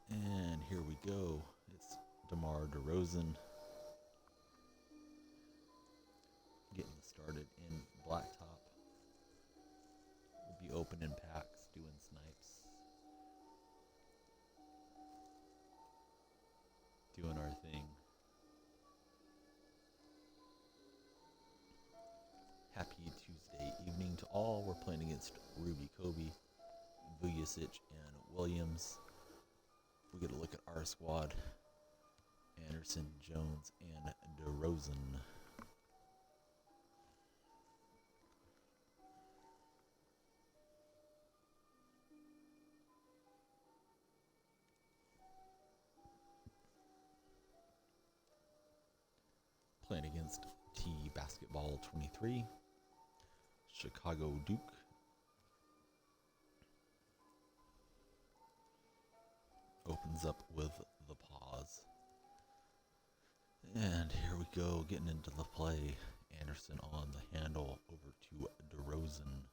And here we go. It's DeMar DeRozan getting started in Blacktop. We'll be opening packs, doing snipes, doing our thing. Happy Tuesday evening to all. We're playing against Ruby Kobe, Vujicic, and Williams. We get a look at our squad. Anderson, Jones, and DeRozan. Playing against T Basketball 23, Chicago Duke. Opens up with the pause. And here we go, getting into the play. Anderson on the handle, over to DeRozan.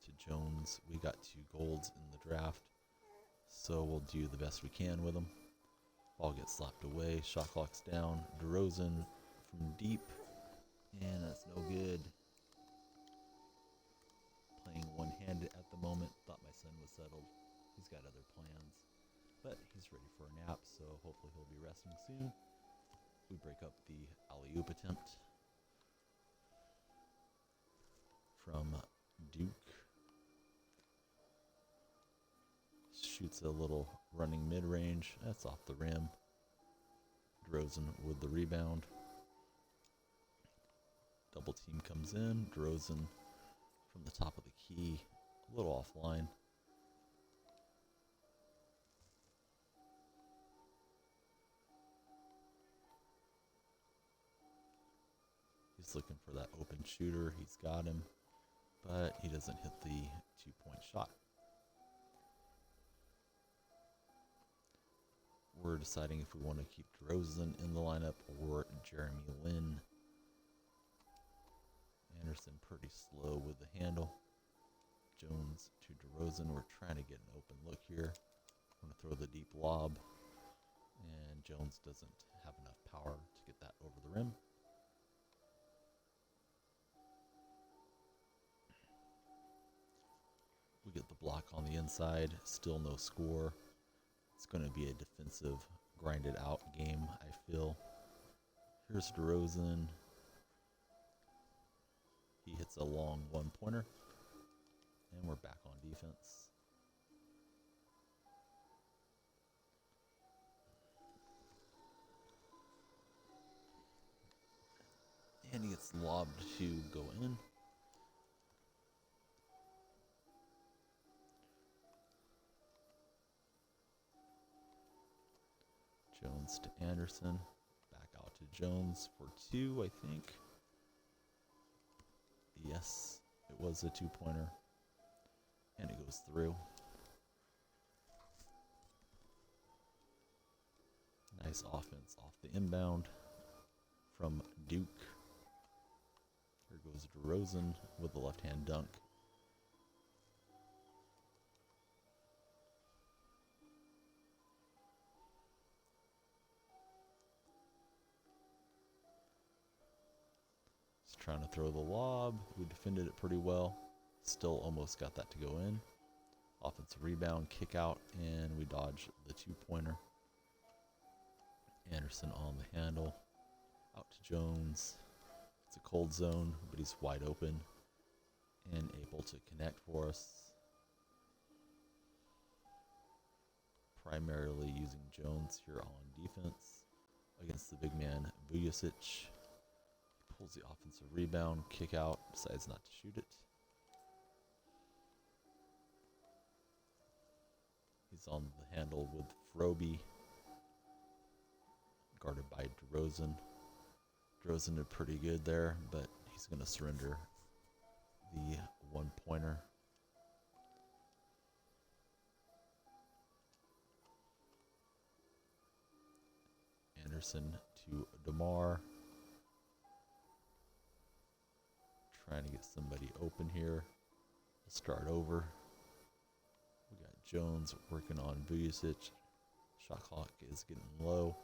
To Jones. We got 2 golds in the draft, so we'll do the best we can with them. Ball gets slapped away, shot clock's down. DeRozan from deep, and that's no good. Playing one-handed at the moment. Thought my son was settled. He's got other plans, but he's ready for a nap, so hopefully he'll be resting soon. We break up the alley-oop attempt from Duke. Shoots a little running mid-range. That's off the rim. DeRozan with the rebound. Double team comes in. DeRozan from the top of the key, a little offline. He's looking for that open shooter. He's got him, but he doesn't hit the 2-point shot. We're deciding if we want to keep DeRozan in the lineup or Jeremy Lin. Anderson pretty slow with the handle. Jones to DeRozan. We're trying to get an open look here. I'm going to throw the deep lob, and Jones doesn't have enough power to get that over the rim. We get the block on the inside. Still no score. It's going to be a defensive, grinded out game, I feel. Here's DeRozan. He hits a long 1-pointer. And we're back on defense. And he gets lobbed to go in. Jones to Anderson. Back out to Jones for 2, I think. Yes, it was a 2-pointer. And it goes through. Nice offense off the inbound from Duke. Here goes DeRozan with the left-hand dunk. Just trying to throw the lob. We defended it pretty well. Still almost got that to go in. Offensive rebound, kick out, and we dodge the 2-pointer. Anderson on the handle. Out to Jones. It's a cold zone, but he's wide open and able to connect for us. Primarily using Jones here on defense against the big man Vujicic. Pulls the offensive rebound, kick out, decides not to shoot it. He's on the handle with Froby, guarded by DeRozan. DeRozan did pretty good there, but he's going to surrender the 1-pointer. Anderson to DeMar. Trying to get somebody open here. Start over. We got Jones working on Vujacic. Shot clock is getting low.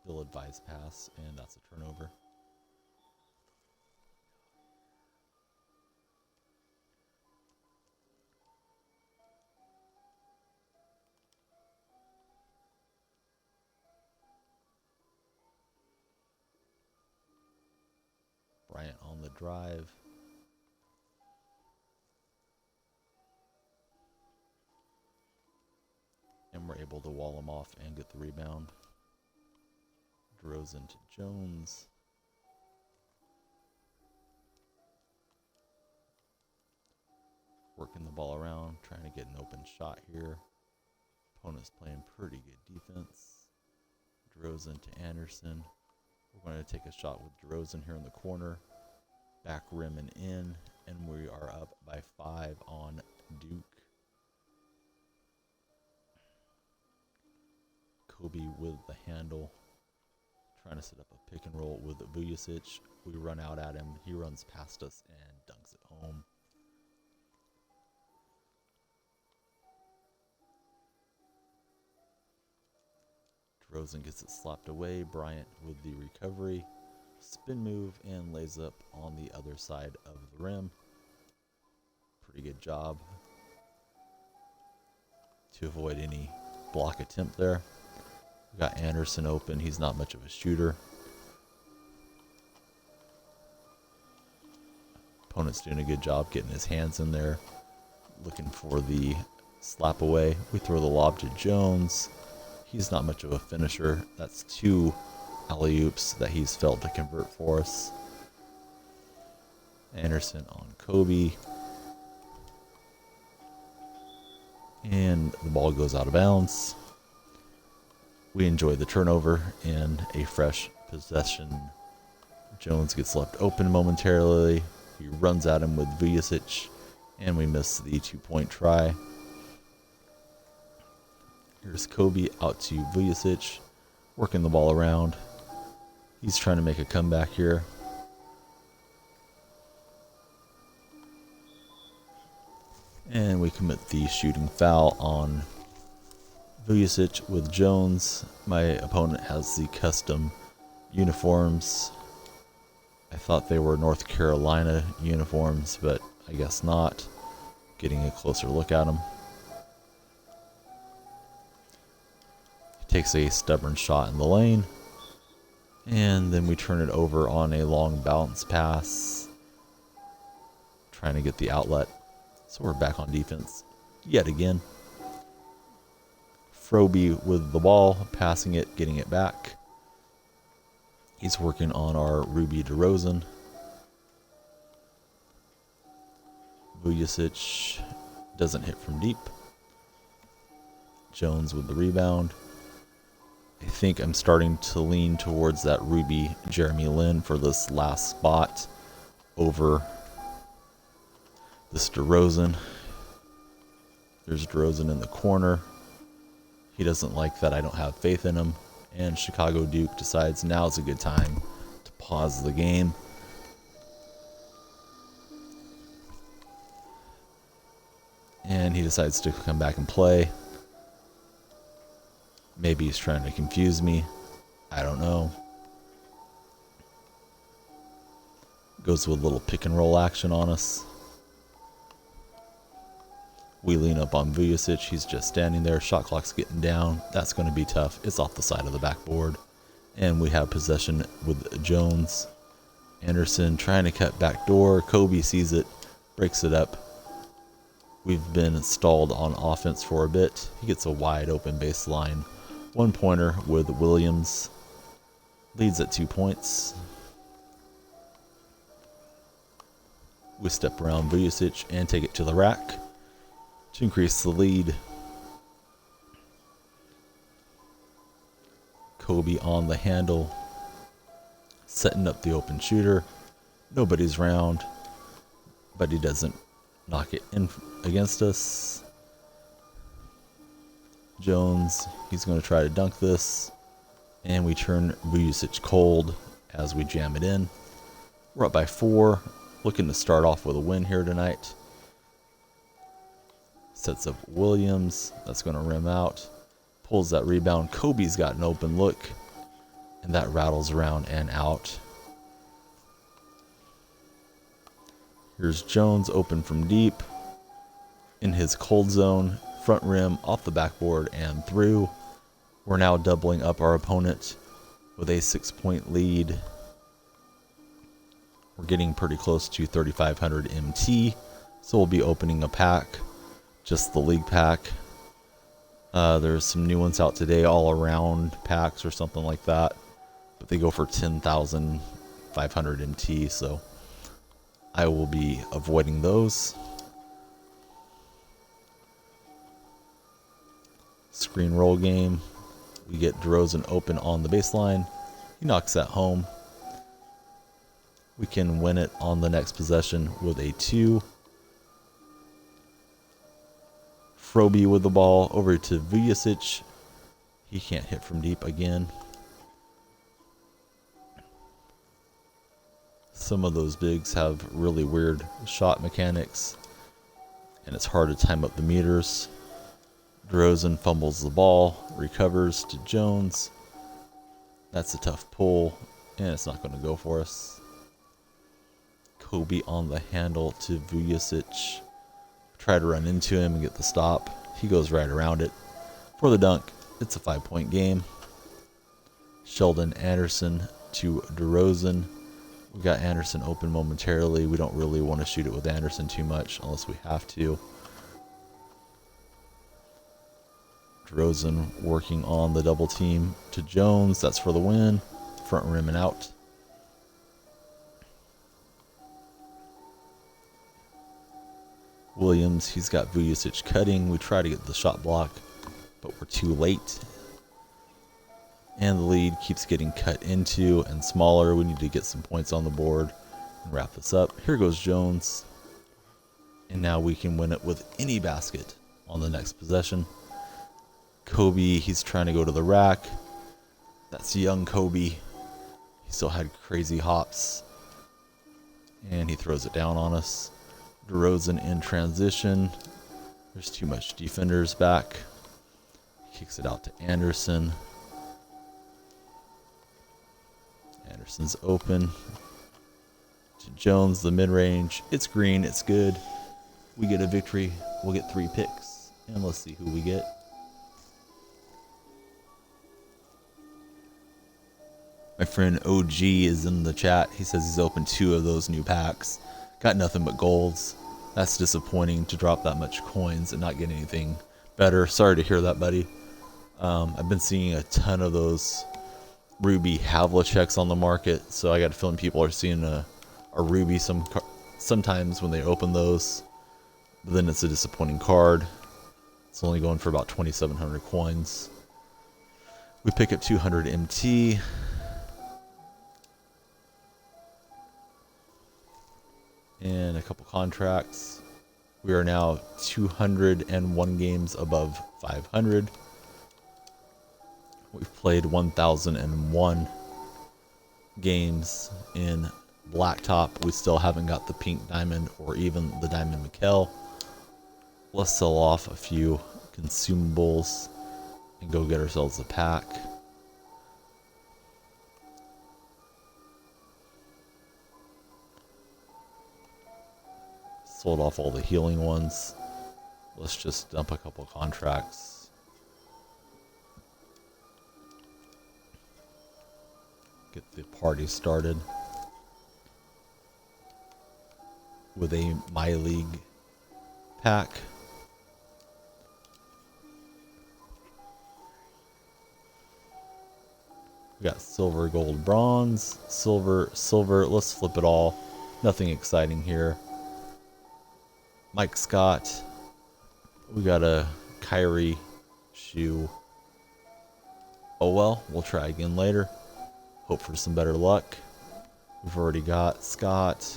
They'll advise pass, and that's a turnover. Bryant on the drive. And we're able to wall him off and get the rebound. DeRozan to Jones. Working the ball around, trying to get an open shot here. Opponent's playing pretty good defense. DeRozan to Anderson. We're going to take a shot with DeRozan here in the corner. Back rim and in. And we are up by 5 on Duke. Kobe with the handle. Trying to set up a pick and roll with Vujacic. We run out at him. He runs past us and dunks it home. DeRozan gets it slapped away. Bryant with the recovery. Spin move and lays up on the other side of the rim. Pretty good job to avoid any block attempt there. We got Anderson open. He's not much of a shooter. Opponent's doing a good job getting his hands in there, looking for the slap away. We throw the lob to Jones. He's not much of a finisher. That's 2 alley-oops that he's failed to convert for us. Anderson on Kobe. And the ball goes out of bounds. We enjoy the turnover and a fresh possession. Jones gets left open momentarily. He runs at him with Vujacic, and we miss the 2-point try. Here's Kobe out to Vujacic, working the ball around. He's trying to make a comeback here. And we commit the shooting foul on Vujacic with Jones. My opponent has the custom uniforms. I thought they were North Carolina uniforms, but I guess not. Getting a closer look at them. He takes a stubborn shot in the lane. And then we turn it over on a long bounce pass. Trying to get the outlet. So we're back on defense yet again. Froby with the ball, passing it, getting it back. He's working on our Ruby DeRozan. Vujacic doesn't hit from deep. Jones with the rebound. I think I'm starting to lean towards that Ruby Jeremy Lin for this last spot over this DeRozan. There's DeRozan in the corner. He doesn't like that I don't have faith in him. And Chicago Duke decides now's a good time to pause the game. And he decides to come back and play. Maybe he's trying to confuse me. I don't know. Goes with a little pick and roll action on us. We lean up on Vujacic. He's just standing there. Shot clock's getting down. That's going to be tough. It's off the side of the backboard. And we have possession with Jones. Anderson trying to cut back door. Kobe sees it. Breaks it up. We've been stalled on offense for a bit. He gets a wide open baseline. 1-pointer with Williams. Leads at 2 points. We step around Vujacic and take it to the rack to increase the lead. Kobe on the handle, setting up the open shooter. Nobody's round, but he doesn't knock it in against us. Jones, he's going to try to dunk this, and we turn Vujacic cold as we jam it in. We're up by 4. Looking to start off with a win here tonight. Sets up Williams. That's going to rim out. Pulls that rebound. Kobe's got an open look. And that rattles around and out. Here's Jones open from deep. In his cold zone. Front rim, off the backboard, and through. We're now doubling up our opponent with a 6-point lead. We're getting pretty close to 3,500 MT. So we'll be opening a pack. Just the league pack. There's some new ones out today, all around packs or something like that. But they go for 10,500 MT, so I will be avoiding those. Screen roll game. We get DeRozan open on the baseline. He knocks that home. We can win it on the next possession with a 2. Froby with the ball over to Vujicic. He can't hit from deep again. Some of those bigs have really weird shot mechanics, and it's hard to time up the meters. DeRozan fumbles the ball, recovers to Jones. That's a tough pull, and it's not going to go for us. Kobe on the handle to Vujicic. Try to run into him and get the stop. He goes right around it. For the dunk, it's a 5-point game. Sheldon Anderson to DeRozan. We got Anderson open momentarily. We don't really want to shoot it with Anderson too much unless we have to. DeRozan working on the double team to Jones. That's for the win. Front rim and out. Williams, he's got Vujicic cutting. We try to get the shot block, but we're too late. And the lead keeps getting cut into and smaller. We need to get some points on the board and wrap this up. Here goes Jones. And now we can win it with any basket on the next possession. Kobe, he's trying to go to the rack. That's young Kobe. He still had crazy hops. And he throws it down on us. DeRozan in transition. There's too much defenders back. Kicks it out to Anderson. Anderson's open. To Jones, the mid-range. It's green. It's good. We get a victory. We'll get 3 picks. And let's see who we get. My friend OG is in the chat. He says he's opened 2 of those new packs. Got nothing but golds. That's disappointing to drop that much coins and not get anything better. Sorry to hear that, buddy. I've been seeing a ton of those Ruby Havliceks on the market, so I got a feeling people are seeing a Ruby sometimes when they open those. But then it's a disappointing card. It's only going for about 2,700 coins. We pick up 200 MT. And a couple contracts. We are now 201 games above 500. We've played 1,001 games in Blacktop. We still haven't got the pink diamond or even the diamond Mikkel. Let's sell off a few consumables and go get ourselves a pack. Sold off all the healing ones. Let's just dump a couple contracts. Get the party started with a My League pack. We got silver, gold, bronze, silver, silver. Let's flip it all. Nothing exciting here. Mike Scott. We got a Kyrie shoe. Oh well, we'll try again later. Hope for some better luck. We've already got Scott.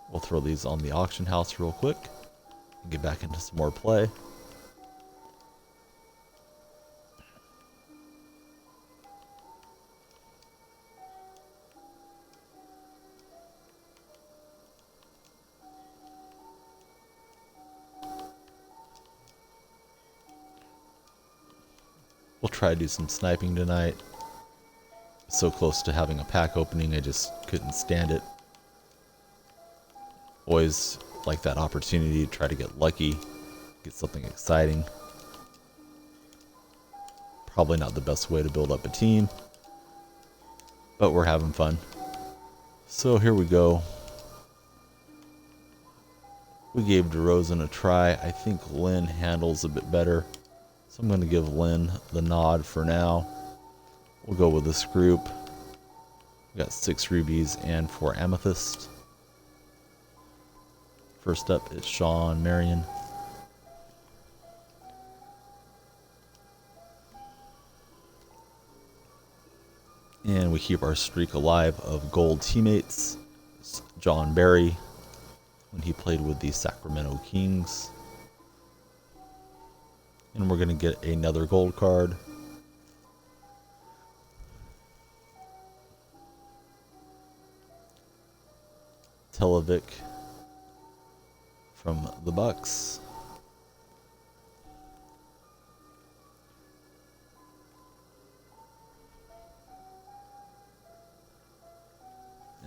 We'll throw these on the auction house real quick and get back into some more play. We'll try to do some sniping tonight. So close to having a pack opening, I just couldn't stand it. Always like that opportunity to try to get lucky, get something exciting. Probably not the best way to build up a team, but we're having fun. So here we go. We gave DeRozan a try. I think Lynn handles a bit better, so I'm going to give Lynn the nod for now. We'll go with this group. We got 6 rubies and 4 amethyst. First up is Sean Marion. And we keep our streak alive of gold teammates. It's John Barry, when he played with the Sacramento Kings. And we're going to get another gold card. Televic from the Bucks.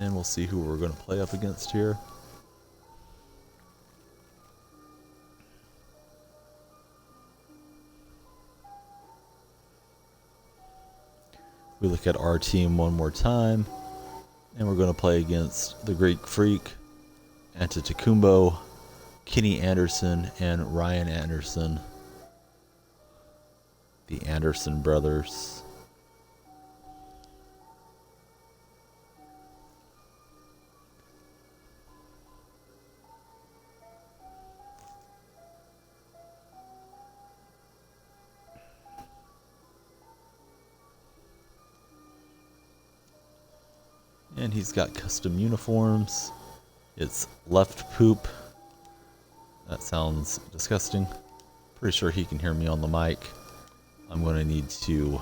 And we'll see who we're going to play up against here. We look at our team one more time, and we're going to play against the Greek Freak, Antetokounmpo, Kenny Anderson, and Ryan Anderson, the Anderson brothers. And he's got custom uniforms. It's left poop. That sounds disgusting. Pretty sure he can hear me on the mic. I'm going to need to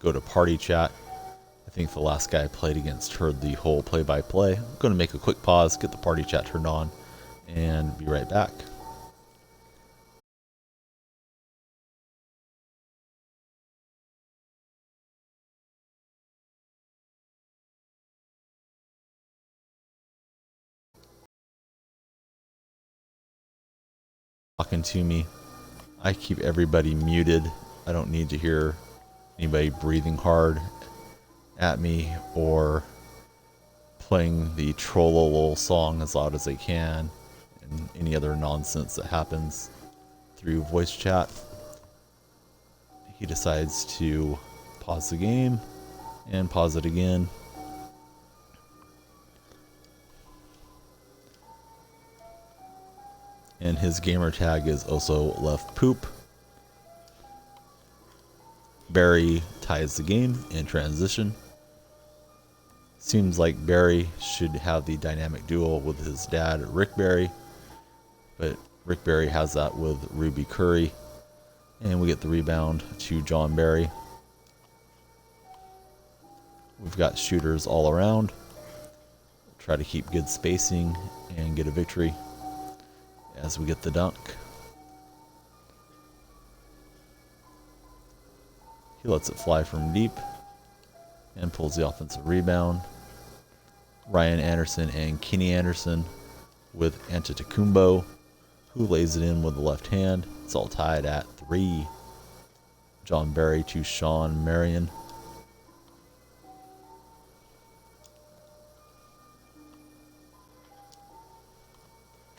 go to party chat. I think the last guy I played against heard the whole play-by-play. I'm going to make a quick pause, get the party chat turned on, and be right back. Talking to me. I keep everybody muted. I don't need to hear anybody breathing hard at me or playing the Trollolol song as loud as they can and any other nonsense that happens through voice chat. He decides to pause the game and pause it again. And his gamer tag is also left poop. Barry ties the game in transition. Seems like Barry should have the dynamic duel with his dad, Rick Barry. But Rick Barry has that with Ruby Curry. And we get the rebound to John Barry. We've got shooters all around. Try to keep good spacing and get a victory as we get the dunk. He lets it fly from deep and pulls the offensive rebound. Ryan Anderson and Kenny Anderson with Antetokounmpo, who lays it in with the left hand. It's all tied at 3. John Barry to Sean Marion.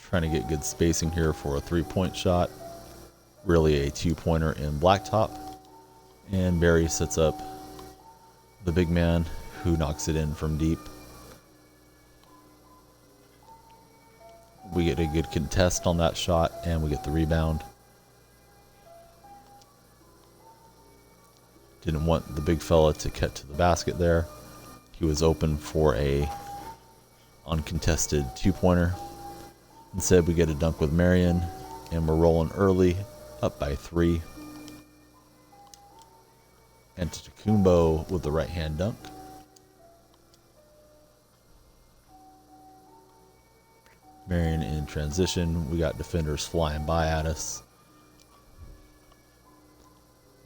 Trying to get good spacing here for a 3-point shot. Really a 2-pointer in Blacktop. And Barry sets up the big man who knocks it in from deep. We get a good contest on that shot and we get the rebound. Didn't want the big fella to cut to the basket there. He was open for a uncontested 2-pointer. Instead, we get a dunk with Marion, and we're rolling early, up by 3. Antetokounmpo with the right-hand dunk. Marion in transition. We got defenders flying by at us.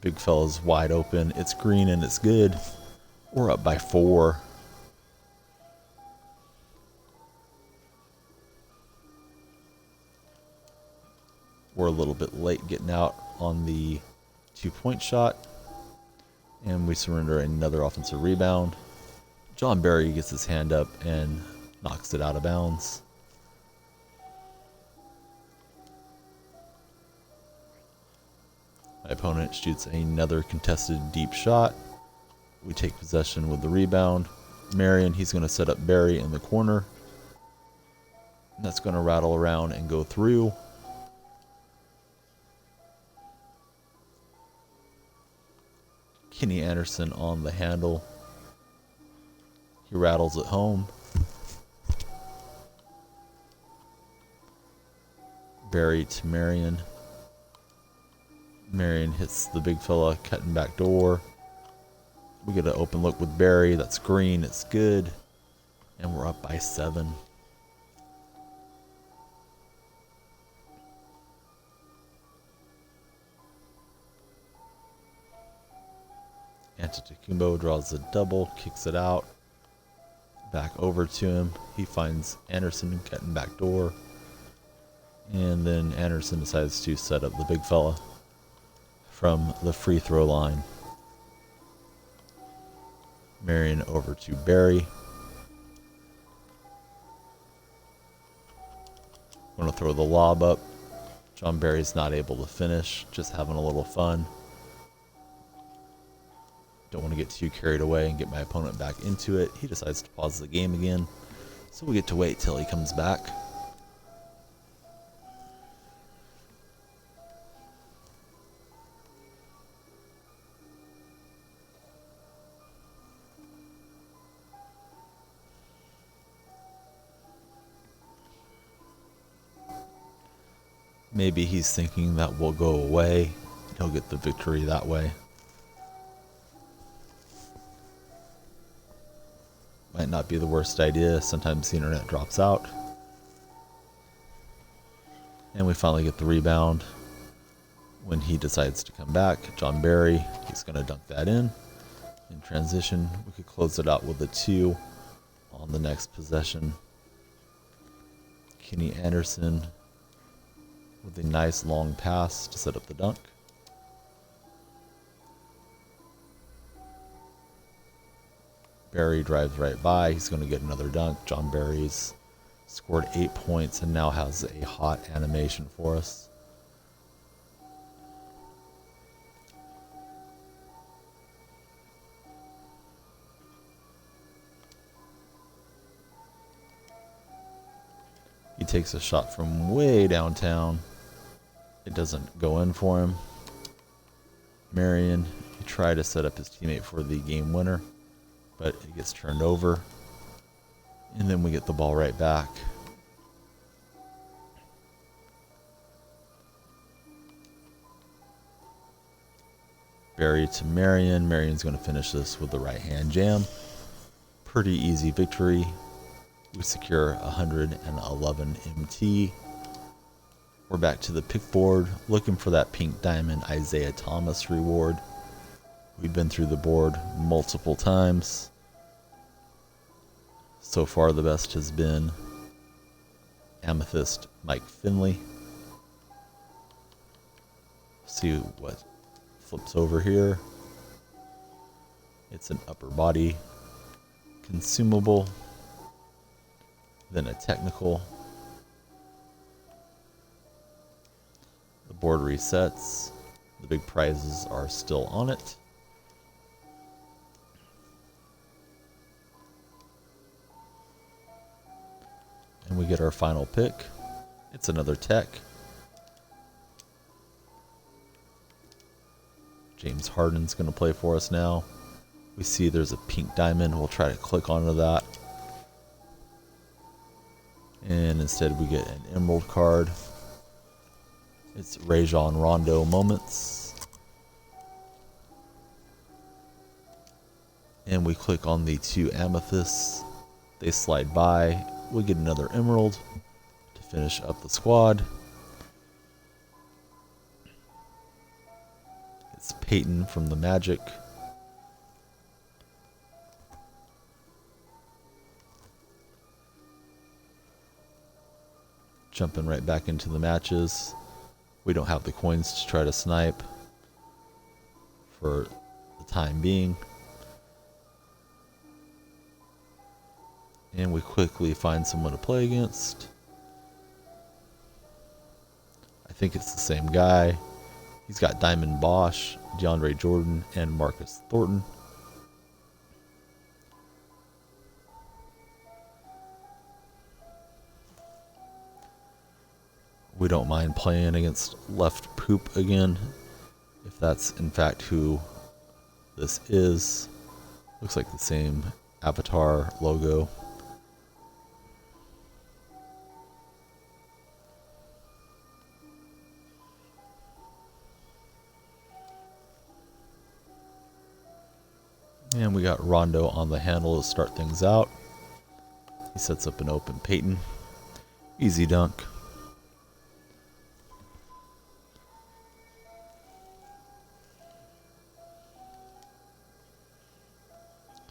Big fella's wide open. It's green and it's good. We're up by 4. We're a little bit late getting out on the 2-point shot. And we surrender another offensive rebound. John Barry gets his hand up and knocks it out of bounds. My opponent shoots another contested deep shot. We take possession with the rebound. Marion, he's going to set up Barry in the corner. And that's going to rattle around and go through. Kenny Anderson on the handle. He rattles it home. Barry to Marion. Marion hits the big fella cutting back door. We get an open look with Barry. That's green. It's good. And we're up by 7. Antetokounmpo draws a double, kicks it out. Back over to him. He finds Anderson cutting back door. And then Anderson decides to set up the big fella from the free throw line. Marion over to Barry. Going to throw the lob up. John Barry's not able to finish, just having a little fun. Don't want to get too carried away and get my opponent back into it. He decides to pause the game again, so we get to wait till he comes back. Maybe he's thinking that we'll go away. He'll get the victory that way. Might not be the worst idea. Sometimes the internet drops out. And we finally get the rebound when he decides to come back. John Barry, he's going to dunk that in. In transition, we could close it out with a 2 on the next possession. Kenny Anderson with a nice long pass to set up the dunk. Barry drives right by. He's going to get another dunk. John Barry's scored 8 points and now has a hot animation for us. He takes a shot from way downtown. It doesn't go in for him. Marion, he tried to set up his teammate for the game winner, but it gets turned over. And then we get the ball right back. Barry to Marion. Marion's going to finish this with the right hand jam. Pretty easy victory. We secure 111 MT. We're back to the pick board, looking for that pink diamond Isaiah Thomas reward. We've been through the board multiple times. So far, the best has been Amethyst Mike Finley. See what flips over here. It's an upper body consumable, then a technical. The board resets. The big prizes are still on it. And we get our final pick. It's another tech. James Harden's going to play for us now. We see there's a pink diamond. We'll try to click onto that. And instead we get an emerald card. It's Rajon Rondo Moments. And we click on the 2 amethysts. They slide by. We get another emerald to finish up the squad. It's Peyton from the Magic. Jumping right back into the matches. We don't have the coins to try to snipe for the time being. And we quickly find someone to play against. I think it's the same guy. He's got Diamond Bosch, DeAndre Jordan, and Marcus Thornton. We don't mind playing against Left Poop again, if that's in fact who this is. Looks like the same avatar logo. And we got Rondo on the handle to start things out. He sets up an open Peyton. Easy dunk.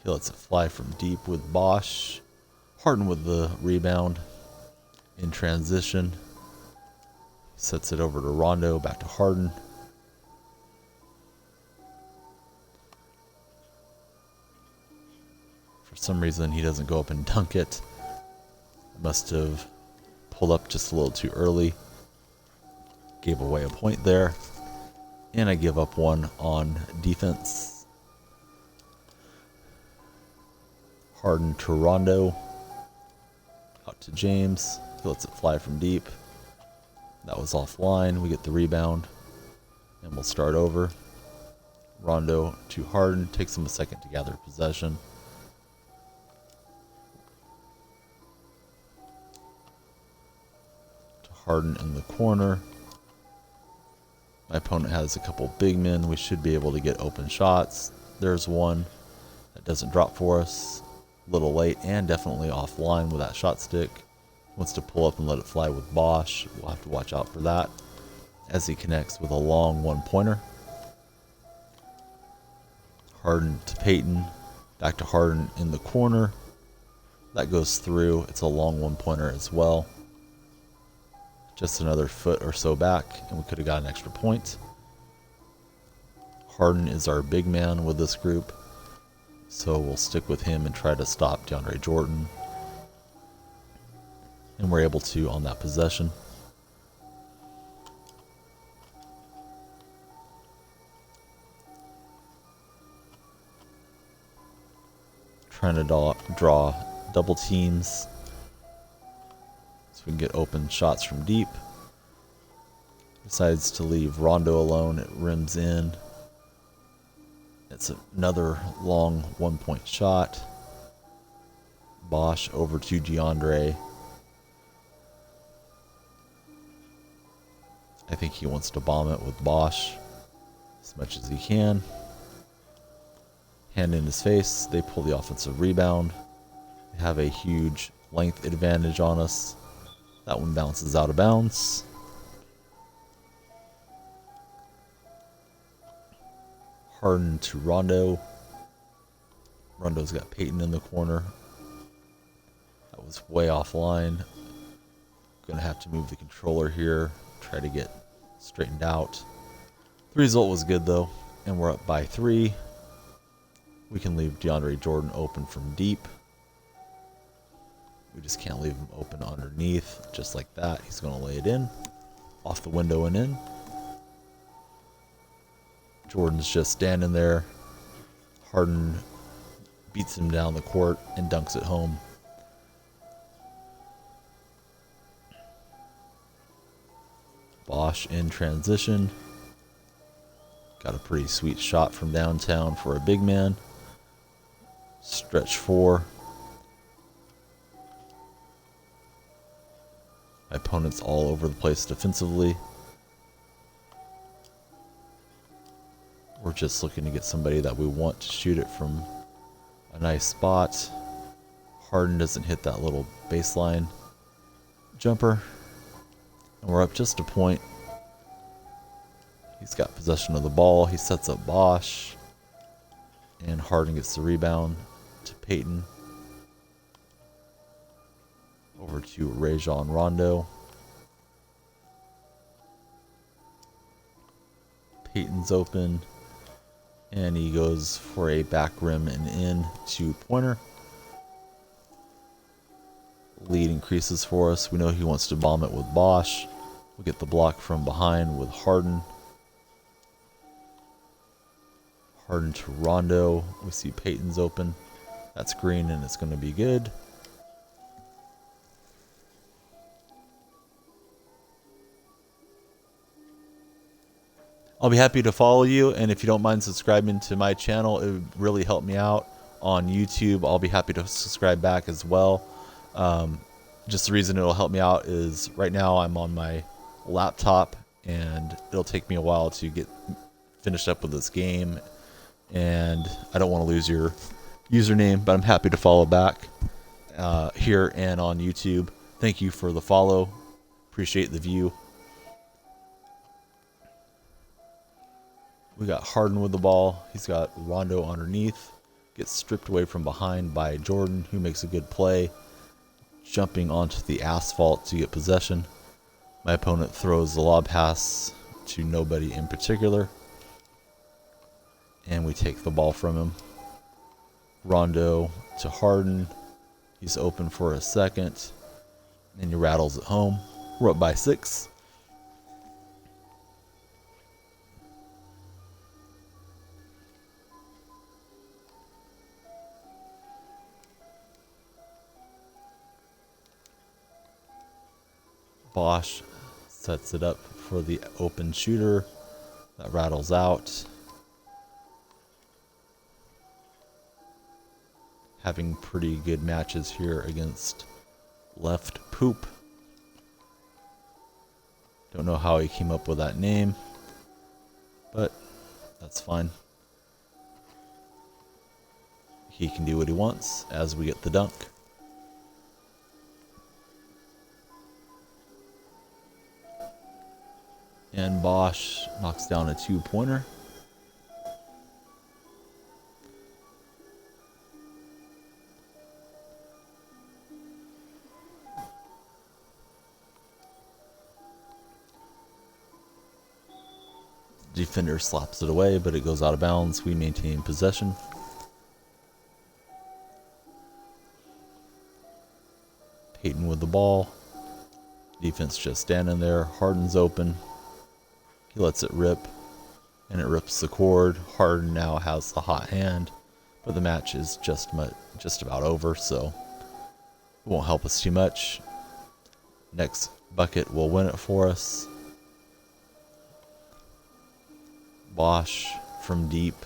He lets it fly from deep with Bosch. Harden with the rebound in transition. Sets it over to Rondo, back to Harden. For some reason he doesn't go up and dunk it. Must have pulled up just a little too early. Gave away a point there. And I give up one on defense. Harden to Rondo. Out to James. He lets it fly from deep. That was offline. We get the rebound. And we'll start over. Rondo to Harden. Takes him a second to gather possession. Harden in the corner. My opponent has a couple big men. We should be able to get open shots. There's one that doesn't drop for us. A little late and definitely offline with that shot stick. Wants to pull up and let it fly with Bosch. We'll have to watch out for that as he connects with a long one-pointer. Harden to Peyton. Back to Harden in the corner. That goes through. It's a long one-pointer as well. Just another foot or so back, and we could have got an extra point. Harden is our big man with this group, so we'll stick with him and try to stop DeAndre Jordan. And we're able to on that possession. Trying to draw double teams. So we can get open shots from deep. Decides to leave Rondo alone. It rims in. It's another long one-point shot. Bosch over to DeAndre. I think he wants to bomb it with Bosch as much as he can. Hand in his face. They pull the offensive rebound. They have a huge length advantage on us. That one bounces out of bounds. Harden to Rondo. Rondo's got Peyton in the corner. That was way offline. Gonna have to move the controller here. Try to get straightened out. The result was good though. And we're up by 3. We can leave DeAndre Jordan open from deep. We just can't leave him open underneath. Just like that. He's going to lay it in. Off the window and in. Jordan's just standing there. Harden beats him down the court and dunks it home. Bosch in transition. Got a pretty sweet shot from downtown for a big man. Stretch 4. My opponent's all over the place defensively. We're just looking to get somebody that we want to shoot it from a nice spot. Harden doesn't hit that little baseline jumper. And we're up just a point. He's got possession of the ball. He sets up Bosch. And Harden gets the rebound to Peyton. Over to Rajon Rondo. Peyton's open. And he goes for a back rim and in to Pointer. Lead increases for us. We know he wants to bomb it with Bosch. We'll get the block from behind with Harden. Harden to Rondo. We see Peyton's open. That's green and it's going to be good. I'll be happy to follow you, and if you don't mind subscribing to my channel, it would really help me out on YouTube. I'll be happy to subscribe back as well. Just the reason it'll help me out is right now I'm on my laptop, and it'll take me a while to get finished up with this game, and I don't want to lose your username, but I'm happy to follow back here and on YouTube. Thank you for the follow. Appreciate the view. We got Harden with the ball. He's got Rondo underneath. Gets stripped away from behind by Jordan, who makes a good play. Jumping onto the asphalt to get possession. My opponent throws the lob pass to nobody in particular. And we take the ball from him. Rondo to Harden. He's open for a second. And he rattles it home. We're up by 6. Bosch sets it up for the open shooter. That rattles out. Having pretty good matches here against Left Poop. Don't know how he came up with that name, but that's fine. He can do what he wants as we get the dunk. And Bosch knocks down a 2-pointer. Defender slaps it away, but it goes out of bounds. We maintain possession. Peyton with the ball. Defense just standing there. Harden's open. He lets it rip, and it rips the cord. Harden now has the hot hand, but the match is just about over, so it won't help us too much. Next bucket will win it for us. Bosch from deep.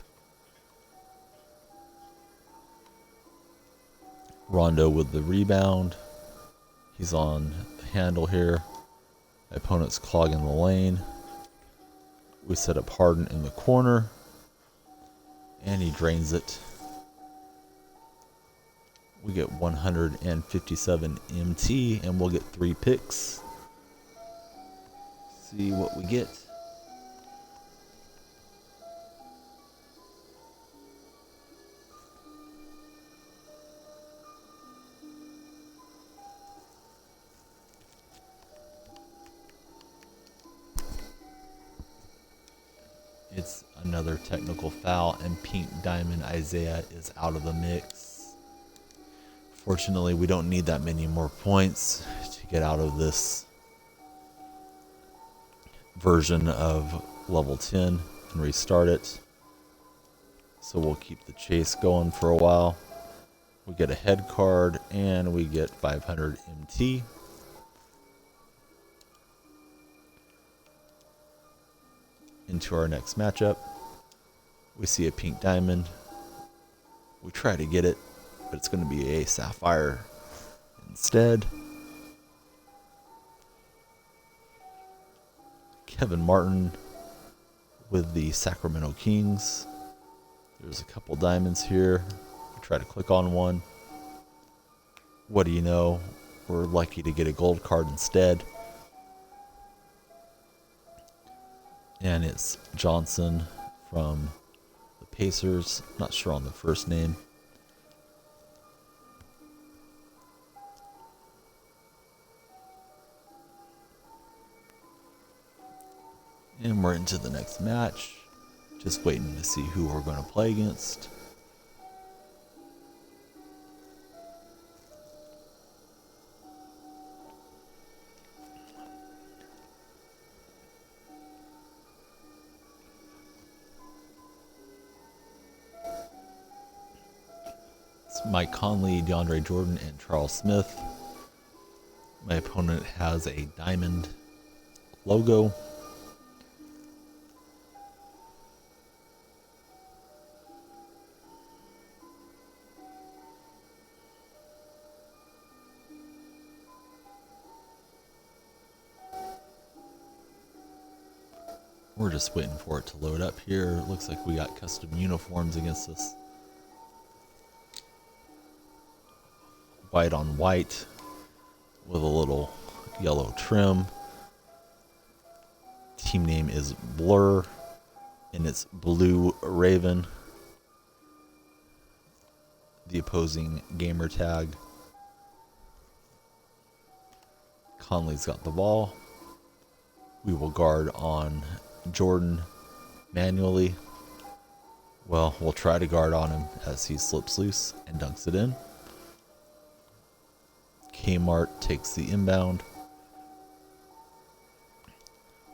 Rondo with the rebound. He's on the handle here. My opponent's clogging the lane. We set up Harden in the corner, and he drains it. We get 157 MT, and we'll get 3 picks. See what we get. It's another technical foul, and Pink Diamond Isaiah is out of the mix. Fortunately, we don't need that many more points to get out of this version of level 10 and restart it. So we'll keep the chase going for a while. We get a head card, and we get 500 MT. Into our next matchup, we see a pink diamond. We try to get it, but it's going to be a sapphire instead. Kevin Martin with the Sacramento Kings. There's a couple diamonds here. We try to click on one. What do you know? We're lucky to get a gold card instead. And it's Johnson from the Pacers. Not sure on the first name. And we're into the next match. Just waiting to see who we're going to play against. It's Mike Conley, DeAndre Jordan, and Charles Smith. My opponent has a diamond logo. We're just waiting for it to load up here. Looks like we got custom uniforms against us. White on white with a little yellow trim. Team name is Blur, and it's Blue Raven. The opposing gamer tag. Conley's got the ball. We will guard on Jordan manually. Well, we'll try to guard on him as he slips loose and dunks it in. Kmart takes the inbound.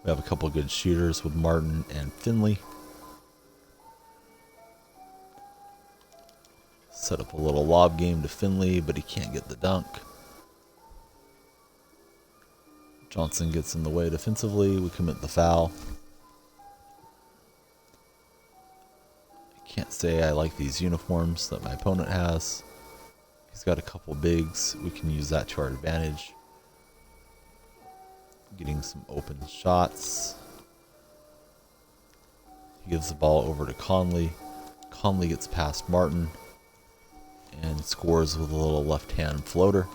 We have a couple of good shooters with Martin and Finley. Set up a little lob game to Finley, but he can't get the dunk. Johnson gets in the way defensively. We commit the foul. I can't say I like these uniforms that my opponent has. He's got a couple bigs. We can use that to our advantage. Getting some open shots. He gives the ball over to Conley. Conley gets past Martin and scores with a little left-hand floater.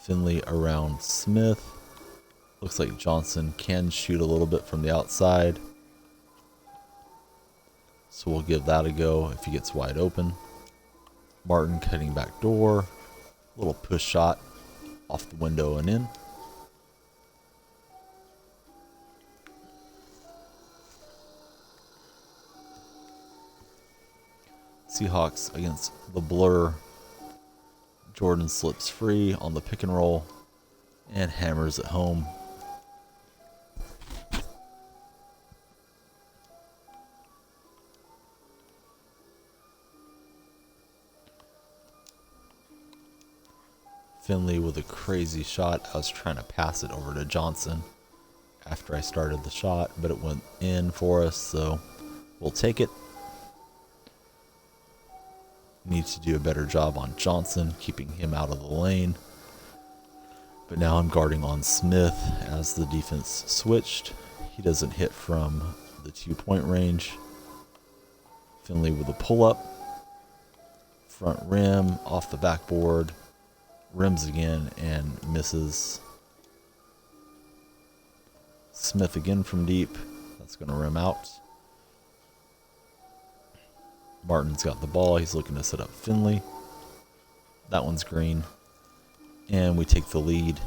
Finley around Smith. Looks like Johnson can shoot a little bit from the outside. So we'll give that a go if he gets wide open. Martin cutting back door. Little push shot off the window and in. Seahawks against the Blur. Jordan slips free on the pick and roll and hammers it home. Finley with a crazy shot. I was trying to pass it over to Johnson after I started the shot, but it went in for us, so we'll take it. Need to do a better job on Johnson, keeping him out of the lane. But now I'm guarding on Smith as the defense switched. He doesn't hit from the 2-point range. Finley with a pull-up. Front rim, off the backboard. Rims again and misses. Smith again from deep. That's going to rim out. Martin's got the ball. He's looking to set up Finley. That one's green. And we take the lead.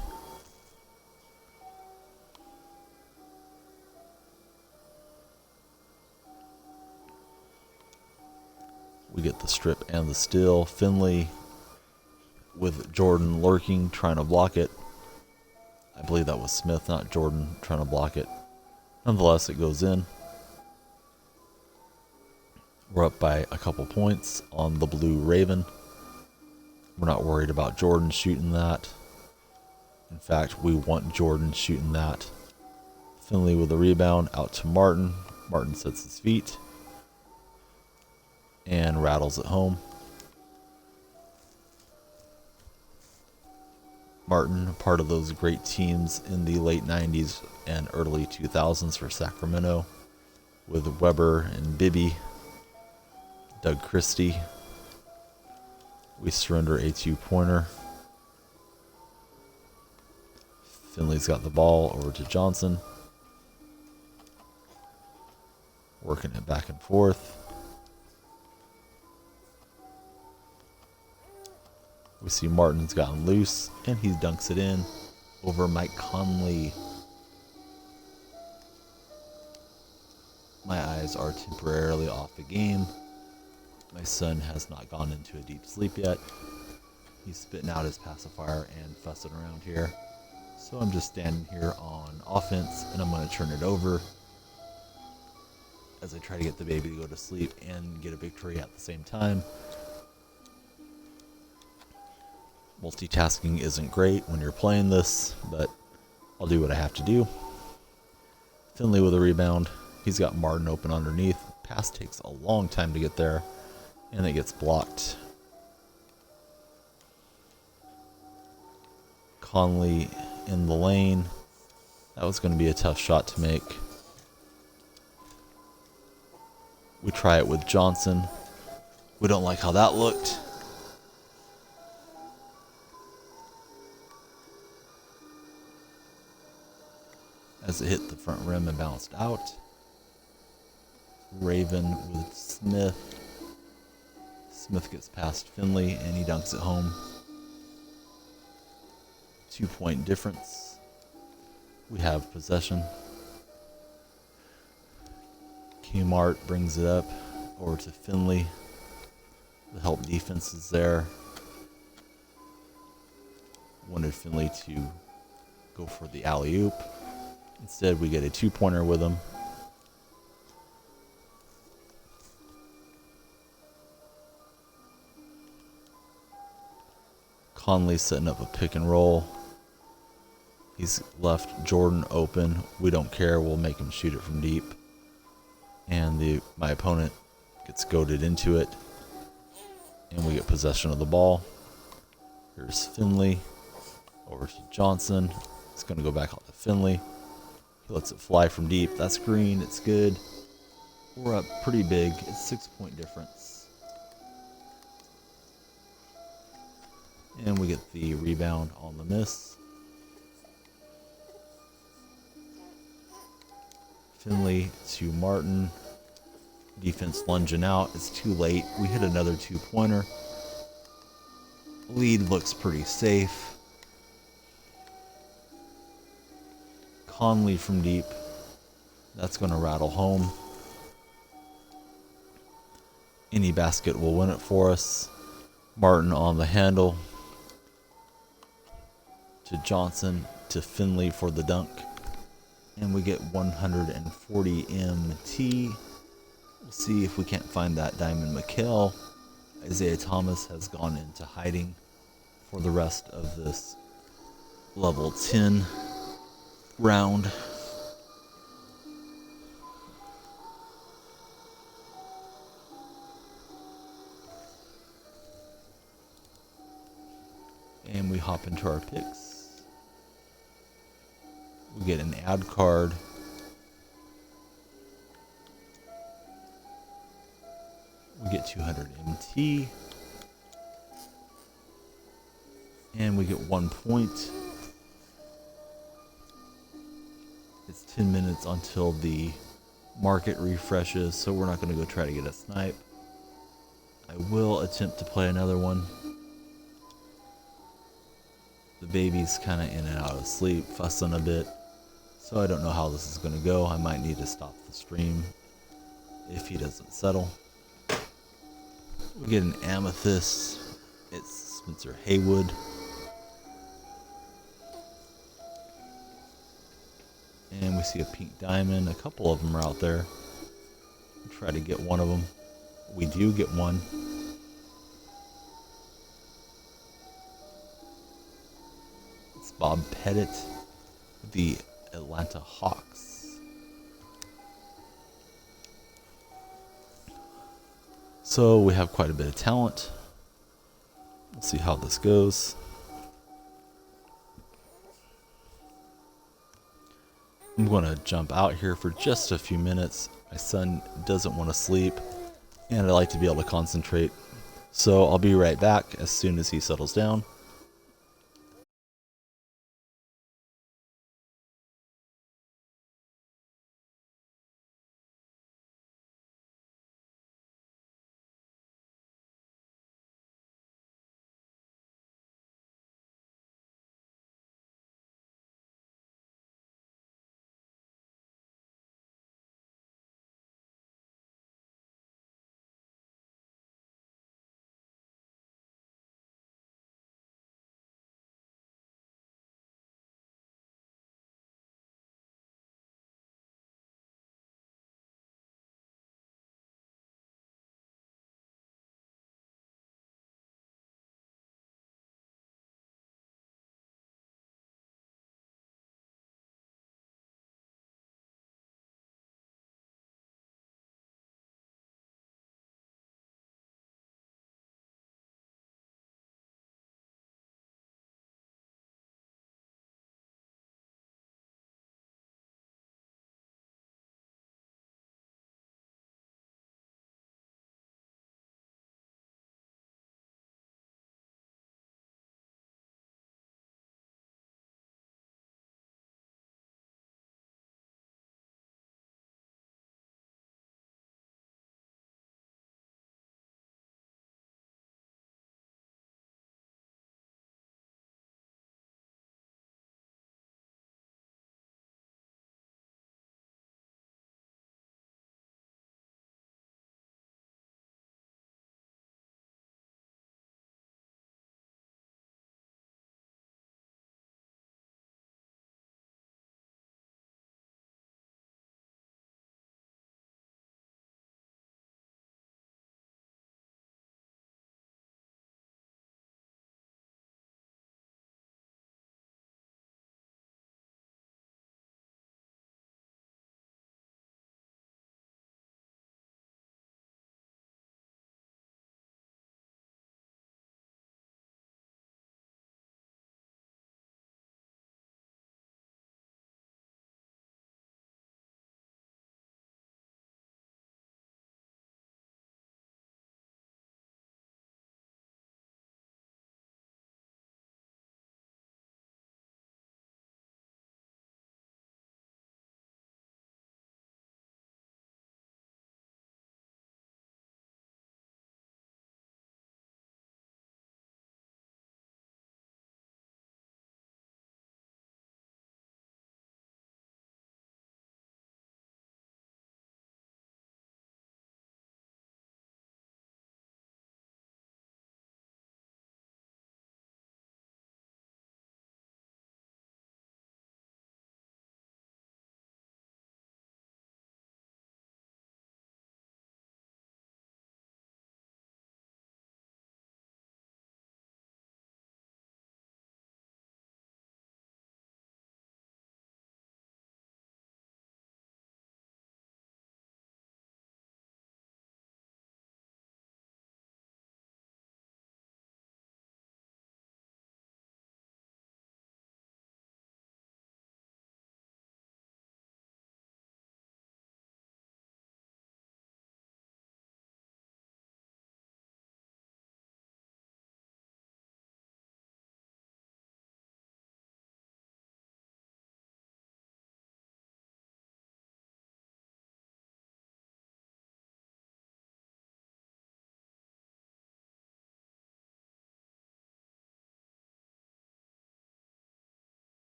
We get the strip and the steal. Finley with Jordan lurking, trying to block it. I believe that was Smith, not Jordan, trying to block it. Nonetheless, it goes in. We're up by a couple points on the Blue Raven. We're not worried about Jordan shooting that. In fact, we want Jordan shooting that. Finley with a rebound out to Martin. Martin sets his feet and rattles it home. Martin, part of those great teams in the late 90s and early 2000s for Sacramento with Weber and Bibby. Doug Christie. We surrender a 2-pointer. Finley's got the ball over to Johnson. Working it back and forth. We see Martin's gotten loose, and he dunks it in over Mike Conley. My eyes are temporarily off the game. My son has not gone into a deep sleep yet. He's spitting out his pacifier and fussing around here. So I'm just standing here on offense, and I'm going to turn it over as I try to get the baby to go to sleep and get a victory at the same time. Multitasking isn't great when you're playing this, but I'll do what I have to do. Finley with a rebound. He's got Martin open underneath. Pass takes a long time to get there, and it gets blocked. Conley in the lane. That was going to be a tough shot to make. We try it with Johnson. We don't like how that looked. As it hit the front rim and bounced out. Raven with Smith. Smith gets past Finley and he dunks it home. 2-point difference. We have possession. Kmart brings it up over to Finley. The help defense is there. Wanted Finley to go for the alley-oop. Instead, we get a 2-pointer with him. Conley setting up a pick and roll. He's left Jordan open. We don't care. We'll make him shoot it from deep. And my opponent gets goaded into it. And we get possession of the ball. Here's Finley. Over to Johnson. It's going to go back out to Finley. He lets it fly from deep. That's green. It's good. We're up pretty big. It's 6-point difference. And we get the rebound on the miss. Finley to Martin. Defense lunging out. It's too late. We hit another 2-pointer. Lead looks pretty safe. Conley from deep. That's going to rattle home. Any basket will win it for us. Martin on the handle. To Johnson. To Finley for the dunk. And we get 140 MT. We'll see if we can't find that Diamond McHale. Isaiah Thomas has gone into hiding for the rest of this level 10 round. And we hop into our picks. We get an ad card. We get 200 MT. And we get 1 point. It's 10 minutes until the market refreshes, so we're not going to go try to get a snipe. I will attempt to play another one. The baby's kind of in and out of sleep, fussing a bit, so I don't know how this is going to go. I might need to stop the stream if he doesn't settle. We get an amethyst. It's Spencer Haywood. And we see a pink diamond. A couple of them are out there. We'll try to get one of them. We do get one. It's Bob Pettit, the Atlanta Hawks. So we have quite a bit of talent. We'll see how this goes. I'm going to jump out here for just a few minutes. My son doesn't want to sleep, and I like to be able to concentrate. So I'll be right back as soon as he settles down.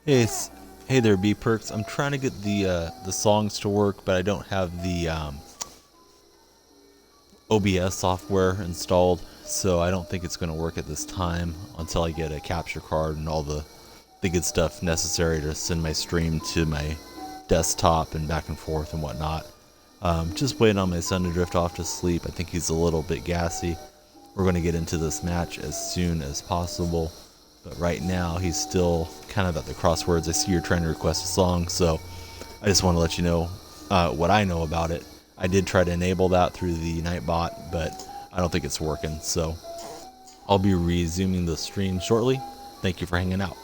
Hey, hey there, B Perks. I'm trying to get the songs to work, but I don't have the OBS software installed, so I don't think it's going to work at this time until I get a capture card and all the good stuff necessary to send my stream to my desktop and back and forth and whatnot. Just waiting on my son to drift off to sleep. I think he's a little bit gassy. We're going to get into this match as soon as possible. But right now, he's still kind of at the crosswords. I see you're trying to request a song, so I just want to let you know what I know about it. I did try to enable that through the Nightbot, but I don't think it's working. So I'll be resuming the stream shortly. Thank you for hanging out.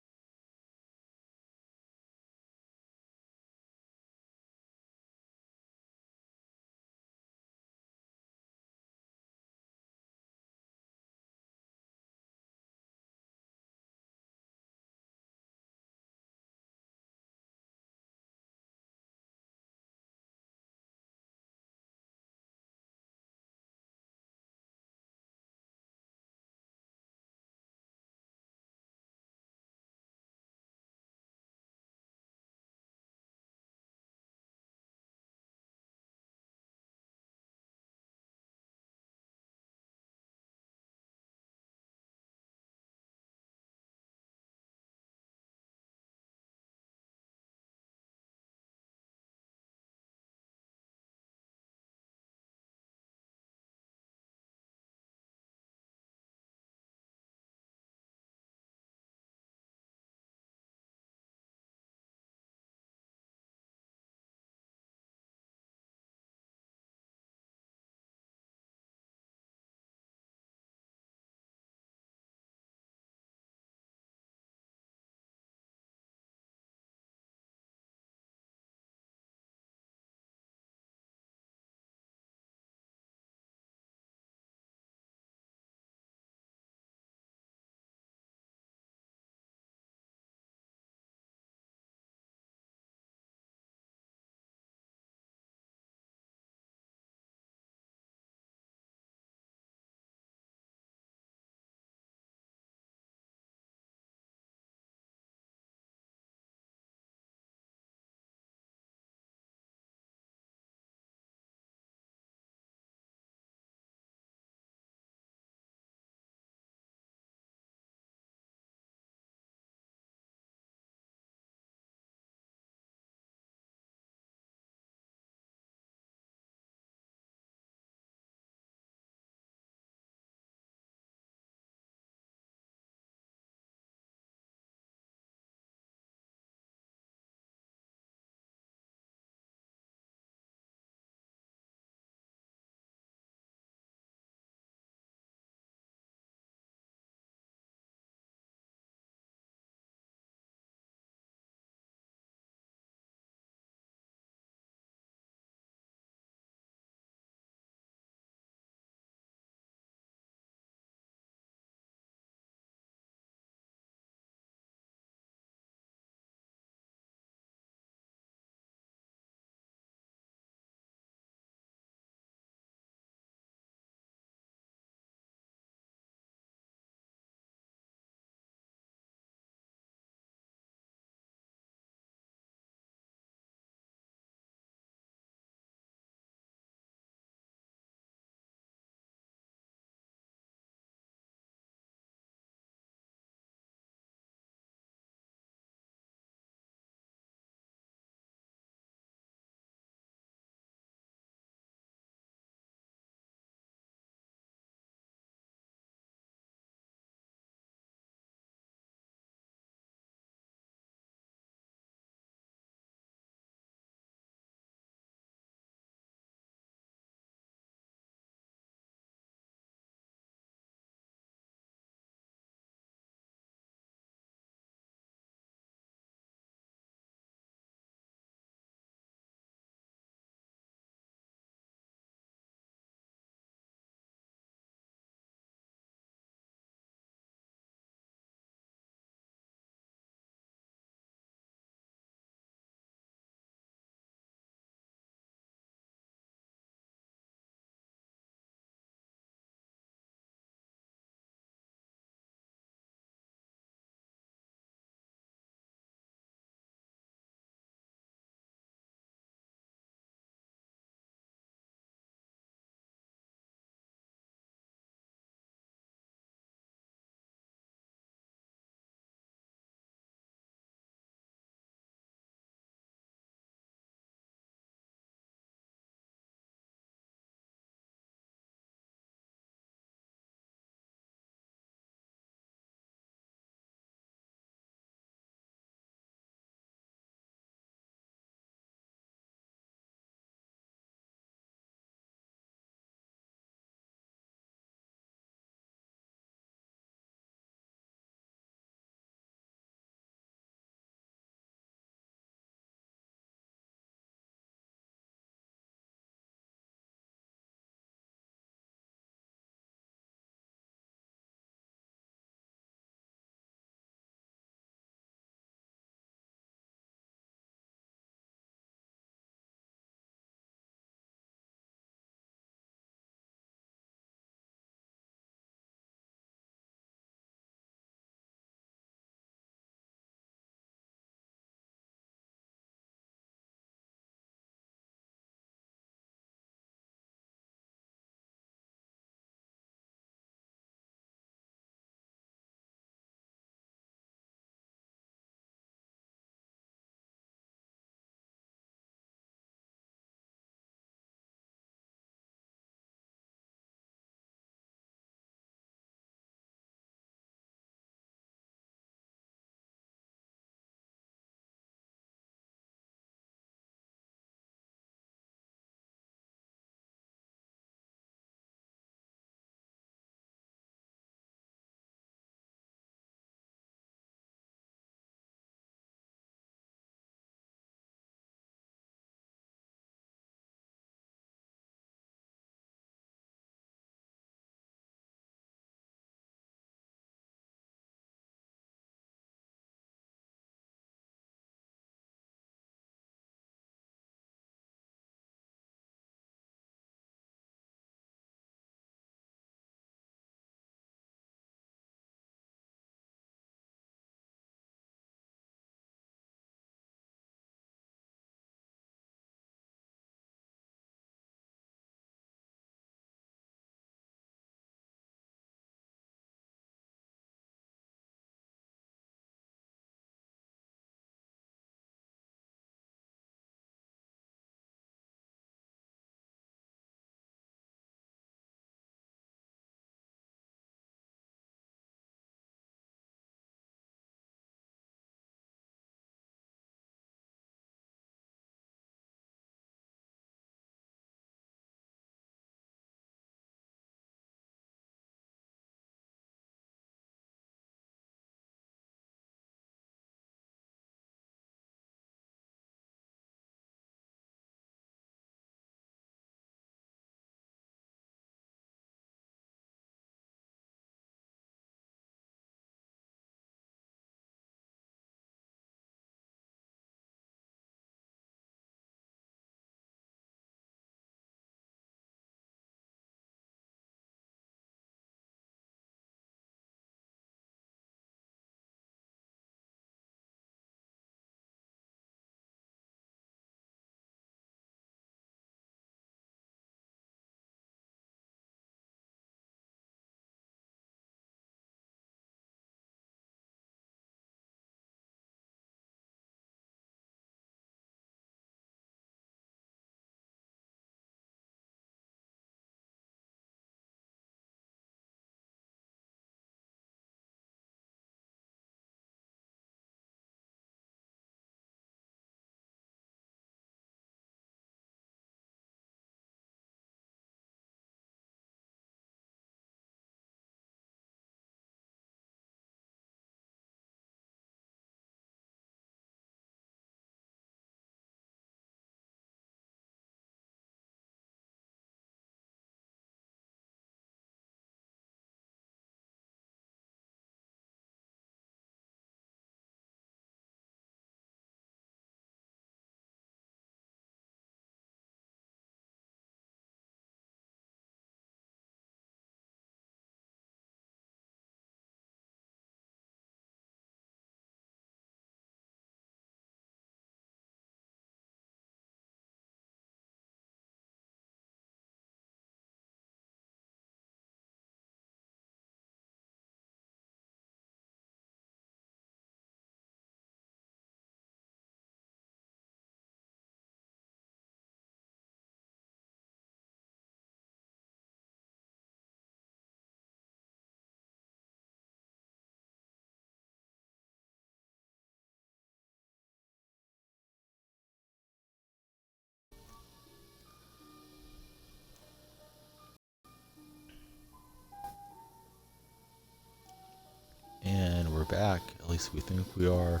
least we think we are.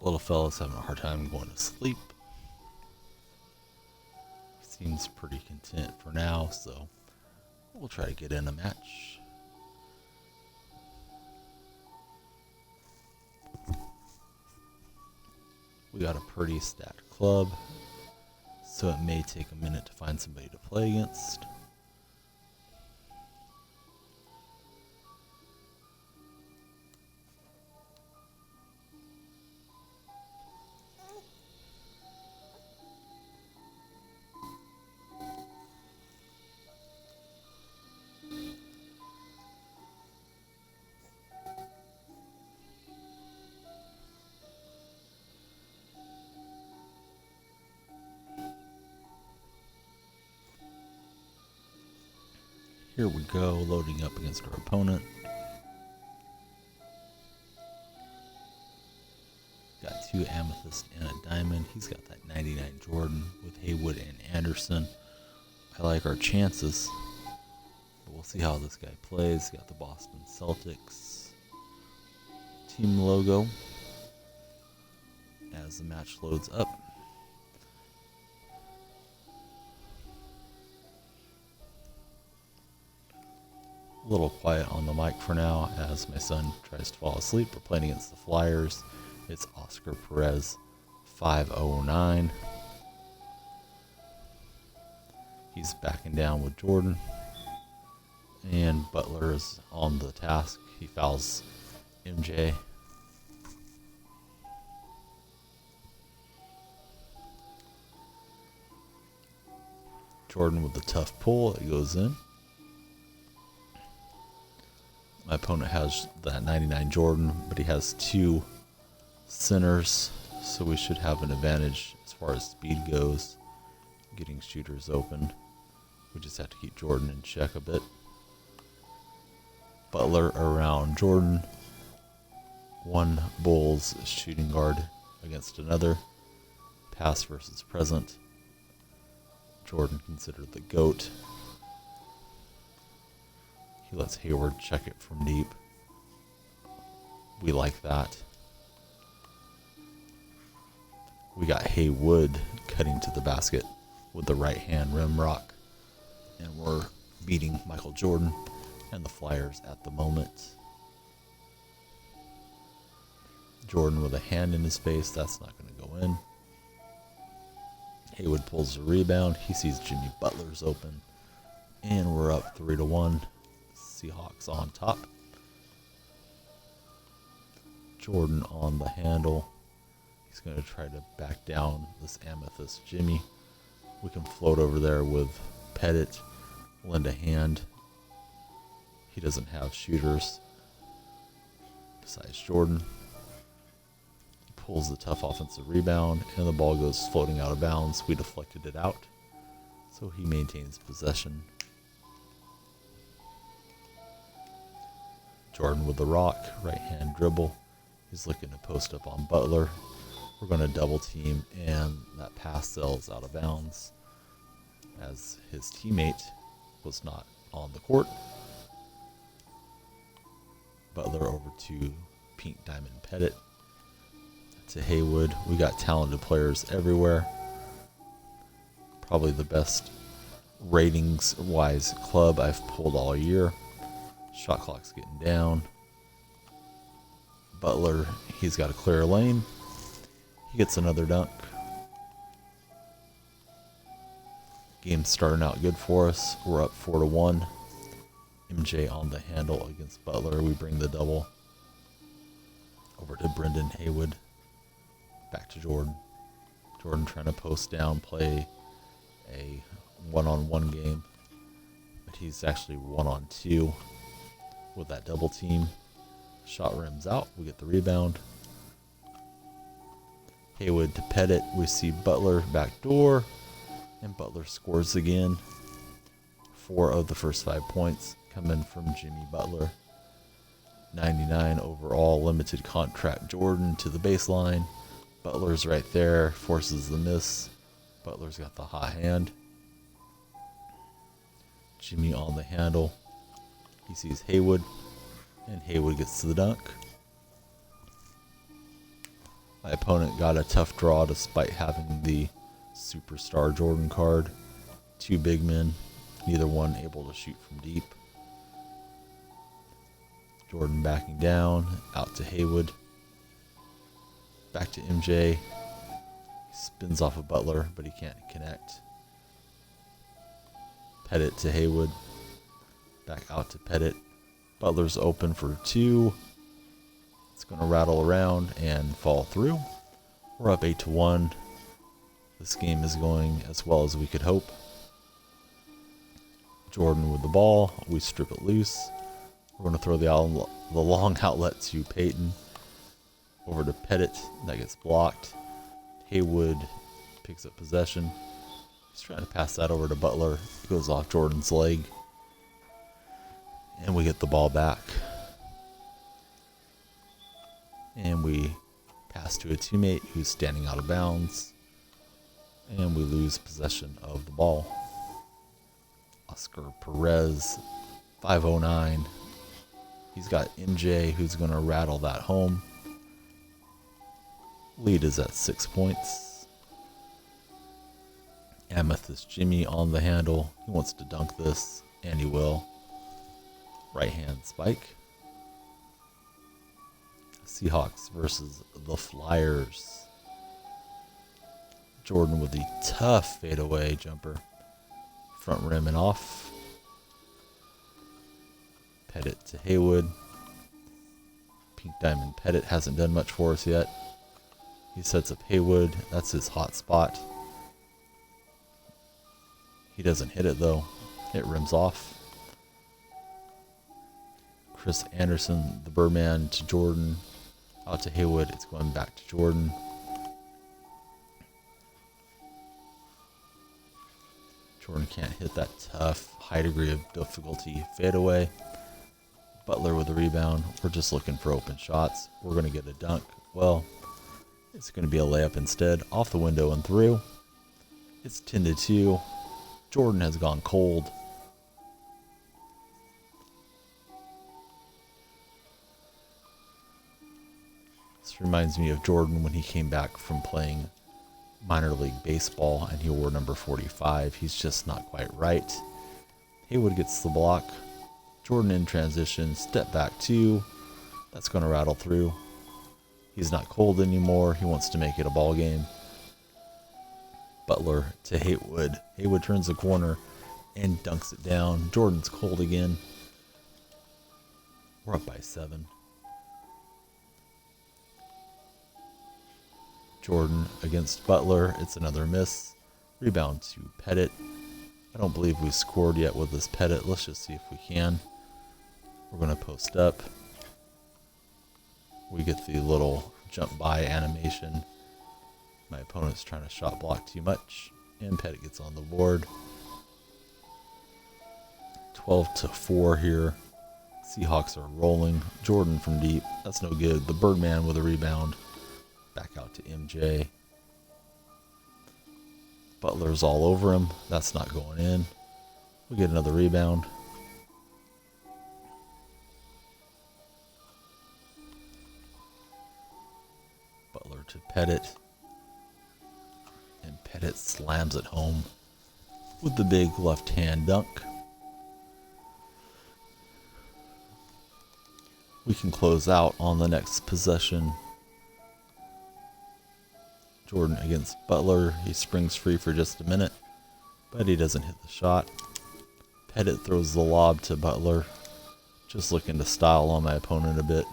Little fella's having a hard time going to sleep. He seems pretty content for now, so we'll try to get in a match. We got a pretty stacked club, so it may take a minute to find somebody to play against. Here we go, loading up against our opponent. Got 2 amethyst and a diamond. He's got that 99 Jordan with Haywood and Anderson. I like our chances, but we'll see how this guy plays. Got the Boston Celtics team logo as the match loads up. A little quiet on the mic for now as my son tries to fall asleep. We're playing against the Flyers. It's Oscar Perez, 509. He's backing down with Jordan. And Butler is on the task. He fouls MJ. Jordan with the tough pull. It goes in. My opponent has that 99 Jordan, but he has 2 centers, so we should have an advantage as far as speed goes, getting shooters open. We just have to keep Jordan in check a bit. Butler around Jordan. 1 Bulls shooting guard against another. Past versus present. Jordan considered the GOAT. He lets Hayward check it from deep. We like that. We got Haywood cutting to the basket with the right hand rim rock. And we're beating Michael Jordan and the Flyers at the moment. Jordan with a hand in his face. That's not going to go in. Haywood pulls the rebound. He sees Jimmy Butler's open. And we're up 3-1. Seahawks on top. Jordan on the handle. He's going to try to back down this amethyst Jimmy. We can float over there with Pettit, lend a hand. He doesn't have shooters besides Jordan. He pulls the tough offensive rebound, and the ball goes floating out of bounds. We deflected it out, so he maintains possession. Jordan with the rock, right hand dribble. He's looking to post up on Butler. We're going to double team, and that pass sails out of bounds as his teammate was not on the court. Butler over to Pink Diamond Pettit. To Haywood. We got talented players everywhere. Probably the best ratings-wise club I've pulled all year. Shot clock's getting down. Butler, he's got a clear lane. He gets another dunk. Game's starting out good for us. We're up 4-1. MJ on the handle against Butler. We bring the double over to Brendan Haywood. Back to Jordan. Jordan trying to post down, play a one-on-one game. But he's actually 1-on-2 with that double team. Shot rims out. We get the rebound. Haywood to Pettit. We see Butler back door. And Butler scores again. 4 of the first 5 points coming from Jimmy Butler. 99 overall, limited contract Jordan to the baseline. Butler's right there, forces the miss. Butler's got the hot hand. Jimmy on the handle. He sees Haywood, and Haywood gets to the dunk. My opponent got a tough draw despite having the Superstar Jordan card. Two big men, neither one able to shoot from deep. Jordan backing down, out to Haywood. Back to MJ. He spins off a Butler, but he can't connect. Pettit to Haywood. Back out to Pettit. Butler's open for two. It's going to rattle around and fall through. We're up 8-1. This game is going as well as we could hope. Jordan with the ball. We strip it loose. We're going to throw the long outlet to Peyton. Over to Pettit. That gets blocked. Haywood picks up possession. He's trying to pass that over to Butler. It goes off Jordan's leg. And we get the ball back. And we pass to a teammate who's standing out of bounds. And we lose possession of the ball. Oscar Perez, 509. He's got MJ who's going to rattle that home. Lead is at 6 points. Amethyst Jimmy on the handle. He wants to dunk this, and he will. Right hand spike. Seahawks versus the Flyers. Jordan with the tough fadeaway jumper. Front rim and off. Pettit to Haywood. Pink Diamond Pettit hasn't done much for us yet. He sets up Haywood. That's his hot spot. He doesn't hit it though. It rims off. Chris Anderson, the Birdman, to Jordan. Out to Haywood. It's going back to Jordan. Jordan can't hit that tough, high degree of difficulty fadeaway. Butler with the rebound. We're just looking for open shots. We're going to get a dunk. Well, it's going to be a layup instead. Off the window and through. It's 10-2. Jordan has gone cold. This reminds me of Jordan when he came back from playing minor league baseball and he wore number 45. He's just not quite right. Haywood gets the block. Jordan in transition. Step back two. That's going to rattle through. He's not cold anymore. He wants to make it a ball game. Butler to Haywood. Haywood turns the corner and dunks it down. Jordan's cold again. We're up by 7. Jordan against Butler. It's another miss. Rebound to Pettit. I don't believe we scored yet with this Pettit. Let's just see if we can. We're going to post up. We get the little jump by animation. My opponent's trying to shot block too much. And Pettit gets on the board. 12-4 here. Seahawks are rolling. Jordan from deep. That's no good. The Birdman with a rebound. Back out to MJ. Butler's all over him. That's not going in. We get another rebound. Butler to Pettit. And Pettit slams it home with the big left hand dunk. We can close out on the next possession. Jordan against Butler. He springs free for just a minute, but he doesn't hit the shot. Pettit throws the lob to Butler. Just looking to style on my opponent a bit.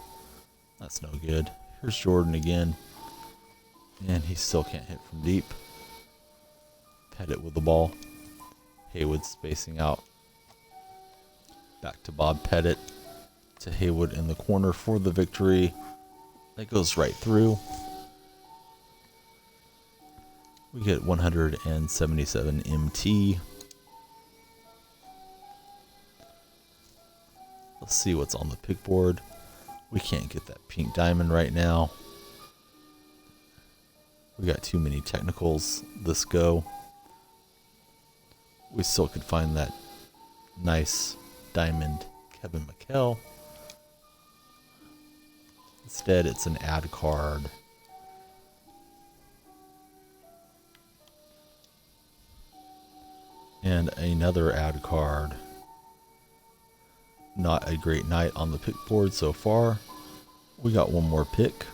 That's no good. Here's Jordan again. And he still can't hit from deep. Pettit with the ball. Haywood spacing out. Back to Bob Pettit. To Haywood in the corner for the victory. That goes right through. We get 177 MT. Let's see what's on the pick board. We can't get that pink diamond right now. We got too many technicals this go. We still could find that nice diamond Kevin McHale. Instead, it's an ad card. And another ad card. Not a great night on the pick board so far. We got one more pick.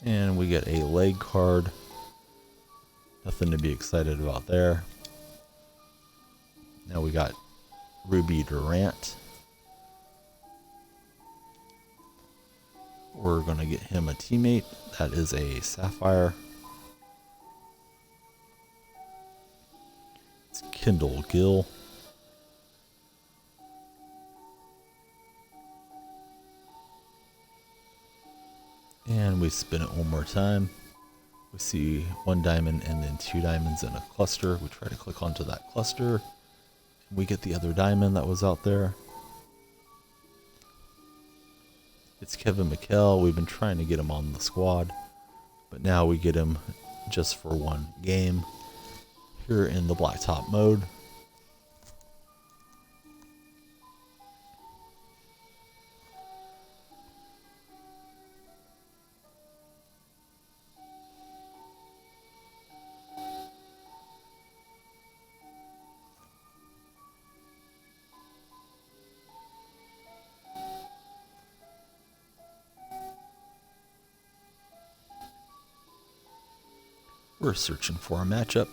And we get a leg card. Nothing to be excited about there. Now we got Ruby Durant. We're going to get him a teammate. That is a Sapphire. It's Kendall Gill. And we spin it one more time. We see one diamond and then two diamonds in a cluster. We try to click onto that cluster. We get the other diamond that was out there. It's Kevin McHale. We've been trying to get him on the squad, but now we get him just for one game here in the Blacktop mode. We're searching for a matchup.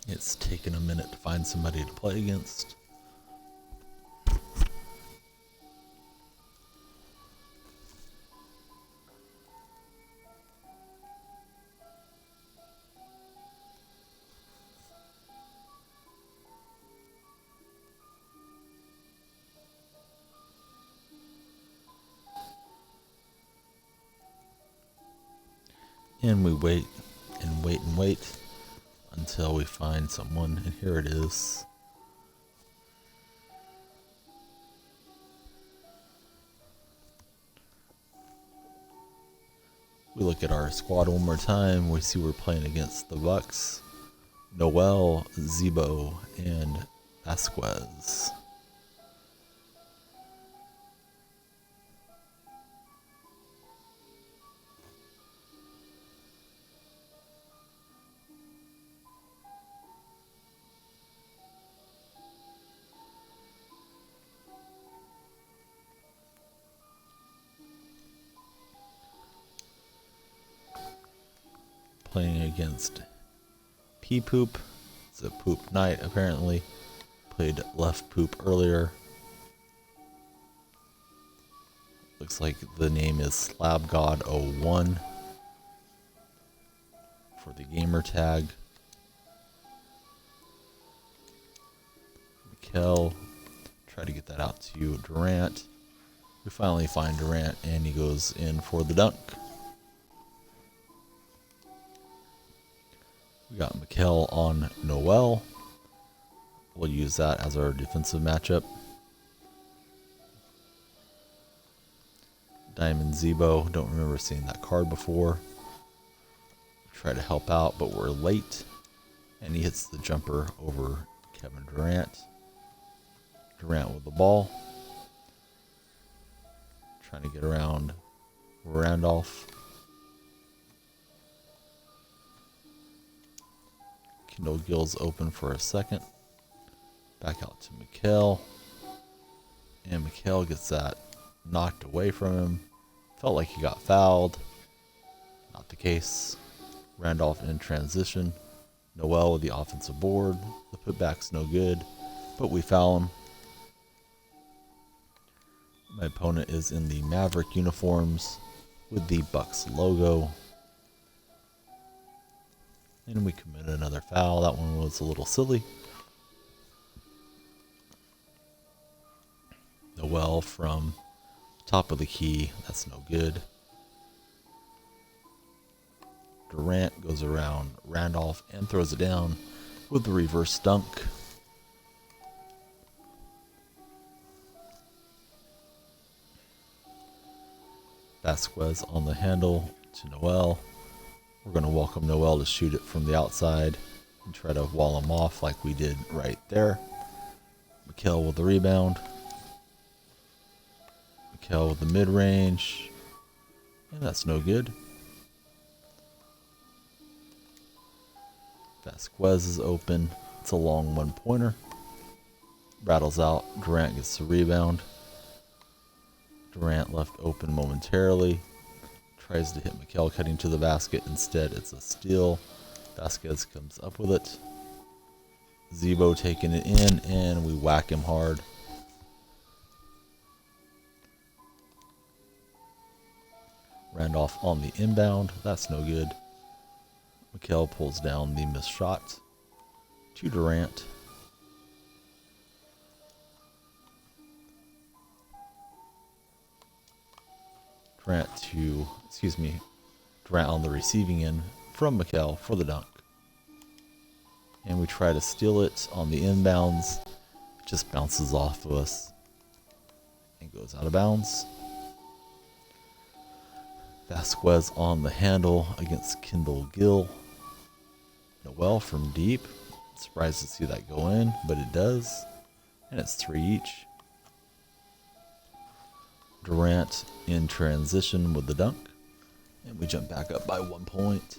It's taken a minute to find somebody to play against. And we wait and wait and wait until we find someone, and here it is. We look at our squad one more time. We see we're playing against the Bucks, Noel, Zebo, and Vasquez. Playing against P Poop. It's a poop night apparently. Played left poop earlier. Looks like the name is SlabGod01 for the gamer tag. Mikel, try to get that out to Durant. We finally find Durant and he goes in for the dunk. We got Mikel on Noel. We'll use that as our defensive matchup. Diamond Zebo, don't remember seeing that card before. Try to help out, but we're late. And he hits the jumper over Kevin Durant. Durant with the ball. Trying to get around Randolph. Kendall Gill's open for a second. Back out to Mikel. And Mikel gets that knocked away from him. Felt like he got fouled. Not the case. Randolph in transition. Noel with the offensive board. The putback's no good, but we foul him. My opponent is in the Maverick uniforms with the Bucks logo. And we committed another foul. That one was a little silly. Noel from top of the key. That's no good. Durant goes around Randolph and throws it down with the reverse dunk. Vasquez on the handle to Noel. We're going to welcome Noel to shoot it from the outside and try to wall him off like we did right there. Mikhail with the rebound. Mikhail with the mid-range. And that's no good. Vasquez is open. It's a long one-pointer. Rattles out. Durant gets the rebound. Durant left open momentarily. Tries to hit Mikhail cutting to the basket. Instead, it's a steal. Vasquez comes up with it. Zebo taking it in, and we whack him hard. Randolph on the inbound. That's no good. Mikhail pulls down the missed shot to Durant. Durant on the receiving end from Mikhail for the dunk. And we try to steal it on the inbounds. It just bounces off of us and goes out of bounds. Vasquez on the handle against Kendall Gill. Noel from deep. Surprised to see that go in, but it does. And it's 3 each. Durant in transition with the dunk. And we jump back up by 1 point.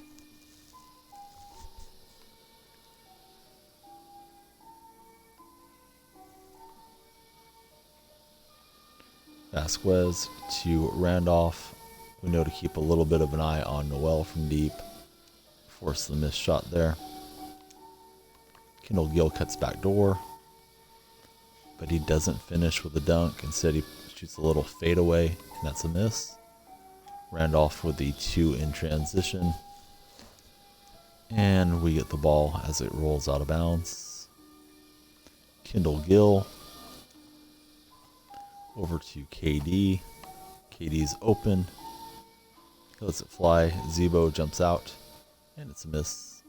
Vasquez to Randolph. We know to keep a little bit of an eye on Noel from deep. Force the missed shot there. Kendall Gill cuts back door. But he doesn't finish with the dunk. Instead, he shoots a little fadeaway, and that's a miss. Randolph with the 2 in transition. And we get the ball as it rolls out of bounds. Kendall Gill. Over to KD. KD's open. He lets it fly. Zebo jumps out. And it's a miss.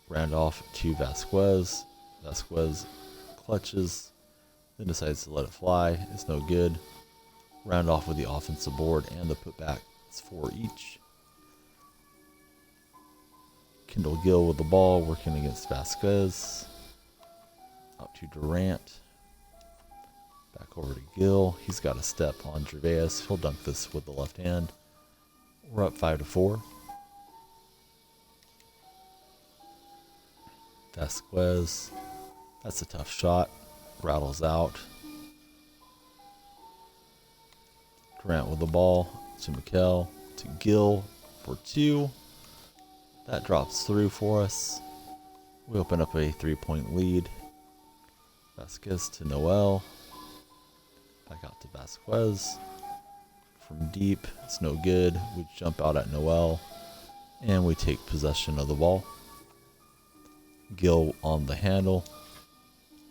Randolph to Vasquez. Vasquez clutches. Then decides to let it fly. It's no good. Randolph with the offensive board and the putback. It's 4 each. Kendall Gill with the ball working against Vasquez. Out to Durant. Back over to Gill. He's got a step on Gervais. He'll dunk this with the left hand. We're up 5-4. Vasquez. That's a tough shot. Rattles out. Durant with the ball to Mikhail. To Gill for 2. That drops through for us. We open up a 3-point lead. Vasquez to Noel. Back out to Vasquez. From deep, it's no good. We jump out at Noel. And we take possession of the ball. Gill on the handle.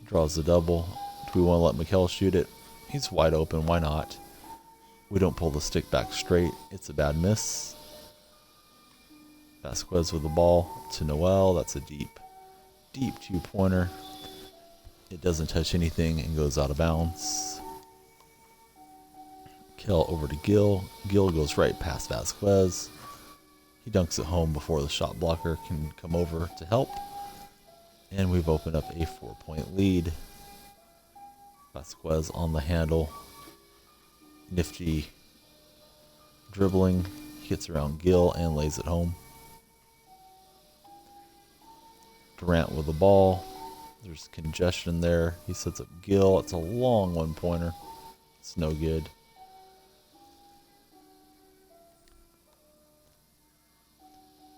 Draws the double. Do we want to let Mikhail shoot it? He's wide open. Why not? We don't pull the stick back straight. It's a bad miss. Vasquez with the ball to Noel. That's a deep 2-pointer. It doesn't touch anything and goes out of bounds. Kill over to Gill. Gill goes right past Vasquez. He dunks it home before the shot blocker can come over to help. And we've opened up a 4-point lead. Vasquez on the handle. Nifty dribbling. He gets around Gill and lays it home. Durant with the ball. There's congestion there. He sets up Gill. It's a long 1-pointer. It's no good.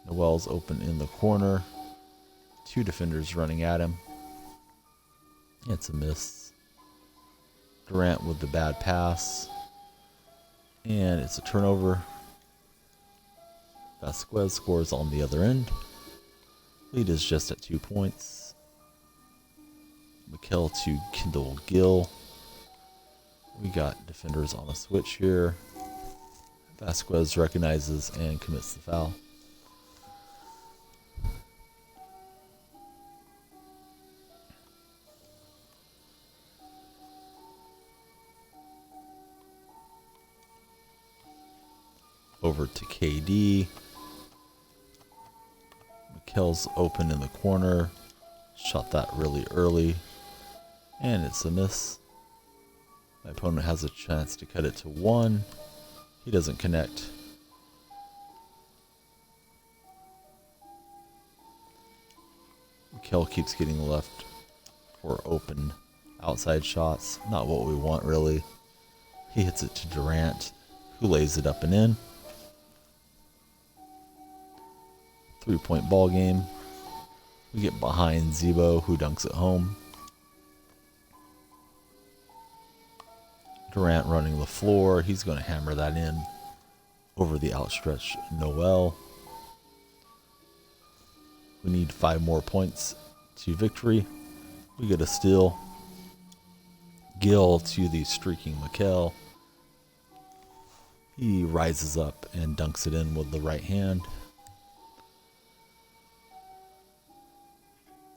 Noel's open in the corner. 2 defenders running at him. It's a miss. Durant with the bad pass. And it's a turnover. Vasquez scores on the other end. Lead is just at 2 points. Mikhail to Kendall Gill. We got defenders on a switch here. Vasquez recognizes and commits the foul. Over to KD. Mikkel's open in the corner. Shot that really early. And it's a miss. My opponent has a chance to cut it to 1. He doesn't connect. Mikkel keeps getting left for open outside shots. Not what we want, really. He hits it to Durant, who lays it up and in. 3-point ball game. We get behind Zebo, who dunks it home. Durant running the floor. He's going to hammer that in over the outstretched Noel. We need 5 more points to victory. We get a steal. Gill to the streaking Mikkel. He rises up and dunks it in with the right hand.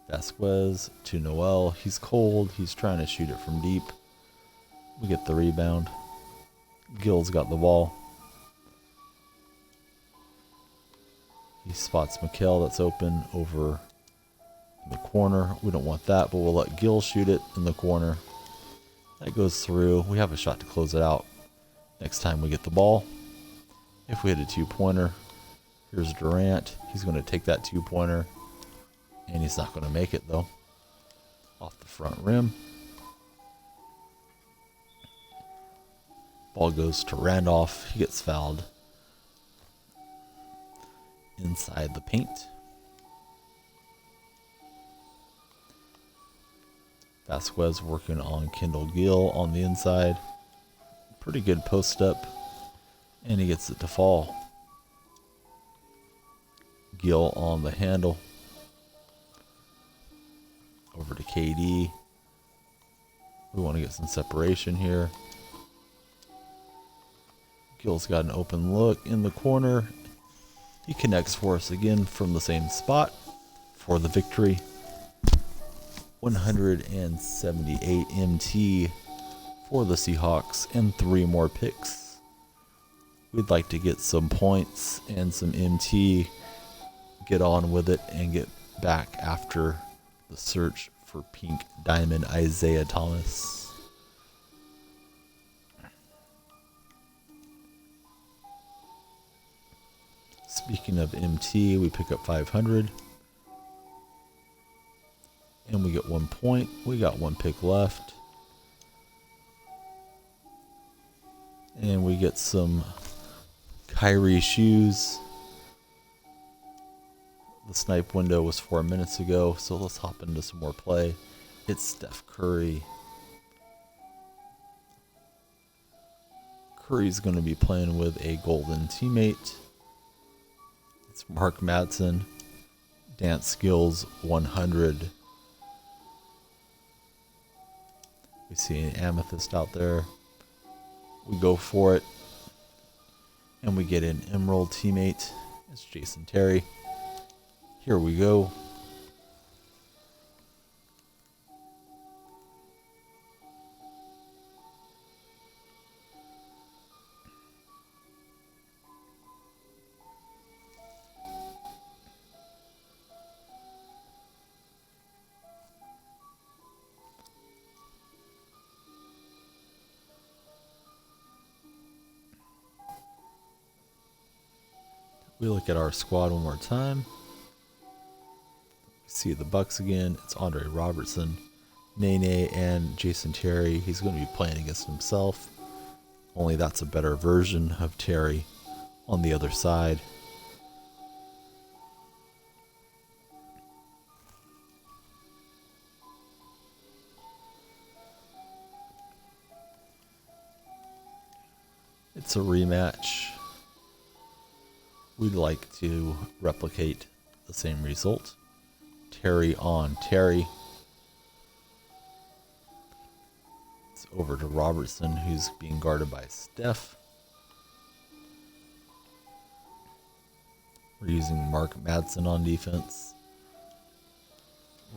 Vasquez to Noel. He's cold. He's trying to shoot it from deep. We get the rebound. Gill's got the ball. He spots Mikkel that's open over in the corner. We don't want that, but we'll let Gill shoot it in the corner. That goes through. We have a shot to close it out next time we get the ball. If we hit a 2-pointer, here's Durant. He's going to take that 2-pointer, and he's not going to make it, though. Off the front rim. Ball goes to Randolph. He gets fouled inside the paint. Vasquez working on Kendall Gill on the inside. Pretty good post up. And he gets it to fall. Gill on the handle. Over to KD. We want to get some separation here. Gill's got an open look in the corner. He connects for us again from the same spot for the victory. 178 MT for the Seahawks and 3 more picks. We'd like to get some points and some MT, get on with it, and get back after the search for Pink Diamond Isaiah Thomas. Speaking of MT, we pick up 500. And we get 1 point. We got 1 pick left. And we get some Kyrie shoes. The snipe window was 4 minutes ago, so let's hop into some more play. It's Steph Curry. Curry's going to be playing with a golden teammate. It's Mark Madsen. Dance skills 100. We see an amethyst out there. We go for it. And we get an emerald teammate. It's Jason Terry. Here we go. We look at our squad one more time. See the Bucks again. It's Andre Robertson, Nene, and Jason Terry. He's going to be playing against himself. Only that's a better version of Terry on the other side. It's a rematch. We'd like to replicate the same result. Terry on Terry. It's over to Robertson, who's being guarded by Steph. We're using Mark Madsen on defense.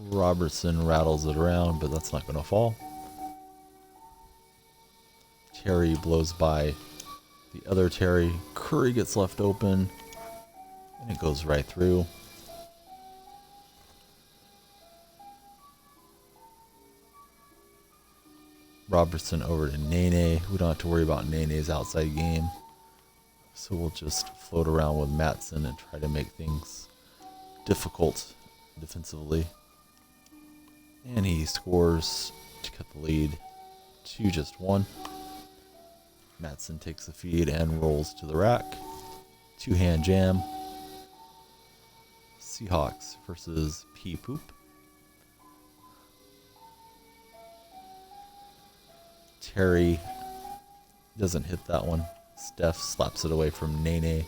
Robertson rattles it around, but that's not going to fall. Terry blows by the other Terry. Curry gets left open, and it goes right through. Robertson over to Nene. We don't have to worry about Nene's outside game. So we'll just float around with Matson and try to make things difficult defensively. And he scores to cut the lead to just 1. Matson takes the feed and rolls to the rack. 2-hand jam. Seahawks versus Pea Poop. Terry doesn't hit that one. Steph slaps it away from Nene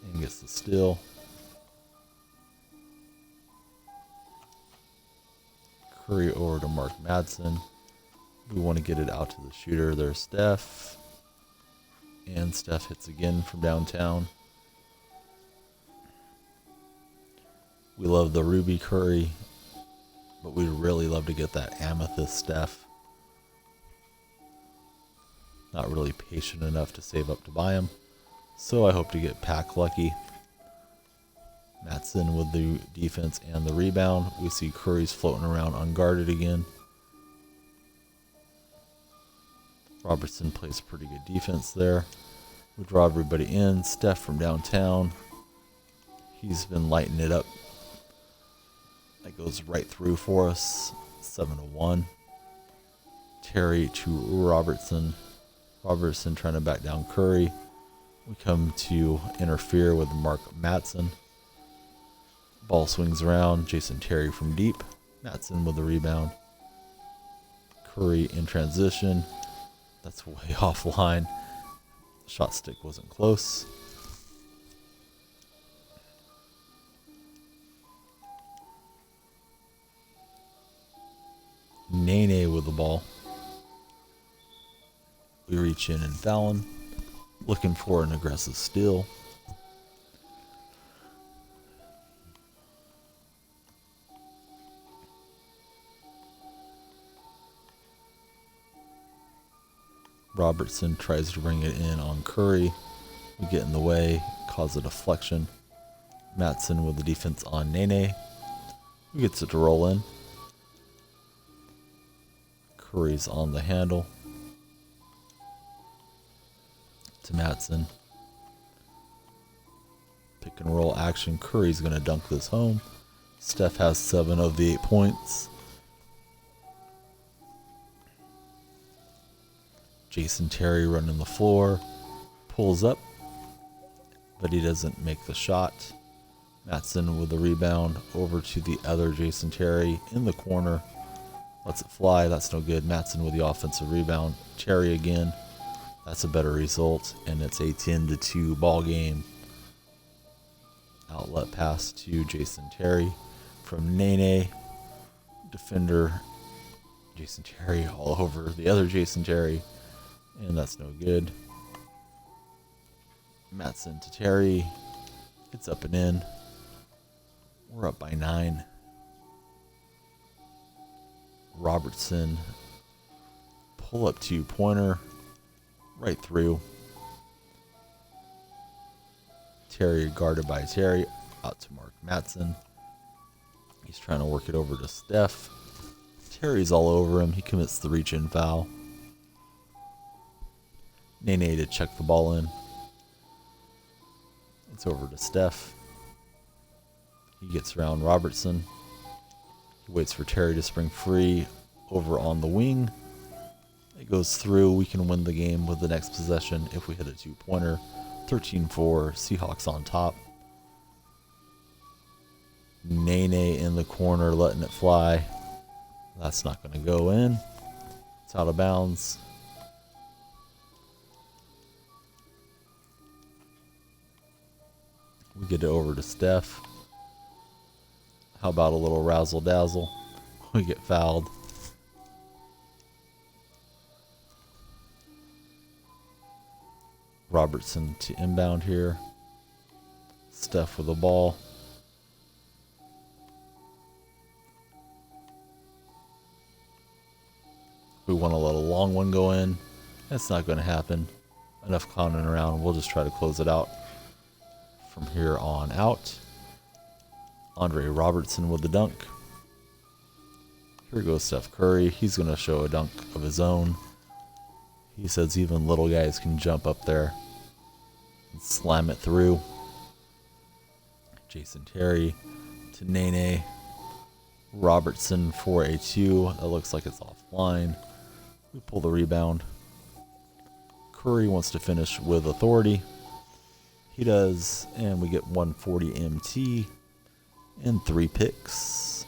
and gets the steal. Curry over to Mark Madsen. We want to get it out to the shooter. There's Steph. And Steph hits again from downtown. We love the Ruby Curry, but we'd really love to get that Amethyst Steph. Not really patient enough to save up to buy him, so I hope to get pack lucky. Matson with the defense and the rebound. We see Curry's floating around unguarded again. Robertson plays pretty good defense there. We draw everybody in. Steph from downtown. He's been lighting it up. That goes right through for us. 7-1. Terry to Robertson. Robertson trying to back down Curry. We come to interfere with Mark Matson. Ball swings around. Jason Terry from deep. Matson with the rebound. Curry in transition. That's way offline. Shot stick wasn't close. Nene with the ball. We reach in and foul him. Looking for an aggressive steal. Robertson tries to bring it in on Curry. We get in the way, cause a deflection. Matson with the defense on Nene. Who gets it to roll in. Curry's on the handle. To Matson. Pick and roll action. Curry's going to dunk this home. Steph has 7 of the 8 points. Jason Terry running the floor. Pulls up, but he doesn't make the shot. Matson with the rebound over to the other Jason Terry in the corner. Lets it fly. That's no good. Matson with the offensive rebound. Terry again. That's a better result, and it's a 10-2 ball game. Outlet pass to Jason Terry from Nene. Defender Jason Terry all over the other Jason Terry, and that's no good. Matson to Terry. It's up and in. We're up by 9. Robertson. Pull up 2-pointer. Right through. Terry guarded by Terry. Out to Mark Matson. He's trying to work it over to Steph. Terry's all over him. He commits the reach-in foul. Nene to check the ball in. It's over to Steph. He gets around Robertson. He waits for Terry to spring free over on the wing. It goes through. We can win the game with the next possession if we hit a 2-pointer. 13-4. Seahawks on top. Nene in the corner letting it fly. That's not going to go in. It's out of bounds. We get it over to Steph. How about a little razzle dazzle? We get fouled. Robertson to inbound here. Steph with the ball. We want to let a long one go in. That's not going to happen. enough clowning around. We'll just try to close it out from here on out. Andre Robertson with the dunk. Here goes Steph Curry. He's going to show a dunk of his own. He says even little guys can jump up there and slam it through. Jason Terry to Nene. Robertson for a 2. That looks like it's offline. We pull the rebound. Curry wants to finish with authority. He does, and we get 140 MT and 3 picks.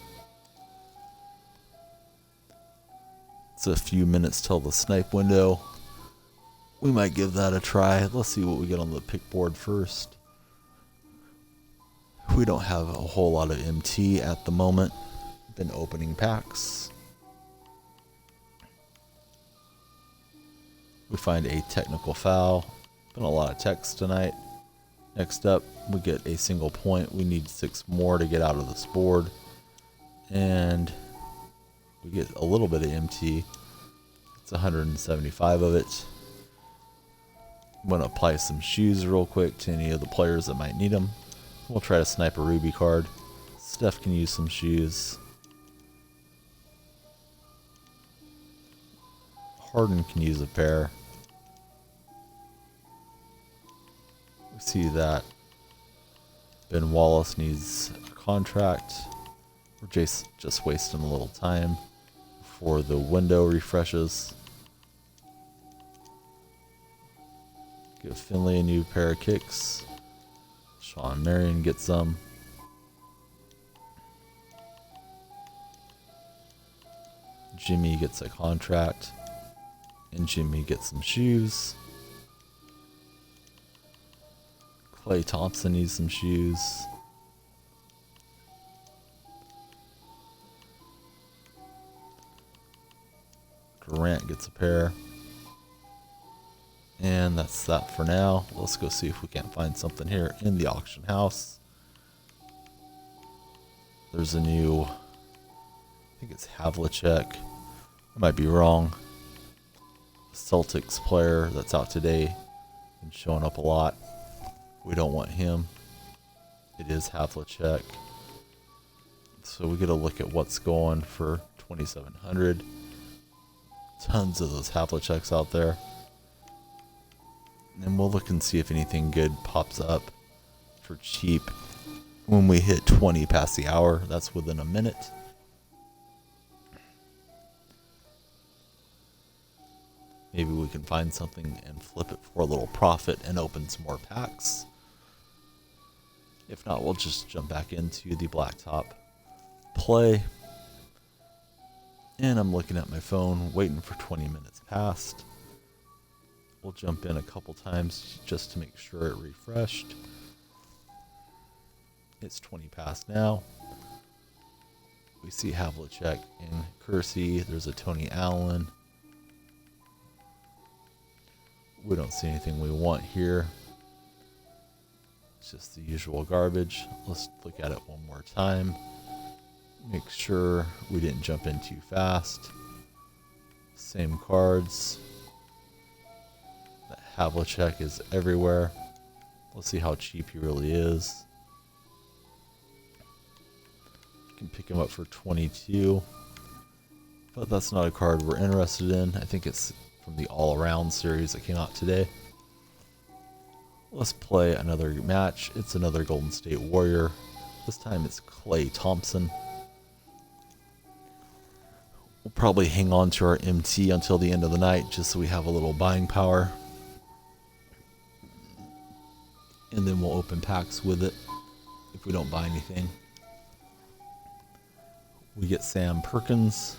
It's a few minutes till the snipe window. We might give that a try. Let's see what we get on the pick board first. We don't have a whole lot of MT at the moment. Been opening packs. We find a technical foul. Been a lot of text tonight. Next up, we get a single point. We need 6 more to get out of this board. And we get a little bit of MT. It's 175 of it. I'm going to apply some shoes real quick to any of the players that might need them. We'll try to snipe a Ruby card. Steph can use some shoes. Harden can use a pair. We see that Ben Wallace needs a contract. We're just wasting a little time before the window refreshes. Give Finley a new pair of kicks. Sean Marion gets some. Jimmy gets a contract. And Jimmy gets some shoes. Klay Thompson needs some shoes. Durant gets a pair. And that's that for now. Let's go see if we can't find something here in the auction house. There's a new, I think it's Havlicek. I might be wrong. Celtics player that's out today and showing up a lot. We don't want him. It is Havlicek. So we get a look at what's going for 2,700. Tons of those Havliceks out there. And we'll look and see if anything good pops up for cheap when we hit 20 past the hour. That's within a minute. Maybe we can find something and flip it for a little profit and open some more packs. If not, we'll just jump back into the Blacktop play. And I'm looking at my phone, waiting for 20 minutes past. We'll jump in a couple times just to make sure it refreshed. It's 20 past now. We see Havlicek and Kersey. There's a Tony Allen. We don't see anything we want here. It's just the usual garbage. Let's look at it one more time. Make sure we didn't jump in too fast. Same cards. Havlicek is everywhere. Let's see how cheap he really is. You can pick him up for 22. But that's not a card we're interested in. I think it's from the All Around series that came out today. Let's play another match. It's another Golden State Warrior. This time it's Klay Thompson. We'll probably hang on to our MT until the end of the night just so we have a little buying power. And then we'll open packs with it if we don't buy anything. We get Sam Perkins.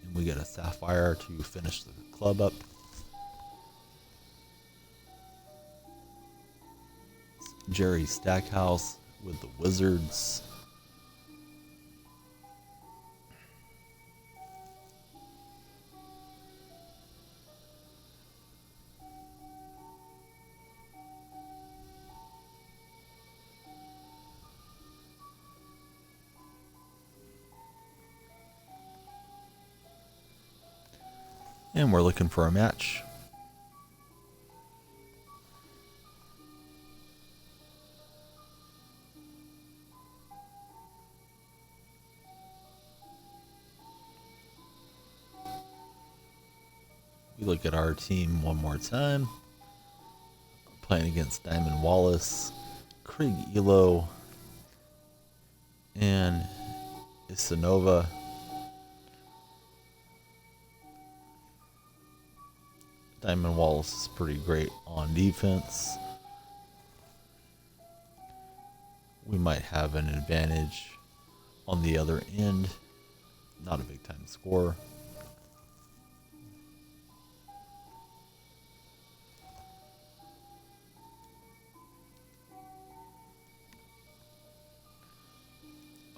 And we get a Sapphire to finish the club up. Jerry Stackhouse with the Wizards. And we're looking for a match. We look at our team one more time. Playing against Diamond Wallace, Craig Elo, and Isanova. Diamond Wallace is pretty great on defense. We might have an advantage on the other end. Not a big time score.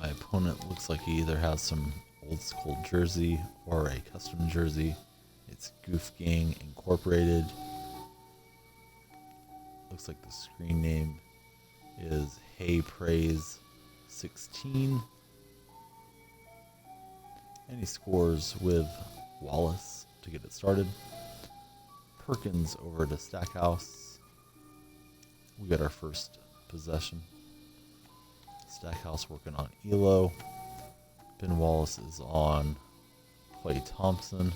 My opponent looks like he either has some old school jersey or a custom jersey. It's Goof Gang Incorporated. Looks like the screen name is Hey Praise 16. And he scores with Wallace to get it started. Perkins over to Stackhouse. We got our first possession. Stackhouse working on Elo. Ben Wallace is on Clay Thompson.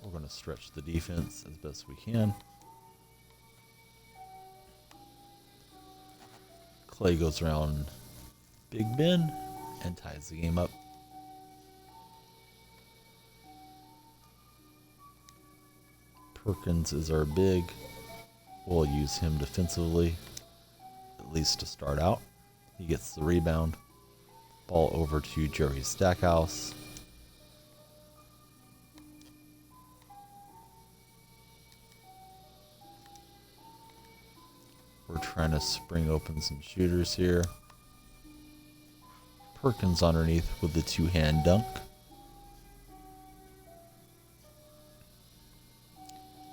We're going to stretch the defense as best we can. Clay goes around Big Ben and ties the game up. Perkins is our big. We'll use him defensively, at least to start out. He gets the rebound. Ball over to Jerry Stackhouse. We're trying to spring open some shooters here. Perkins underneath with the two-hand dunk.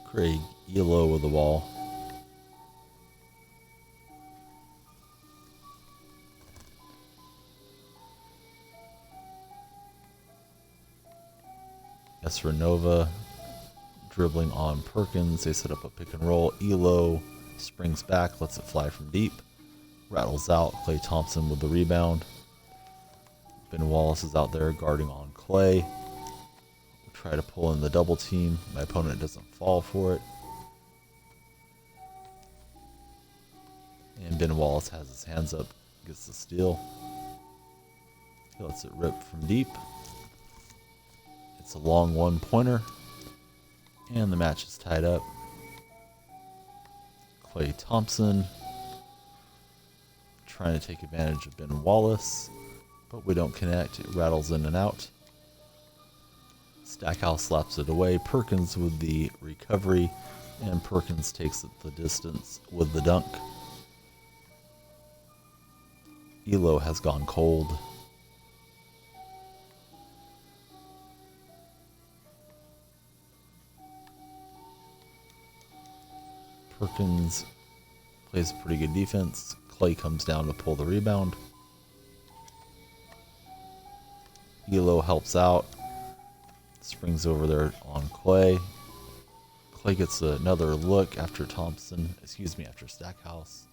Craig Elo with the ball. Renova dribbling on Perkins. They set up a pick and roll. Elo springs back, lets it fly from deep. Rattles out. Clay Thompson with the rebound. Ben Wallace is out there guarding on Clay. We'll try to pull in the double team. My opponent doesn't fall for it. And Ben Wallace has his hands up, gets the steal. He lets it rip from deep. It's a long one-pointer, and the match is tied up. Clay Thompson trying to take advantage of Ben Wallace, but we don't connect. It rattles in and out. Stackhouse slaps it away. Perkins with the recovery, and Perkins takes it the distance with the dunk. Elo has gone cold. Perkins plays pretty good defense. Clay comes down to pull the rebound. Elo helps out. Springs over there on Clay. Clay gets another look after after Stackhouse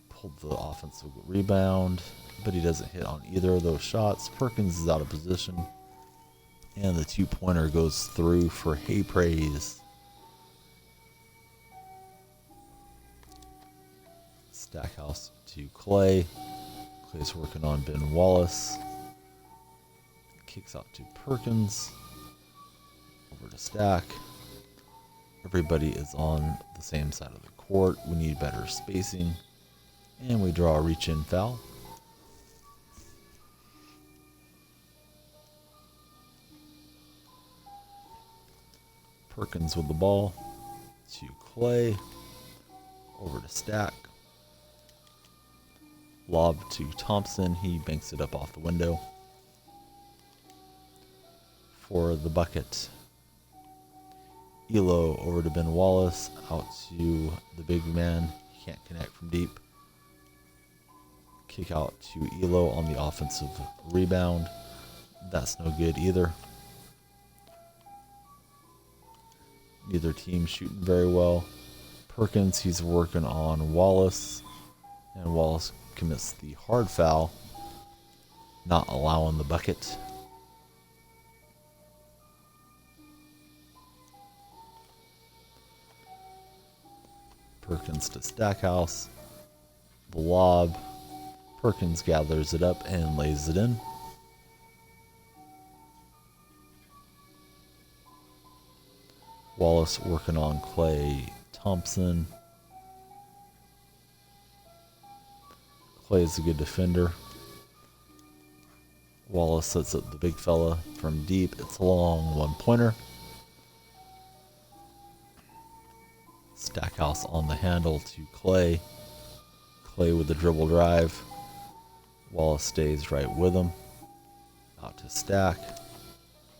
pulled the offensive rebound, but he doesn't hit on either of those shots. Perkins is out of position, and the two-pointer goes through for Hey Praise. Stackhouse to Clay. Clay's working on Ben Wallace. Kicks out to Perkins. Over to Stack. Everybody is on the same side of the court. We need better spacing. And we draw a reach-in foul. Perkins with the ball to Clay. Over to Stack. Lob to Thompson. He banks it up off the window for the bucket. Elo over to Ben Wallace. Out to the big man. He can't connect from deep. Kick out to Elo on the offensive rebound. That's no good either. Neither team shooting very well. Perkins, he's working on Wallace, and Wallace commits the hard foul, not allowing the bucket. Perkins to Stackhouse. The lob. Perkins gathers it up and lays it in. Wallace working on Clay Thompson. Clay is a good defender. Wallace sets up the big fella from deep. It's a long one-pointer. Stackhouse on the handle to Clay. Clay with the dribble drive. Wallace stays right with him. Out to Stack.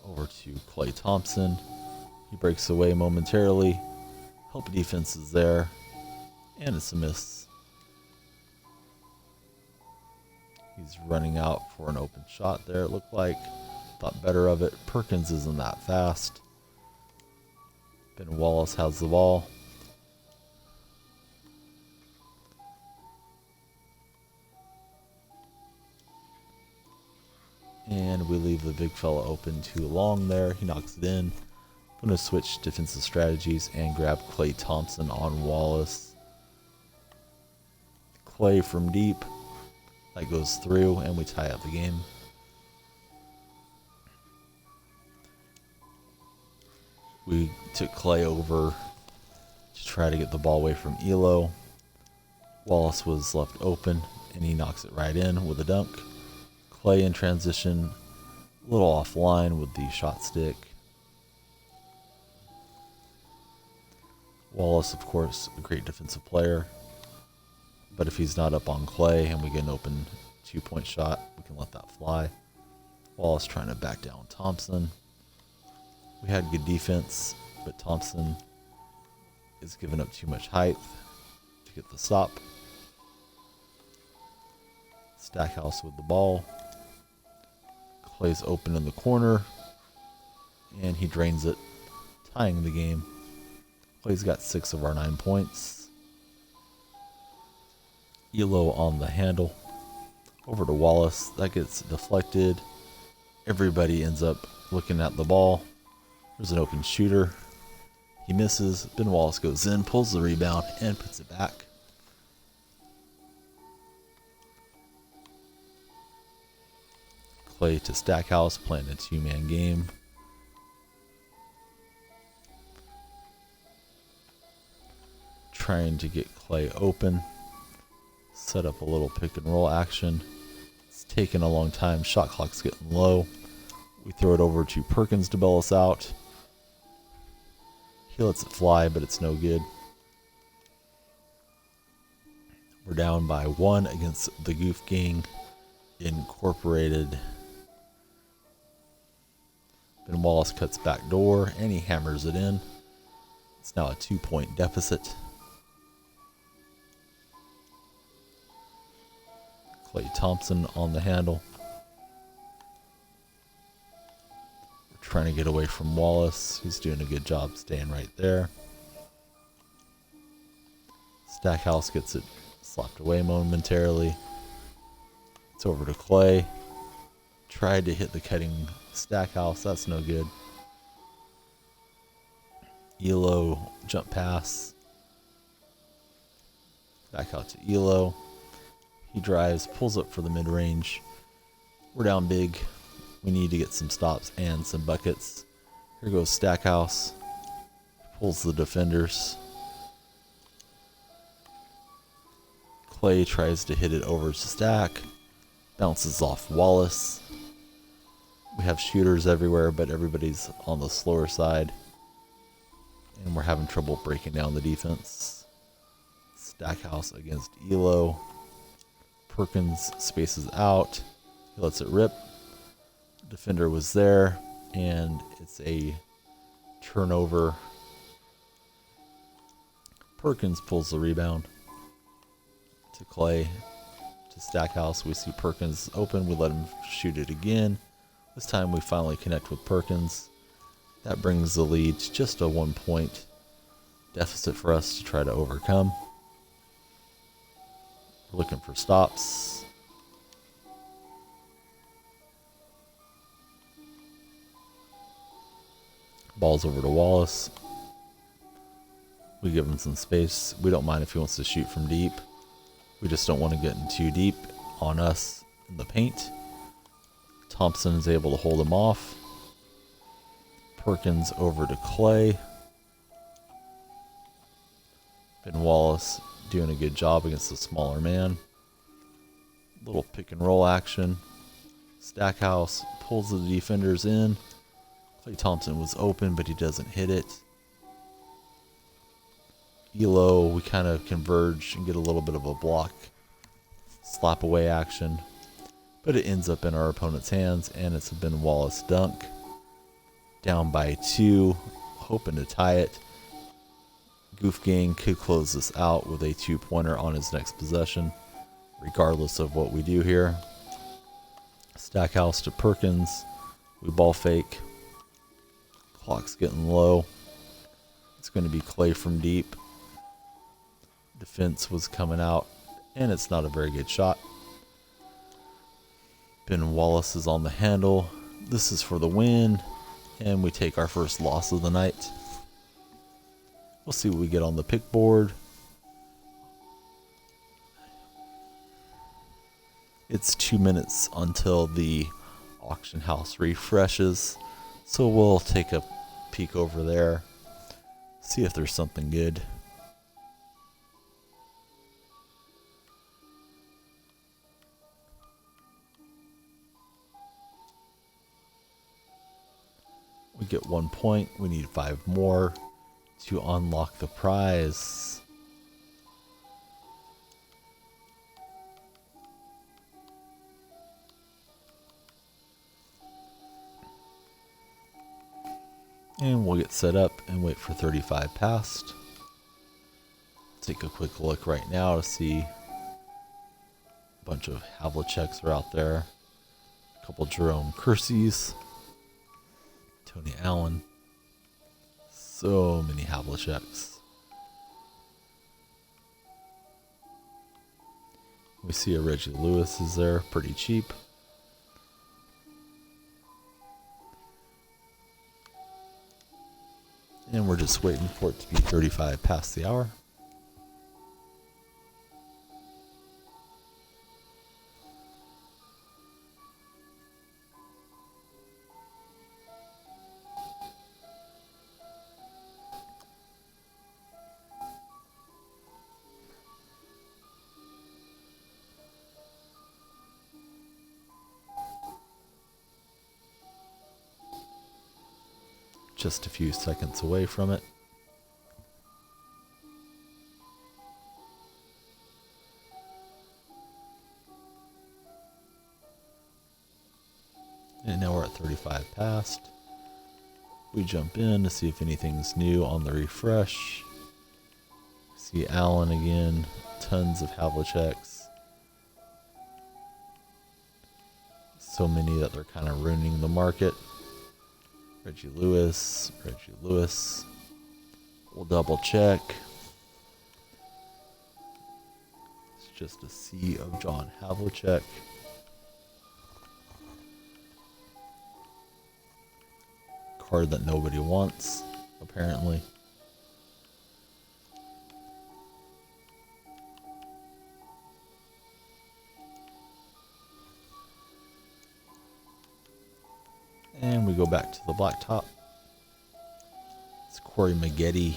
Over to Clay Thompson. He breaks away momentarily. Help defense is there. And it's a miss. He's running out for an open shot there, it looked like. Thought better of it. Perkins isn't that fast. Ben Wallace has the ball. And we leave the big fella open too long there. He knocks it in. I'm going to switch defensive strategies and grab Clay Thompson on Wallace. Clay from deep. That goes through, and we tie up the game. We took Clay over to try to get the ball away from Elo. Wallace was left open, and he knocks it right in with a dunk. Clay in transition, a little offline with the shot stick. Wallace, of course, a great defensive player. But if he's not up on Clay and we get an open 2-point shot, we can let that fly. Wallace trying to back down Thompson. We had good defense, but Thompson is giving up too much height to get the stop. Stackhouse with the ball. Clay's open in the corner, and he drains it, tying the game. Clay's got 6 of our 9 points. Elo on the handle. Over to Wallace. That gets deflected. Everybody ends up looking at the ball. There's an open shooter. He misses. Ben Wallace goes in, pulls the rebound, and puts it back. Clay to Stackhouse, playing a 2-man game. Trying to get Clay open. Set up a little pick and roll action. It's taking a long time. Shot clock's getting low. We throw it over to Perkins to bail us out. He lets it fly, but it's no good. We're down by 1 against the Goof Gang Incorporated. Ben Wallace cuts back door, and he hammers it in. It's now a 2-point deficit. Clay Thompson on the handle. We're trying to get away from Wallace. He's doing a good job staying right there. Stackhouse gets it slapped away momentarily. It's over to Clay. Tried to hit the cutting Stackhouse. That's no good. Elo jump pass. Back out to Elo. He drives, pulls up for the mid-range. We're down big. We need to get some stops and some buckets. Here goes Stackhouse. Pulls the defenders. Clay tries to hit it over to Stack. Bounces off Wallace. We have shooters everywhere, but everybody's on the slower side. And we're having trouble breaking down the defense. Stackhouse against Elo. Perkins spaces out. He lets it rip. Defender was there, and it's a turnover. Perkins pulls the rebound to Clay, to Stackhouse. We see Perkins open. We let him shoot it again. This time we finally connect with Perkins. That brings the lead to just a 1 point deficit for us to try to overcome. We're looking for stops. Ball's over to Wallace. We give him some space. We don't mind if he wants to shoot from deep. We just don't want to get in too deep on us in the paint. Thompson is able to hold him off. Perkins over to Clay. Ben Wallace doing a good job against the smaller man. Little pick and roll action. Stackhouse pulls the defenders in. Clay Thompson was open, but he doesn't hit it. Elo, we kind of converge and get a little bit of a block, slap away action, but it ends up in our opponent's hands, and it's a Ben Wallace dunk. Down by 2, hoping to tie it. Goof Gang could close this out with a 2-pointer on his next possession, regardless of what we do here. Stackhouse to Perkins. We ball fake. Clock's getting low. It's going to be Clay from deep. Defense was coming out, and it's not a very good shot. Ben Wallace is on the handle. This is for the win, and we take our first loss of the night. We'll see what we get on the pick board. It's 2 minutes until the auction house refreshes, so we'll take a peek over there, see if there's something good. We get 1 point. We need 5 more to unlock the prize. And we'll get set up and wait for 35 past. Take a quick look right now to see a bunch of Havliceks are out there. A couple Jerome Kerseys. Tony Allen. So many Havliceks. We see a Reggie Lewis is there, pretty cheap. And we're just waiting for it to be 35 past the hour. Just a few seconds away from it. And now we're at 35 past. We jump in to see if anything's new on the refresh. See Allen again, tons of Havliceks. So many that they're kind of ruining the market. Reggie Lewis. We'll double check. It's just a sea of John Havlicek. Card that nobody wants, apparently. And we go back to the Blacktop. It's Corey Maggette.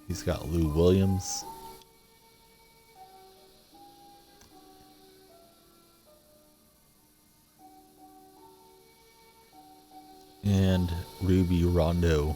He's got Lou Williams. And Ruby Rondo.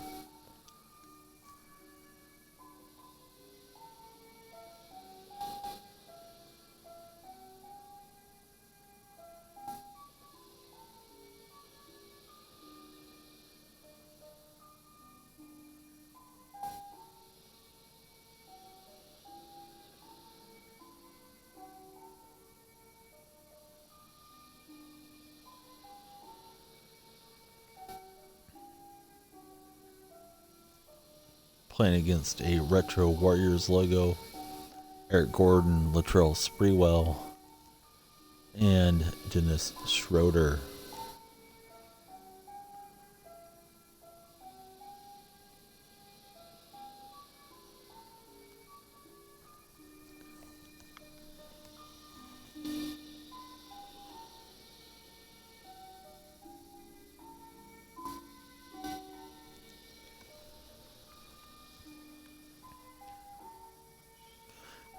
Playing against a Retro Warriors logo. Eric Gordon, Latrell Sprewell, and Dennis Schroeder.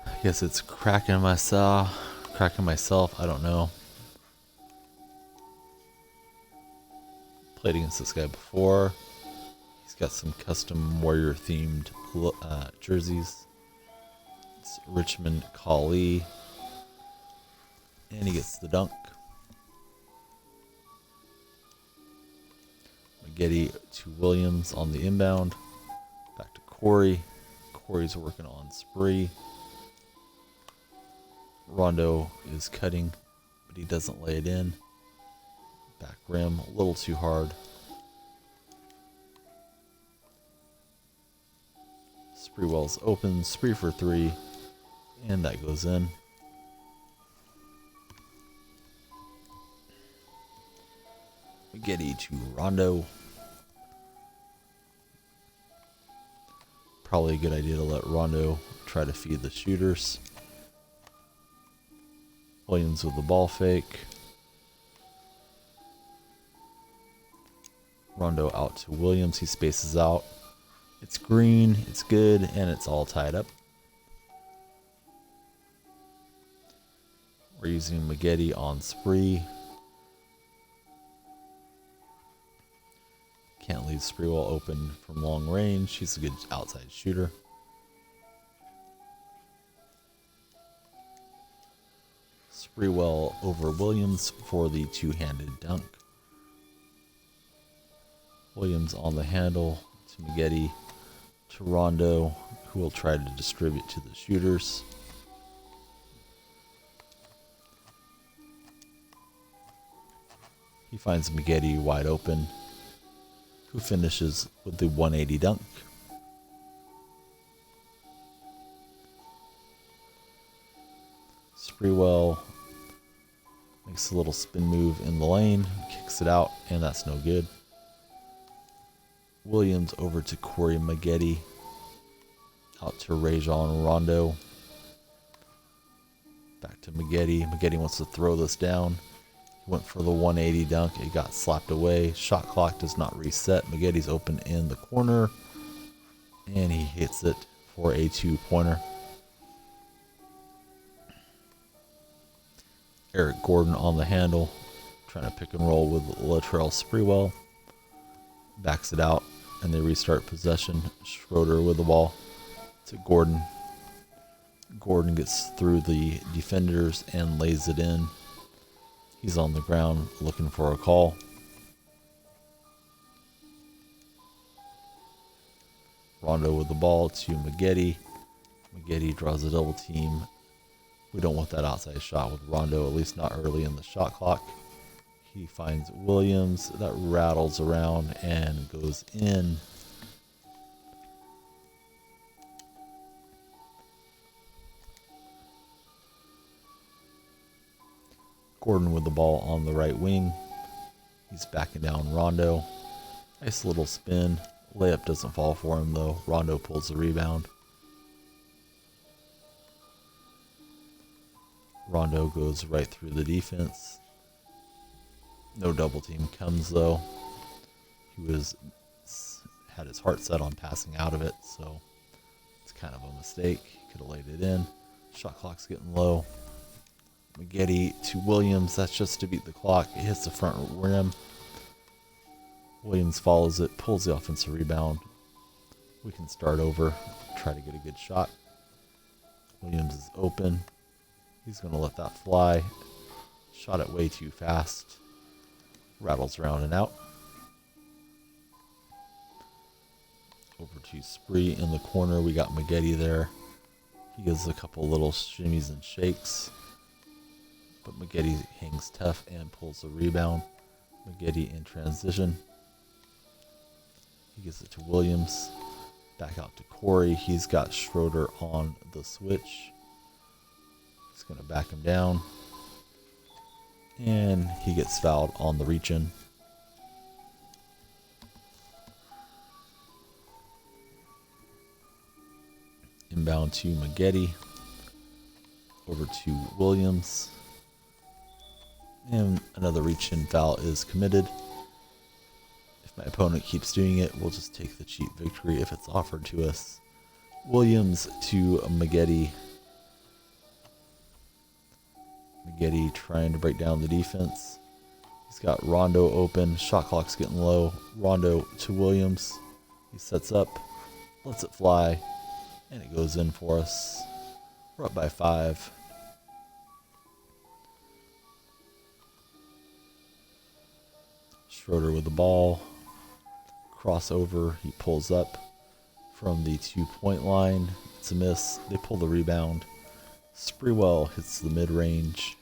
I guess it's cracking myself, I don't know. Played against this guy before. He's got some custom Warrior themed jerseys. It's Richmond Kali. And he gets the dunk. Maggette to Williams on the inbound. Back to Corey. Corey's working on Spree. Rondo is cutting, but he doesn't lay it in. Back rim, a little too hard. Spreewell's open, Spree for three, and that goes in. Maggette to Rondo. Probably a good idea to let Rondo try to feed the shooters. Williams with the ball fake. Rondo out to Williams. He spaces out. It's green, it's good, and it's all tied up. We're using Maggette on Spree. Can't leave Spreewell open from long range. He's a good outside shooter. Spreewell over Williams for the two-handed dunk. Williams on the handle to Maggette to Rondo, who will try to distribute to the shooters. He finds Maggette wide open, who finishes with the 180 dunk. Spreewell makes a little spin move in the lane, kicks it out, and that's no good. Williams over to Corey Maggette, out to Rajon Rondo. Back to Maggette. Maggette wants to throw this down. He went for the 180 dunk. It got slapped away. Shot clock does not reset. Magetti's open in the corner, and he hits it for a 2-pointer. Eric Gordon on the handle, trying to pick and roll with Latrell Sprewell. Backs it out, and they restart possession. Schroeder with the ball to Gordon. Gordon gets through the defenders and lays it in. He's on the ground looking for a call. Rondo with the ball to Maggette. Maggette draws a double team. We don't want that outside shot with Rondo, at least not early in the shot clock. He finds Williams. That rattles around and goes in. Gordon with the ball on the right wing. He's backing down Rondo. Nice little spin. Layup doesn't fall for him though. Rondo pulls the rebound. Rondo goes right through the defense. No double team comes though. He had his heart set on passing out of it, so it's kind of a mistake. He could have laid it in. Shot clock's getting low. Maggette to Williams. That's just to beat the clock. It hits the front rim. Williams follows it, pulls the offensive rebound. We can start over, try to get a good shot. Williams is open. He's going to let that fly. Shot it way too fast. Rattles around and out. Over to Spree in the corner. We got Maggette there. He gives a couple little shimmies and shakes. But Maggette hangs tough and pulls the rebound. Maggette in transition. He gives it to Williams. Back out to Corey. He's got Schroeder on the switch. He's going to back him down. And he gets fouled on the reach-in. Inbound to Maggette. Over to Williams. And another reach-in foul is committed. If my opponent keeps doing it, we'll just take the cheap victory if it's offered to us. Williams to Maggette. Maggette trying to break down the defense. He's got Rondo open. Shot clock's getting low. Rondo to Williams. He sets up, lets it fly, and it goes in for us. We're up by 5. Schroeder with the ball. Crossover. He pulls up from the 2-point line. It's a miss. They pull the rebound. Sprewell hits the mid-range.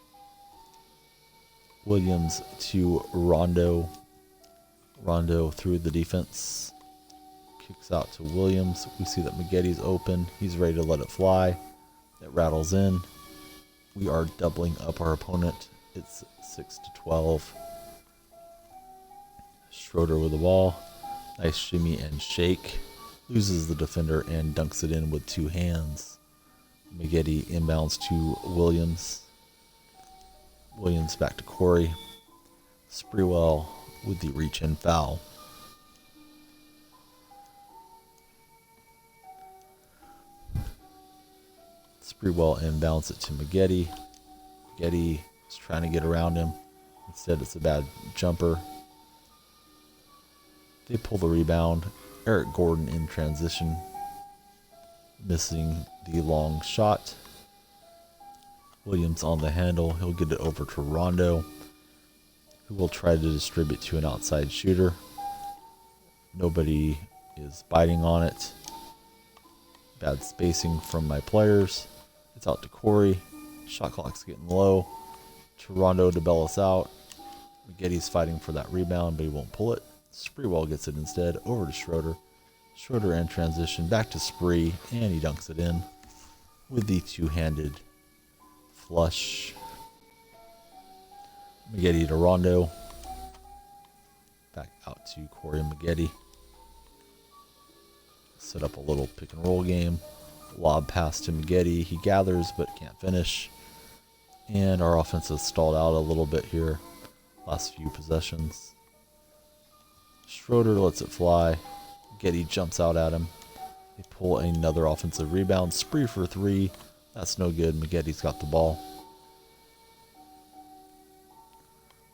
Williams to Rondo. Rondo through the defense. Kicks out to Williams. We see that Maggette's open. He's ready to let it fly. It rattles in. We are doubling up our opponent. It's 6-12. Schroeder with the ball. Nice shimmy and shake. Loses the defender and dunks it in with 2 hands. Maggette inbounds to Williams. Williams back to Corey. Sprewell with the reach-in foul. Sprewell inbounds it to Maggette. Maggette is trying to get around him. Instead, it's a bad jumper. They pull the rebound. Eric Gordon in transition. Missing the long shot. Williams on the handle. He'll get it over to Rondo, who will try to distribute to an outside shooter. Nobody is biting on it. Bad spacing from my players. It's out to Corey. Shot clock's getting low. To Rondo to bail us out. Maggette's fighting for that rebound, but he won't pull it. Sprewell gets it instead. Over to Schroeder. Schroeder in transition. Back to Spree. And he dunks it in with the 2-handed flush. Maggette to Rondo. Back out to Corey and Maggette. Set up a little pick and roll game. Lob pass to Maggette. He gathers but can't finish. And our offense has stalled out a little bit here. Last few possessions. Schroeder lets it fly. Maggette jumps out at him. They pull another offensive rebound. Spree for 3. That's no good. Maggette's got the ball.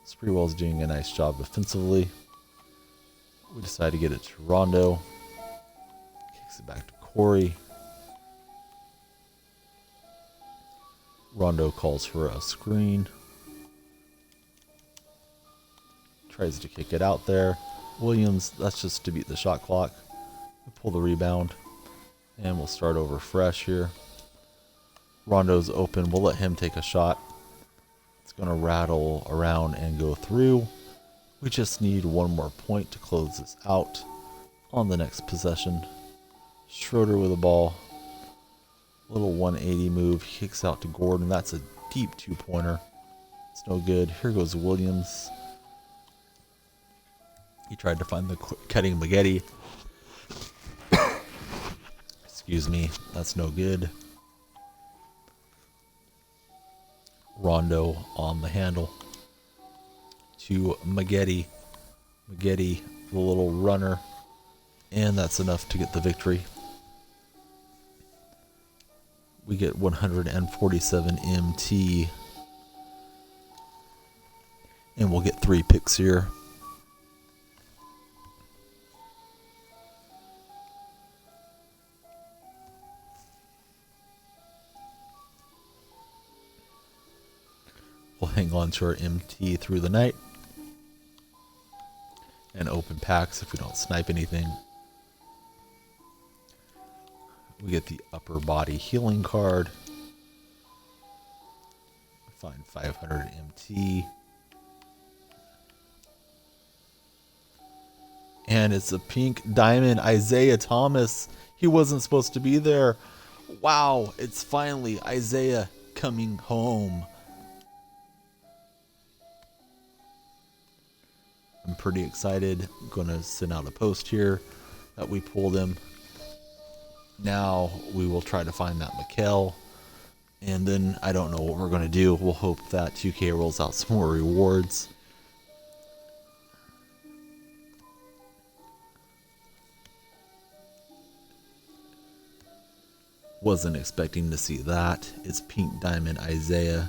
Sprewell's doing a nice job defensively. We decide to get it to Rondo. Kicks it back to Corey. Rondo calls for a screen. Tries to kick it out there. Williams, that's just to beat the shot clock. We'll pull the rebound. And we'll start over fresh here. Rondo's open. We'll let him take a shot. It's going to rattle around and go through. We just need one more point to close this out on the next possession. Schroeder with the ball. Little 180 move. He kicks out to Gordon. That's a deep 2-pointer. It's no good. Here goes Williams. He tried to find the cutting Maggette. Excuse me. That's no good. Rondo on the handle to Maggette. Maggette, the little runner. And that's enough to get the victory. We get 147 MT. And we'll get 3 picks here. We'll hang on to our MT through the night. And open packs if we don't snipe anything. We get the upper body healing card. Find 500 MT. And it's a pink diamond Isaiah Thomas. He wasn't supposed to be there. Wow, it's finally Isaiah coming home. I'm pretty excited. I'm going to send out a post here that we pulled him. Now we will try to find that Mikkel. And then I don't know what we're going to do. We'll hope that 2K rolls out some more rewards. Wasn't expecting to see that. It's Pink Diamond Isaiah.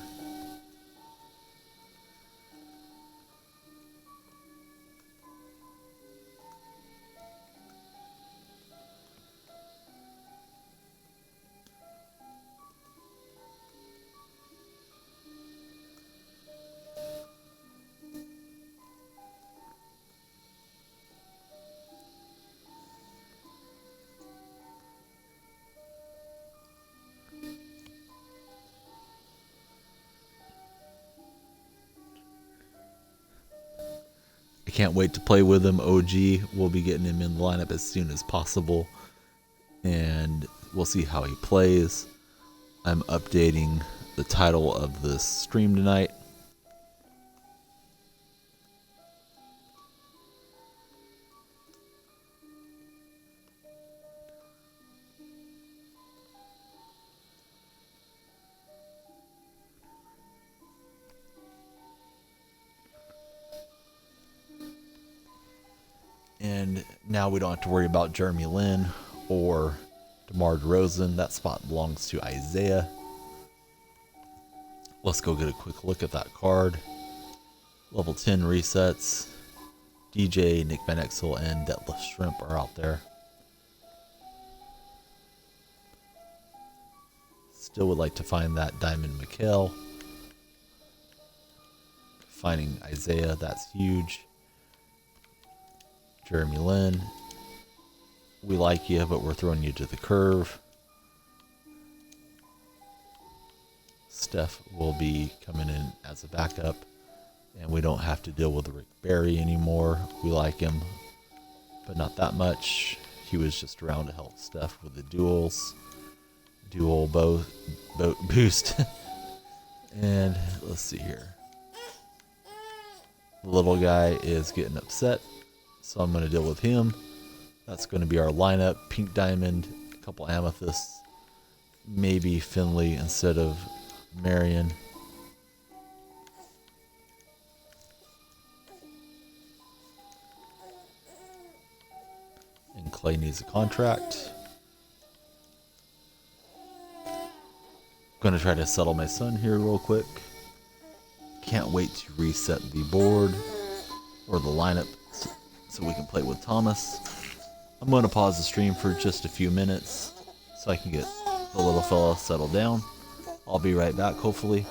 I can't wait to play with him. OG, we'll be getting him in the lineup as soon as possible. And we'll see how he plays. I'm updating the title of this stream tonight. And now we don't have to worry about Jeremy Lin or DeMar DeRozan. That spot belongs to Isaiah. Let's go get a quick look at that card. Level 10 resets. DJ, Nick Van Exel, and Detlef Shrimp are out there. Still would like to find that Diamond Mikkel. Finding Isaiah, that's huge. Jeremy Lin, we like you, but we're throwing you to the curve. Steph will be coming in as a backup, and we don't have to deal with Rick Barry anymore. We like him, but not that much. He was just around to help Steph with the dual boat boost. And let's see here. The little guy is getting upset, so I'm going to deal with him. That's going to be our lineup. Pink Diamond, a couple Amethysts, maybe Finley instead of Marion. And Clay needs a contract. Going to try to settle my son here real quick. Can't wait to reset the board or the lineup so we can play with Thomas. I'm going to pause the stream for just a few minutes so I can get the little fella settled down. I'll be right back, hopefully.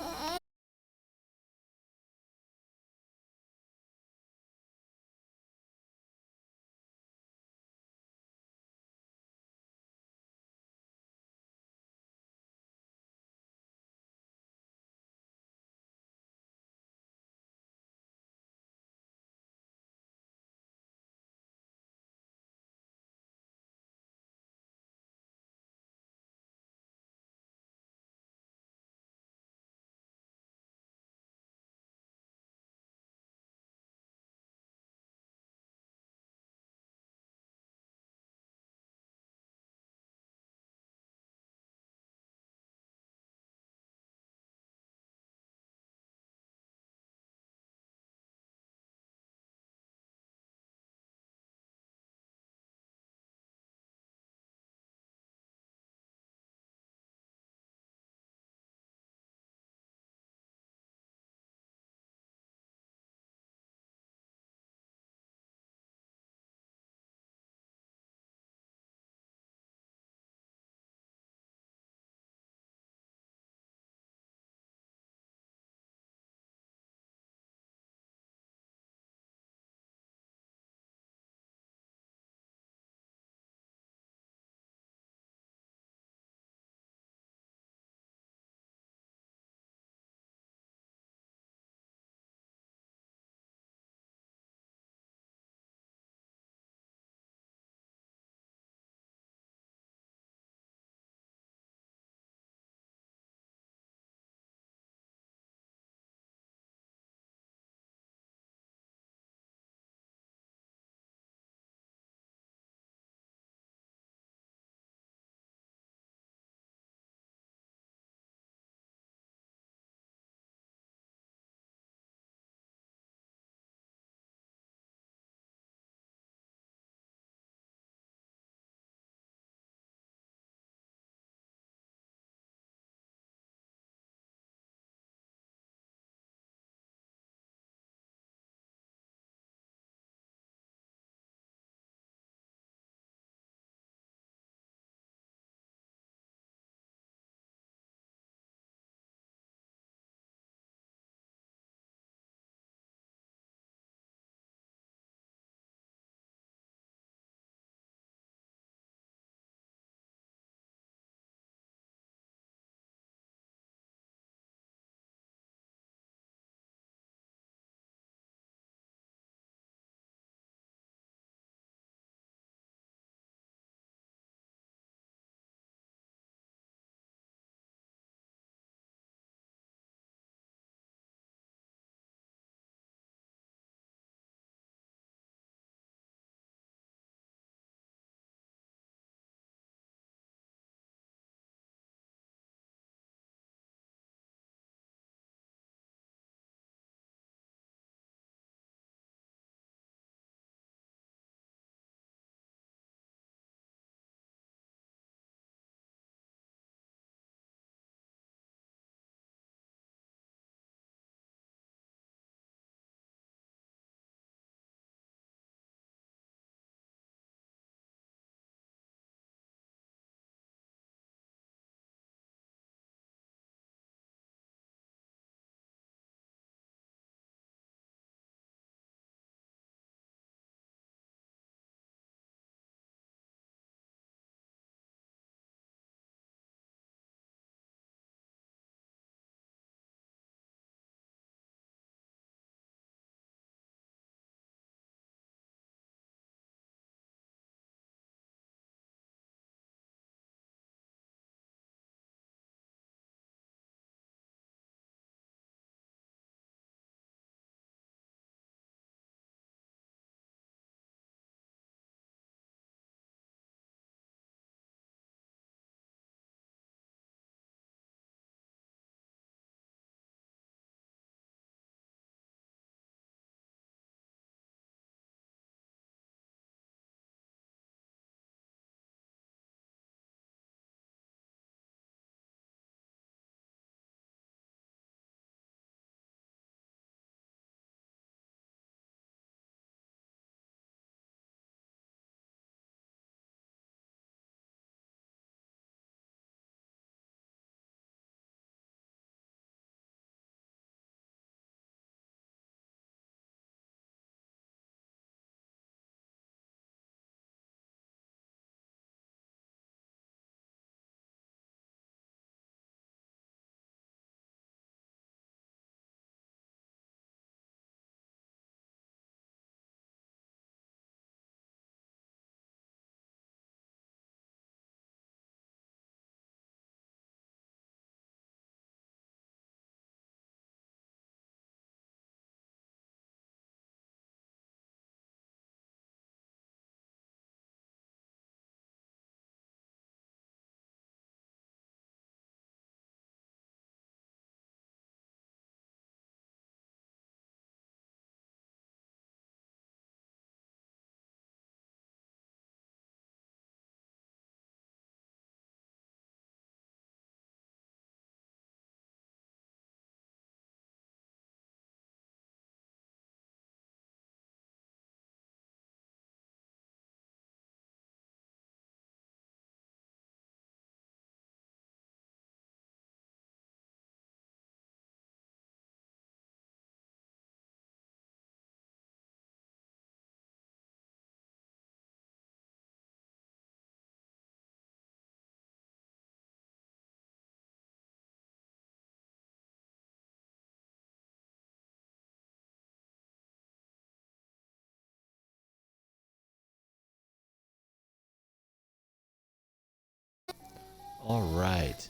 All right.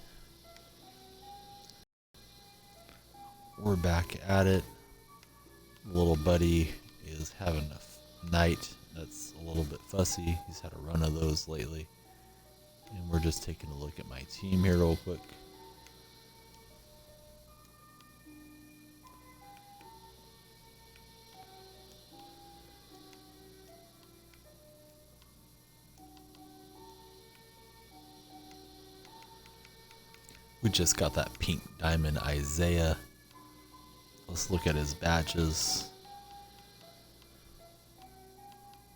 We're back at it. Little buddy is having a night that's a little bit fussy. He's had a run of those lately. And we're just taking a look at my team here real quick. We just got that pink diamond Isaiah. Let's look at his badges.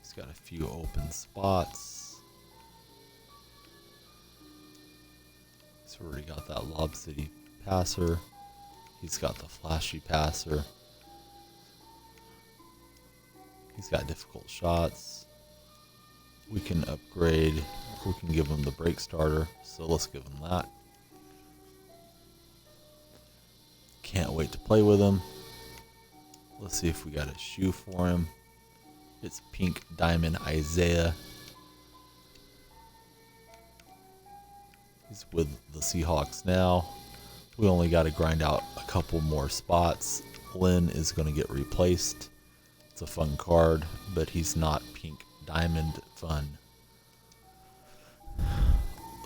He's got a few open spots. He's already got that Lob City passer. He's got the flashy passer. He's got difficult shots. We can upgrade. We can give him the break starter. So let's give him that. Can't wait to play with him. Let's see if we got a shoe for him. It's pink diamond Isaiah. He's with the Seahawks now. We only got to grind out a couple more spots. Lynn is going to get replaced. It's a fun card, but he's not pink diamond fun.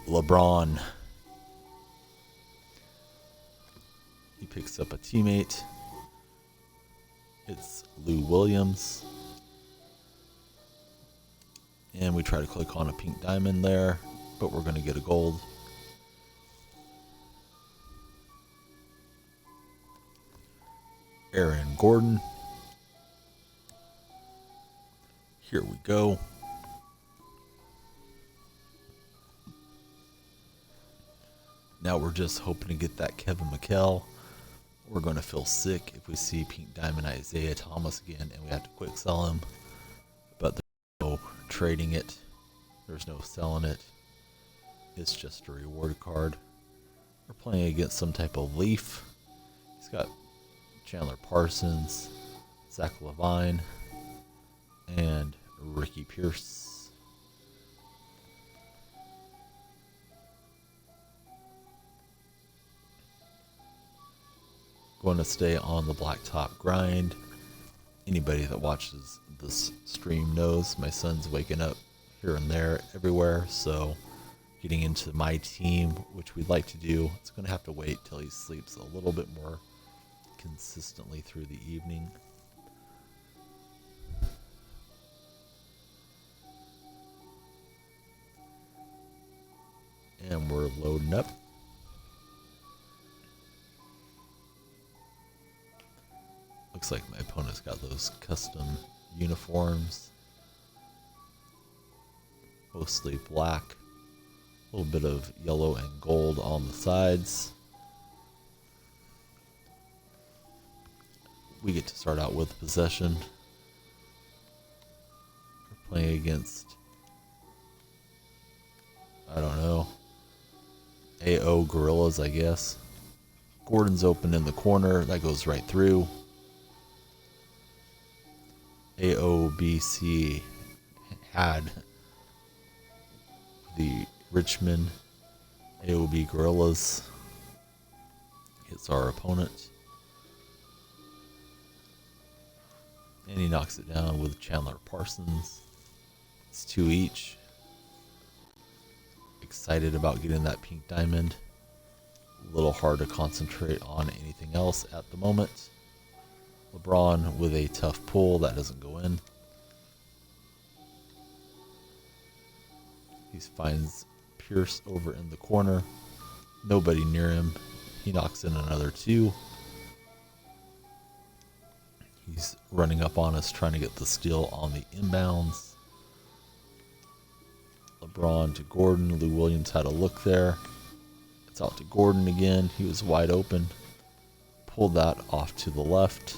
LeBron. He picks up a teammate. It's Lou Williams. And we try to click on a pink diamond there, but we're going to get a gold. Aaron Gordon. Here we go. Now we're just hoping to get that Kevin McHale. We're going to feel sick if we see pink diamond Isaiah Thomas again and we have to quick sell him. But there's no trading it. There's no selling it. It's just a reward card. We're playing against some type of Leaf. He's got Chandler Parsons, Zach Levine, and Ricky Pierce. Going to stay on the Blacktop grind. Anybody that watches this stream knows my son's waking up here and there everywhere, so getting into my team, which we'd like to do, it's going to have to wait till he sleeps a little bit more consistently through the evening. And we're loading up. Looks like my opponent's got those custom uniforms. Mostly black. A little bit of yellow and gold on the sides. We get to start out with possession. We're playing against, I don't know, AO Gorillas, I guess. Gordon's open in the corner. That goes right through. AOBC had the Richmond AOB Gorillas. Hits our opponent. And he knocks it down with Chandler Parsons. It's 2 each. Excited about getting that pink diamond. A little hard to concentrate on anything else at the moment. LeBron with a tough pull. That doesn't go in. He finds Pierce over in the corner. Nobody near him. He knocks in another 2. He's running up on us trying to get the steal on the inbounds. LeBron to Gordon. Lou Williams had a look there. It's out to Gordon again. He was wide open. Pulled that off to the left.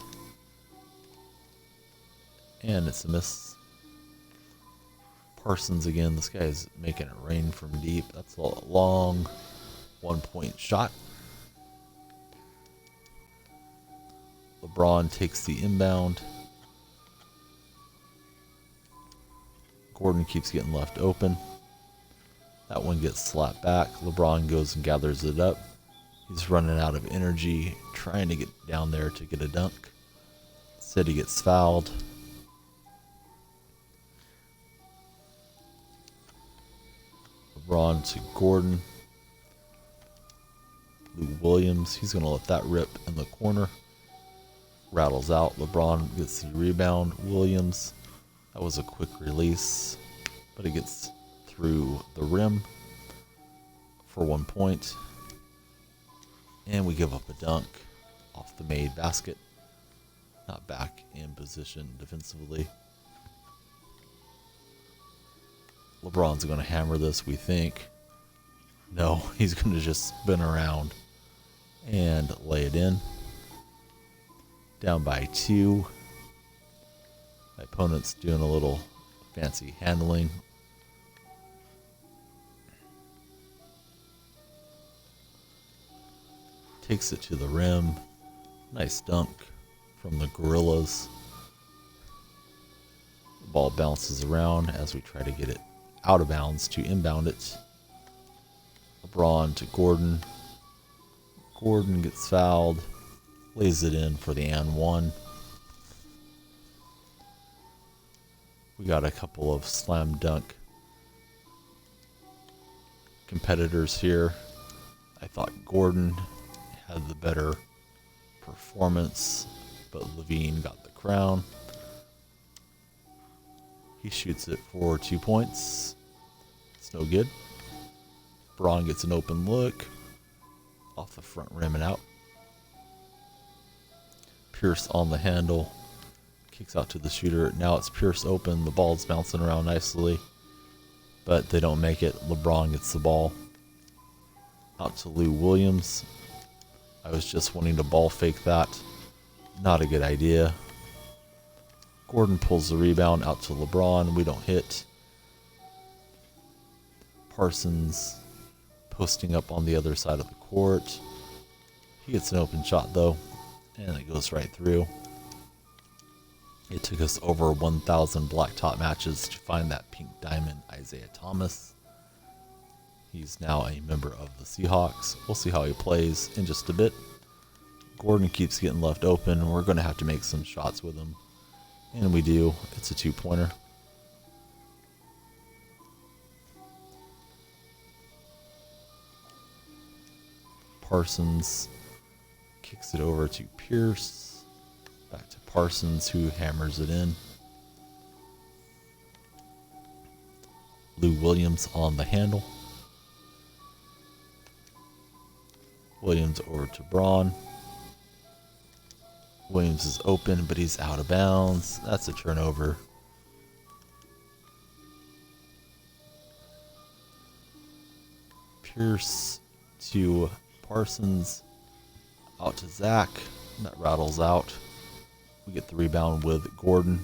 And it's a miss. Parsons again. This guy is making it rain from deep. That's a long 1-point shot. LeBron takes the inbound. Gordon keeps getting left open. That one gets slapped back. LeBron goes and gathers it up. He's running out of energy, trying to get down there to get a dunk. Instead, he gets fouled. LeBron to Gordon. Lou Williams, he's going to let that rip in the corner. Rattles out. LeBron gets the rebound. Williams, that was a quick release, but it gets through the rim for 1 point. And we give up a dunk off the made basket. Not back in position defensively. LeBron's going to hammer this, we think. No, he's going to just spin around and lay it in. Down by 2. My opponent's doing a little fancy handling. Takes it to the rim. Nice dunk from the Gorillas. The ball bounces around as we try to get it out of bounds to inbound it. LeBron to Gordon. Gordon gets fouled. Lays it in for the and one. We got a couple of slam dunk competitors here. I thought Gordon had the better performance, but Levine got the crown. He shoots it for 2 points. It's no good. Braun gets an open look off the front rim and out. Pierce on the handle. Kicks out to the shooter. Now it's Pierce open. The ball's bouncing around nicely, but they don't make it. LeBron gets the ball. Out to Lou Williams. I was just wanting to ball fake that. Not a good idea. Gordon pulls the rebound out to LeBron. We don't hit. Parsons posting up on the other side of the court. He gets an open shot though, and it goes right through. It took us over 1,000 Blacktop matches to find that pink diamond Isaiah Thomas. He's now a member of the Seahawks. We'll see how he plays in just a bit. Gordon keeps getting left open. We're going to have to make some shots with him. And we do. It's a 2-pointer. Parsons kicks it over to Pierce. Back to Parsons, who hammers it in. Lou Williams on the handle. Williams over to Braun. Williams is open, but he's out of bounds. That's a turnover. Pierce to Parsons. Out to Zach. That rattles out. We get the rebound with Gordon.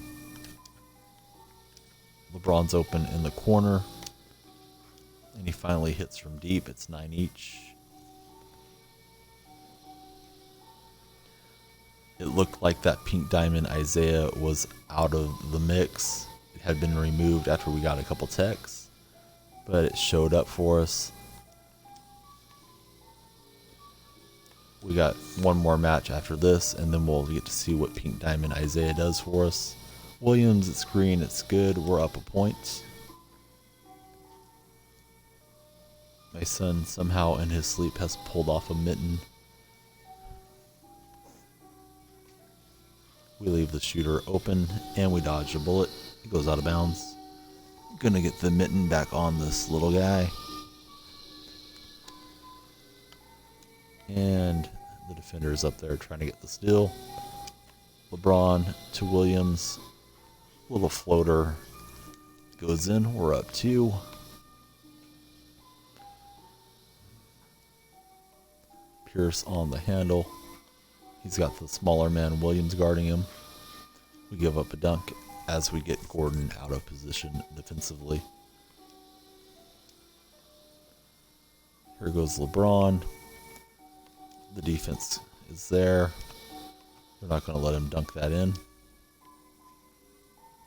LeBron's open in the corner. And he finally hits from deep. It's 9 each. It looked like that pink diamond Isaiah was out of the mix. It had been removed after we got a couple texts, but it showed up for us. We got one more match after this, and then we'll get to see what pink diamond Isaiah does for us. Williams, it's green, it's good. We're up a point. My son somehow in his sleep has pulled off a mitten. We leave the shooter open, and we dodge a bullet. It goes out of bounds. Gonna get the mitten back on this little guy. And the defender is up there trying to get the steal. LeBron to Williams. Little floater goes in. We're up 2. Pierce on the handle. He's got the smaller man, Williams, guarding him. We give up a dunk as we get Gordon out of position defensively. Here goes LeBron. The defense is there. We're not going to let him dunk that in.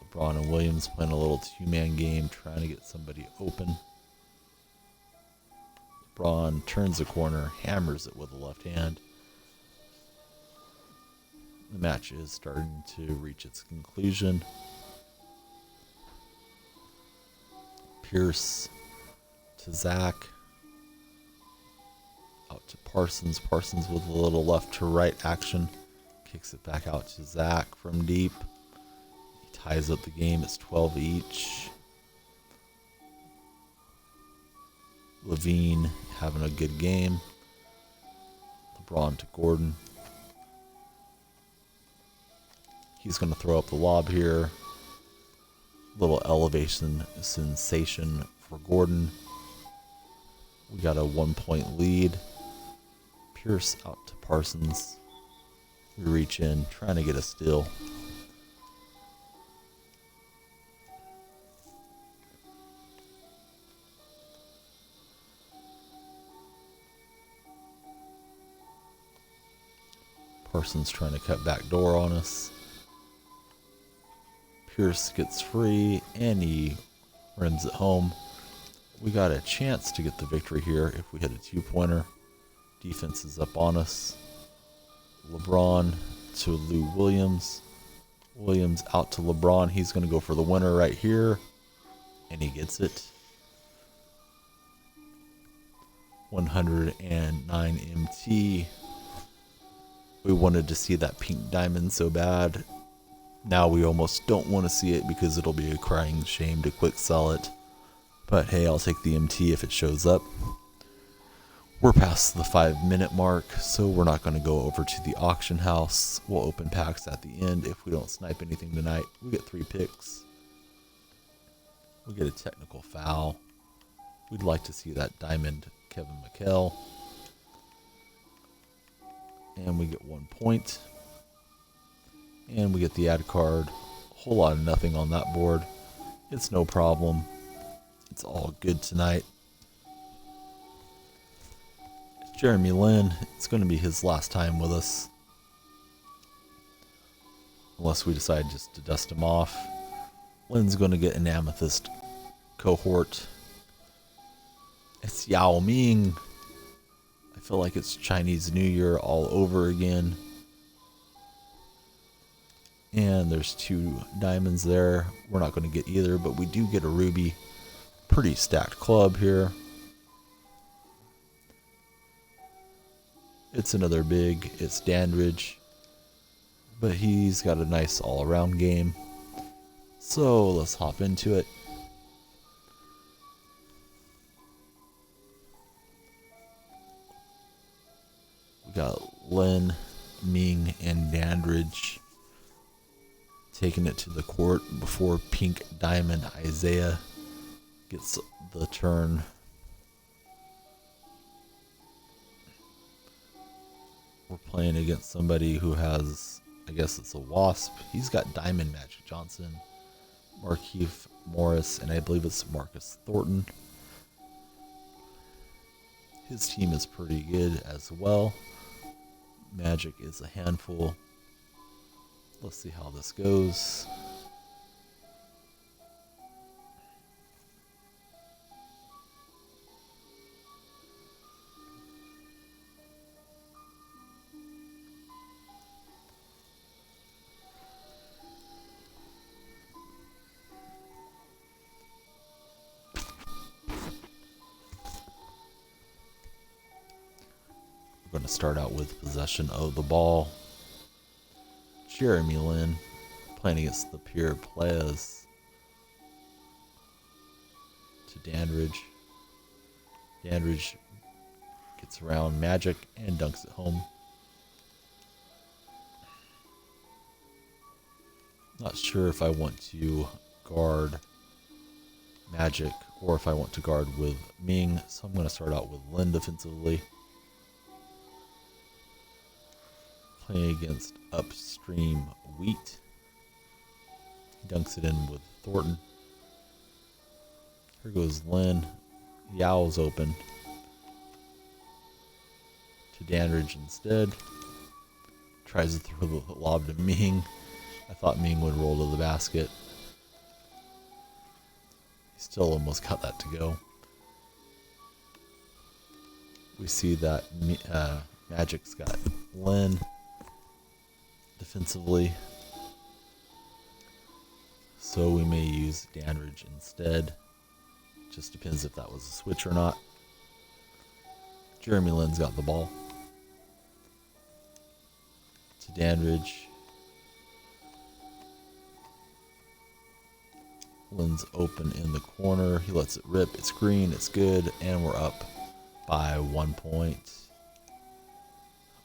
LeBron and Williams playing a little 2-man game, trying to get somebody open. LeBron turns the corner, hammers it with the left hand. The match is starting to reach its conclusion. Pierce to Zach. Out to Parsons. Parsons with a little left to right action. Kicks it back out to Zach from deep. He ties up the game. It's 12 each. Levine having a good game. LeBron to Gordon. He's going to throw up the lob here. Little elevation sensation for Gordon. We got a 1-point lead. Pierce out to Parsons. We reach in, trying to get a steal. Parsons trying to cut back door on us. Pierce gets free and he runs it home. We got a chance to get the victory here if we hit a 2-pointer. Defense is up on us. LeBron to Lou Williams. Williams out to LeBron. He's going to go for the winner right here. And he gets it. 109 MT. We wanted to see that pink diamond so bad. Now we almost don't want to see it because it'll be a crying shame to quick sell it. But hey, I'll take the MT if it shows up. We're past the 5-minute mark, so we're not going to go over to the auction house. We'll open packs at the end. If we don't snipe anything tonight, we get 3 picks. We get a technical foul. We'd like to see that diamond Kevin McHale. And we get 1 point. And we get the ad card. A whole lot of nothing on that board. It's no problem. It's all good tonight. Jeremy Lin, it's going to be his last time with us. Unless we decide just to dust him off. Lin's going to get an amethyst cohort. It's Yao Ming. I feel like it's Chinese New Year all over again. And there's 2 diamonds there. We're not going to get either, but we do get a ruby. Pretty stacked club here. It's another big. It's Dandridge. But he's got a nice all-around game. So let's hop into it. We got Lin, Ming, and Dandridge taking it to the court before Pink Diamond Isaiah gets the turn. We're playing against somebody who has, I guess it's a Wasp. He's got Diamond Magic Johnson, Markeith Morris, and I believe it's Marcus Thornton. His team is pretty good as well. Magic is a handful. Let's see how this goes. We're going to start out with possession of the ball. Jeremy Lin playing against the pure players. To Dandridge. Dandridge gets around Magic and dunks it home. Not sure if I want to guard Magic or if I want to guard with Ming, so I'm going to start out with Lin defensively. Playing against Upstream Wheat. He dunks it in with Thornton. Here goes Lin. Yao's open. To Dandridge instead. Tries to throw the lob to Ming. I thought Ming would roll to the basket. He still almost got that to go. We see that Magic's got Lin defensively, so we may use Dandridge instead. Just depends if that was a switch or not. Jeremy Lin's got the ball to Dandridge. Lin's open in the corner. He lets it rip. It's green. It's good. And we're up by 1 point.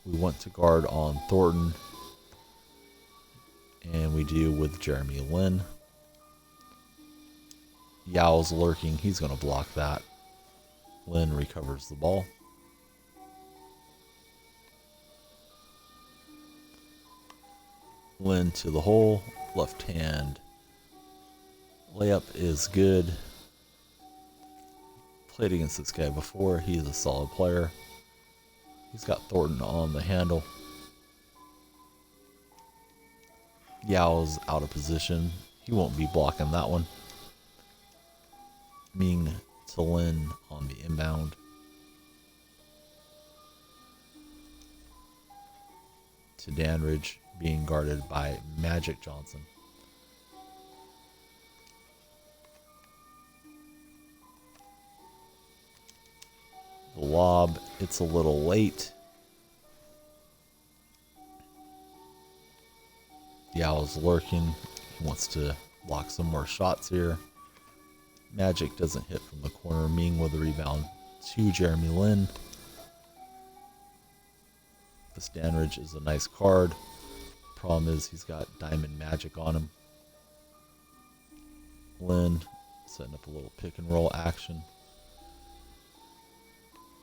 We want to guard on Thornton. And we do with Jeremy Lin. Yao's lurking. He's going to block that. Lin recovers the ball. Lin to the hole. Left hand layup is good. Played against this guy before. He's a solid player. He's got Thornton on the handle. Yao's out of position. He won't be blocking that one. Ming to Lin on the inbound. To Dandridge, being guarded by Magic Johnson. The lob, it's a little late. Yao's lurking. He wants to block some more shots here. Magic doesn't hit from the corner. Ming with the rebound to Jeremy Lin. This Dandridge is a nice card. Problem is he's got Diamond Magic on him. Lin setting up a little pick and roll action.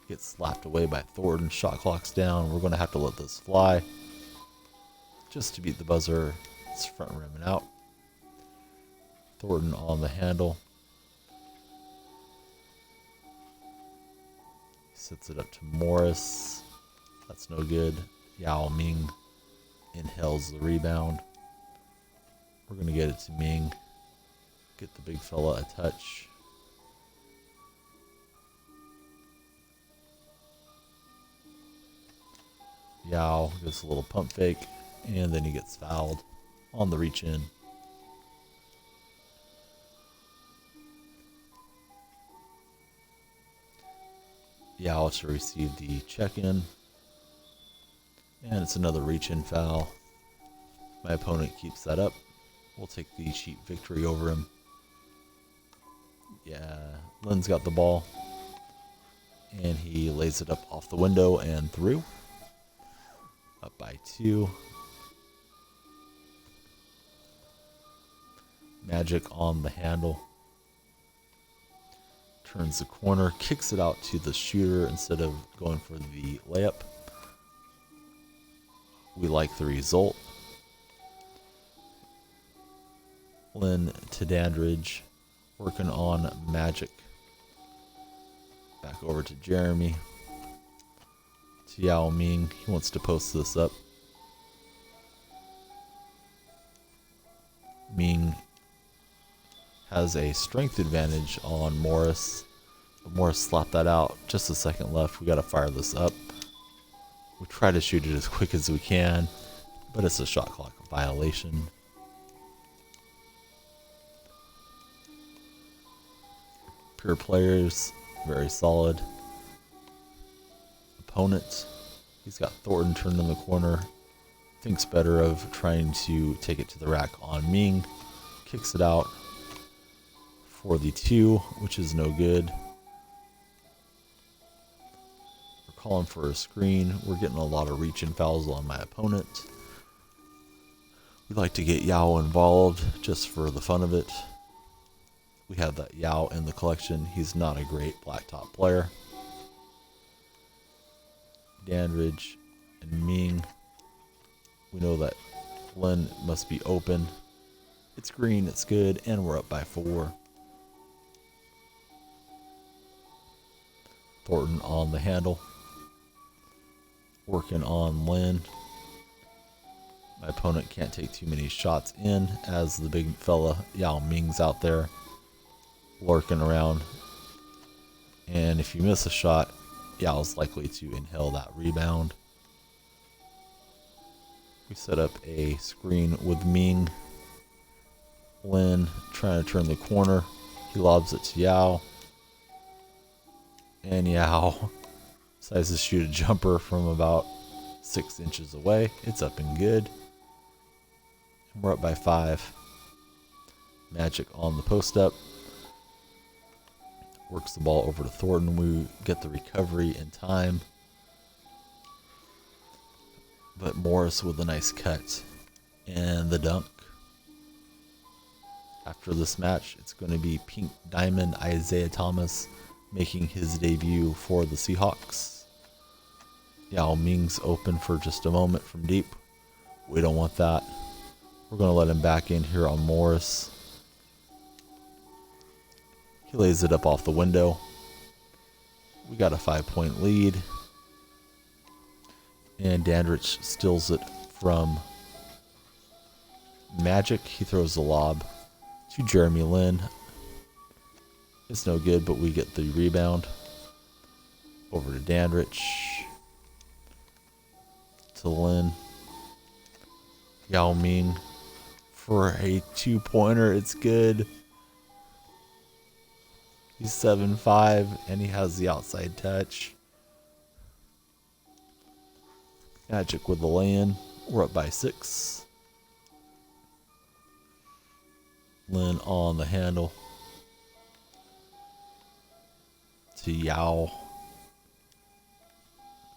Gets slapped away by Thornton. Shot clock's down. We're going to have to let this fly. Just to beat the buzzer. It's front rim and out. Thornton on the handle. Sets it up to Morris. That's no good. Yao Ming inhales the rebound. We're going to get it to Ming. Get the big fella a touch. Yao gets a little pump fake, and then he gets fouled on the reach in. Yao to receive the check-in. And it's another reach-in foul. My opponent keeps that up. We'll take the cheap victory over him. Yeah, Lin's got the ball. And he lays it up off the window and through. Up by 2. Magic on the handle. Turns the corner, kicks it out to the shooter instead of going for the layup. We like the result. Lin to Dandridge, working on Magic. Back over to Jeremy. To Yao Ming, he wants to post this up. Ming has a strength advantage on Morris. But Morris slapped that out. Just a second left. We got to fire this up. We try to shoot it as quick as we can, but it's a shot clock violation. Pure players, very solid. Opponent, he's got Thornton turned in the corner. Thinks better of trying to take it to the rack on Ming. Kicks it out for the 2, which is no good. We're calling for a screen. We're getting a lot of reach-in fouls on my opponent. We like to get Yao involved just for the fun of it. We have that Yao in the collection. He's not a great Blacktop player. Dandridge and Ming. We know that Lin must be open. It's green, it's good, and we're up by 4. Thornton on the handle. Working on Lin. My opponent can't take too many shots in as the big fella Yao Ming's out there lurking around. And if you miss a shot, Yao's likely to inhale that rebound. We set up a screen with Ming. Lin trying to turn the corner. He lobs it to Yao. And Yao decides to shoot a jumper from about 6 inches away. It's up and good. And we're up by 5. Magic on the post up. Works the ball over to Thornton. We get the recovery in time. But Morris with a nice cut. And the dunk. After this match, it's going to be Pink Diamond Isaiah Thomas making his debut for the Seahawks. Yao Ming's open for just a moment from deep. We don't want that. We're going to let him back in here on Morris. He lays it up off the window. We got a 5-point lead. And Dandridge steals it from Magic. He throws the lob to Jeremy Lin. It's no good, but we get the rebound. Over to Dandridge. To Lin. Yao Ming for a 2-pointer. It's good. He's 7'5", and he has the outside touch. Magic with the lay-in. We're up by 6. Lin on the handle. To Yao.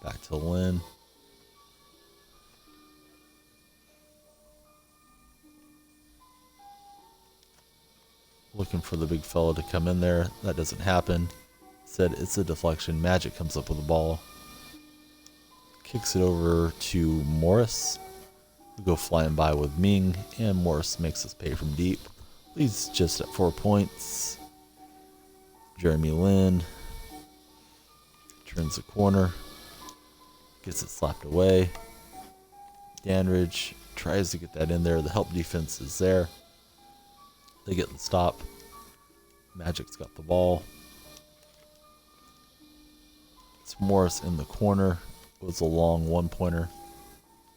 Back to Lin. Looking for the big fella to come in there. That doesn't happen. Said it's a deflection. Magic comes up with the ball. Kicks it over to Morris. We go flying by with Ming, and Morris makes us pay from deep. Leads just at 4 points. Jeremy Lin turns the corner. Gets it slapped away. Dandridge tries to get that in there. The help defense is there. They get the stop. Magic's got the ball. It's Morris in the corner. It was a long 1-pointer.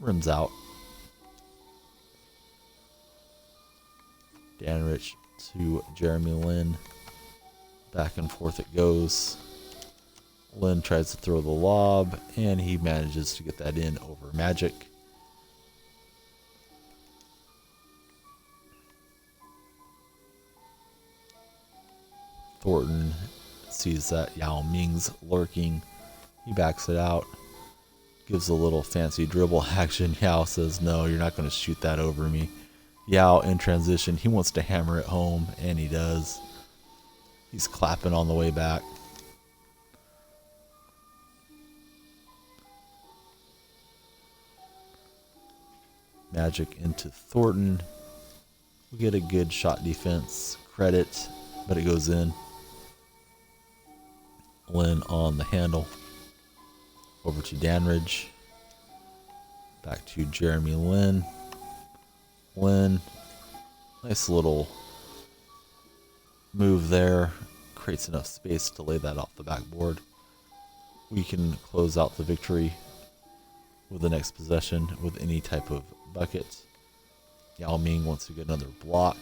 Rims out. Dandridge to Jeremy Lin. Back and forth it goes. Lin tries to throw the lob, and he manages to get that in over Magic. Thornton sees that Yao Ming's lurking. He backs it out. Gives a little fancy dribble action. Yao says, no, you're not going to shoot that over me. Yao in transition. He wants to hammer it home, and he does. He's clapping on the way back. Magic into Thornton. We get a good shot defense. Credit, but it goes in. Lin on the handle. Over to Dandridge. Back to Jeremy Lin. Lin. Nice little move there. Creates enough space to lay that off the backboard. We can close out the victory with the next possession with any type of bucket. Yao Ming wants to get another block.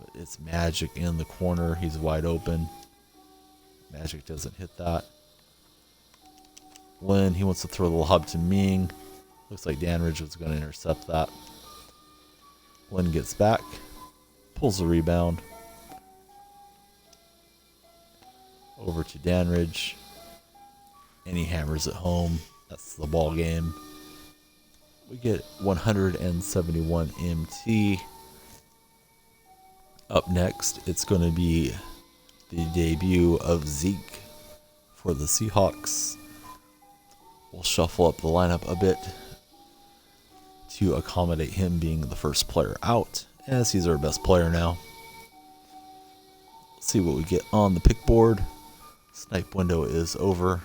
But it's Magic in the corner. He's wide open. Magic doesn't hit that. Lin, he wants to throw the lob to Ming. Looks like Dandridge was going to intercept that. Lin gets back. Pulls the rebound. Over to Dandridge. And he hammers it home. That's the ball game. We get 171 MT. Up next, it's going to be the debut of Zeke for the Seahawks. We'll shuffle up the lineup a bit to accommodate him being the first player out, as he's our best player now. Let's see what we get on the pick board. Snipe window is over.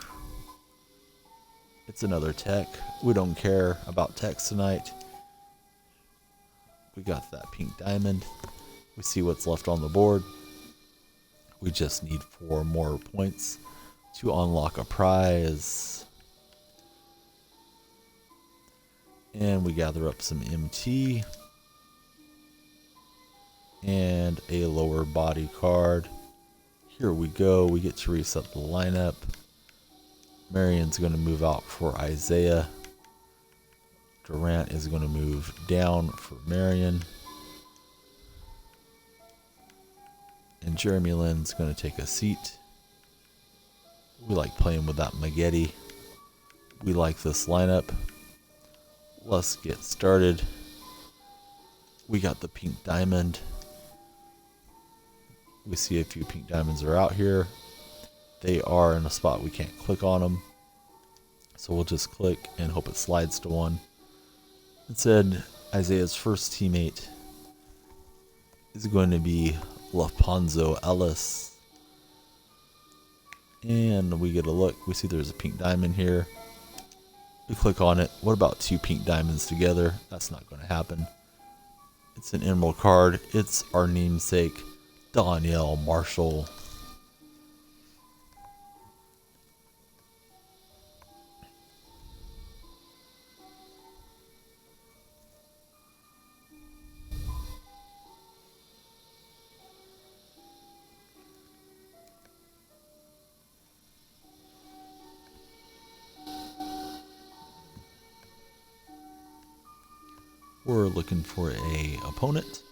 It's another tech. We don't care about techs tonight. We got that pink diamond. We see what's left on the board. We just need 4 more points to unlock a prize. And we gather up some MT. And a lower body card. Here we go. We get to reset the lineup. Marion's going to move out for Isaiah. Durant is going to move down for Marion. And Jeremy Lin's going to take a seat. We like playing with that Maggette. We like this lineup. Let's get started. We got the pink diamond. We see a few pink diamonds are out here. They are in a spot we can't click on them. So we'll just click and hope it slides to one. It said Isaiah's first teammate is going to be Laponzo Ellis. And we get a look. We see there's a pink diamond here. We click on it. What about two pink diamonds together? That's not going to happen. It's an emerald card. It's our namesake, Danielle Marshall. We're looking for a opponent.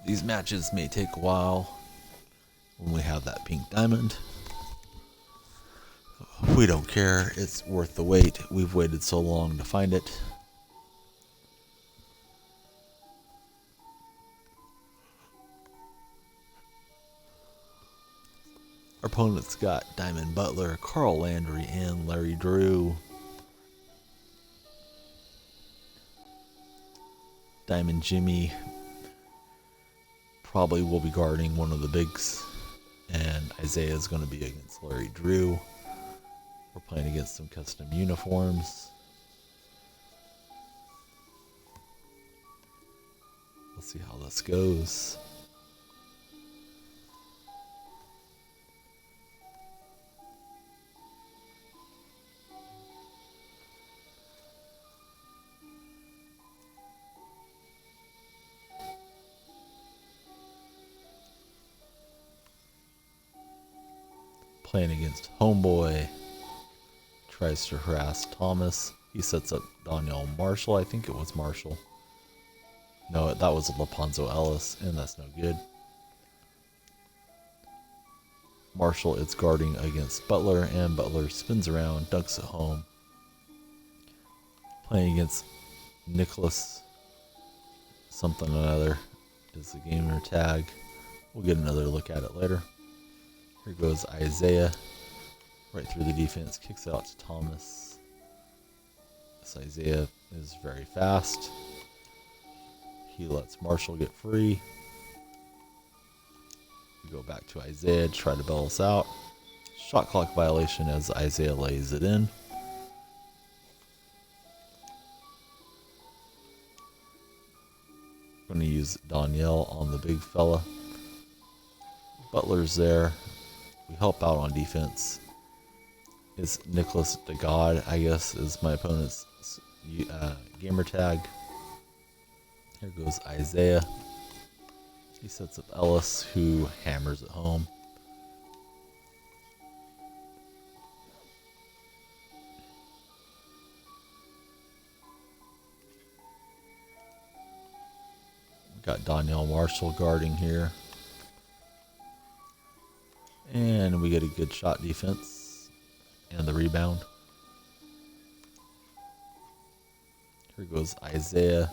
These matches may take a while when we have that pink diamond. We don't care. It's worth the wait. We've waited so long to find it. Our opponent's got Diamond Butler, Carl Landry, and Larry Drew. Diamond Jimmy probably will be guarding one of the bigs, and Isaiah is going to be against Larry Drew. We're playing against some custom uniforms. Let's see how this goes. Playing against Homeboy. Tries to harass Thomas. He sets up Danielle Marshall. I think it was Marshall. No, that was Laponzo Ellis, and that's no good. Marshall is guarding against Butler, and Butler spins around, dunks it home. Playing against Nicholas something or another is the gamer tag. We'll get another look at it later. Here goes Isaiah, right through the defense, kicks out to Thomas. This Isaiah is very fast. He lets Marshall get free. We go back to Isaiah to try to bail us out. Shot clock violation as Isaiah lays it in. I'm going to use Danielle on the big fella. Butler's there. We help out on defense. It's Nicholas the God, I guess, is my opponent's gamer tag. Here goes Isaiah. He sets up Ellis, who hammers it home. We got Danielle Marshall guarding here. And we get a good shot defense and the rebound. Here goes Isaiah.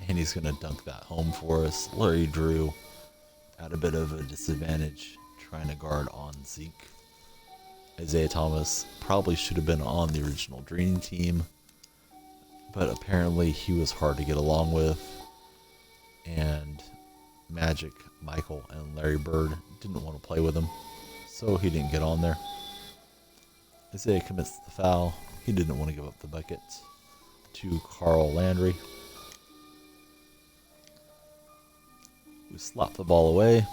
And he's going to dunk that home for us. Larry Drew at a bit of a disadvantage trying to guard on Zeke. Isaiah Thomas probably should have been on the original Dream Team, but apparently he was hard to get along with. And Magic, Michael, and Larry Bird didn't want to play with him, so he didn't get on there. Isaiah commits the foul. He didn't want to give up the bucket to Carl Landry. We slap the ball away.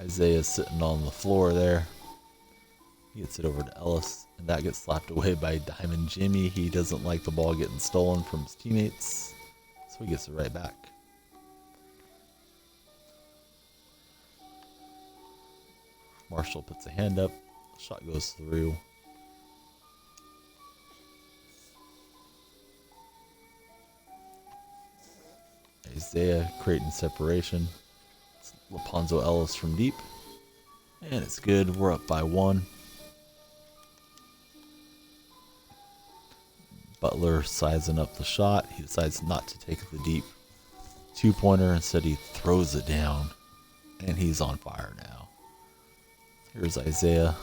Isaiah's sitting on the floor there. He gets it over to Ellis, and that gets slapped away by Diamond Jimmy. He doesn't like the ball getting stolen from his teammates, so he gets it right back. Marshall puts a hand up. Shot goes through. Isaiah creating separation. It's Laponzo Ellis from deep. And it's good. We're up by 1. Butler sizing up the shot. He decides not to take the deep 2-pointer. Instead, he throws it down. And he's on fire now. Here's Isaiah.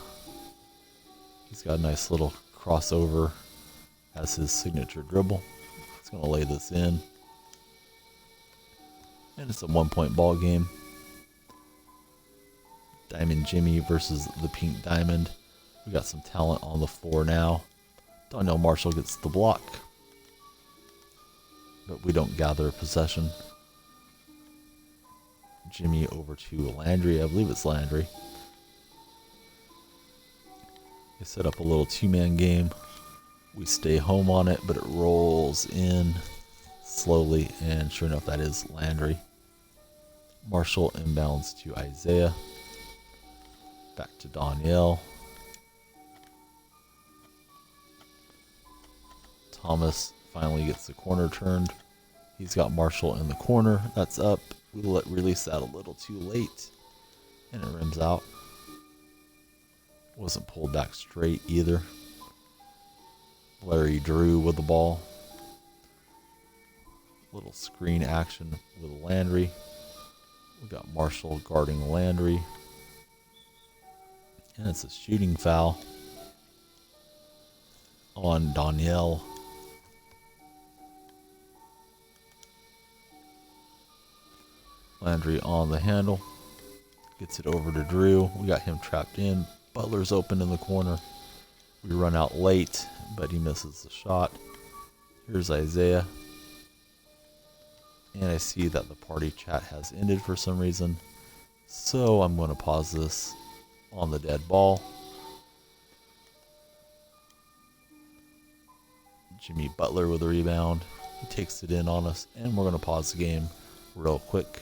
He's got a nice little crossover as his signature dribble. He's going to lay this in. And it's a 1-point ball game. Diamond Jimmy versus the Pink Diamond. We got some talent on the floor now. Donnell Marshall gets the block, but we don't gather possession. Jimmy over to Landry. I believe it's Landry. They set up a little 2-man game. We stay home on it, but it rolls in slowly, and sure enough, that is Landry. Marshall inbounds to Isaiah. Back to Danielle. Thomas finally gets the corner turned. He's got Marshall in the corner. That's up. We release that a little too late, and it rims out. Wasn't pulled back straight either. Larry Drew with the ball. Little screen action with Landry. We got Marshall guarding Landry. And it's a shooting foul on Danielle. Landry on the handle. Gets it over to Drew. We got him trapped in. Butler's open in the corner. We run out late, but he misses the shot. Here's Isaiah. And I see that the party chat has ended for some reason. So I'm going to pause this on the dead ball. Jimmy Butler with a rebound. He takes it in on us, and we're going to pause the game real quick.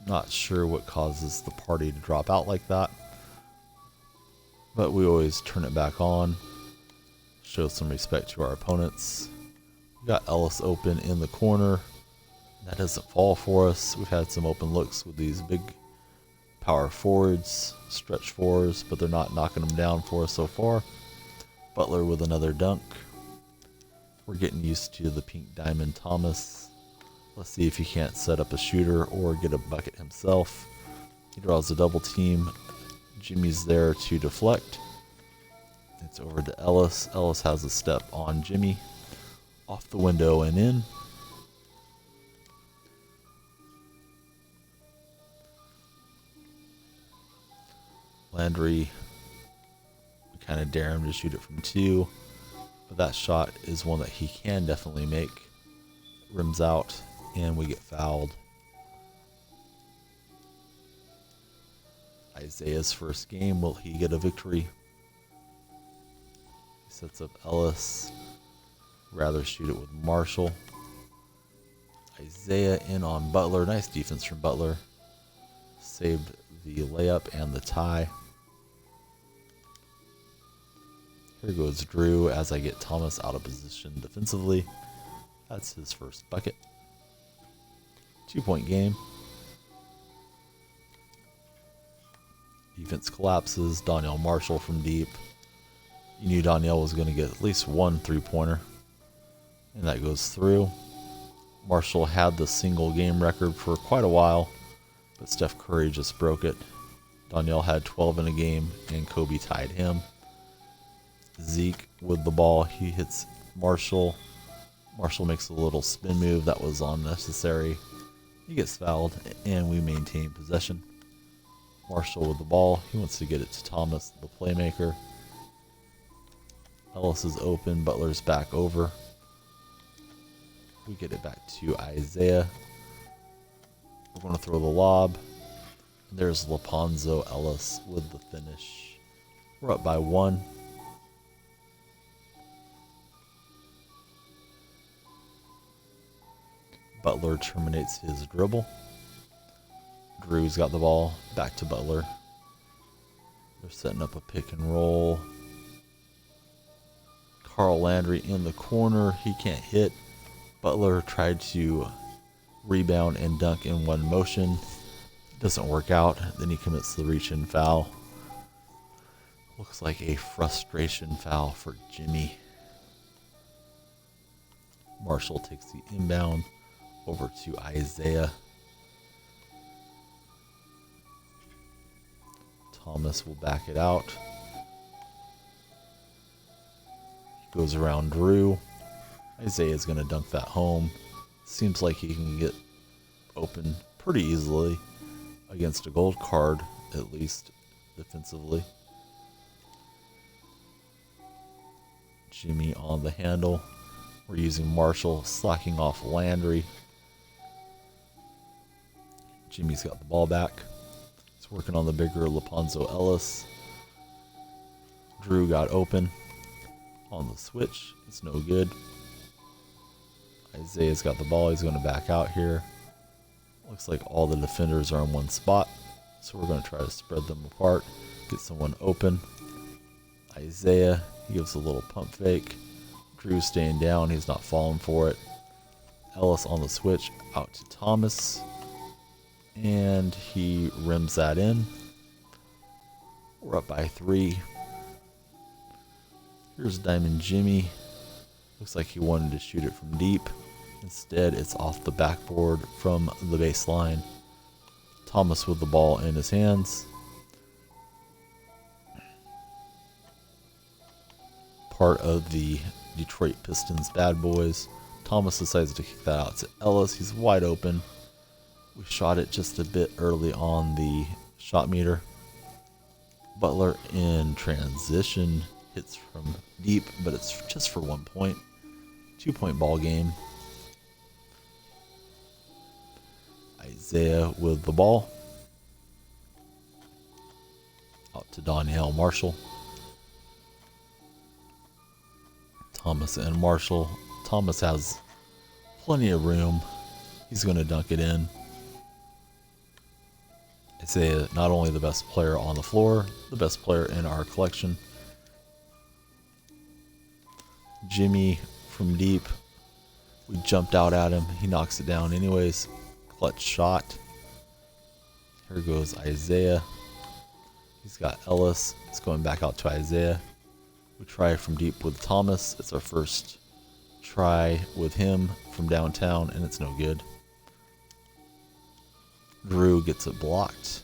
Not sure what causes the party to drop out like that, but we always turn it back on. Show some respect to our opponents. We got Ellis open in the corner. That doesn't fall for us. We've had some open looks with these big power forwards, stretch fours, but they're not knocking them down for us so far. Butler with another dunk. We're getting used to the Pink Diamond Thomas. Let's see if he can't set up a shooter or get a bucket himself. He draws a double team. Jimmy's there to deflect. It's over to Ellis. Ellis has a step on Jimmy. Off the window and in. Landry, we kind of dare him to shoot it from 2. But that shot is one that he can definitely make. Rims out. And we get fouled. Isaiah's first game. Will he get a victory? He sets up Ellis. Rather shoot it with Marshall. Isaiah in on Butler. Nice defense from Butler. Saved the layup and the tie. Here goes Drew as I get Thomas out of position defensively. That's his first bucket. 2-point game. Defense collapses. Donnell Marshall from deep. You knew Donnell was going to get at least one 3-pointer. And that goes through. Marshall had the single game record for quite a while, but Steph Curry just broke it. Donnell had 12 in a game, and Kobe tied him. Zeke with the ball. He hits Marshall. Marshall makes a little spin move that was unnecessary. He gets fouled, and we maintain possession. Marshall with the ball. He wants to get it to Thomas, the playmaker. Ellis is open. Butler's back over. We get it back to Isaiah. We're going to throw the lob. There's Laponzo Ellis with the finish. We're up by 1. Butler terminates his dribble. Drew's got the ball. Back to Butler. They're setting up a pick and roll. Carl Landry in the corner. He can't hit. Butler tried to rebound and dunk in one motion. Doesn't work out. Then he commits the reach-in foul. Looks like a frustration foul for Jimmy. Marshall takes the inbound over to Isaiah. Thomas will back it out. He goes around Drew. Isaiah's going to dunk that home. Seems like he can get open pretty easily against a gold card, at least defensively. Jimmy on the handle. We're using Marshall, slacking off Landry. Jimmy's got the ball back. He's working on the bigger Laponzo Ellis. Drew got open on the switch. It's no good. Isaiah's got the ball. He's going to back out here. Looks like all the defenders are in one spot. So we're going to try to spread them apart. Get someone open. Isaiah, he gives a little pump fake. Drew staying down. He's not falling for it. Ellis on the switch. Out to Thomas. And he rims that in. We're up by 3. Here's Diamond Jimmy. Looks like he wanted to shoot it from deep. Instead, it's off the backboard from the baseline. Thomas with the ball in his hands. Part of the Detroit Pistons bad boys. Thomas decides to kick that out to Ellis. He's wide open. We shot it just a bit early on the shot meter. Butler in transition. Hits from deep, but it's just for 1 point. 2-point ball game. Isaiah with the ball. Out to Danielle Marshall. Thomas and Marshall. Thomas has plenty of room. He's going to dunk it in. Isaiah, not only the best player on the floor, the best player in our collection. Jimmy from deep. We jumped out at him. He knocks it down anyways. Clutch shot. Here goes Isaiah. He's got Ellis. It's going back out to Isaiah. We try from deep with Thomas. It's our first try with him from downtown, and it's no good. Drew gets it blocked.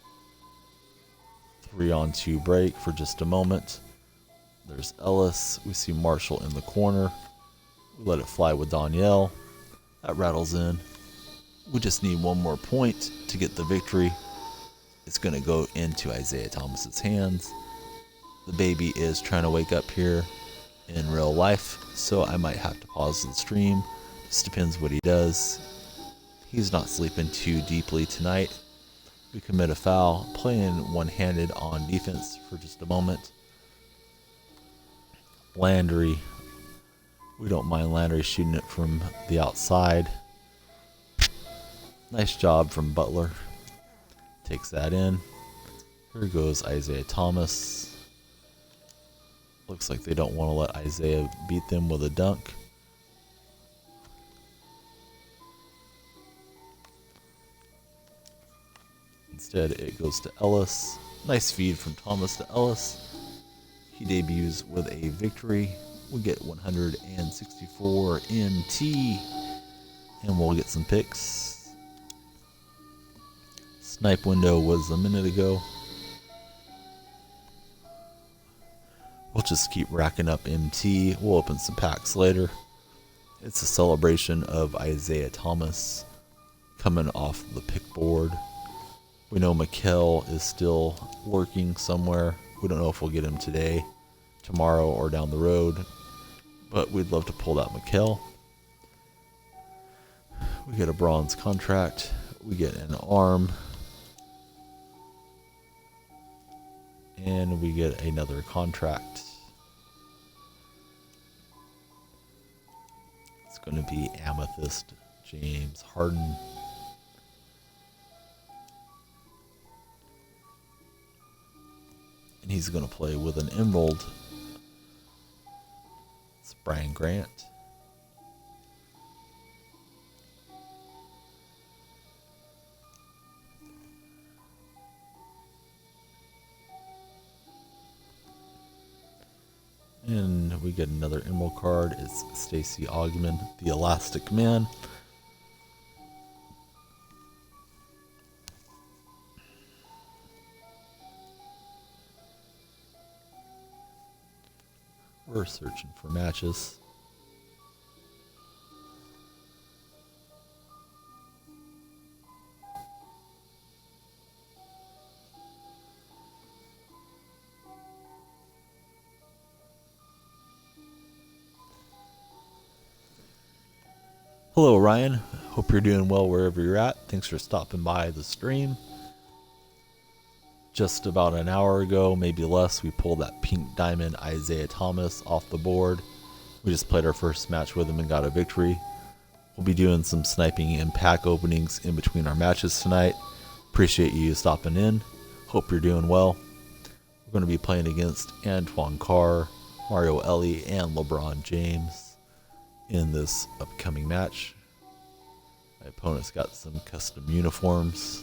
3-on-2 break for just a moment. There's Ellis. We see Marshall in the corner. We let it fly with Danielle. That rattles in. We just need one more point to get the victory. It's going to go into Isaiah Thomas's hands. The baby is trying to wake up here in real life, so I might have to pause the stream. Just depends what he does. He's not sleeping too deeply tonight. We commit a foul, playing one-handed on defense for just a moment. Landry. We don't mind Landry shooting it from the outside. Nice job from Butler. Takes that in. Here goes Isaiah Thomas. Looks like they don't want to let Isaiah beat them with a dunk. Instead, it goes to Ellis. Nice feed from Thomas to Ellis. He debuts with a victory. We get 164 MT. And we'll get some picks. Snipe window was a minute ago. We'll just keep racking up MT. We'll open some packs later. It's a celebration of Isaiah Thomas coming off the pick board. We know Mikkel is still lurking somewhere. We don't know if we'll get him today. tomorrow or down the road, but we'd love to pull that Mikkel. We get a bronze contract. We get an arm. And we get another contract. It's going to be Amethyst James Harden. And he's going to play with an emerald. It's Brian Grant. And we get another emerald card. It's Stacey Augman, the Elastic Man. We're searching for matches. Hello, Ryan. Hope you're doing well wherever you're at. Thanks for stopping by the stream. Just about an hour ago, maybe less, we pulled that pink diamond Isaiah Thomas off the board. We just played our first match with him and got a victory. We'll be doing some sniping and pack openings in between our matches tonight. Appreciate you stopping in. Hope you're doing well. We're going to be playing against Antoine Carr, Mario Ellie, and LeBron James in this upcoming match. My opponent's got some custom uniforms.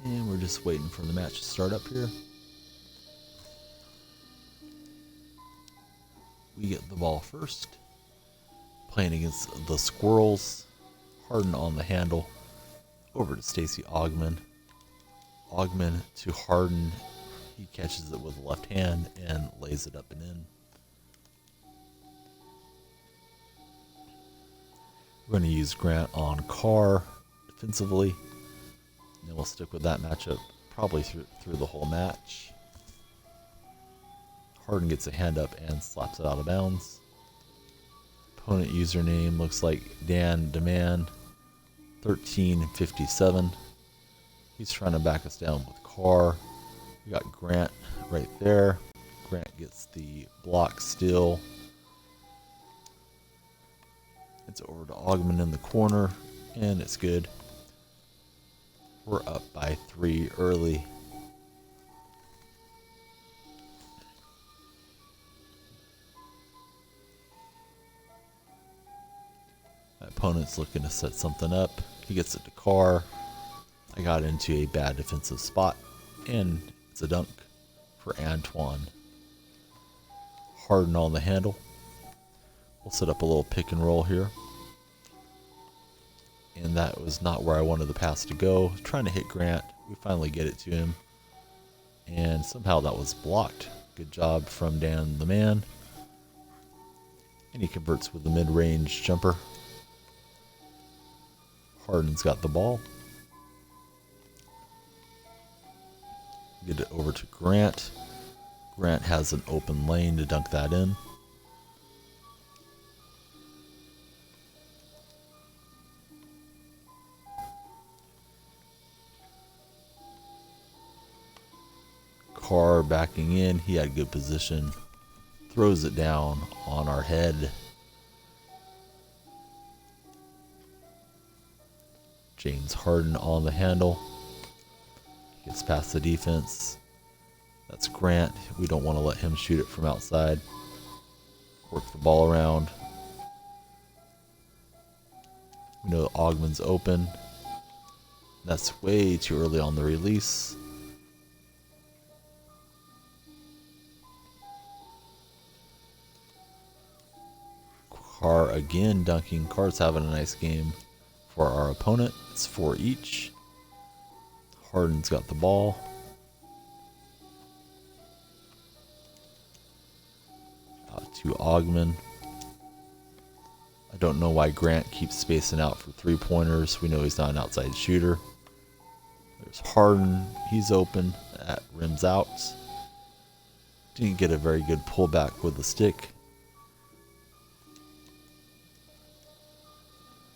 And we're just waiting for the match to start up here. We get the ball first. Playing against the Squirrels. Harden on the handle. Over to Stacey Augman. Augman to Harden. He catches it with the left hand and lays it up and in. We're going to use Grant on Carr defensively. And we'll stick with that matchup probably through the whole match. Harden gets a hand up and slaps it out of bounds. Opponent username looks like Dan Demand 1357. He's trying to back us down with Carr. We got Grant right there. Grant gets the block steal. It's over to Augman in the corner, and it's good. We're up by 3 early. My opponent's looking to set something up. He gets it to Carr. I got into a bad defensive spot, and it's a dunk for Antoine. Harden on the handle. We'll set up a little pick and roll here. And that was not where I wanted the pass to go. Trying to hit Grant. We finally get it to him. And somehow that was blocked. Good job from Dan the Man. And he converts with the mid-range jumper. Harden's got the ball. Get it over to Grant. Grant has an open lane to dunk that in. Carr backing in. He had good position. Throws it down on our head. James Harden on the handle. Gets past the defense. That's Grant. We don't want to let him shoot it from outside. Work the ball around. We know Augman's open. That's way too early on the release. Carr again dunking. Carr's having a nice game for our opponent. It's 4 each. Harden's got the ball. Out to Augman. I don't know why Grant keeps spacing out for 3-pointers. We know he's not an outside shooter. There's Harden. He's open. That rims out. Didn't get a very good pullback with the stick.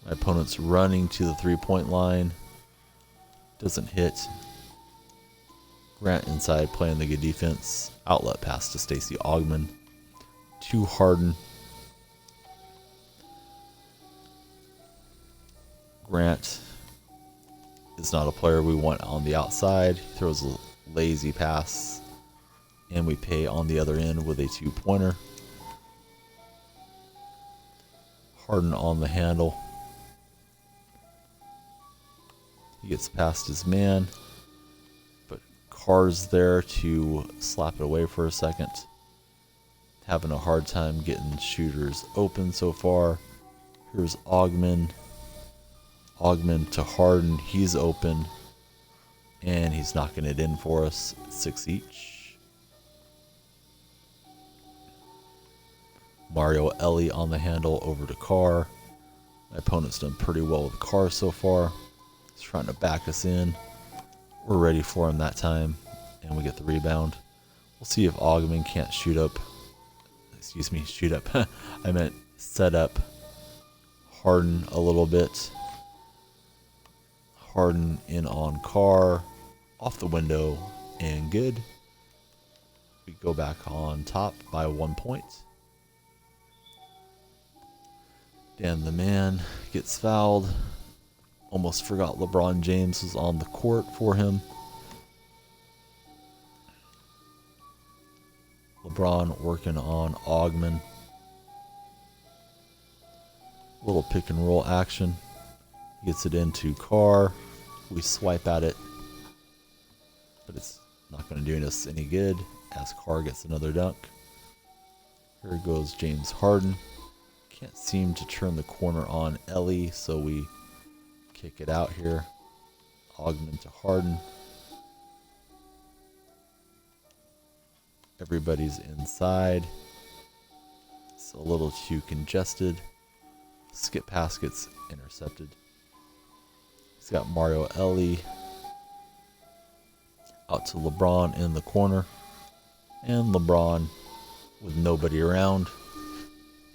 My opponent's running to the 3-point line. Doesn't hit. Grant inside playing the good defense. Outlet pass to Stacey Augman. To Harden. Grant is not a player we want on the outside. He throws a lazy pass. And we pay on the other end with a 2-pointer. Harden on the handle. He gets past his man. But Carr's there to slap it away for a second. Having a hard time getting shooters open so far. Here's Augman. Augman to Harden. He's open. And he's knocking it in for us. 6 each. Mario Ellie on the handle over to Carr. My opponent's done pretty well with Carr so far. He's trying to back us in. We're ready for him that time. And we get the rebound. We'll see if Augman can't shoot up. Excuse me, shoot up. I meant set up Harden a little bit. Harden in on Carr. Off the window and good. We go back on top by 1 point. Dan the man gets fouled. Almost forgot LeBron James was on the court for him. LeBron working on Augman. Little pick and roll action. Gets it into Carr. We swipe at it. But it's not going to do us any good as Carr gets another dunk. Here goes James Harden. Can't seem to turn the corner on Ellie, so we kick it out here. Augman to Harden. Everybody's inside. It's a little too congested. Skip pass gets intercepted. He's got Mario Ellie. Out to LeBron in the corner. And LeBron, with nobody around,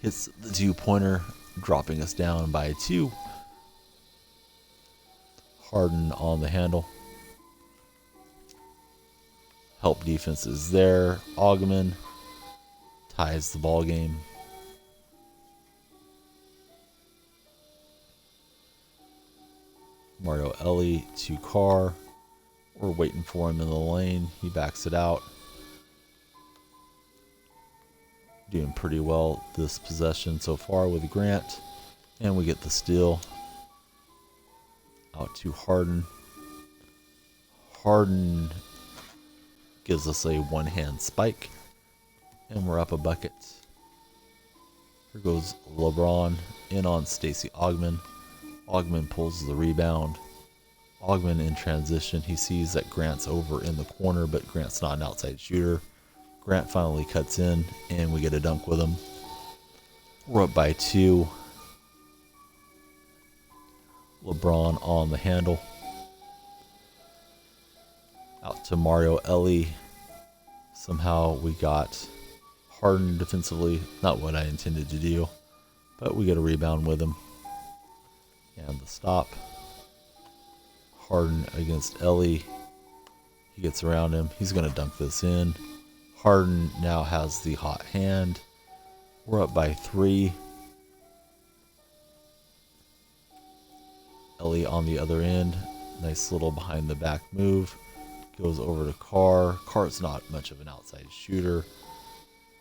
hits the 2-pointer, dropping us down by 2. Harden on the handle. Help defense is there. Augman ties the ball game. Mario Ellie to Carr. We're waiting for him in the lane. He backs it out. Doing pretty well this possession so far with Grant. And we get the steal. Out to Harden. Harden gives us a one-hand spike. And we're up a bucket. Here goes LeBron in on Stacey Augman. Augman pulls the rebound. Augman in transition. He sees that Grant's over in the corner, but Grant's not an outside shooter. Grant finally cuts in, and we get a dunk with him. We're up by 2. LeBron on the handle. Out to Mario Ellie. Somehow we got Harden defensively. Not what I intended to do, but we get a rebound with him. And the stop. Harden against Ellie. He gets around him. He's going to dunk this in. Harden now has the hot hand. We're up by 3. Ellie on the other end. Nice little behind the back move. Goes over to Carr. Carr's not much of an outside shooter.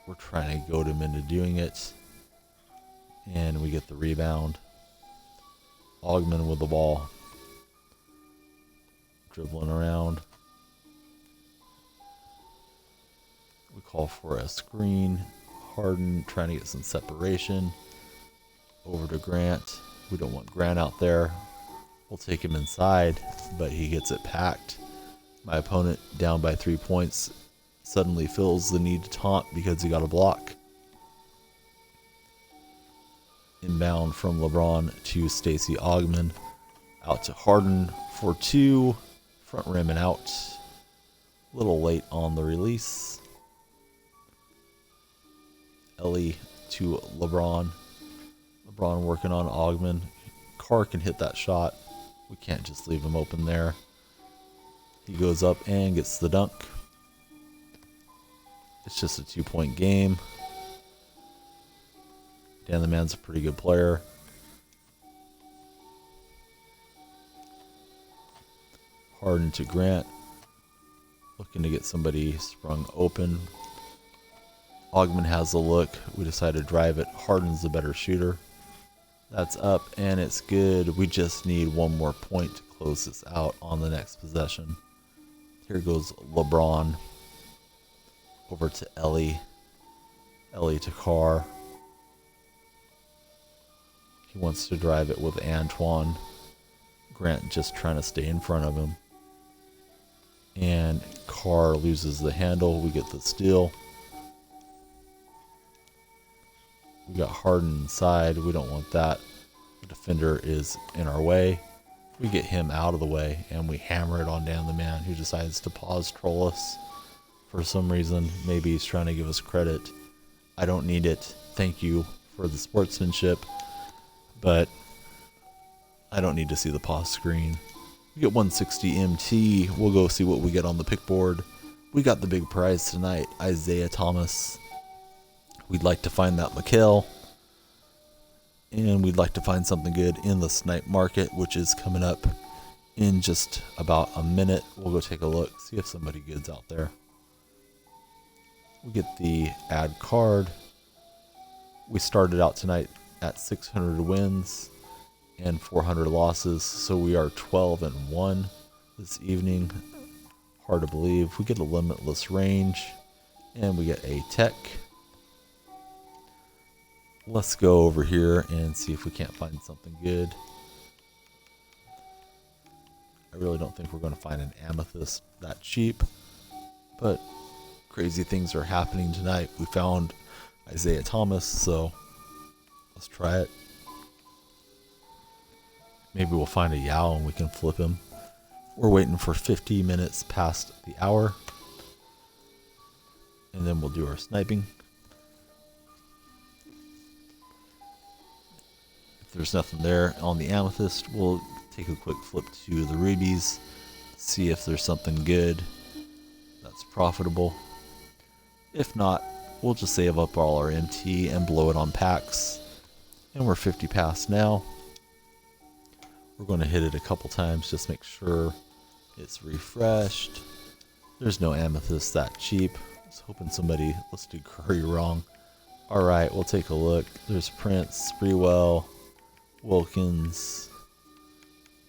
We're trying to goad him into doing it. And we get the rebound. Augman with the ball. Dribbling around. We call for a screen. Harden trying to get some separation. Over to Grant. We don't want Grant out there. We'll take him inside, but he gets it packed. My opponent, down by 3 points, suddenly feels the need to taunt because he got a block. Inbound from LeBron to Stacey Augman. Out to Harden for 2. Front rim and out. A little late on the release. Ellie to LeBron. LeBron working on Augman. Carr can hit that shot. We can't just leave him open there. He goes up and gets the dunk. It's just a 2-point game. Dan the Man's a pretty good player. Harden to Grant. Looking to get somebody sprung open. Augman has a look. We decide to drive it. Harden's the better shooter. That's up and it's good. We just need one more point to close this out on the next possession. Here goes LeBron. Over to Ellie. Ellie to Carr. He wants to drive it with Antoine. Grant just trying to stay in front of him. And Carr loses the handle. We get the steal. We got Harden inside. We don't want that. The defender is in our way. We get him out of the way and we hammer it on Dan the Man, who decides to pause troll us for some reason. Maybe he's trying to give us credit. I don't need it. Thank you for the sportsmanship, but I don't need to see the pause screen. We get 160 MT. We'll go see what we get on the pick board. We got the big prize tonight, Isaiah Thomas. We'd like to find that McHale. And we'd like to find something good in the snipe market, which is coming up in just about a minute. We'll go take a look, see if somebody good's out there. We get the ad card. We started out tonight at 600 wins and 400 losses, so we are 12-1 this evening. Hard to believe. We get a limitless range and we get a tech. Let's go over here and see if we can't find something good. I really don't think we're going to find an amethyst that cheap, but crazy things are happening tonight. We found Isaiah Thomas, so let's try it. Maybe we'll find a Yao and we can flip him. We're waiting for 50 minutes past the hour, and then we'll do our sniping. If there's nothing there on the amethyst, we'll take a quick flip to the rubies, see if there's something good that's profitable. If not, we'll just save up all our MT and blow it on packs. And we're 50 past now. We're going to hit it a couple times, just make sure it's refreshed. There's no amethyst that cheap. I was hoping somebody listed Curry wrong. Alright, we'll take a look. There's Prince, Spreewell, Wilkins.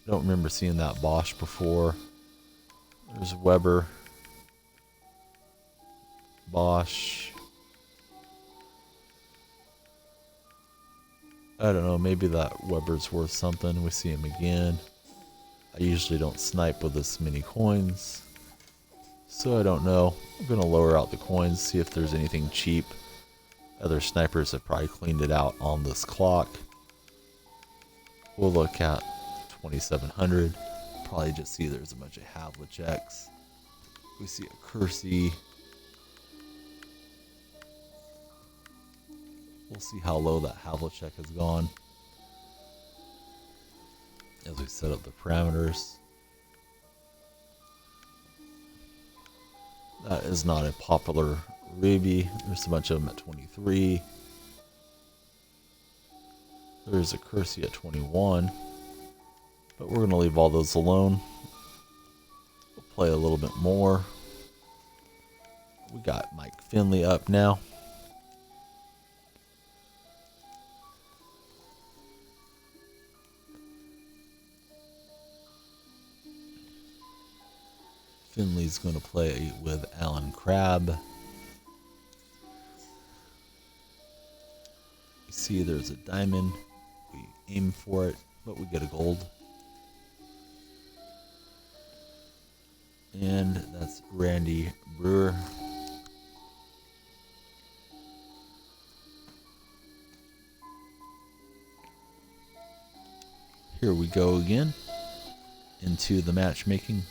Don't remember seeing that Bosch before. There's Weber, Bosch. I don't know, maybe that Weber's worth something. We see him again. I usually don't snipe with this many coins, so I don't know. I'm going to lower out the coins, see if there's anything cheap. Other snipers have probably cleaned it out on this clock. We'll look at 2700. Probably just see there's a bunch of Havlichecks. We see a Kersey. We'll see how low that Havlicek has gone as we set up the parameters. That is not a popular ruby. There's a bunch of them at 23. There's a Kersey at 21. But we're going to leave all those alone. We'll play a little bit more. We got Mike Finley up now. Finley's going to play with Alan Crabb. You see there's a diamond. We aim for it, but we get a gold. Andy Brewer. Here we go again into the matchmaking.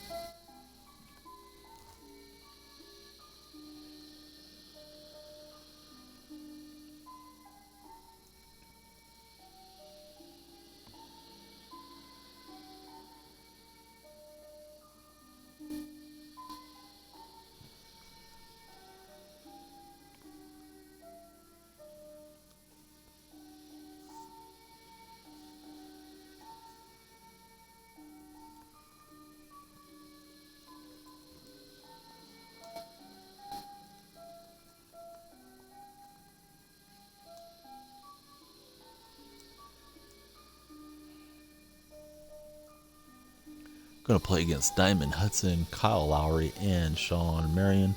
Going to play against Diamond Hudson, Kyle Lowry, and Sean Marion.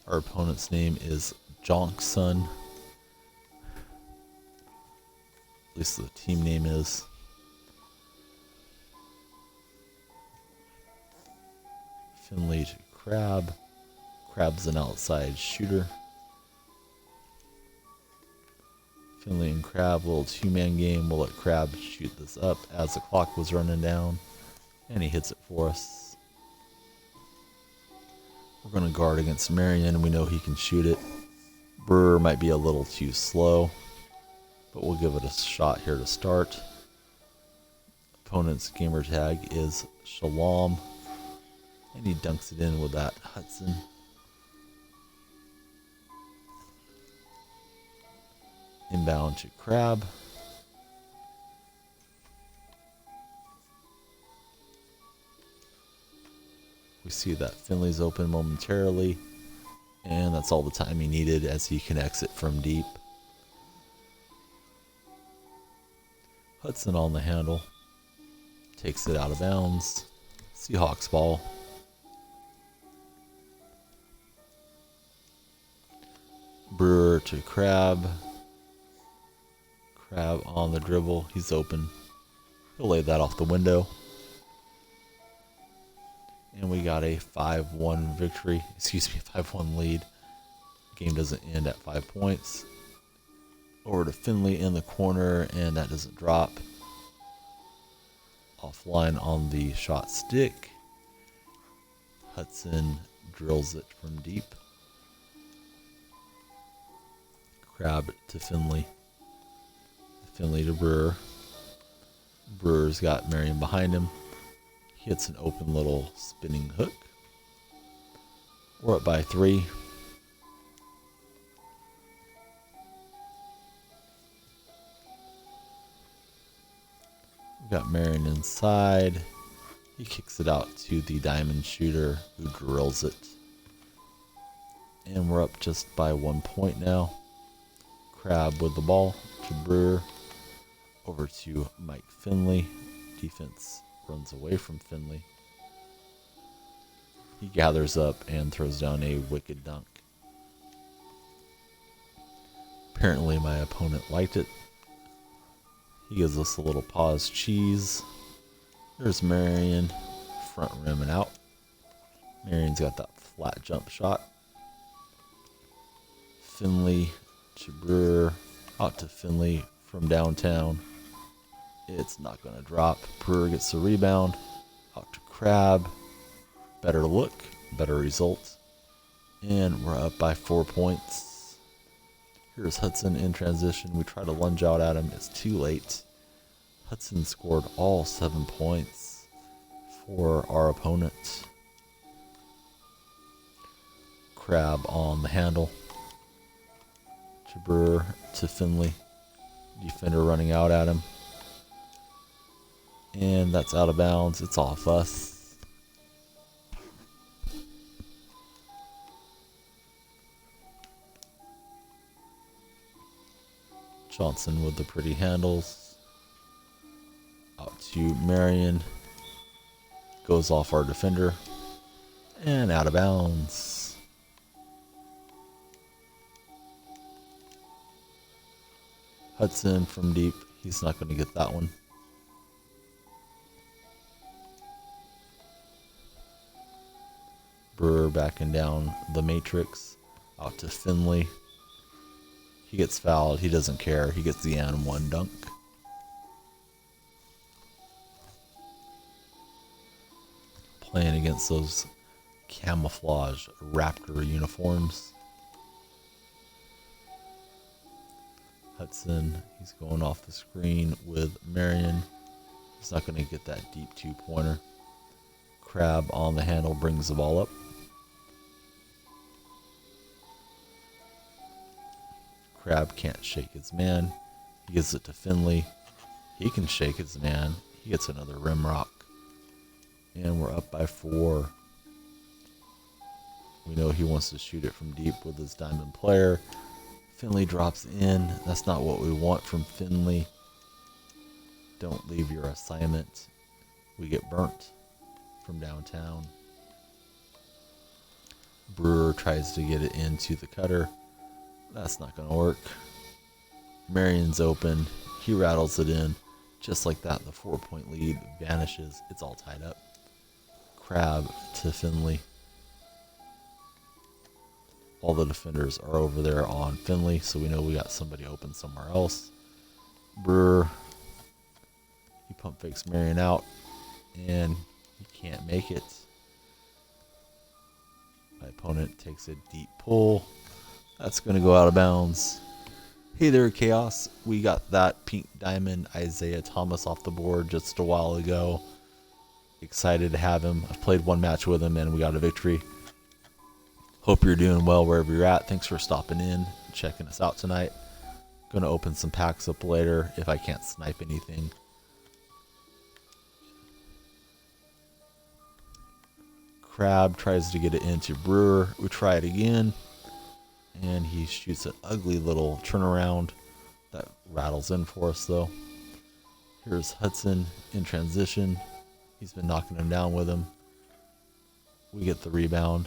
Our opponent's name is Jonkson. At least the team name is. Finley to Crab. Crab's an outside shooter. Finley and Crab, little two-man game. We'll let Crab shoot this up as the clock was running down. And he hits it for us. We're going to guard against Marion. We know he can shoot it. Brewer might be a little too slow, but we'll give it a shot here to start. Opponent's gamer tag is Shalom. And he dunks it in with that Hudson. Inbound to Crab. We see that Finley's open momentarily, and that's all the time he needed as he connects it from deep. Hudson on the handle, takes it out of bounds. Seahawks ball. Brewer to Crab. Crab on the dribble. He's open. He'll lay that off the window. And we got a 5-1 victory. Excuse me, 5-1 lead. Game doesn't end at 5 points. Over to Finley in the corner, and that doesn't drop. Offline on the shot stick. Hudson drills it from deep. Crab to Finley. Finley to Brewer. Brewer's got Marion behind him. He hits an open little spinning hook. We're up by 3. We got Marion inside. He kicks it out to the diamond shooter who drills it. And we're up just by 1 point now. Crab with the ball to Brewer. Over to Mike Finley. Defense runs away from Finley. He gathers up and throws down a wicked dunk. Apparently my opponent liked it. He gives us a little pause cheese. There's Marion, front rim and out. Marion's got that flat jump shot. Finley to Brewer, out to Finley from downtown. It's not going to drop. Brewer gets the rebound. Out to Crab. Better look, better result. And we're up by 4 points. Here's Hudson in transition. We try to lunge out at him. It's too late. Hudson scored all 7 points for our opponent. Crab on the handle. To Brewer, to Finley. Defender running out at him. And that's out of bounds. It's off us. Johnson with the pretty handles. Out to Marion. Goes off our defender. And out of bounds. Hudson from deep. He's not going to get that one. Brewer backing down the matrix out to Finley. He gets fouled. He doesn't care. He gets the N1 dunk. Playing against those camouflage Raptor uniforms. Hudson, he's going off the screen with Marion. He's not going to get that deep two-pointer. Crab on the handle brings the ball up. Crab can't shake his man. He gives it to Finley. He can shake his man. He gets another rim rock. And we're up by 4. We know he wants to shoot it from deep with his diamond player. Finley drops in. That's not what we want from Finley. Don't leave your assignment. We get burnt from downtown. Brewer tries to get it into the cutter. That's not going to work. Marion's open. He rattles it in. Just like that, the 4-point lead vanishes. It's all tied up. Crab to Finley. All the defenders are over there on Finley, so we know we got somebody open somewhere else. Brewer, he pump fakes Marion out, and he can't make it. My opponent takes a deep pull. That's going to go out of bounds. Hey there, Chaos. We got that pink diamond Isaiah Thomas off the board just a while ago. Excited to have him. I've played one match with him and we got a victory. Hope you're doing well wherever you're at. Thanks for stopping in, checking us out tonight. Gonna open some packs up later if I can't snipe anything. Crab tries to get it into Brewer. We try it again. And he shoots an ugly little turnaround that rattles in for us though. Here's Hudson in transition. He's been knocking him down with him. We get the rebound.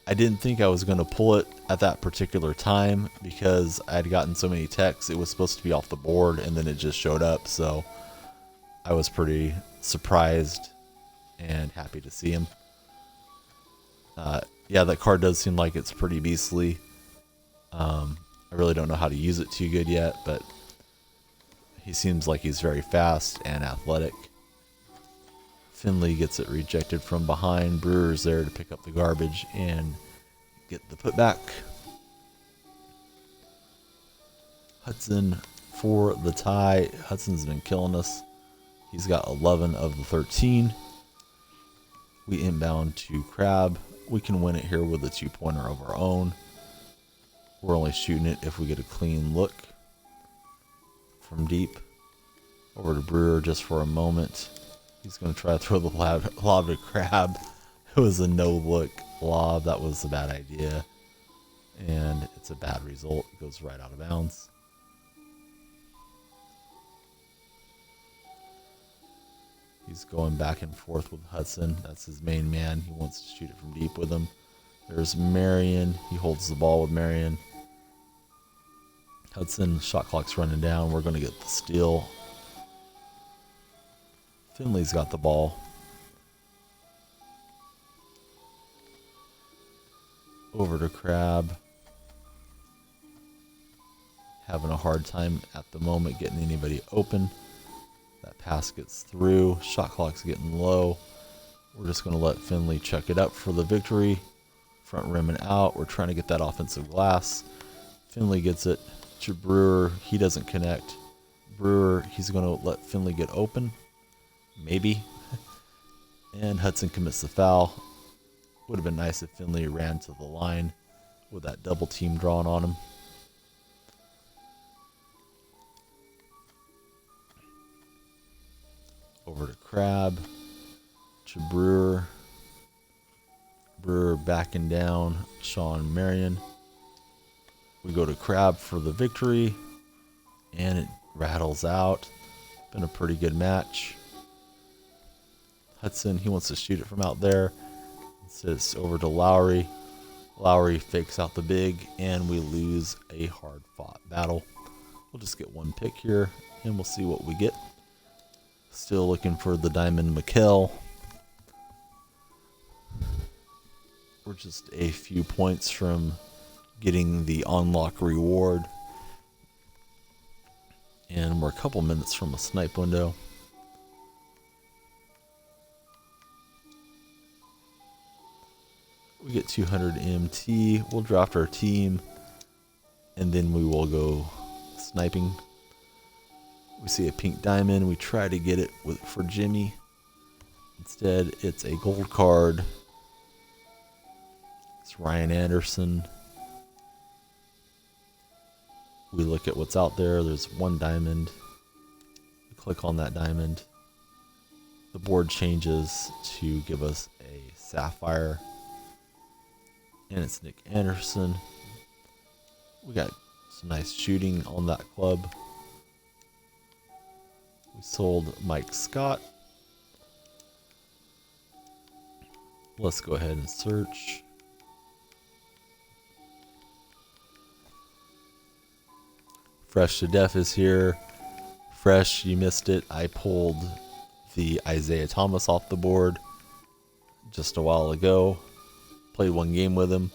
I didn't think I was going to pull it at that particular time because I had gotten so many texts. It was supposed to be off the board and then it just showed up. So I was pretty surprised and happy to see him. Yeah, that card does seem like it's pretty beastly. I really don't know how to use it too good yet, but he seems like he's very fast and athletic. Finley gets it rejected from behind. Brewer's there to pick up the garbage and get the putback. Hudson for the tie. Hudson's been killing us. He's got 11 of the 13. We inbound to Crab. We can win it here with a 2-pointer of our own. We're only shooting it if we get a clean look from deep. Over to Brewer just for a moment. He's going to try to throw the lob to Crab. It was a no-look lob. That was a bad idea. And it's a bad result. It goes right out of bounds. He's going back and forth with Hudson. That's his main man. He wants to shoot it from deep with him. There's Marion. He holds the ball with Marion. Hudson, shot clock's running down. We're going to get the steal. Finley's got the ball. Over to Crab. Having a hard time at the moment getting anybody open. That pass gets through. Shot clock's getting low. We're just going to let Finley chuck it up for the victory. Front rim and out. We're trying to get that offensive glass. Finley gets it to Brewer. He doesn't connect. Brewer, he's going to let Finley get open. Maybe. And Hudson commits the foul. Would have been nice if Finley ran to the line with that double team drawn on him. Over to Crab. To Brewer. Brewer backing down Sean Marion. We go to Crab for the victory. And it rattles out. Been a pretty good match. Hudson, he wants to shoot it from out there. It's over to Lowry. Lowry fakes out the big, and we lose a hard-fought battle. We'll just get one pick here, and we'll see what we get. Still looking for the Diamond Mikkel. We're just a few points from getting the unlock reward. And we're a couple minutes from a snipe window. We get 200 MT. We'll draft our team, and then we will go sniping. We see a pink diamond. We try to get it for Jimmy. Instead, it's a gold card. It's Ryan Anderson. We look at what's out there. There's one diamond. We click on that diamond. The board changes to give us a sapphire. And it's Nick Anderson. We got some nice shooting on that club. We sold Mike Scott. Let's go ahead and search. Fresh to Death is here. Fresh, you missed it. I pulled the Isaiah Thomas off the board just a while ago. Played one game with him,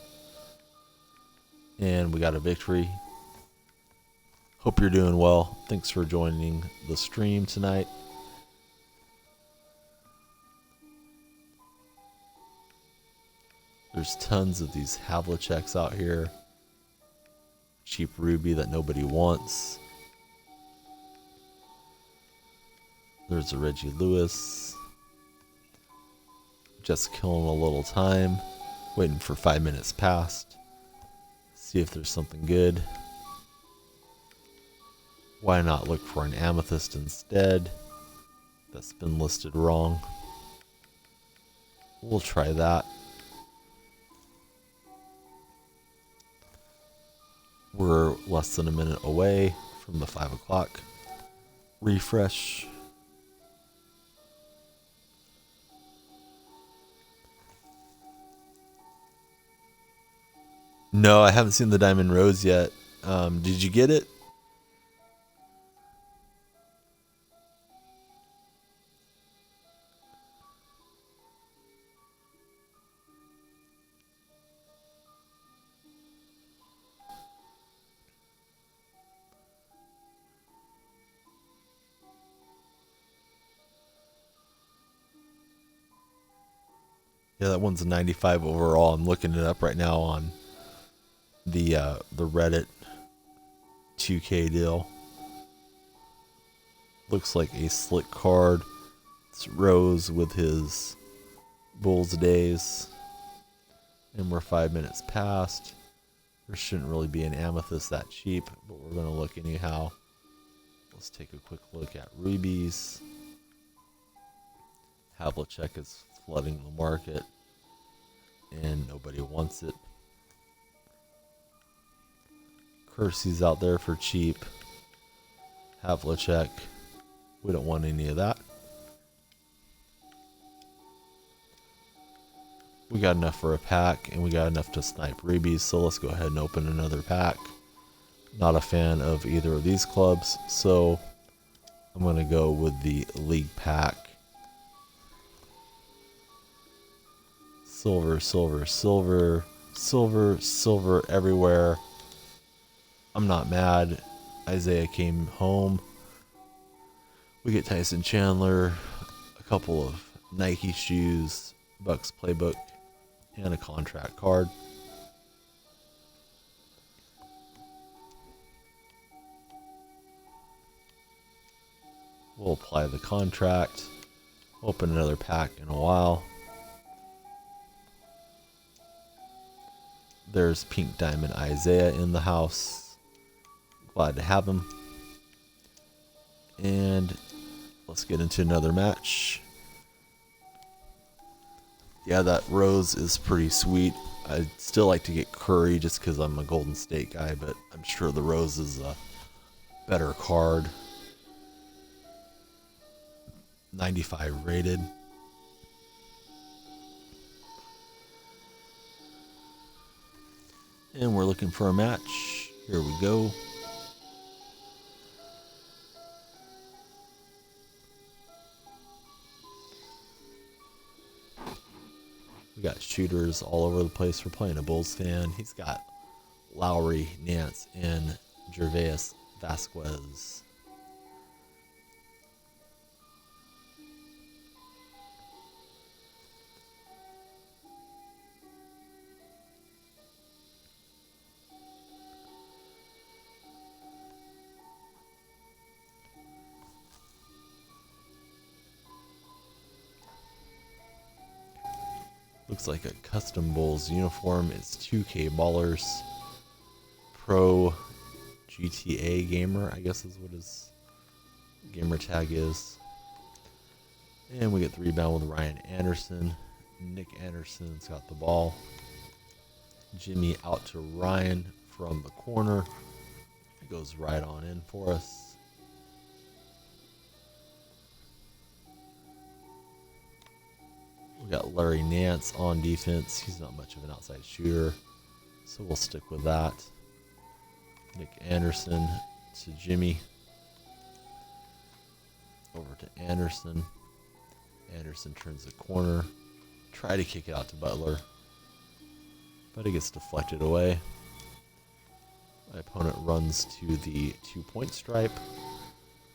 and we got a victory. Hope you're doing well. Thanks for joining the stream tonight. There's tons of these Havliceks out here. Cheap ruby that nobody wants. There's a Reggie Lewis. Just killing a little time. Waiting for 5 minutes past. See if there's something good. Why not look for an amethyst instead? That's been listed wrong. We'll try that. We're less than a minute away from the 5 o'clock refresh. No, I haven't seen the Diamond Rose yet. Did you get it? Yeah, that one's a 95 overall. I'm looking it up right now on the Reddit 2K deal. Looks like a slick card. It's Rose with his Bulls days. And we're 5 minutes past. There shouldn't really be an amethyst that cheap, but we're going to look anyhow. Let's take a quick look at rubies. Havlicek is flooding the market, and nobody wants it. Kersey's out there for cheap. Havlicek, we don't want any of that. We got enough for a pack, and we got enough to snipe rubies, so let's go ahead and open another pack. Not a fan of either of these clubs, so I'm going to go with the league pack. Silver, silver, silver, silver, silver everywhere. I'm not mad. Isaiah came home. We get Tyson Chandler, a couple of Nike shoes, Bucks playbook, and a contract card. We'll apply the contract. Open another pack in a while. There's Pink Diamond Isaiah in the house. Glad to have him. And let's get into another match. Yeah, that Rose is pretty sweet. I'd still like to get Curry just because I'm a Golden State guy, but I'm sure the Rose is a better card. 95 rated. And we're looking for a match. Here we go. We got shooters all over the place. We're playing a Bulls fan. He's got Lowry, Nance, and Gervais Vasquez. Looks like a custom Bulls uniform. It's 2K Ballers. Pro GTA Gamer, I guess is what his gamer tag is. And we get the rebound with Ryan Anderson. Nick Anderson's got the ball. Jimmy out to Ryan from the corner. It goes right on in for us. We got Larry Nance on defense. He's not much of an outside shooter, so we'll stick with that. Nick Anderson to Jimmy. Over to Anderson. Anderson turns the corner. Try to kick it out to Butler, but it gets deflected away. My opponent runs to the 2-point stripe.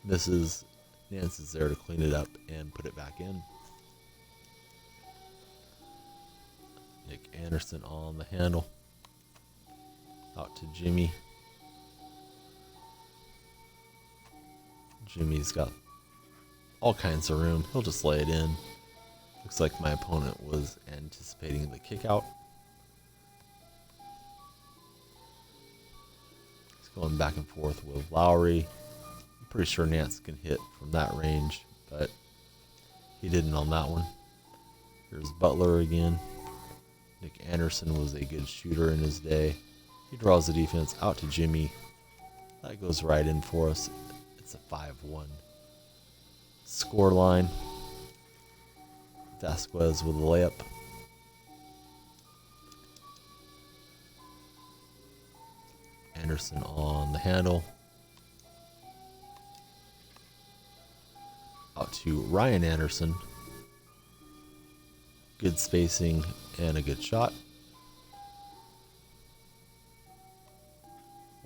Misses. Nance is there to clean it up and put it back in. Nick Anderson on the handle. Out to Jimmy. Jimmy's got all kinds of room. He'll just lay it in. Looks like my opponent was anticipating the kick out. He's going back and forth with Lowry. I'm pretty sure Nance can hit from that range, but he didn't on that one. Here's Butler again. Nick Anderson was a good shooter in his day. He draws the defense out to Jimmy. That goes right in for us. It's a 5-1 score line. Vasquez with a layup. Anderson on the handle. Out to Ryan Anderson. Good spacing and a good shot.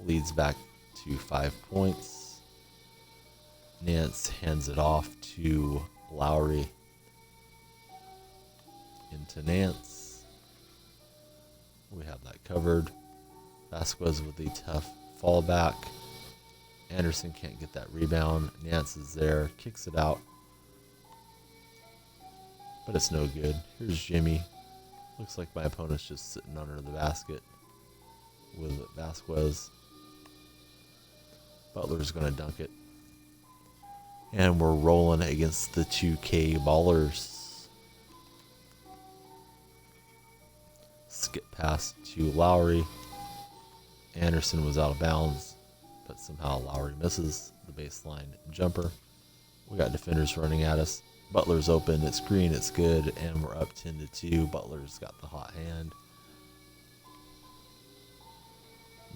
Leads back to 5 points. Nance hands it off to Lowry. Into Nance. We have that covered. Vasquez with a tough fallback. Anderson can't get that rebound. Nance is there, kicks it out, but it's no good. Here's Jimmy. Looks like my opponent's just sitting under the basket with Vasquez. Butler's going to dunk it. And we're rolling against the 2K Ballers. Skip pass to Lowry. Anderson was out of bounds, but somehow Lowry misses the baseline jumper. We got defenders running at us. Butler's open, it's green, it's good, and we're up 10-2. Butler's got the hot hand.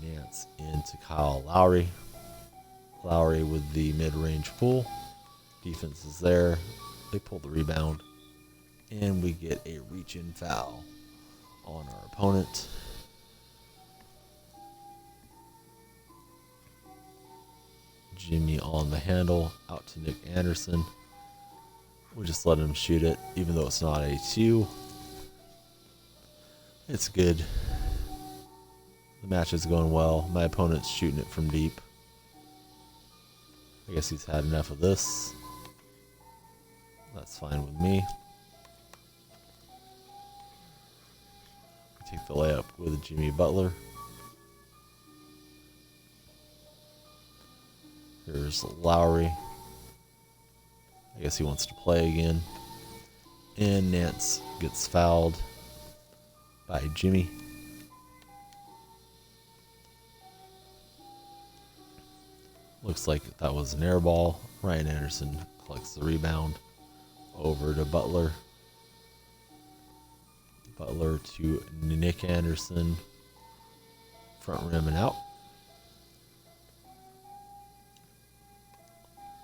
Nance into Kyle Lowry. Lowry with the mid-range pull. Defense is there. They pull the rebound, and we get a reach-in foul on our opponent. Jimmy on the handle, out to Nick Anderson. We just let him shoot it, even though it's not a 2. It's good. The match is going well. My opponent's shooting it from deep. I guess he's had enough of this. That's fine with me. Take the layup with Jimmy Butler. Here's Lowry. I guess he wants to play again. And Nance gets fouled by Jimmy. Looks like that was an air ball. Ryan Anderson collects the rebound. Over to Butler. Butler to Nick Anderson. Front rim and out.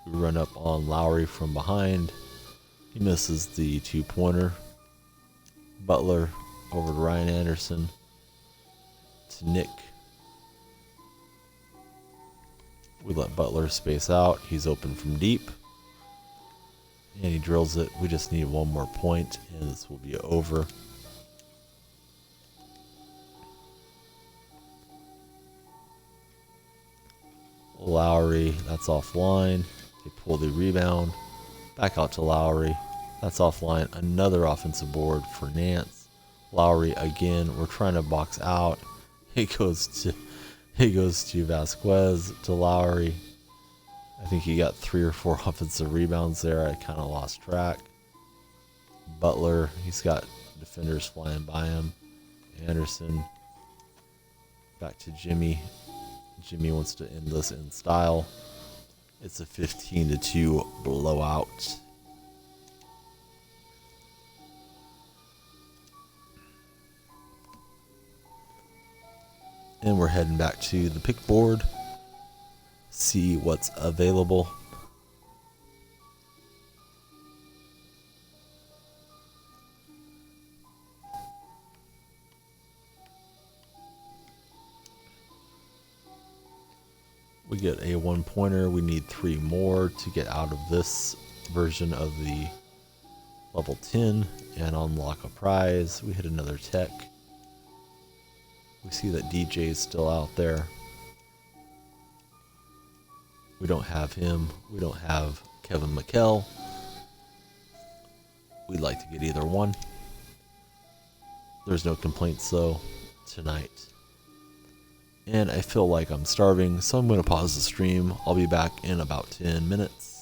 We run up on Lowry from behind. He misses the 2-pointer. Butler over to Ryan Anderson. To Nick. We let Butler space out. He's open from deep. And he drills it. We just need one more point, and this will be over. Lowry, that's offline. They pull the rebound. Back out to Lowry. That's offline. Another offensive board for Nance. Lowry again. We're trying to box out. It goes to Vasquez, to Lowry. I think he got 3 or 4 offensive rebounds there. I kind of lost track. Butler, he's got defenders flying by him. Anderson, back to Jimmy. Jimmy wants to end this in style. It's a 15-2 blowout. And we're heading back to the pick board. See what's available. We get a 1-pointer. We need 3 more to get out of this version of the level 10 and unlock a prize. We hit another tech. We see that DJ is still out there. We don't have him. We don't have Kevin McKell. We'd like to get either one. There's no complaints though tonight. And I feel like I'm starving, so I'm going to pause the stream. I'll be back in about 10 minutes.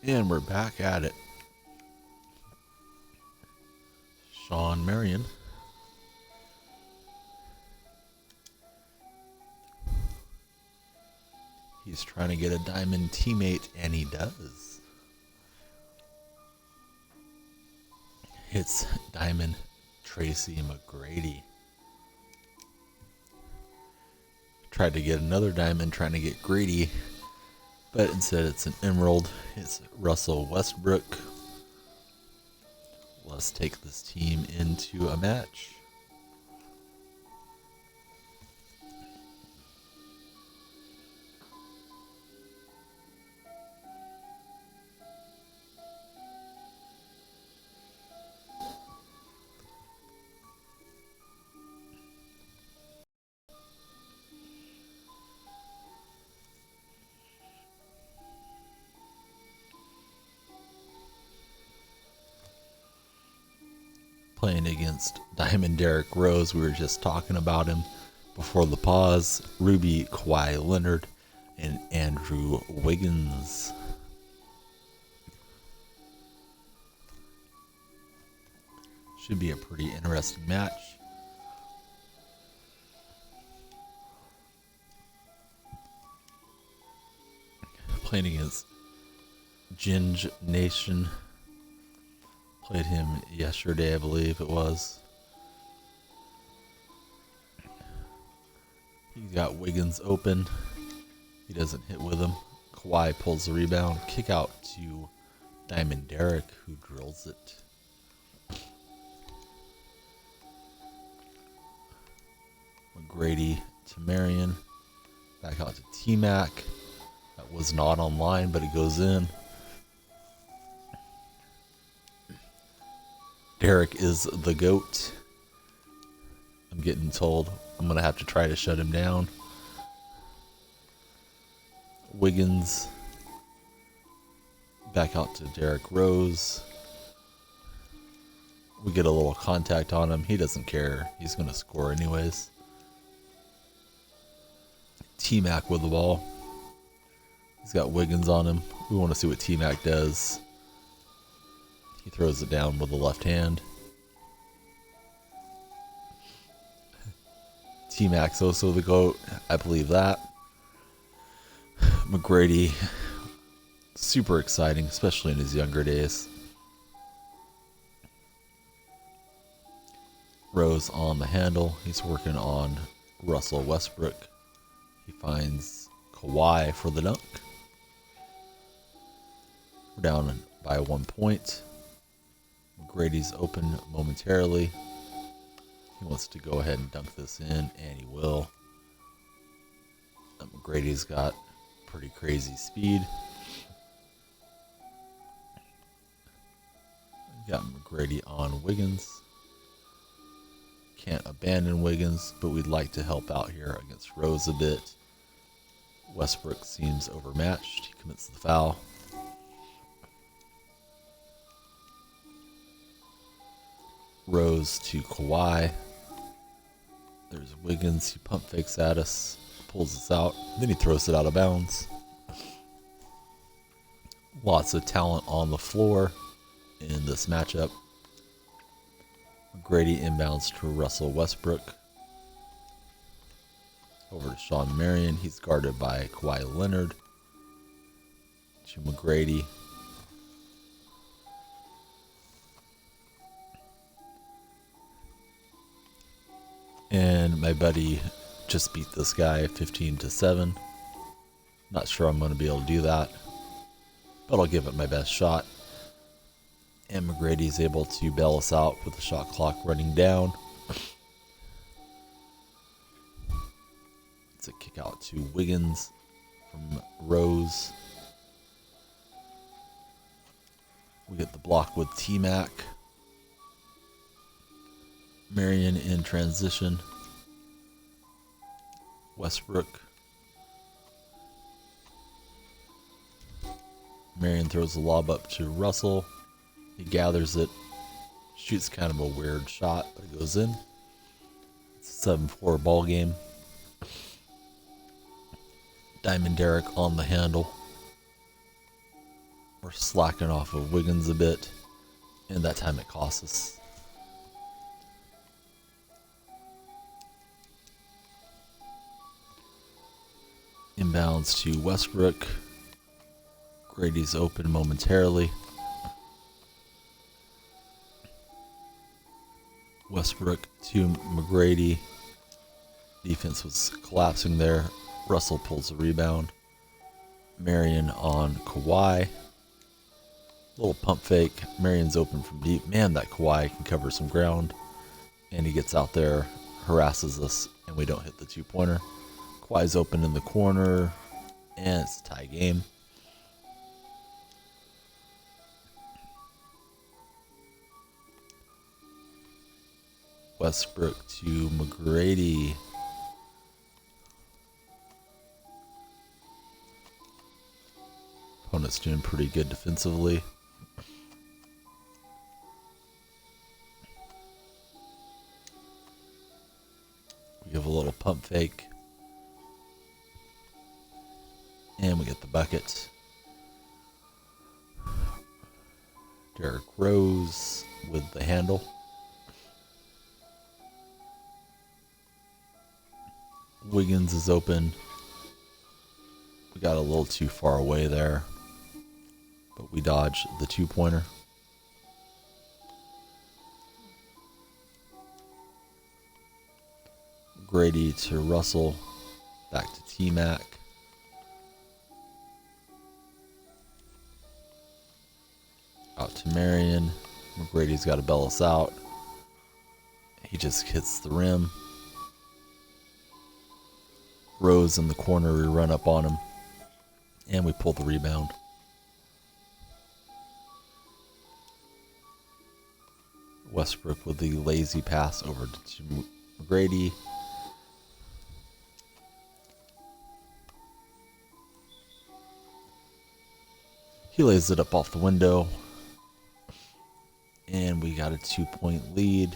And we're back at it. Sean Marion. He's trying to get a diamond teammate, and he does. It's Diamond Tracy McGrady. Tried to get another diamond, trying to get greedy, but instead it's an emerald. It's Russell Westbrook. Let's take this team into a match. Playing against Diamond Derrick Rose. We were just talking about him before the pause. Ruby Kawhi Leonard and Andrew Wiggins. Should be a pretty interesting match. Playing against Ginge Nation. Played him yesterday, I believe it was. He's got Wiggins open. He doesn't hit with him. Kawhi pulls the rebound. Kick out to Diamond Derrick, who drills it. McGrady to Marion. Back out to T-Mac. That was not online, but it goes in. Derrick is the GOAT. I'm getting told I'm going to have to try to shut him down. Wiggins. Back out to Derrick Rose. We get a little contact on him. He doesn't care. He's going to score anyways. T-Mac with the ball. He's got Wiggins on him. We want to see what T-Mac does. He throws it down with the left hand. T-Mac's also the GOAT. I believe that. McGrady, super exciting, especially in his younger days. Rose on the handle. He's working on Russell Westbrook. He finds Kawhi for the dunk. We're down by 1 point. McGrady's open momentarily. He wants to go ahead and dunk this in, and he will. McGrady's got pretty crazy speed. Got McGrady on Wiggins. Can't abandon Wiggins, but we'd like to help out here against Rose a bit. Westbrook seems overmatched. He commits the foul. Rose to Kawhi. There's Wiggins. He pump fakes at us. Pulls us out. Then he throws it out of bounds. Lots of talent on the floor in this matchup. McGrady inbounds to Russell Westbrook. Over to Sean Marion. He's guarded by Kawhi Leonard. To McGrady. And my buddy just beat this guy 15-7. Not sure I'm going to be able to do that, but I'll give it my best shot. And McGrady's able to bail us out with the shot clock running down. It's a kick out to Wiggins from Rose. We get the block with T-Mac. Marion in transition. Westbrook. Marion throws the lob up to Russell. He gathers it. Shoots kind of a weird shot, but it goes in. It's a 7-4 ball game. Diamond Derrick on the handle. We're slacking off of Wiggins a bit, and that time it costs us. Inbounds to Westbrook. Grady's open momentarily. Westbrook to McGrady. Defense was collapsing there. Russell pulls the rebound. Marion on Kawhi. Little pump fake. Marion's open from deep. Man, that Kawhi can cover some ground. And he gets out there, harasses us, and we don't hit the two-pointer. Kawhi's open in the corner, and it's a tie game. Westbrook to McGrady. Opponent's doing pretty good defensively. We give a little pump fake. And we get the bucket. Derrick Rose with the handle. Wiggins is open. We got a little too far away there, but we dodged the two-pointer. Grady to Russell, back to T-Mac. Out to Marion. McGrady's got to bail us out. He just hits the rim. Rose in the corner, we run up on him, and we pull the rebound. Westbrook with the lazy pass over to McGrady. He lays it up off the window, and we got a 2-point lead.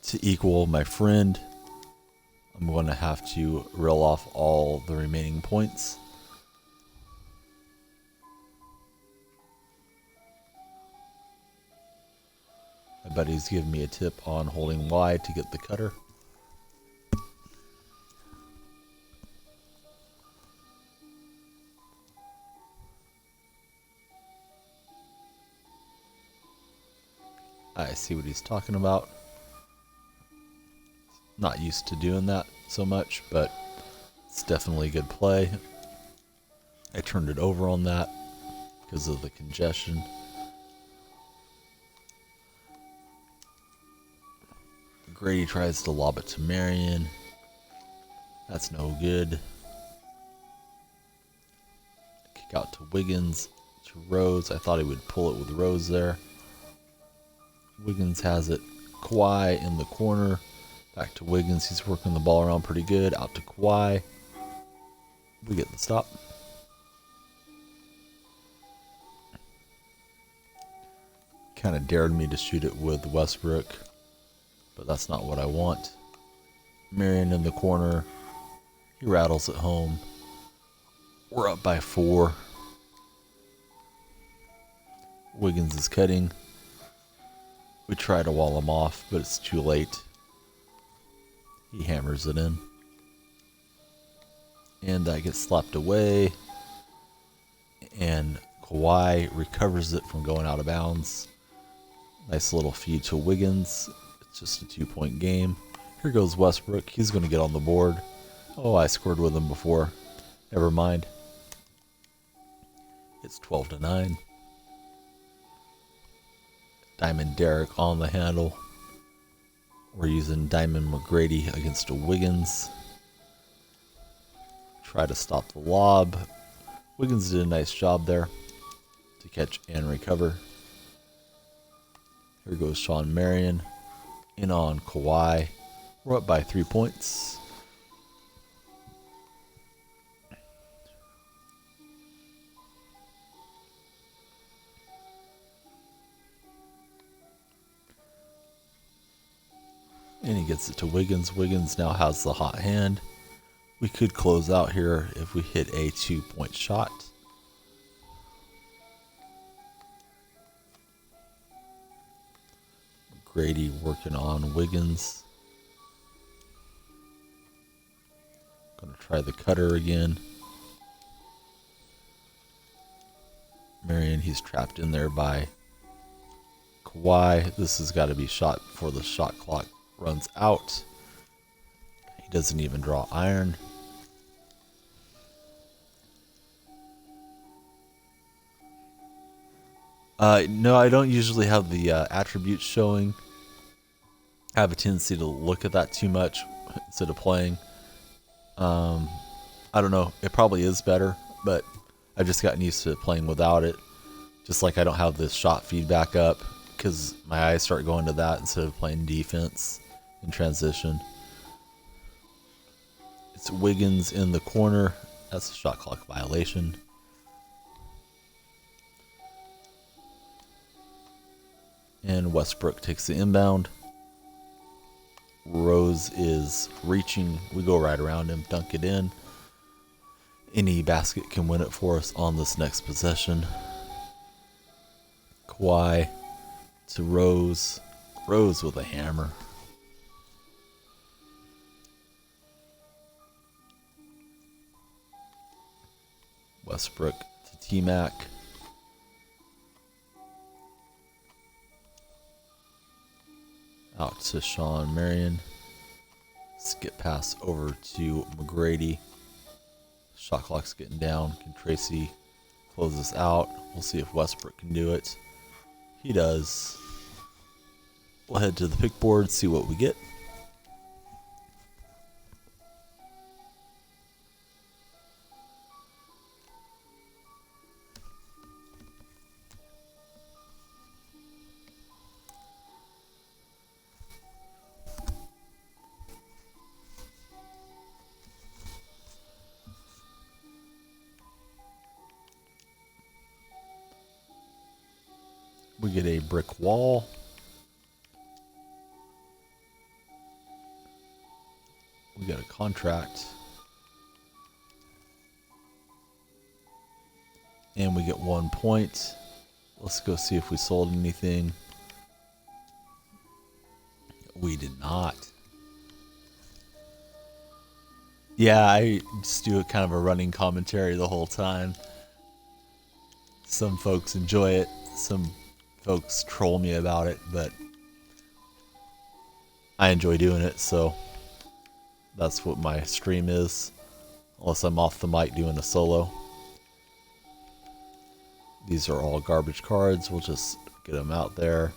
To equal my friend, I'm going to have to reel off all the remaining points. My buddy's giving me a tip on holding Y to get the cutter. I see what he's talking about. Not used to doing that so much, but it's definitely a good play. I turned it over on that because of the congestion. Grady tries to lob it to Marion. That's no good. Kick out to Wiggins, to Rose. I thought he would pull it with Rose there. Wiggins has it. Kawhi in the corner. Back to Wiggins. He's working the ball around pretty good. Out to Kawhi. We get the stop. Kind of dared me to shoot it with Westbrook, but that's not what I want. Marion in the corner. He rattles it home. We're up by 4. Wiggins is cutting. We try to wall him off, but it's too late. He hammers it in. And that gets slapped away. And Kawhi recovers it from going out of bounds. Nice little feed to Wiggins. It's just a 2-point game. Here goes Westbrook. He's going to get on the board. Oh, I scored with him before. Never mind. It's 12-9. Diamond Derrick on the handle. We're using Diamond McGrady against a Wiggins. Try to stop the lob. Wiggins did a nice job there to catch and recover. Here goes Sean Marion. In on Kawhi. We're up by 3 points. And he gets it to Wiggins. Wiggins now has the hot hand. We could close out here if we hit a 2-point shot. McGrady working on Wiggins. Gonna try the cutter again. Marion, he's trapped in there by Kawhi. This has got to be shot before the shot clock runs out. He doesn't even draw iron. No, I don't usually have the attributes showing. I have a tendency to look at that too much instead of playing. I don't know. It probably is better, but I've just gotten used to playing without it. Just like I don't have this shot feedback up because my eyes start going to that instead of playing defense in transition. It's Wiggins in the corner. That's a shot clock violation. And Westbrook takes the inbound. Rose is reaching. We go right around him, dunk it in. Any basket can win it for us on this next possession. Kawhi to Rose. Rose with a hammer. Westbrook to T-Mac. Out to Sean Marion. Skip pass over to McGrady. Shot clock's getting down. Can Tracy close this out? We'll see if Westbrook can do it. He does. We'll head to the pick board, see what we get. We get a brick wall. We got a contract. And we get 1 point. Let's go see if we sold anything. We did not. Yeah, I just do a kind of a running commentary the whole time. Some folks enjoy it. Some folks troll me about it, but I enjoy doing it, so that's what my stream is, unless I'm off the mic doing a solo. These are all garbage cards. We'll just get them out there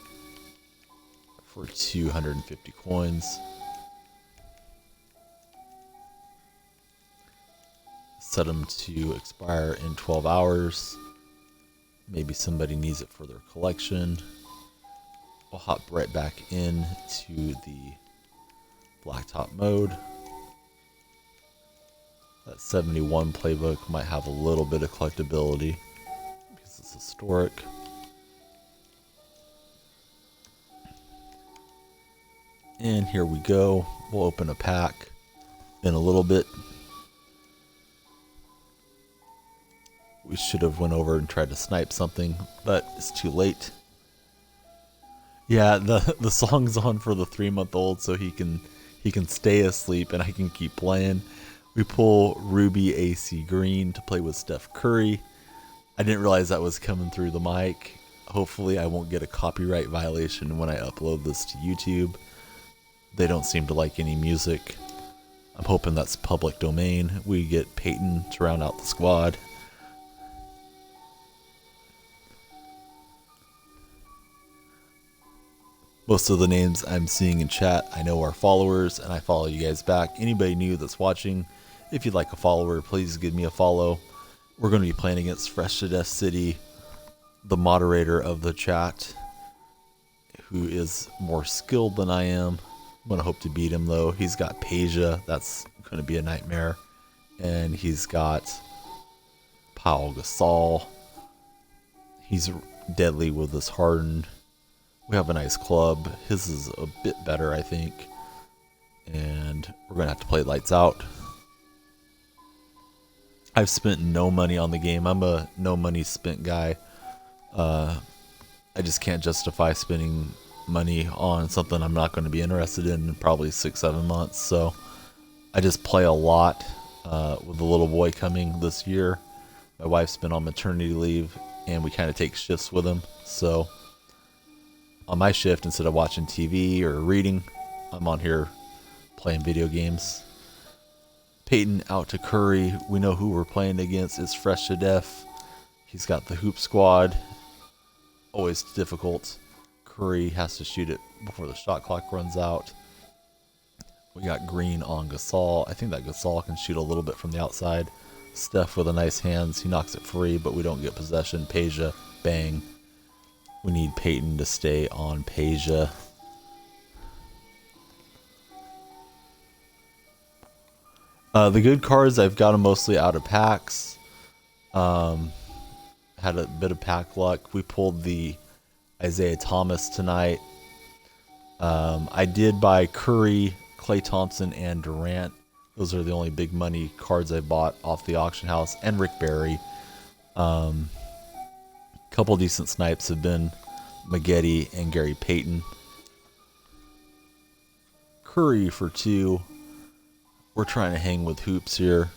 for 250 coins. Set them to expire in 12 hours. Maybe somebody needs it for their collection. We'll hop right back in to the Blacktop mode. That 71 playbook might have a little bit of collectability because it's historic. And here we go. We'll open a pack in a little bit. We should have went over and tried to snipe something, but it's too late. Yeah, the song's on for the 3-month-old, so he can stay asleep and I can keep playing. We pull Ruby AC Green to play with Steph Curry. I didn't realize that was coming through the mic. Hopefully I won't get a copyright violation when I upload this to YouTube. They don't seem to like any music. I'm hoping that's public domain. We get Peyton to round out the squad. Most of the names I'm seeing in chat I know are followers, and I follow you guys back. Anybody new that's watching, if you'd like a follower, please give me a follow. We're going to be playing against Fresh to Death City, the moderator of the chat, who is more skilled than I am. I'm going to hope to beat him, though. He's got Peja. That's going to be a nightmare. And he's got Paul Gasol. He's deadly with this Harden. We have a nice club. His is a bit better, I think. And we're going to have to play lights out. I've spent no money on the game. I'm a no money spent guy. I just can't justify spending money on something I'm not going to be interested in probably 6-7 months. So I just play a lot with the little boy coming this year. My wife's been on maternity leave, and we kind of take shifts with him. So on my shift, instead of watching TV or reading, I'm on here playing video games. Peyton out to Curry. We know who we're playing against. It's fresh to death. He's got the hoop squad. Always difficult. Curry has to shoot it before the shot clock runs out. We got green on Gasol. I think that Gasol can shoot a little bit from the outside. Steph with a nice hands. He knocks it free, but we don't get possession. Peja, bang. We need Peyton to stay on Peja. The good cards, I've got them mostly out of packs. Had a bit of pack luck. We pulled the Isaiah Thomas tonight. I did buy Curry, Klay Thompson, and Durant. Those are the only big money cards I bought off the auction house. And Rick Barry. Couple decent snipes have been Maggette and Gary Payton. Curry for 2. We're trying to hang with hoops here.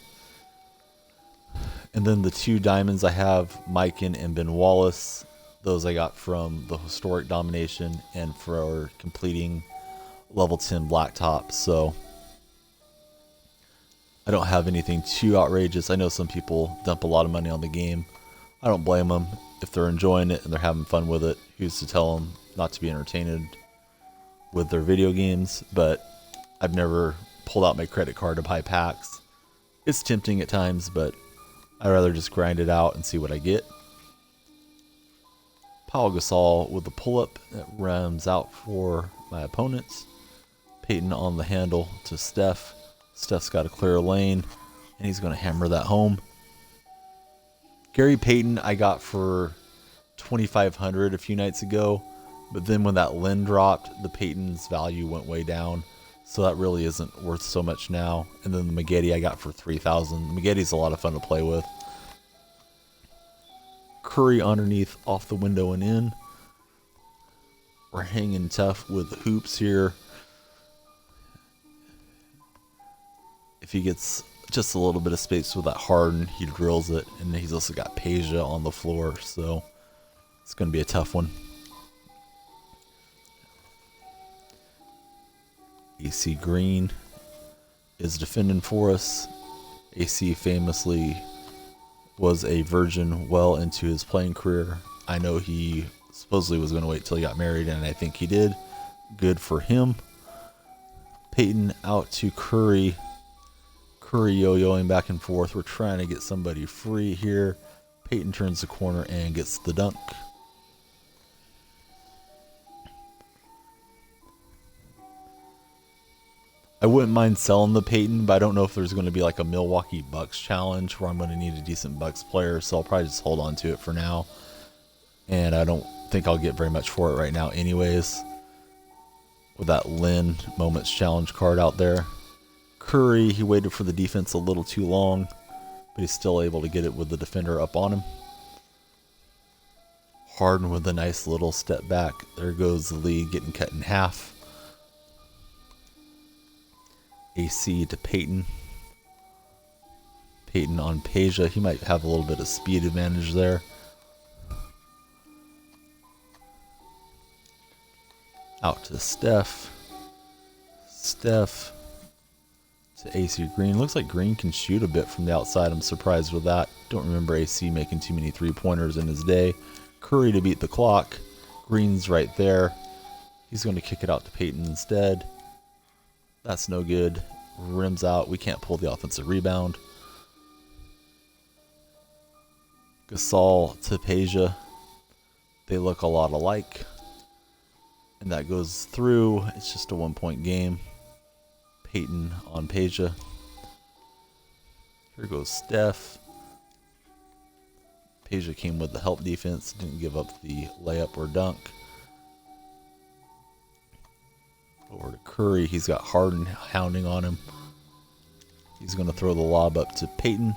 And then the 2 diamonds I have, Mikan and Ben Wallace. Those I got from the Historic Domination and for completing level 10 Blacktop. So I don't have anything too outrageous. I know some people dump a lot of money on the game. I don't blame them. If they're enjoying it and they're having fun with it, who's to tell them not to be entertained with their video games? But I've never pulled out my credit card to buy packs. It's tempting at times, but I'd rather just grind it out and see what I get. Pau Gasol with the pull-up that rounds out for my opponents. Peyton on the handle to Steph. Steph's got a clear lane, and he's going to hammer that home. Gary Payton I got for $2,500 a few nights ago, but then when that Lynn dropped, the Payton's value went way down, so that really isn't worth so much now. And then the Maggette I got for $3,000. Magetti's a lot of fun to play with. Curry underneath, off the window and in. We're hanging tough with hoops here. If he gets just a little bit of space with that Harden, he drills it. And he's also got Peja on the floor, so it's going to be a tough one. AC Green is defending for us. AC famously was a virgin well into his playing career. I know he supposedly was going to wait till he got married, and I think he did. Good for him. Peyton out to Curry. Curry yo-yoing back and forth. We're trying to get somebody free here. Peyton turns the corner and gets the dunk. I wouldn't mind selling the Peyton, but I don't know if there's going to be like a Milwaukee Bucks challenge where I'm going to need a decent Bucks player, so I'll probably just hold on to it for now. And I don't think I'll get very much for it right now anyways, with that Lynn Moments Challenge card out there. Curry, he waited for the defense a little too long, but he's still able to get it with the defender up on him. Harden with a nice little step back. There goes the lead getting cut in half. AC to Peyton. Peyton on Peja. He might have a little bit of speed advantage there. Out to Steph. Steph to AC Green. Looks like Green can shoot a bit from the outside. I'm surprised with that. Don't remember AC making too many three-pointers in his day. Curry to beat the clock. Green's right there. He's going to kick it out to Peyton instead. That's no good. Rims out. We can't pull the offensive rebound. Gasol to Peja. They look a lot alike. And that goes through. It's just a 1-point game. Peyton on Peja. Here goes Steph. Peja came with the help defense. Didn't give up the layup or dunk. Over to Curry. He's got Harden hounding on him. He's going to throw the lob up to Peyton.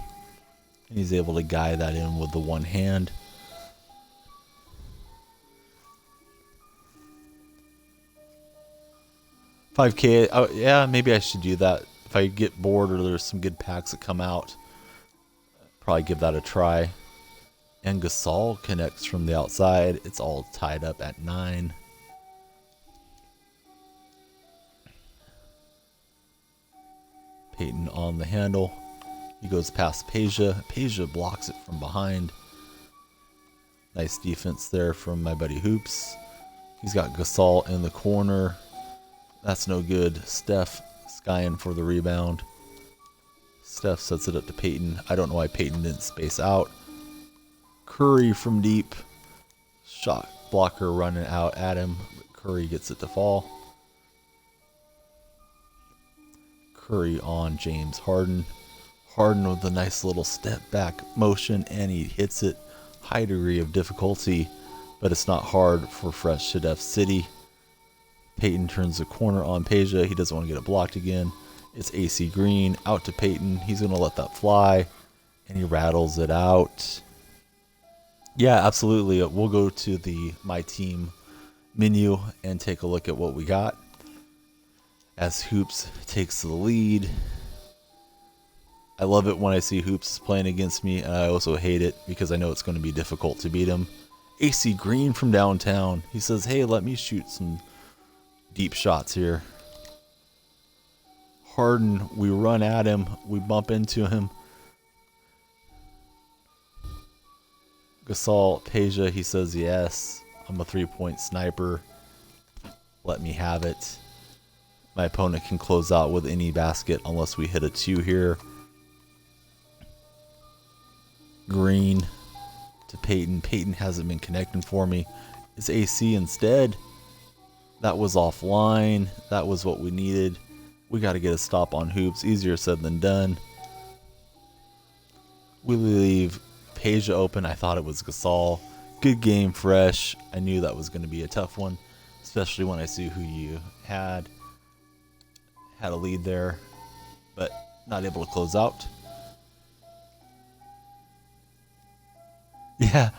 And he's able to guide that in with the one hand. 5K. Oh, yeah, maybe I should do that. If I get bored or there's some good packs that come out, probably give that a try. And Gasol connects from the outside. It's all tied up at 9. Peyton on the handle. He goes past Peja. Peja blocks it from behind. Nice defense there from my buddy Hoops. He's got Gasol in the corner. That's no good. Steph skying for the rebound. Steph sets it up to Peyton. I don't know why Peyton didn't space out. Curry from deep. Shot blocker running out at him. Curry gets it to fall. Curry on James Harden. Harden with a nice little step back motion, and he hits it. High degree of difficulty, but it's not hard for fresh Shadef City. Peyton turns the corner on Peja. He doesn't want to get it blocked again. It's AC Green out to Peyton. He's going to let that fly, and he rattles it out. Yeah, absolutely. We'll go to the My Team menu and take a look at what we got as Hoops takes the lead. I love it when I see Hoops playing against me, and I also hate it because I know it's going to be difficult to beat him. AC Green from downtown. He says, hey, let me shoot some deep shots here. Harden, we run at him. We bump into him. Gasol, Peja, he says, yes, I'm a 3-point sniper. Let me have it. My opponent can close out with any basket unless we hit a 2 here. Green to Peyton. Peyton hasn't been connecting for me. It's AC instead. That was offline. That was what we needed. We got to get a stop on Hoops. Easier said than done. We leave Peja open. I thought it was Gasol. Good game, Fresh. I knew that was going to be a tough one, especially when I see who you had. Had a lead there, but not able to close out. Yeah,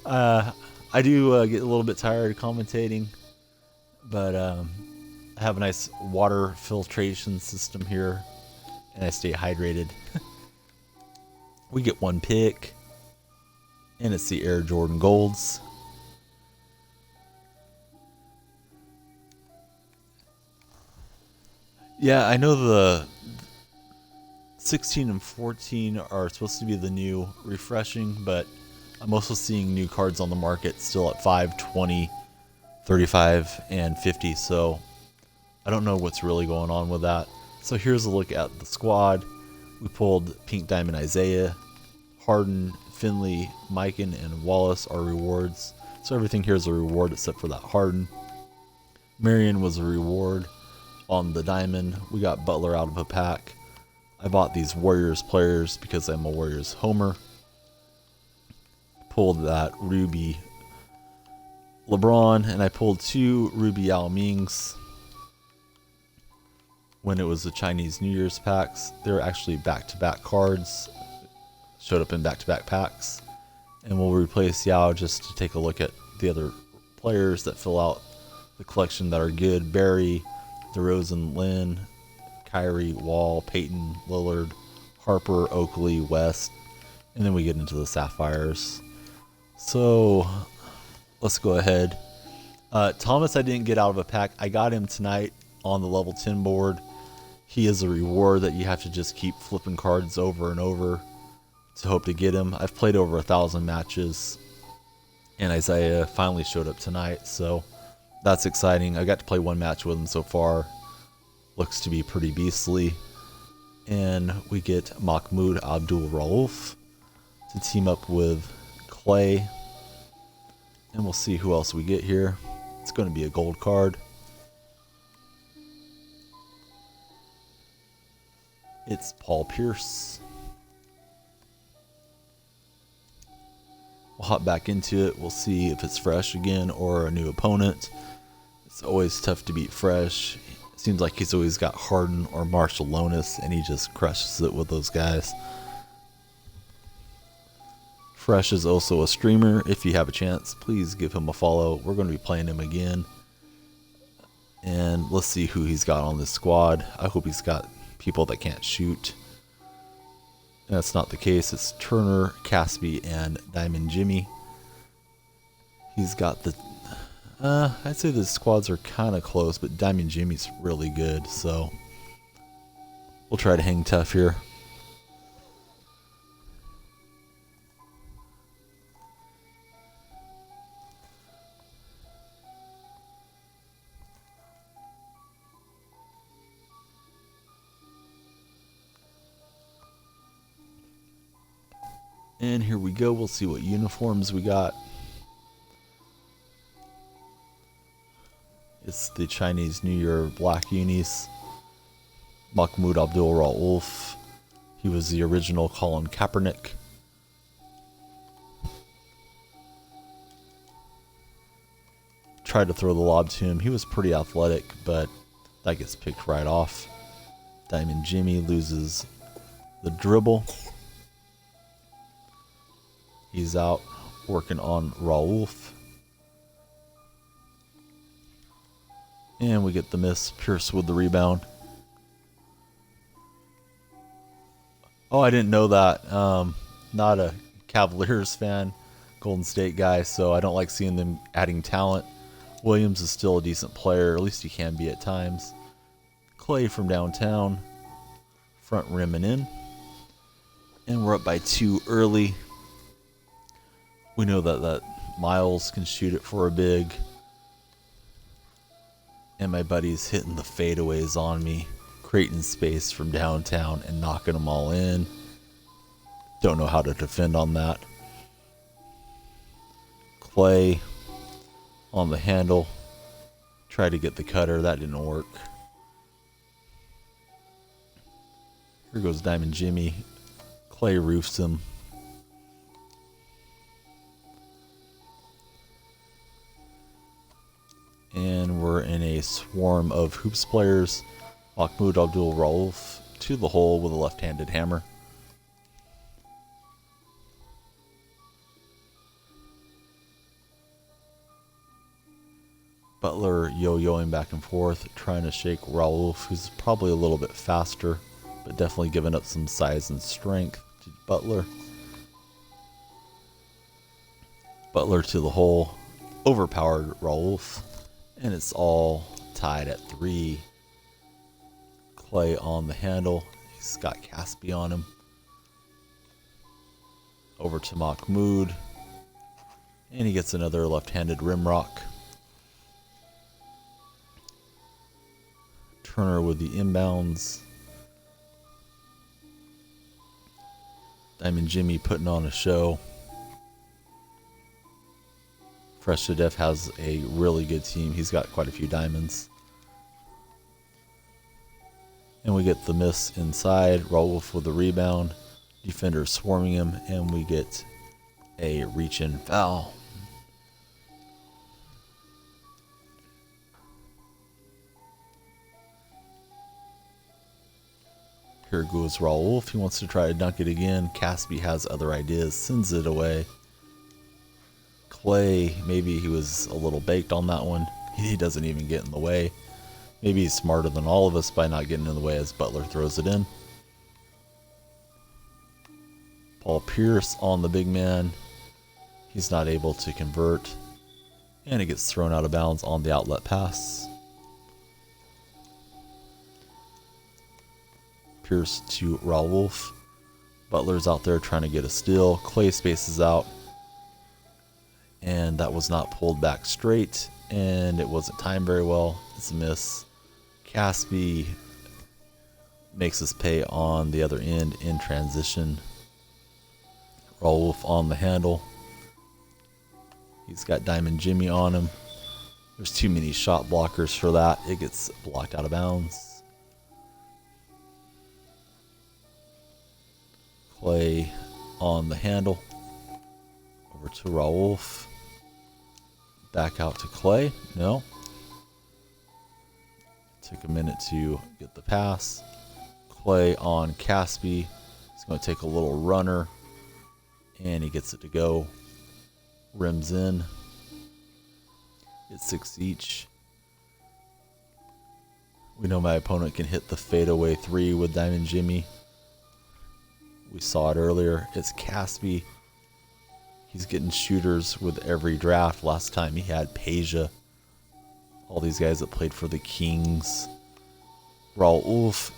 I do get a little bit tired commentating, but I have a nice water filtration system here, and I stay hydrated. We get 1 pick, and it's the Air Jordan Golds. Yeah, I know the 16 and 14 are supposed to be the new refreshing, but I'm also seeing new cards on the market still at 5, 20, 35, and 50, so I don't know what's really going on with that. So here's a look at the squad. We pulled Pink Diamond Isaiah, Harden, Finley, Mikan, and Wallace are rewards. So everything here is a reward except for that Harden. Marion was a reward on the diamond. We got Butler out of a pack. I bought these Warriors players because I'm a Warriors homer. Pulled that Ruby LeBron, and I pulled 2 Ruby Yao Mings when it was the Chinese New Year's packs. They're actually back-to-back cards, showed up in back-to-back packs, and we'll replace Yao just to take a look at the other players that fill out the collection that are good. Barry, DeRozan, Lynn, Kyrie, Wall, Peyton, Lillard, Harper, Oakley, West, and then we get into the Sapphires. So let's go ahead. Thomas I didn't get out of a pack. I got him tonight on the level 10 board. He is a reward that you have to just keep flipping cards over and over to hope to get him. I've played over 1,000 matches, and Isaiah finally showed up tonight, so that's exciting. I got to play 1 match with him so far. Looks to be pretty beastly. And we get Mahmoud Abdul Rauf to team up with Clay. And we'll see who else we get here. It's going to be a gold card. It's Paul Pierce. We'll hop back into it. We'll see if it's Fresh again or a new opponent. It's always tough to beat Fresh. It seems like he's always got Harden or Marshall Lonis, and he just crushes it with those guys. Fresh is also a streamer. If you have a chance, please give him a follow. We're going to be playing him again And let's see who he's got on this squad. I hope he's got people that can't shoot. That's not the case. It's Turner, Caspi, and Diamond Jimmy. He's got the... I'd say the squads are kind of close, but Diamond Jimmy's really good, so... we'll try to hang tough here. And here we go. We'll see what uniforms we got. It's the Chinese New Year black unis. Mahmoud Abdul Rauf. He was the original Colin Kaepernick. Tried to throw the lob to him. He was pretty athletic, but that gets picked right off. Diamond Jimmy loses the dribble. He's out working on Rauf. And we get the miss. Pierce with the rebound. Oh, I didn't know that. Not a Cavaliers fan, Golden State guy, so I don't like seeing them adding talent. Williams is still a decent player, at least he can be at times. Clay from downtown, front rim and in. And we're up by 2 early. We know that Miles can shoot it for a big. And my buddy's hitting the fadeaways on me, creating space from downtown and knocking them all in. Don't know how to defend on that. Clay on the handle. Tried to get the cutter. That didn't work. Here goes Diamond Jimmy. Clay roofs him. And we're in a swarm of hoops players. Mahmoud Abdul Rauf to the hole with a left-handed hammer. Butler yo-yoing back and forth, trying to shake Rauf, who's probably a little bit faster, but definitely giving up some size and strength to Butler. Butler to the hole, overpowered Rauf. And it's all tied at 3. Clay on the handle. He's got Caspi on him. Over to Mahmoud. And he gets another left-handed rim rock. Turner with the inbounds. Diamond Jimmy putting on a show. Fresh to Death has a really good team. He's got quite a few diamonds. And we get the miss inside. Rauf with the rebound. Defender swarming him. And we get a reach-in foul. Here goes Rauf. He wants to try to dunk it again. Caspi has other ideas. Sends it away. Clay, maybe he was a little baked on that one. He doesn't even get in the way. Maybe he's smarter than all of us by not getting in the way as Butler throws it in. Paul Pierce on the big man. He's not able to convert. And it gets thrown out of bounds on the outlet pass. Pierce to Rauf. Butler's out there trying to get a steal. Clay spaces out. And that was not pulled back straight, and it wasn't timed very well. It's a miss. Caspi makes us pay on the other end in transition. Rauf on the handle. He's got Diamond Jimmy on him. There's too many shot blockers for that. It gets blocked out of bounds. Clay on the handle. Over to Rauf. Back out to Clay. No. Took a minute to get the pass. Clay on Caspi. He's going to take a little runner. And he gets it to go. Rims in. It's 6 each. We know my opponent can hit the fadeaway 3 with Diamond Jimmy. We saw it earlier. It's Caspi. He's getting shooters with every draft. Last time he had Peja. All these guys that played for the Kings. Raul Ulf.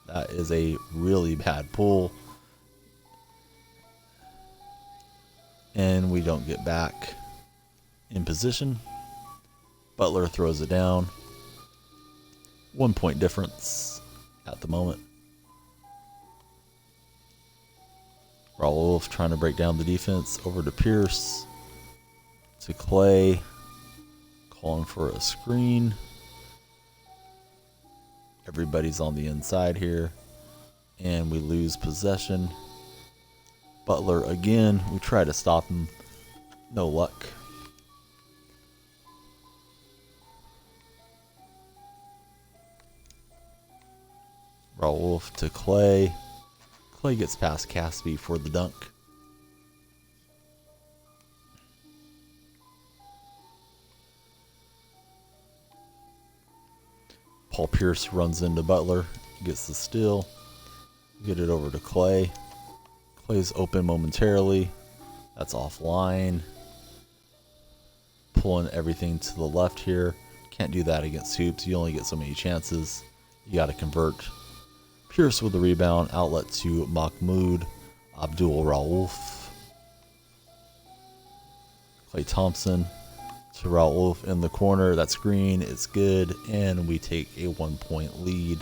That is a really bad pull. And we don't get back in position. Butler throws it down. 1 point difference at the moment. Raul Wolf trying to break down the defense. Over to Pierce. To Clay. Calling for a screen. Everybody's on the inside here. And we lose possession. Butler again. We try to stop him. No luck. Raul Wolf to Clay. Clay gets past Caspi for the dunk. Paul Pierce runs into Butler. Gets the steal. Get it over to Clay. Clay's open momentarily. That's offline. Pulling everything to the left here. Can't do that against hoops. You only get so many chances. You got to convert. Pierce with the rebound. Outlet to Mahmoud Abdul Rauf. Klay Thompson to Rauf in the corner. That's green. It's good. And we take a 1 point lead.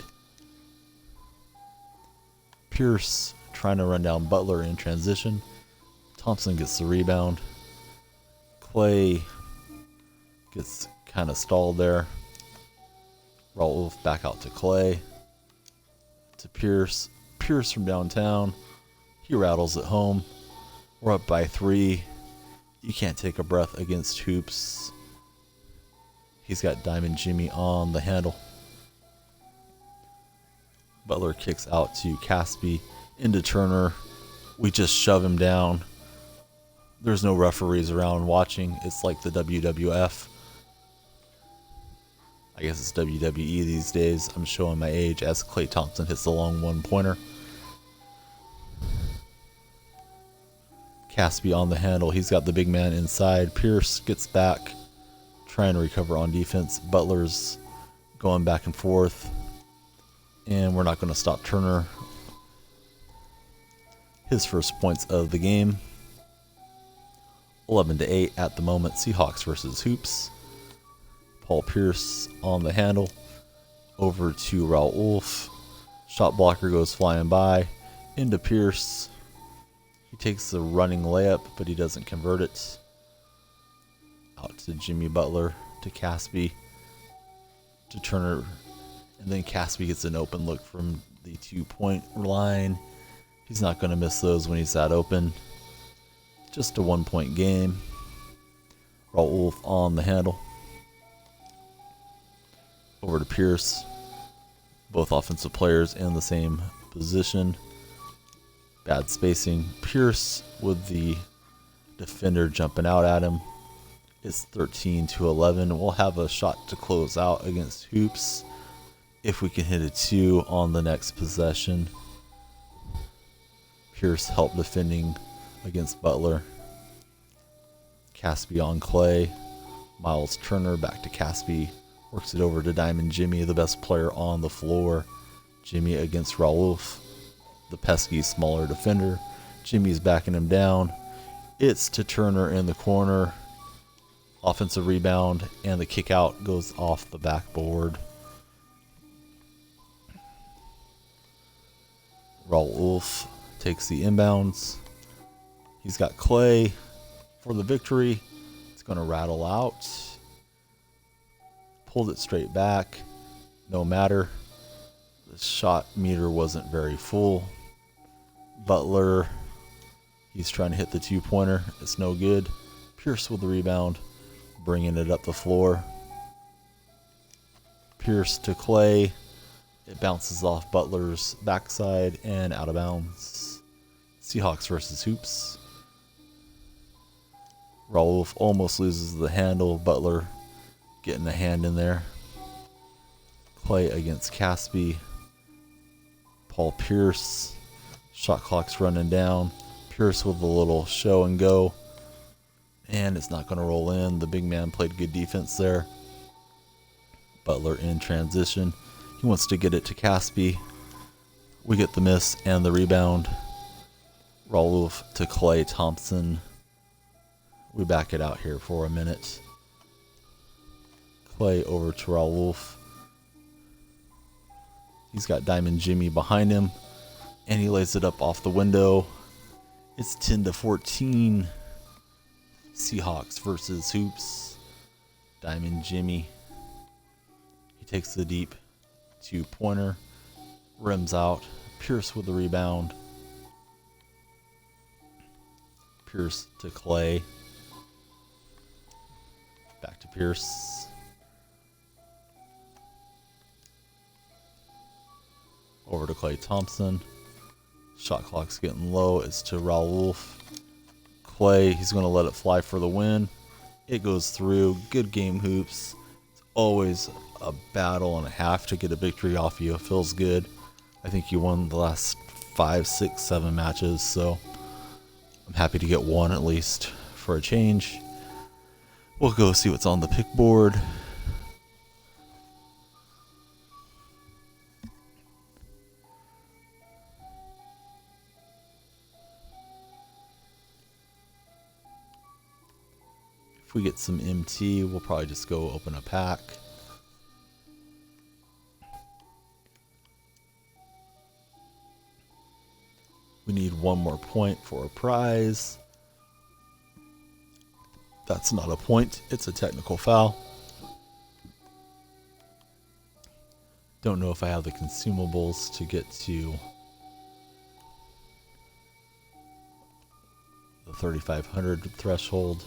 Pierce trying to run down Butler in transition. Thompson gets the rebound. Clay gets kind of stalled there. Raul back out to Clay. To Pierce. Pierce from downtown. He rattles it home. We're up by 3. You can't take a breath against hoops. He's got Diamond Jimmy on the handle. Butler kicks out to Caspi. Into Turner. We just shove him down. There's no referees around watching. It's like the WWF. I guess it's WWE these days. I'm showing my age as Klay Thompson hits the long 1-pointer. Caspi on the handle. He's got the big man inside. Pierce gets back. Trying to recover on defense. Butler's going back and forth. And we're not going to stop Turner. His first points of the game. 11-8 at the moment. Seahawks versus Hoops. Paul Pierce on the handle. Over to Raul Wolf. Shot blocker goes flying by. Into Pierce. He takes the running layup, but he doesn't convert it. Out to Jimmy Butler. To Caspi. To Turner. And then Caspi gets an open look from the 2-point line. He's not going to miss those when he's that open. Just a 1-point game. Raul Wolf on the handle. Over to Pierce. Both offensive players in the same position. Bad spacing. Pierce with the defender jumping out at him. It's 13-11. We'll have a shot to close out against Hoops if we can hit a 2 on the next possession. Pierce help defending against Butler. Caspi on Clay. Miles Turner back to Caspi. Works it over to Diamond Jimmy, the best player on the floor. Jimmy against Raul, the pesky smaller defender. Jimmy's backing him down. It's to Turner in the corner. Offensive rebound, and the kick out goes off the backboard. Raul Wolf takes the inbounds. He's got Clay for the victory. It's going to rattle out. Pulled it straight back. No matter. The shot meter wasn't very full. Butler, he's trying to hit the 2-pointer. It's no good. Pierce with the rebound. Bringing it up the floor. Pierce to Clay. It bounces off Butler's backside and out of bounds. Seahawks versus Hoops. Raul almost loses the handle. Butler getting a hand in there. Clay against Caspi. Paul Pierce. Shot clock's running down. Pierce with a little show and go. And it's not going to roll in. The big man played good defense there. Butler in transition. He wants to get it to Caspi. We get the miss and the rebound. Raouf to Clay Thompson. We back it out here for a minute. Clay over to Raouf. He's got Diamond Jimmy behind him. And he lays it up off the window. It's 10-14. Seahawks versus Hoops. Diamond Jimmy. He takes the deep 2-pointer. Rims out. Pierce with the rebound. Pierce to Clay. Back to Pierce. Over to Clay Thompson. Shot clock's getting low. It's to Raouf. Clay, he's going to let it fly for the win. It goes through. Good game, Hoops. It's always a battle and a half to get a victory off you. It feels good. I think you won the last 5, 6, 7 matches, so I'm happy to get one at least for a change. We'll go see what's on the pick board. If we get some MT, we'll probably just go open a pack. We need one more point for a prize. That's not a point, it's a technical foul. Don't know if I have the consumables to get to the 3,500 threshold.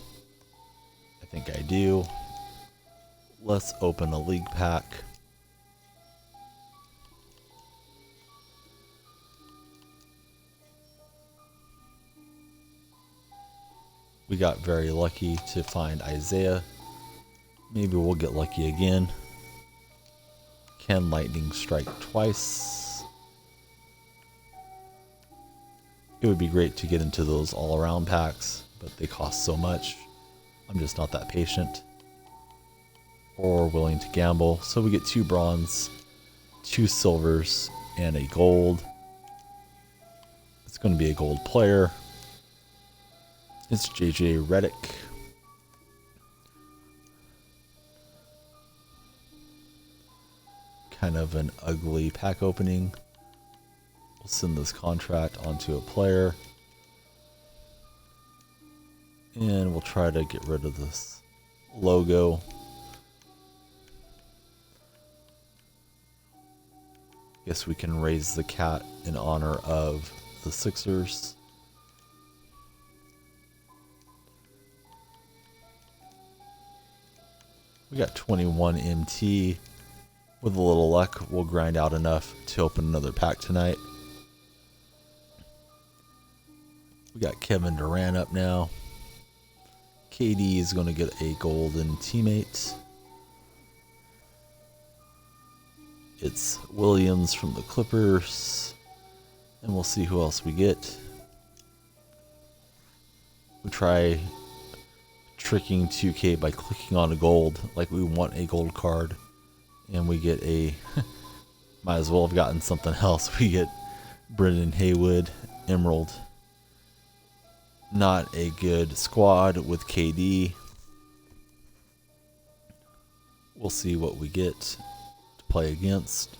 I think I do. Let's open a league pack. We got very lucky to find Isaiah. Maybe we'll get lucky again. Can lightning strike twice? It would be great to get into those all-around packs, but they cost so much. I'm just not that patient or willing to gamble. So we get 2 bronze, 2 silvers, and a gold. It's going to be a gold player. It's JJ Redick. Kind of an ugly pack opening. We'll send this contract onto a player. And we'll try to get rid of this logo. Guess we can raise the cat in honor of the Sixers. We got 21 MT. With a little luck, we'll grind out enough to open another pack tonight. We got Kevin Durant up now. KD is going to get a golden teammate. It's Williams from the Clippers. And we'll see who else we get. We try tricking 2K by clicking on a gold, like we want a gold card, and we get a might as well have gotten something else. We get Brendan Haywood Emerald. Not a good squad with KD. We'll see what we get to play against.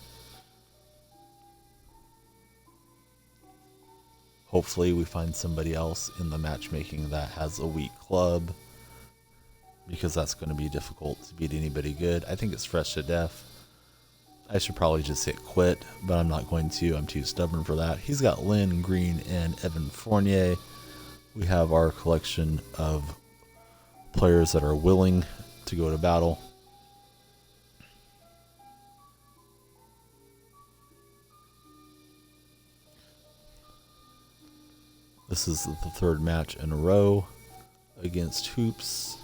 Hopefully we find somebody else in the matchmaking that has a weak club, because that's going to be difficult to beat anybody good. I think it's fresh to death. I should probably just hit quit, but I'm not going to. I'm too stubborn for that. He's got Lynn Green and Evan Fournier. We have our collection of players that are willing to go to battle. This is the 3rd match in a row against Hoops.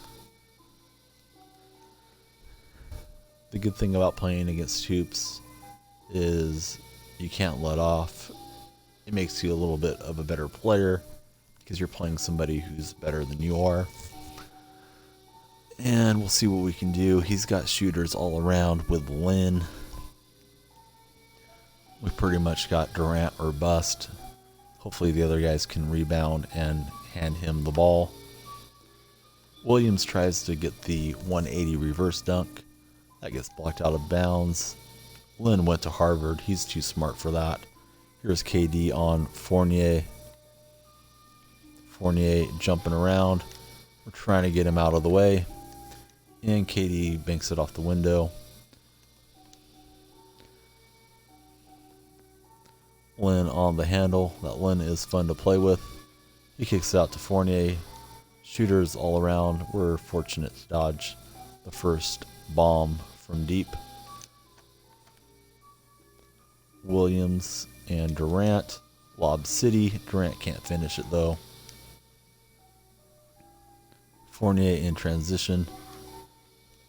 The good thing about playing against Hoops is you can't let off. It makes you a little bit of a better player because you're playing somebody who's better than you are. And we'll see what we can do. He's got shooters all around with Lynn. We pretty much got Durant or bust. Hopefully the other guys can rebound and hand him the ball. Williams tries to get the 180 reverse dunk. That gets blocked out of bounds. Lynn went to Harvard. He's too smart for that. Here's KD on Fournier. Fournier jumping around. We're trying to get him out of the way. And KD banks it off the window. Lynn on the handle. That Lynn is fun to play with. He kicks it out to Fournier. Shooters all around. We're fortunate to dodge the first bomb from deep. Williams and Durant. Lob City. Durant can't finish it though. Fournier in transition.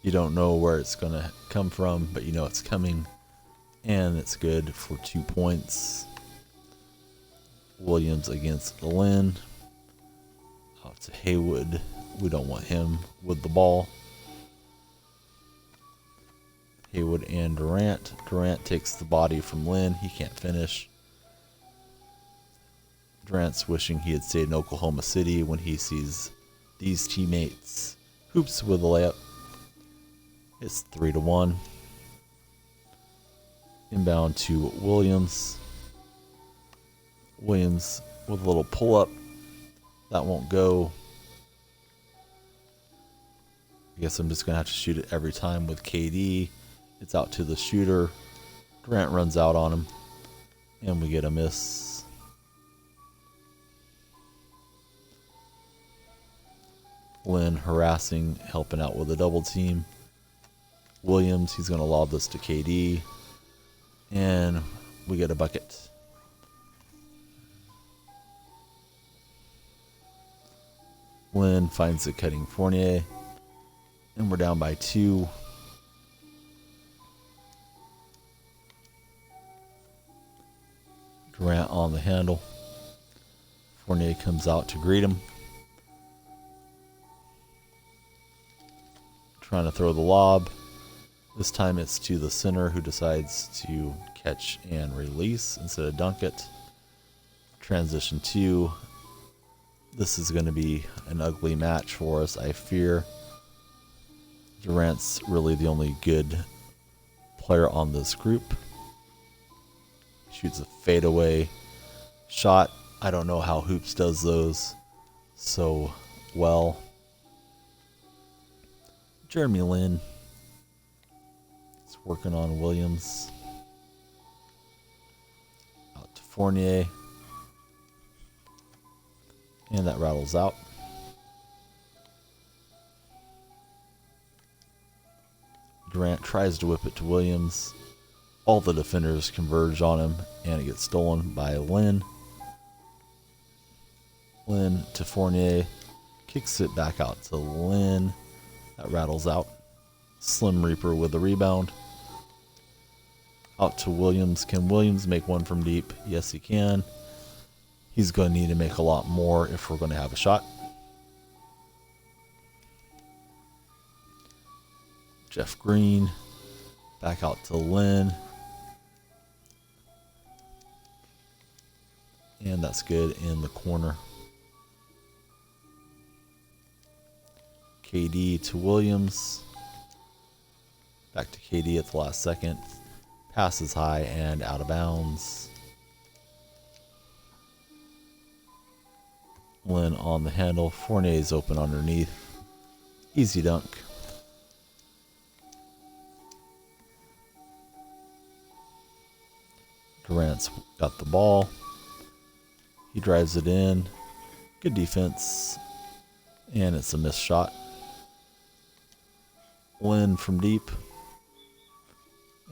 You don't know where it's going to come from, but you know it's coming. And it's good for 2 points. Williams against Lynn. Out to Haywood. We don't want him with the ball. Haywood and Durant. Durant takes the body from Lynn. He can't finish. Durant's wishing he had stayed in Oklahoma City when he sees these teammates. Hoops with a layup. It's 3-1. Inbound to Williams. Williams with a little pull-up. That won't go. I guess I'm just going to have to shoot it every time with KD. It's out to the shooter. Durant runs out on him. And we get a miss. Lynn harassing, helping out with a double team. Williams, he's going to lob this to KD. And we get a bucket. Lynn finds it cutting Fournier. And we're down by 2. Durant on the handle. Fournier comes out to greet him. Trying to throw the lob. This time it's to the center who decides to catch and release instead of dunk it. Transition 2. This is going to be an ugly match for us, I fear. Durant's really the only good player on this group. Shoots a fadeaway shot. I don't know how Hoops does those so well. Jeremy Lin is working on Williams. Out to Fournier. And that rattles out. Durant tries to whip it to Williams. All the defenders converge on him, and it gets stolen by Lin. Lin to Fournier. Kicks it back out to Lin. That rattles out. Slim Reaper with the rebound. Out to Williams. Can Williams make one from deep? Yes, he can. He's going to need to make a lot more if we're going to have a shot. Jeff Green. Back out to Lin. And that's good in the corner. KD to Williams. Back to KD at the last second. Passes high and out of bounds. Lin on the handle. Fournier's open underneath. Easy dunk. Durant's got the ball. He drives it in. Good defense. And it's a missed shot. Lin from deep.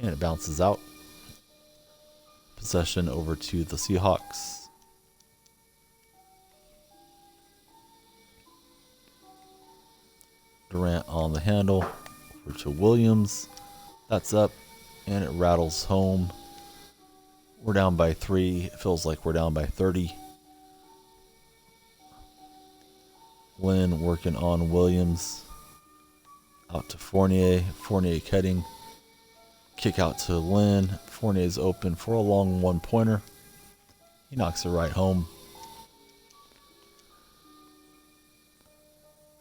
And it bounces out. Possession over to the Seahawks. Durant on the handle. Over to Williams. That's up, and it rattles home. We're down by 3. It feels like we're down by 30. Lynn working on Williams. Out to Fournier. Fournier cutting. Kick out to Lynn. Fournier's open for a long one-pointer. He knocks it right home.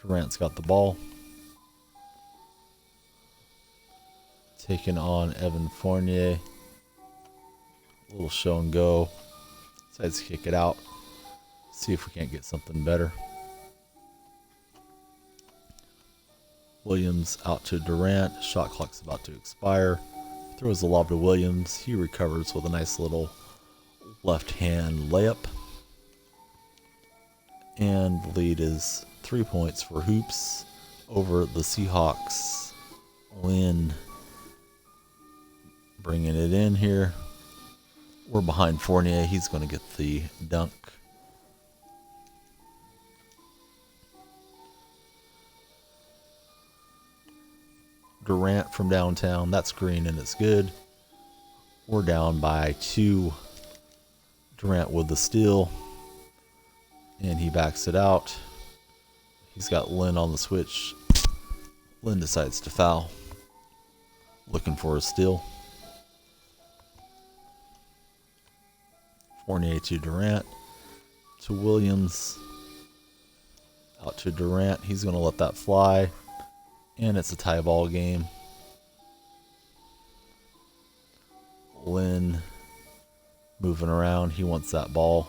Durant's got the ball. Taking on Evan Fournier. A little show and go. Decides to kick it out. See if we can't get something better. Williams out to Durant. Shot clock's about to expire. Throws the lob to Williams. He recovers with a nice little left hand layup. And the lead is 3 points for Hoops over the Seahawks. Lynn bringing it in here. We're behind Fournier. He's going to get the dunk. Durant from downtown. That's green and it's good. We're down by 2. Durant with the steal. And he backs it out. He's got Lynn on the switch. Lynn decides to foul. Looking for a steal. Fournier to Durant. To Williams. Out to Durant. He's going to let that fly. And it's a tie ball game. Lynn moving around. He wants that ball.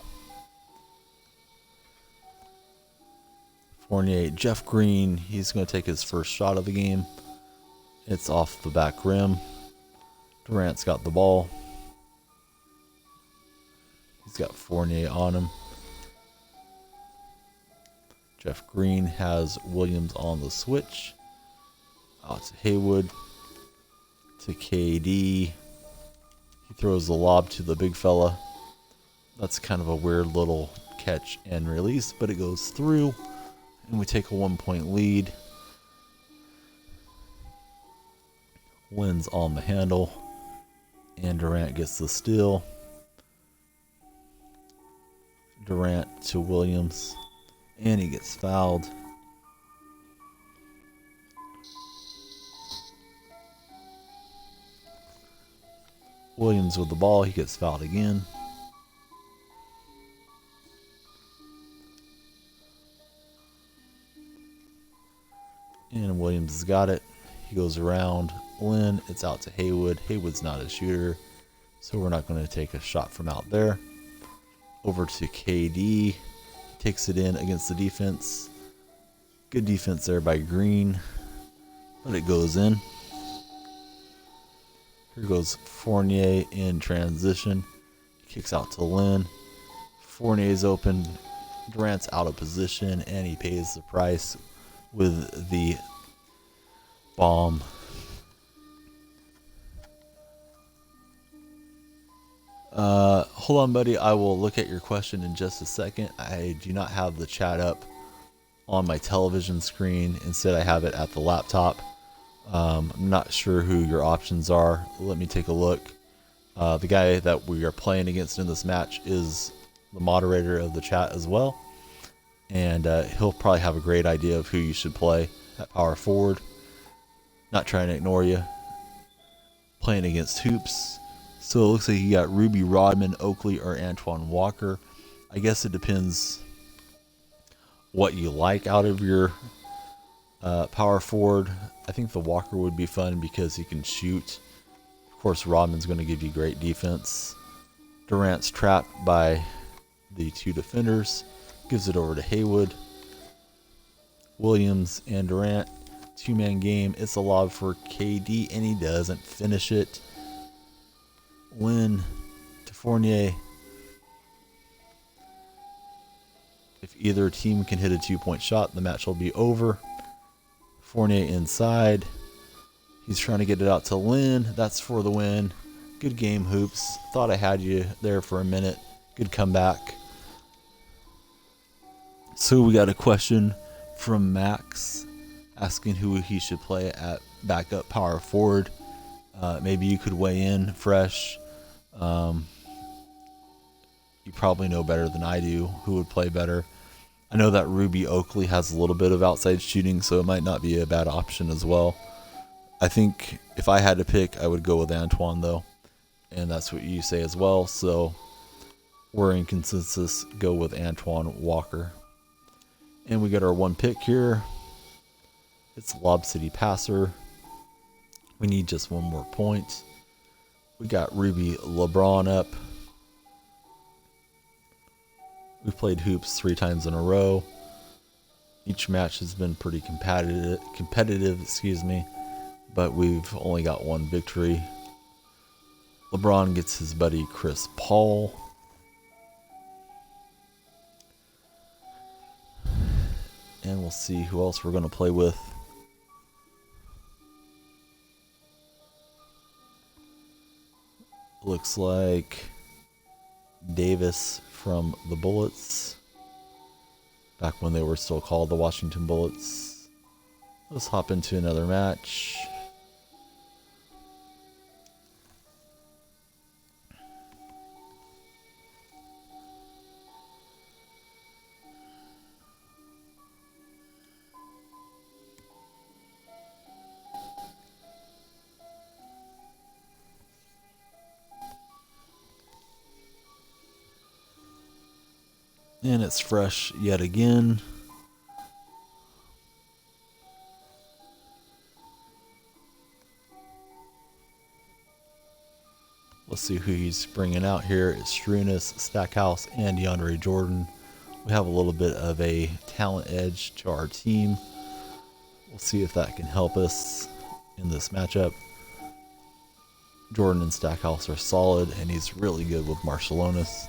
Fournier, Jeff Green. He's going to take his first shot of the game. It's off the back rim. Durant's got the ball. He's got Fournier on him. Jeff Green has Williams on the switch. Out to Haywood. To KD. He throws the lob to the big fella. That's kind of a weird little catch and release, but it goes through. And we take a 1-point lead. Lynn's on the handle. And Durant gets the steal. Durant to Williams. And he gets fouled. Williams with the ball. He gets fouled again. And Williams has got it. He goes around Lynn. It's out to Haywood. Haywood's not a shooter, so we're not going to take a shot from out there. Over to KD. He takes it in against the defense. Good defense there by Green, but it goes in. Here goes Fournier in transition. He kicks out to Lynn. Fournier's open. Durant's out of position, and he pays the price with the bomb. Hold on, buddy. I will look at your question in just a second. I do not have the chat up on my television screen. Instead, I have it at the laptop. I'm not sure who your options are. Let me take a look. The guy that we are playing against in this match is the moderator of the chat as well. And he'll probably have a great idea of who you should play at power forward. Not trying to ignore you. Playing against Hoops. So it looks like you got Ruby Rodman, Oakley, or Antoine Walker. I guess it depends what you like out of your power forward. I think the Walker would be fun because he can shoot. Of course, Rodman's going to give you great defense. Durant's trapped by the 2 defenders. Gives it over to Haywood. Williams and Durant. 2-man game. It's a lob for KD, and he doesn't finish it. Lynn to Fournier. If either team can hit a 2-point shot, the match will be over. Fournier inside. He's trying to get it out to Lynn. That's for the win. Good game, Hoops. Thought I had you there for a minute. Good comeback. So we got a question from Max asking who he should play at backup power forward. Maybe you could weigh in fresh. You probably know better than I do who would play better. I know that Ruby Oakley has a little bit of outside shooting, so it might not be a bad option as well. I think if I had to pick, I would go with Antoine, though. And that's what you say as well, so we're in consensus, go with Antoine Walker. And we got our one pick here. It's Lob City Passer. We need just one more point. We got Ruby LeBron up. We played hoops 3 times in a row. Each match has been pretty competitive, but we've only got one victory. LeBron gets his buddy Chris Paul. And we'll see who else we're going to play with. Looks like Davis from the Bullets. Back when they were still called the Washington Bullets. Let's hop into another match. And it's fresh yet again. Let's see who he's bringing out here. It's Strunis, Stackhouse, and DeAndre Jordan. We have a little bit of a talent edge to our team. We'll see if that can help us in this matchup. Jordan and Stackhouse are solid, and he's really good with Marciulionis.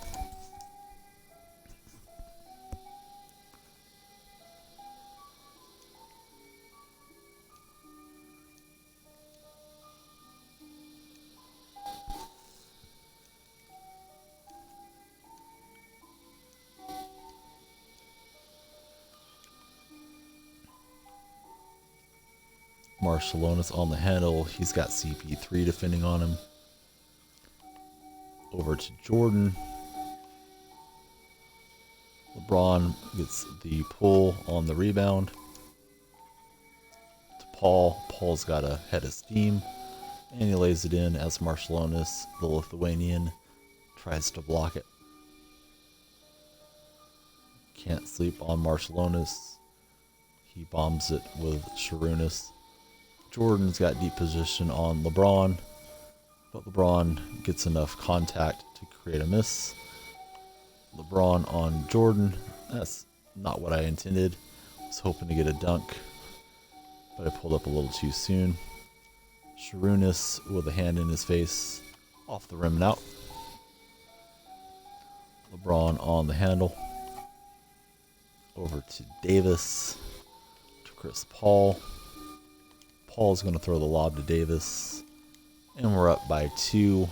Marciulionis on the handle. He's got CP3 defending on him. Over to Jordan. LeBron gets the pull on the rebound. To Paul. Paul's got a head of steam. And he lays it in as Marciulionis, the Lithuanian, tries to block it. Can't sleep on Marciulionis. He bombs it with Sharunas. Jordan's got deep position on LeBron, but LeBron gets enough contact to create a miss. LeBron on Jordan. That's not what I intended. I was hoping to get a dunk, but I pulled up a little too soon. Sharunas with a hand in his face, off the rim and out. LeBron on the handle. Over to Davis. To Chris Paul. Paul's going to throw the lob to Davis. And we're up by 2.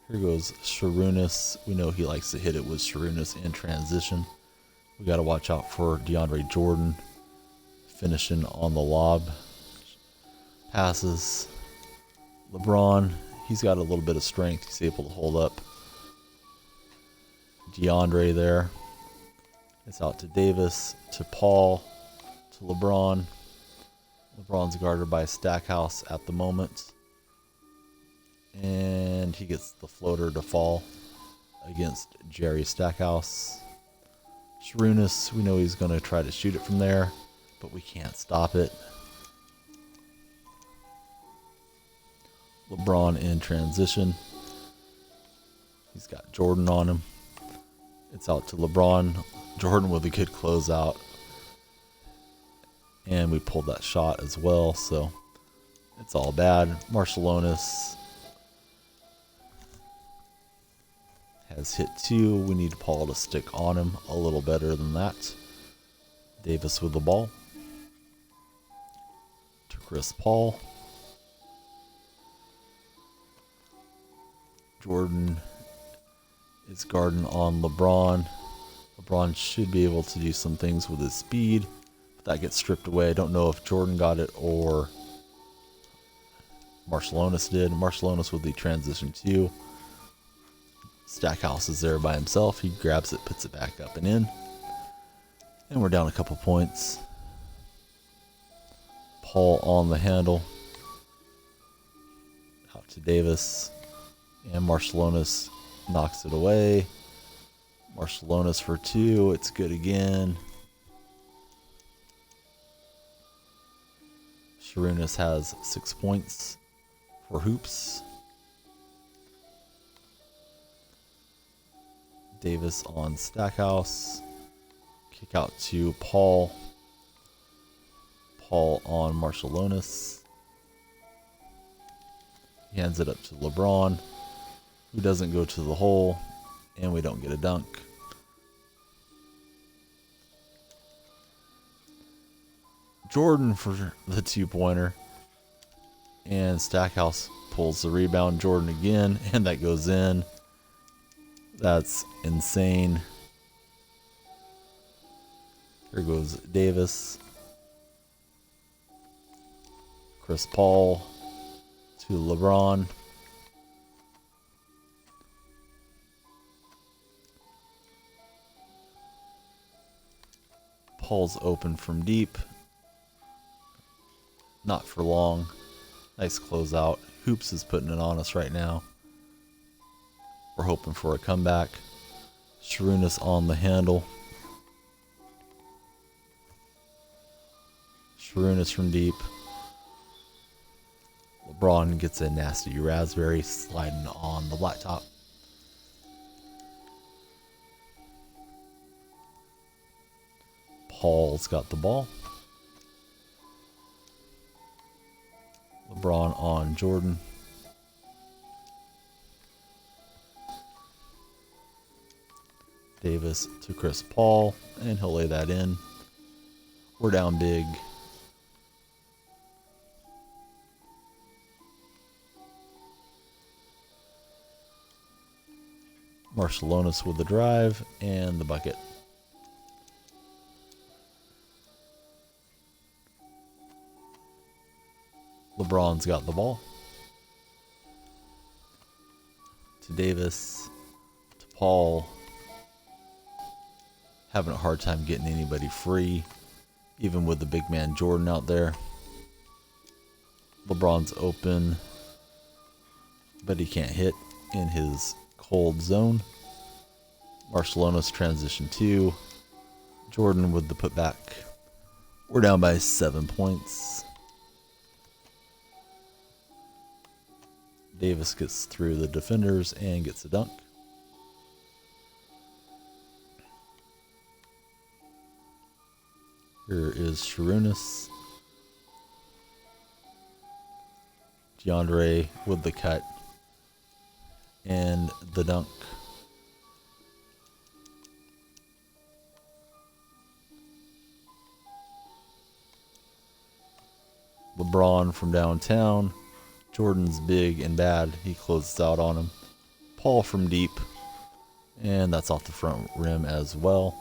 Here goes Sharunas. We know he likes to hit it with Sharunas in transition. We got to watch out for DeAndre Jordan finishing on the lob. Passes. LeBron, he's got a little bit of strength. He's able to hold up DeAndre there. It's out to Davis, to Paul, to LeBron. LeBron's guarded by Stackhouse at the moment. And he gets the floater to fall against Jerry Stackhouse. Sharunas, we know he's going to try to shoot it from there, but we can't stop it. LeBron in transition. He's got Jordan on him. It's out to LeBron. Jordan with a good closeout. And we pulled that shot as well, so it's all bad. Marciulionis has hit 2. We need Paul to stick on him a little better than that. Davis with the ball. To Chris Paul. Jordan is guarding on LeBron. LeBron should be able to do some things with his speed. That gets stripped away. I don't know if Jordan got it or Marcelonis did. Marcelonis with the transition 2. Stackhouse is there by himself. He grabs it, puts it back up and in. And we're down a couple points. Paul on the handle. Out to Davis. And Marcelonis knocks it away. Marcelonis for 2. It's good again. Sharunas has 6 points for hoops. Davis on Stackhouse. Kick out to Paul. Paul on Marcelonis. He hands it up to LeBron, who doesn't go to the hole, and we don't get a dunk. Jordan for the 2-pointer, and Stackhouse pulls the rebound. Jordan again, and that goes in. That's insane. Here goes Davis. Chris Paul to LeBron. Paul's open from deep. Not for long. Nice closeout. Hoops is putting it on us right now. We're hoping for a comeback. Sharunas on the handle. Sharunas from deep. LeBron gets a nasty raspberry sliding on the blacktop. Paul's got the ball. LeBron on Jordan. Davis to Chris Paul, and he'll lay that in. We're down big. Marcelonis with the drive and the bucket. LeBron's got the ball. To Davis. To Paul. Having a hard time getting anybody free, even with the big man Jordan out there. LeBron's open, but he can't hit in his cold zone. Marcelonis transition 2. Jordan with the putback. We're down by 7 points. Davis gets through the defenders and gets a dunk. Here is Sharunas. DeAndre with the cut and the dunk. LeBron from downtown. Jordan's big and bad. He closes out on him. Paul from deep. And that's off the front rim as well.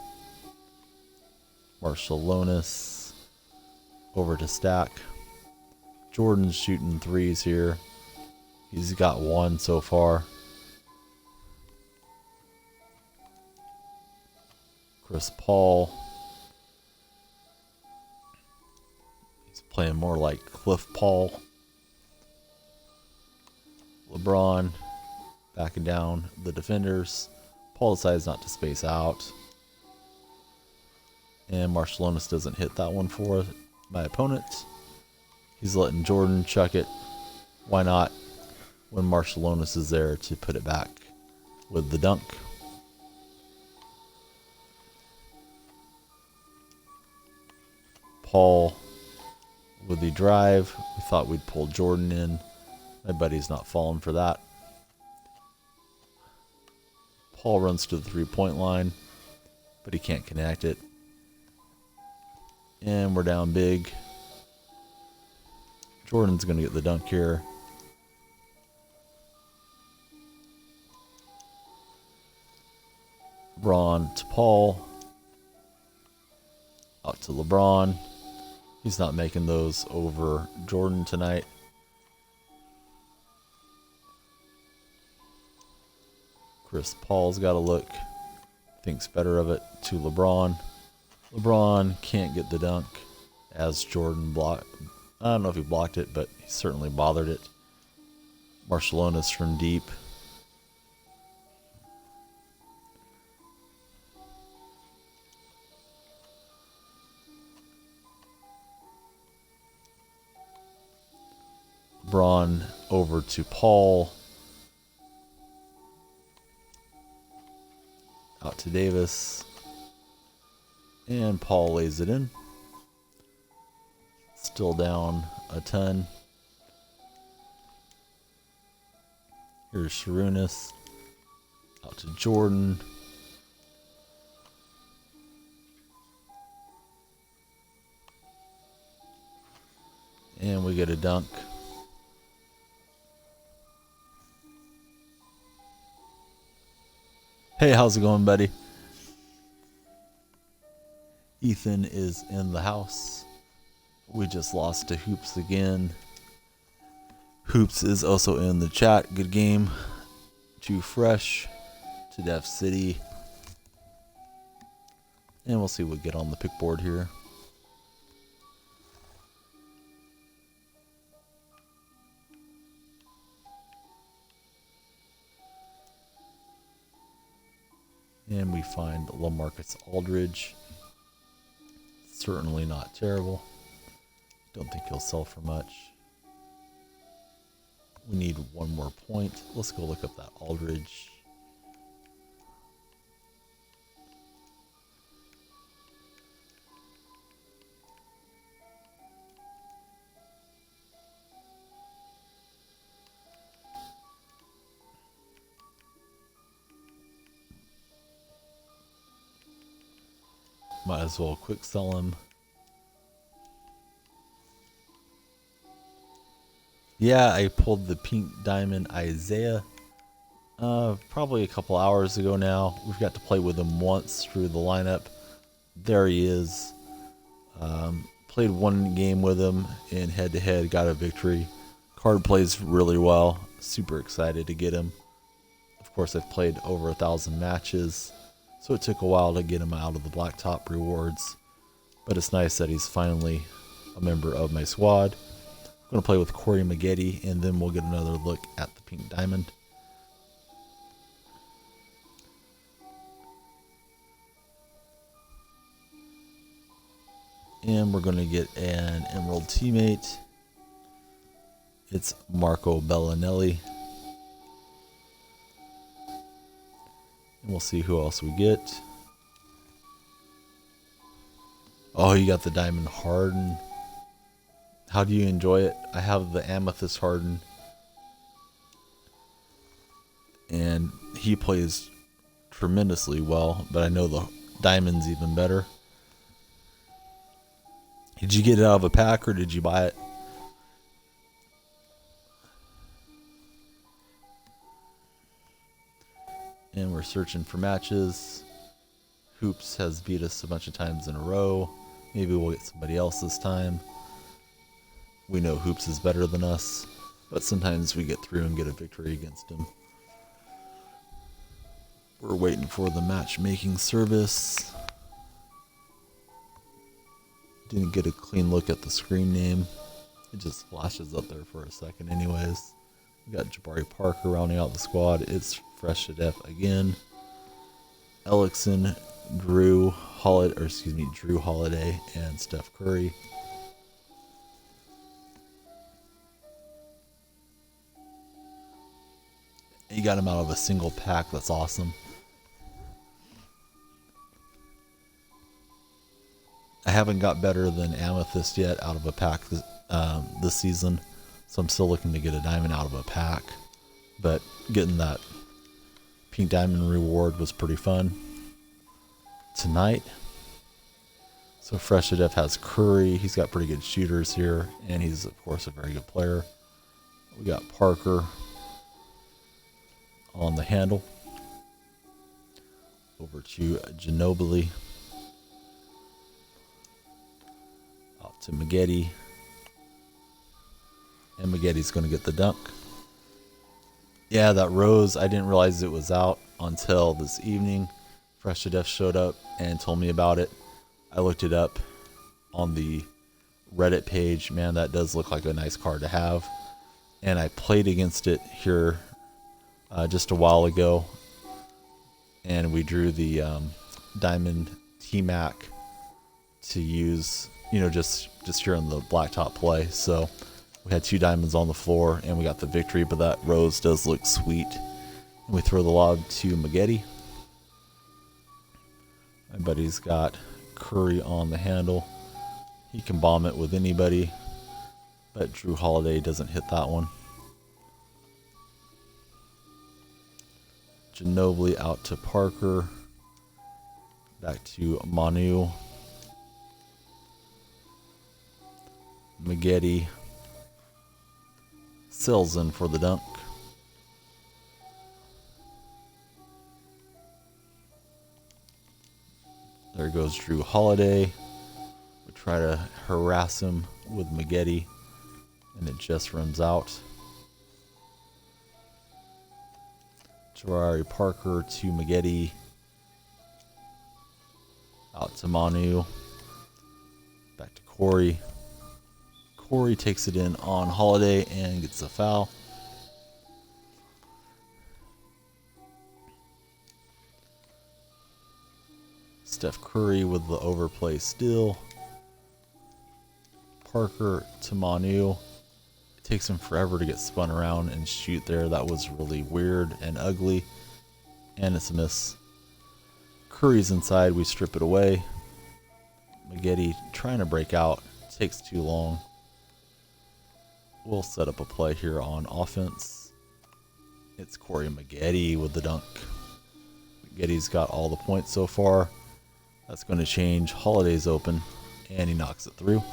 Marcelonis over to Stack. Jordan's shooting threes here. He's got 1 so far. Chris Paul. He's playing more like Cliff Paul. LeBron backing down the defenders. Paul decides not to space out. And Marcelonis doesn't hit that one for my opponent. He's letting Jordan chuck it. Why not when Marcelonis is there to put it back with the dunk. Paul with the drive. We thought we'd pull Jordan in. My buddy's not falling for that. Paul runs to the 3-point line, but he can't connect it. And we're down big. Jordan's going to get the dunk here. LeBron to Paul. Out to LeBron. He's not making those over Jordan tonight. Chris Paul's got a look. Thinks better of it to LeBron. LeBron can't get the dunk as Jordan blocked. I don't know if he blocked it, but he certainly bothered it. Barcelona's from deep. LeBron over to Paul. Out to Davis. And Paul lays it in. Still down a ton. Here's Sharunas. Out to Jordan. And we get a dunk. Hey, how's it going, buddy? Ethan is in the house. We just lost to Hoops again. Hoops is also in the chat. Good game. Too fresh to Def City. And we'll see what we get on the pick board here. And we find LaMarcus Aldridge. Certainly not terrible. Don't think he'll sell for much. We need one more point. Let's go look up that Aldridge. Might as well quick sell him. Yeah, I pulled the pink diamond Isaiah probably a couple hours ago now. We've got to play with him once through the lineup. There he is. Played one game with him in head-to-head, got a victory. Card plays really well. Super excited to get him. Of course, I've played over 1,000 matches, so it took a while to get him out of the Blacktop rewards. But it's nice that he's finally a member of my squad. I'm going to play with Corey Maggette, and then we'll get another look at the pink diamond. And we're going to get an Emerald teammate. It's Marco Bellinelli. And we'll see who else we get. Oh, you got the Diamond Harden. How do you enjoy it? I have the Amethyst Harden. And he plays tremendously well, but I know the Diamond's even better. Did you get it out of a pack or did you buy it? And we're searching for matches. Hoops has beat us a bunch of times in a row. Maybe we'll get somebody else this time. We know Hoops is better than us, but sometimes we get through and get a victory against him. We're waiting for the matchmaking service. Didn't get a clean look at the screen name. It just flashes up there for a second anyways. We got Jabari Parker rounding out the squad. It's fresh to death again. Elixon, Drew Holiday, and Steph Curry. You got him out of a single pack. That's awesome. I haven't got better than Amethyst yet out of a pack this season, so I'm still looking to get a diamond out of a pack. But getting that pink diamond reward was pretty fun tonight. So Fresh to Death has Curry. He's got pretty good shooters here, and he's of course a very good player. We got Parker on the handle. Over to Ginobili. Out to Maggette. And Maggetti's going to get the dunk. Yeah, that rose, I didn't realize it was out until this evening. Fresh to Death showed up and told me about it. I looked it up on the Reddit page. Man, that does look like a nice card to have. And I played against it here just a while ago. And we drew the Diamond T-Mac to use, you know, just here on the Blacktop play. So we had 2 diamonds on the floor and we got the victory, but that rose does look sweet. And we throw the lob to Maggette. My buddy's got Curry on the handle. He can bomb it with anybody, but Drew Holiday doesn't hit that one. Ginobili out to Parker. Back to Manu. Maggette sails in for the dunk. There goes Drew Holiday. We try to harass him with Maggette, and it just runs out. Jabari Parker to Maggette. Out to Manu. Back to Corey. Corey takes it in on Holiday and gets a foul. Steph Curry with the overplay steal. Parker to Manu. It takes him forever to get spun around and shoot there. That was really weird and ugly. And it's a miss. Curry's inside. We strip it away. Maggette trying to break out. Takes too long. We'll set up a play here on offense. It's Corey Maggette with the dunk. Maggette's got all the points so far. That's going to change. Holiday's open, and he knocks it through.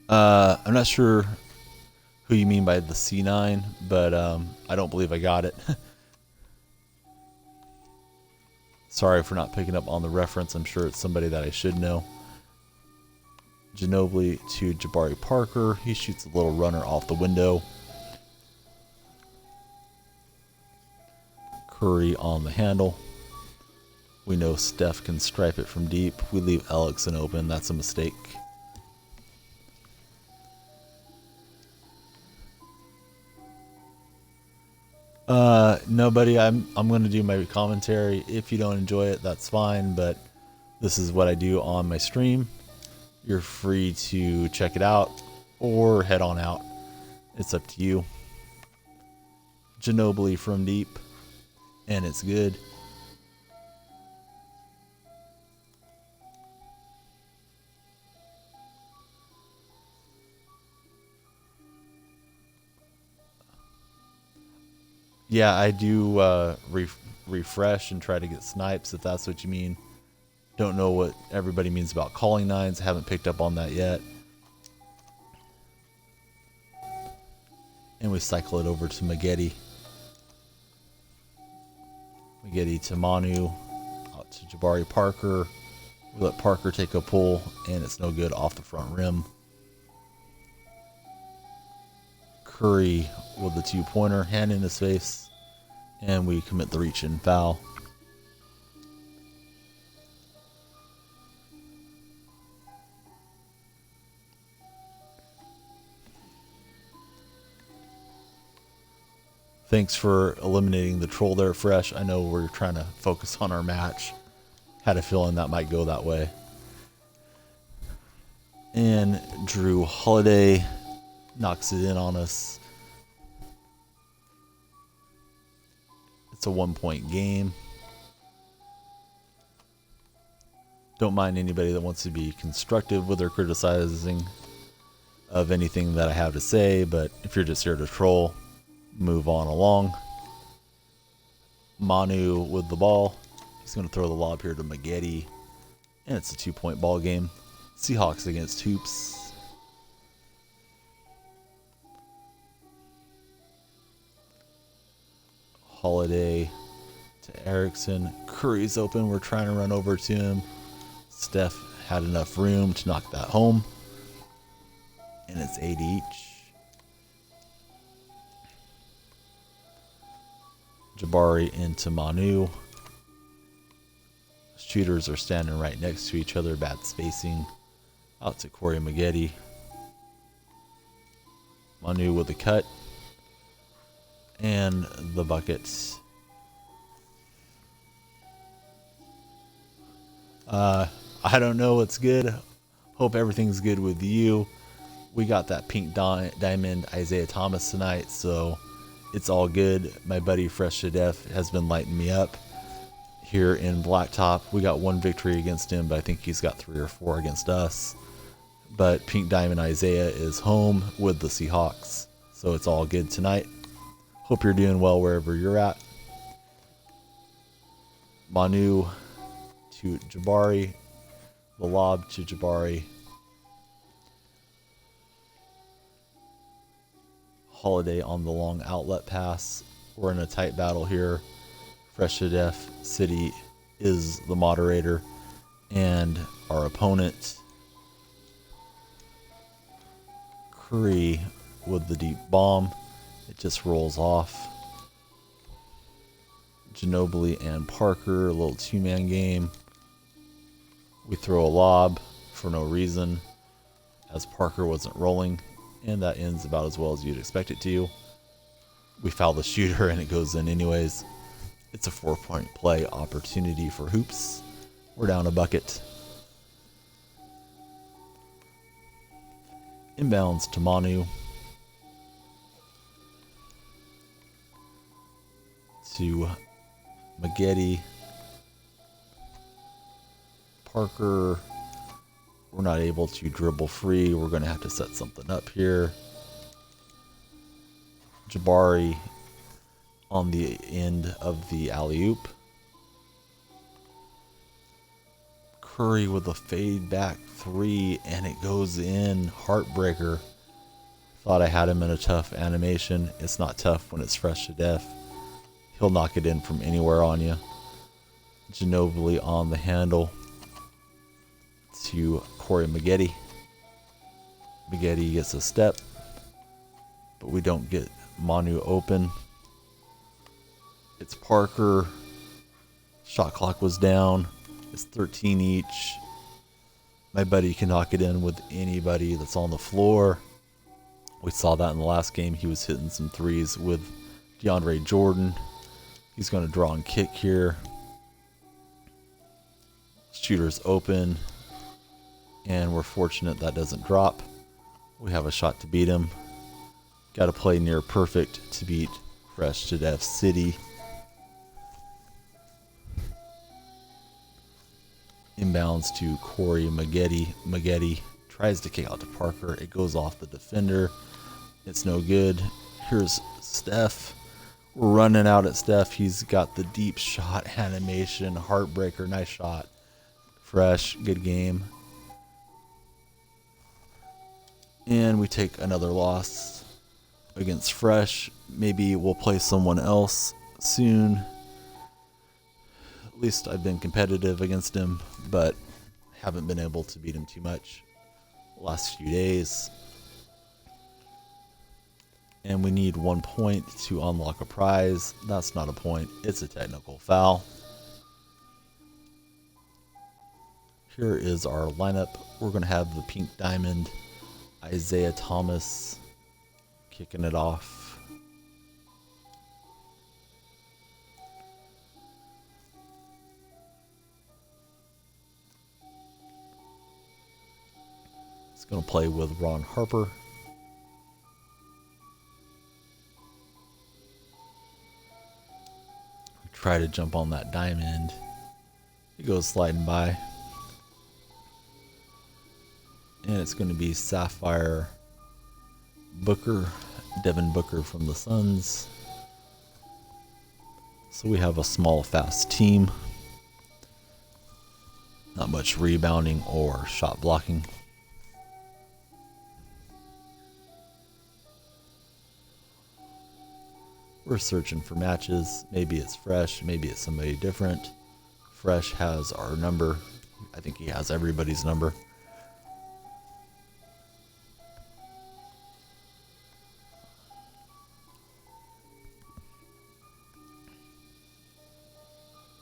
I'm not sure who you mean by the C9, but I don't believe I got it. Sorry for not picking up on the reference. I'm sure it's somebody that I should know. Ginobili to Jabari Parker. He shoots a little runner off the window. Curry on the handle. We know Steph can stripe it from deep. We leave Elixon open. That's a mistake. Nobody. I'm going to do my commentary. If you don't enjoy it, that's fine, but this is what I do on my stream. You're free to check it out or head on out. It's up to you. Ginobili from deep, and it's good. Yeah, I do refresh and try to get snipes, if that's what you mean. Don't know what everybody means about calling nines. Haven't picked up on that yet. And we cycle it over to Maggette. Maggette to Manu. Out to Jabari Parker. We let Parker take a pull, and it's no good off the front rim. Curry with the 2-pointer, hand in his face, and we commit the reach-in foul. Thanks for eliminating the troll there, Fresh. I know we're trying to focus on our match. Had a feeling that might go that way. And Drew Holiday knocks it in on us. It's a 1-point game. Don't mind anybody that wants to be constructive with their criticizing of anything that I have to say, but if you're just here to troll, move on along. Manu with the ball. He's going to throw the lob here to Maggette, and it's a 2-point ball game. Seahawks against Hoops. Holiday to Erickson. Curry's open. We're trying to run over to him. Steph had enough room to knock that home. And it's 8 each. Jabari into Manu. Shooters are standing right next to each other, bad spacing. Out to Corey Maggette. Manu with the cut. And the bucket. I don't know what's good. Hope everything's good with you. We got that pink diamond Isaiah Thomas tonight, so it's all good. My buddy Fresh to Death has been lighting me up here in Blacktop. We got 1 victory against him, but I think he's got 3 or 4 against us. But Pink Diamond Isaiah is home with the Seahawks, so it's all good tonight. Hope you're doing well wherever you're at. Manu to Jabari. The lob to Jabari. Holiday on the long outlet pass. We're in a tight battle here. Fresh to Death City is the moderator, and our opponent Curry with the deep bomb. It just rolls off. Ginobili and Parker, a little 2-man game. We throw a lob for no reason as Parker wasn't rolling, and that ends about as well as you'd expect it to. We foul the shooter and it goes in anyways. It's a 4-point play opportunity for hoops. We're down a bucket. Inbounds to Manu. To Maggette. Parker. We're not able to dribble free. We're going to have to set something up here. Jabari on the end of the alley-oop. Curry with a fade back 3, and it goes in. Heartbreaker. Thought I had him in a tough animation. It's not tough when it's Fresh to Death. He'll knock it in from anywhere on you. Ginobili on the handle to Corey Maggette. Maggette gets a step, but we don't get Manu open. It's Parker. Shot clock was down. It's 13 each. My buddy can knock it in with anybody that's on the floor. We saw that in the last game. He was hitting some threes with DeAndre Jordan. He's going to draw and kick here. Shooter's open. And we're fortunate that doesn't drop. We have a shot to beat him. Got to play near perfect to beat Fresh to Death City. Inbounds to Corey Maggette. Maggette tries to kick out to Parker. It goes off the defender. It's no good. Here's Steph. We're running out at Steph. He's got the deep shot animation. Heartbreaker. Nice shot. Fresh. Good game. And we take another loss against Fresh. Maybe we'll play someone else soon. At least I've been competitive against him, but haven't been able to beat him too much the last few days. And we need 1 point to unlock a prize. That's not a point. It's a technical foul. Here is our lineup. We're going to have the Pink Diamond Isaiah Thomas kicking it off. He's going to play with Ron Harper. Try to jump on that diamond. He goes sliding by. And it's going to be Sapphire Booker, Devin Booker from the Suns. So we have a small, fast team. Not much rebounding or shot blocking. We're searching for matches. Maybe it's Fresh, maybe it's somebody different. Fresh has our number. I think he has everybody's number.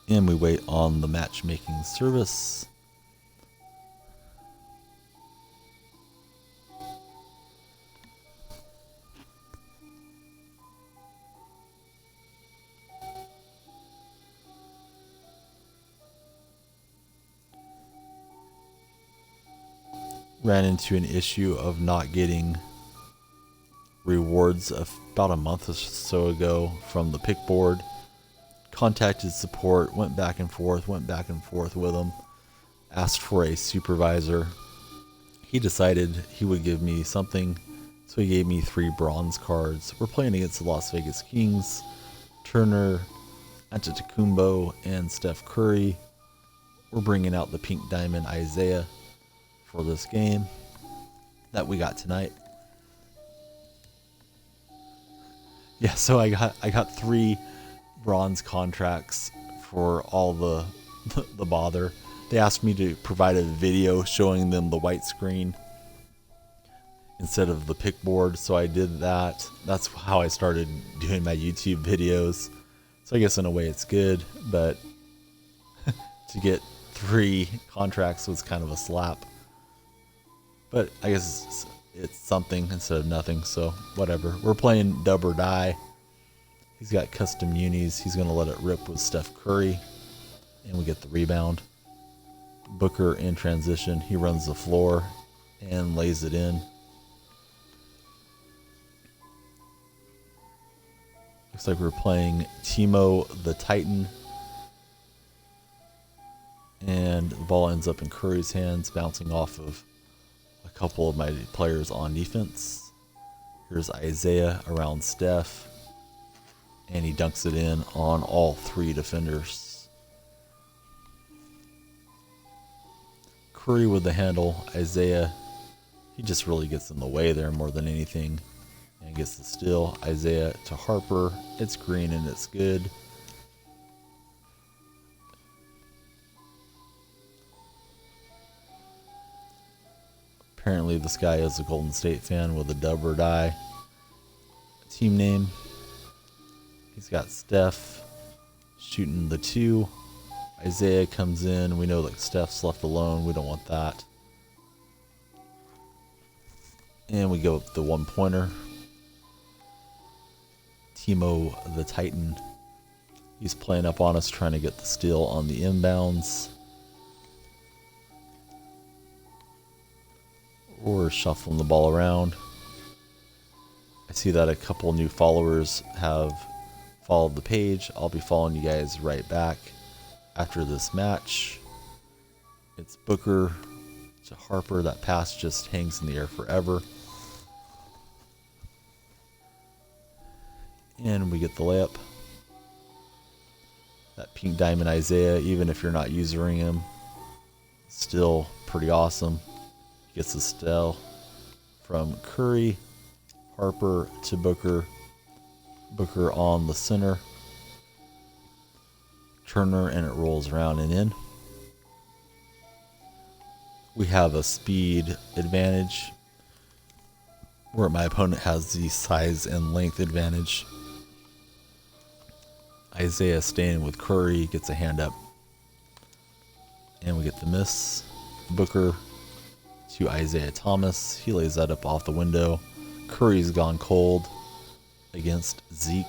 And we wait on the matchmaking service. Ran into an issue of not getting rewards about a month or so ago from the pick board. Contacted support, went back and forth with them, asked for a supervisor. He decided he would give me something, so he gave me 3 bronze cards. We're playing against the Las Vegas Kings, Turner, Antetokounmpo, and Steph Curry. We're bringing out the pink diamond Isaiah for this game that we got tonight. Yeah, so I got 3 bronze contracts for all the bother. They asked me to provide a video showing them the white screen instead of the pick board, so I did that. That's how I started doing my YouTube videos. So I guess in a way it's good, but to get 3 contracts was kind of a slap. But I guess it's something instead of nothing, so whatever. We're playing dub or die. He's got custom unis. He's going to let it rip with Steph Curry, and we get the rebound. Booker in transition. He runs the floor and lays it in. Looks like we're playing Timo the Titan. And the ball ends up in Curry's hands, bouncing off of a couple of my players on defense. Here's Isaiah around Steph. And he dunks it in on all 3 defenders. Curry with the handle. Isaiah, he just really gets in the way there more than anything. And gets the steal. Isaiah to Harper. It's green and it's good. Apparently this guy is a Golden State fan with a dub or die team name. He's got Steph shooting the 2. Isaiah comes in. We know that Steph's left alone. We don't want that. And we go with the 1-pointer. Timo the Titan. He's playing up on us, trying to get the steal on the inbounds. Or shuffling the ball around. I see that a couple new followers have followed the page. I'll be following you guys right back after this match. It's Booker to Harper. That pass just hangs in the air forever. And we get the layup. That pink diamond Isaiah, even if you're not using him, still pretty awesome. Gets the steal from Curry. Harper to Booker. Booker on the center. Turner, and it rolls around and in. We have a speed advantage where my opponent has the size and length advantage. Isaiah staying with Curry, gets a hand up. And we get the miss. Booker to Isaiah Thomas. He lays that up off the window. Curry's gone cold against Zeke.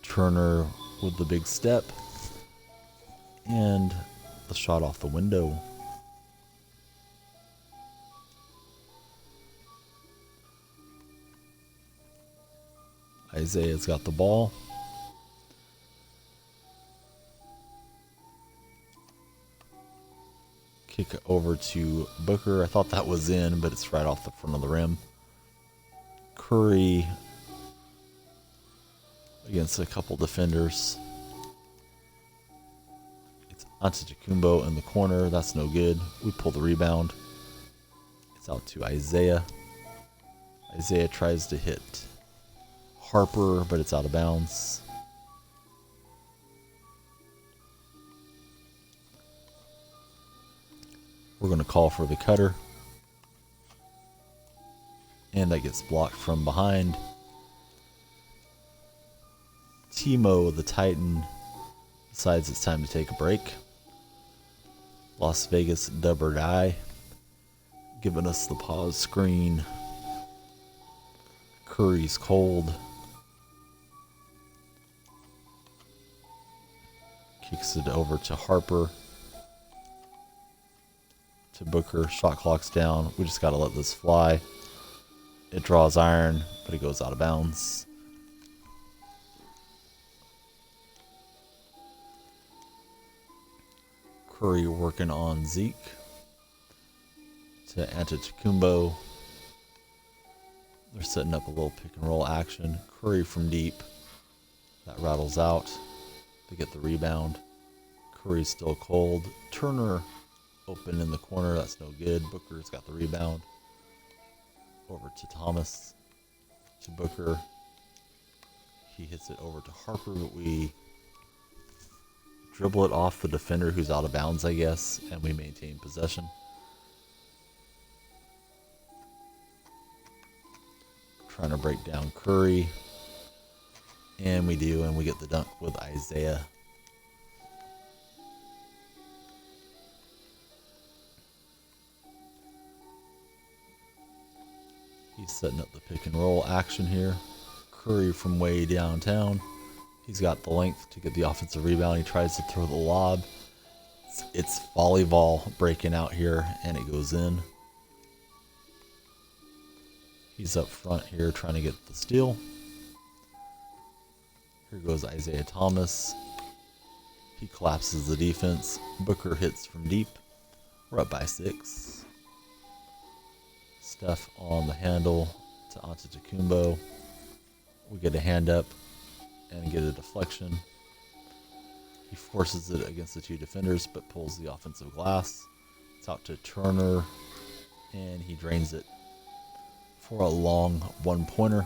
Turner with the big step. And the shot off the window. Isaiah's got the ball. Kick it over to Booker. I thought that was in, but it's right off the front of the rim. Curry against a couple defenders. It's Antetokounmpo in the corner. That's no good. We pull the rebound. It's out to Isaiah. Isaiah tries to hit Harper, but it's out of bounds. We're going to call for the cutter. And that gets blocked from behind. Timo, the Titan, decides it's time to take a break. Las Vegas dub or die, giving us the pause screen. Curry's cold. Kicks it over to Harper. To Booker. Shot clock's down. We just got to let this fly. It draws iron, but it goes out of bounds. Curry working on Zeke. To Antetokounmpo. They're setting up a little pick and roll action. Curry from deep. That rattles out. They get the rebound. Curry's still cold. Turner open in the corner. That's no good. Booker's got the rebound. Over to Thomas. To Booker. He hits it over to Harper, but we dribble it off the defender who's out of bounds, I guess, and we maintain possession. Trying to break down Curry. And we do, and we get the dunk with Isaiah. He's setting up the pick and roll action here. Curry from way downtown. He's got the length to get the offensive rebound. He tries to throw the lob. It's volleyball breaking out here, and it goes in. He's up front here trying to get the steal. Here goes Isaiah Thomas. He collapses the defense. Booker hits from deep. We're up by 6. Steph on the handle to Antetokounmpo. We get a hand up and get a deflection. He forces it against the 2 defenders but pulls the offensive glass. It's out to Turner and he drains it for a long 1-pointer.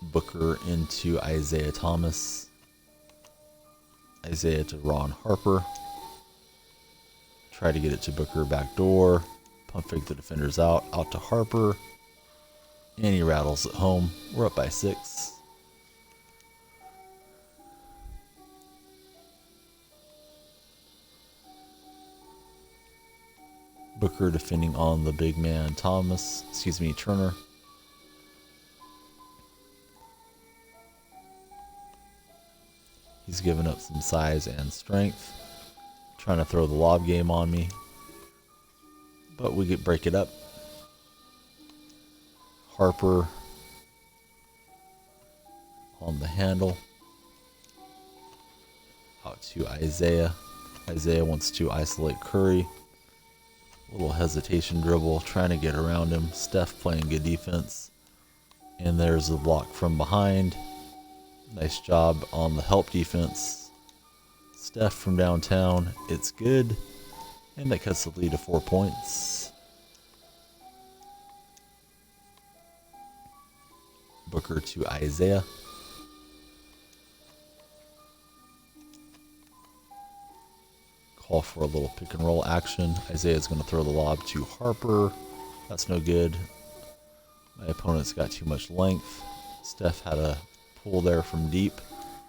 Booker into Isaiah Thomas. Isaiah to Ron Harper. Try to get it to Booker back door. Pump fake the defenders out. Out to Harper. And he rattles it home. We're up by 6. Booker defending on the big man Turner. He's given up some size and strength. Trying to throw the lob game on me. But we break it up. Harper on the handle. Out to Isaiah. Isaiah wants to isolate Curry. A little hesitation dribble, trying to get around him. Steph playing good defense. And there's a block from behind. Nice job on the help defense. Steph from downtown. It's good. And that cuts the lead to 4 points. Booker to Isaiah. Call for a little pick and roll action. Isaiah's going to throw the lob to Harper. That's no good. My opponent's got too much length. Steph had a pull there from deep.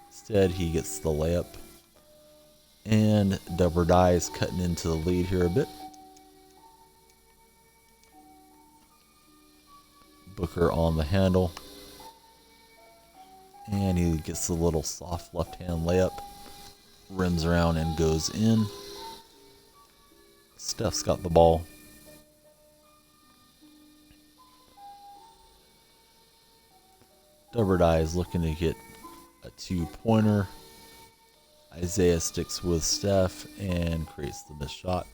Instead, he gets the layup. And dub or die is cutting into the lead here a bit. Booker on the handle. And he gets the little soft left-hand layup. Rims around and goes in. Steph's got the ball. Dub or die is looking to get a 2-pointer. Isaiah sticks with Steph and creates the missed shot.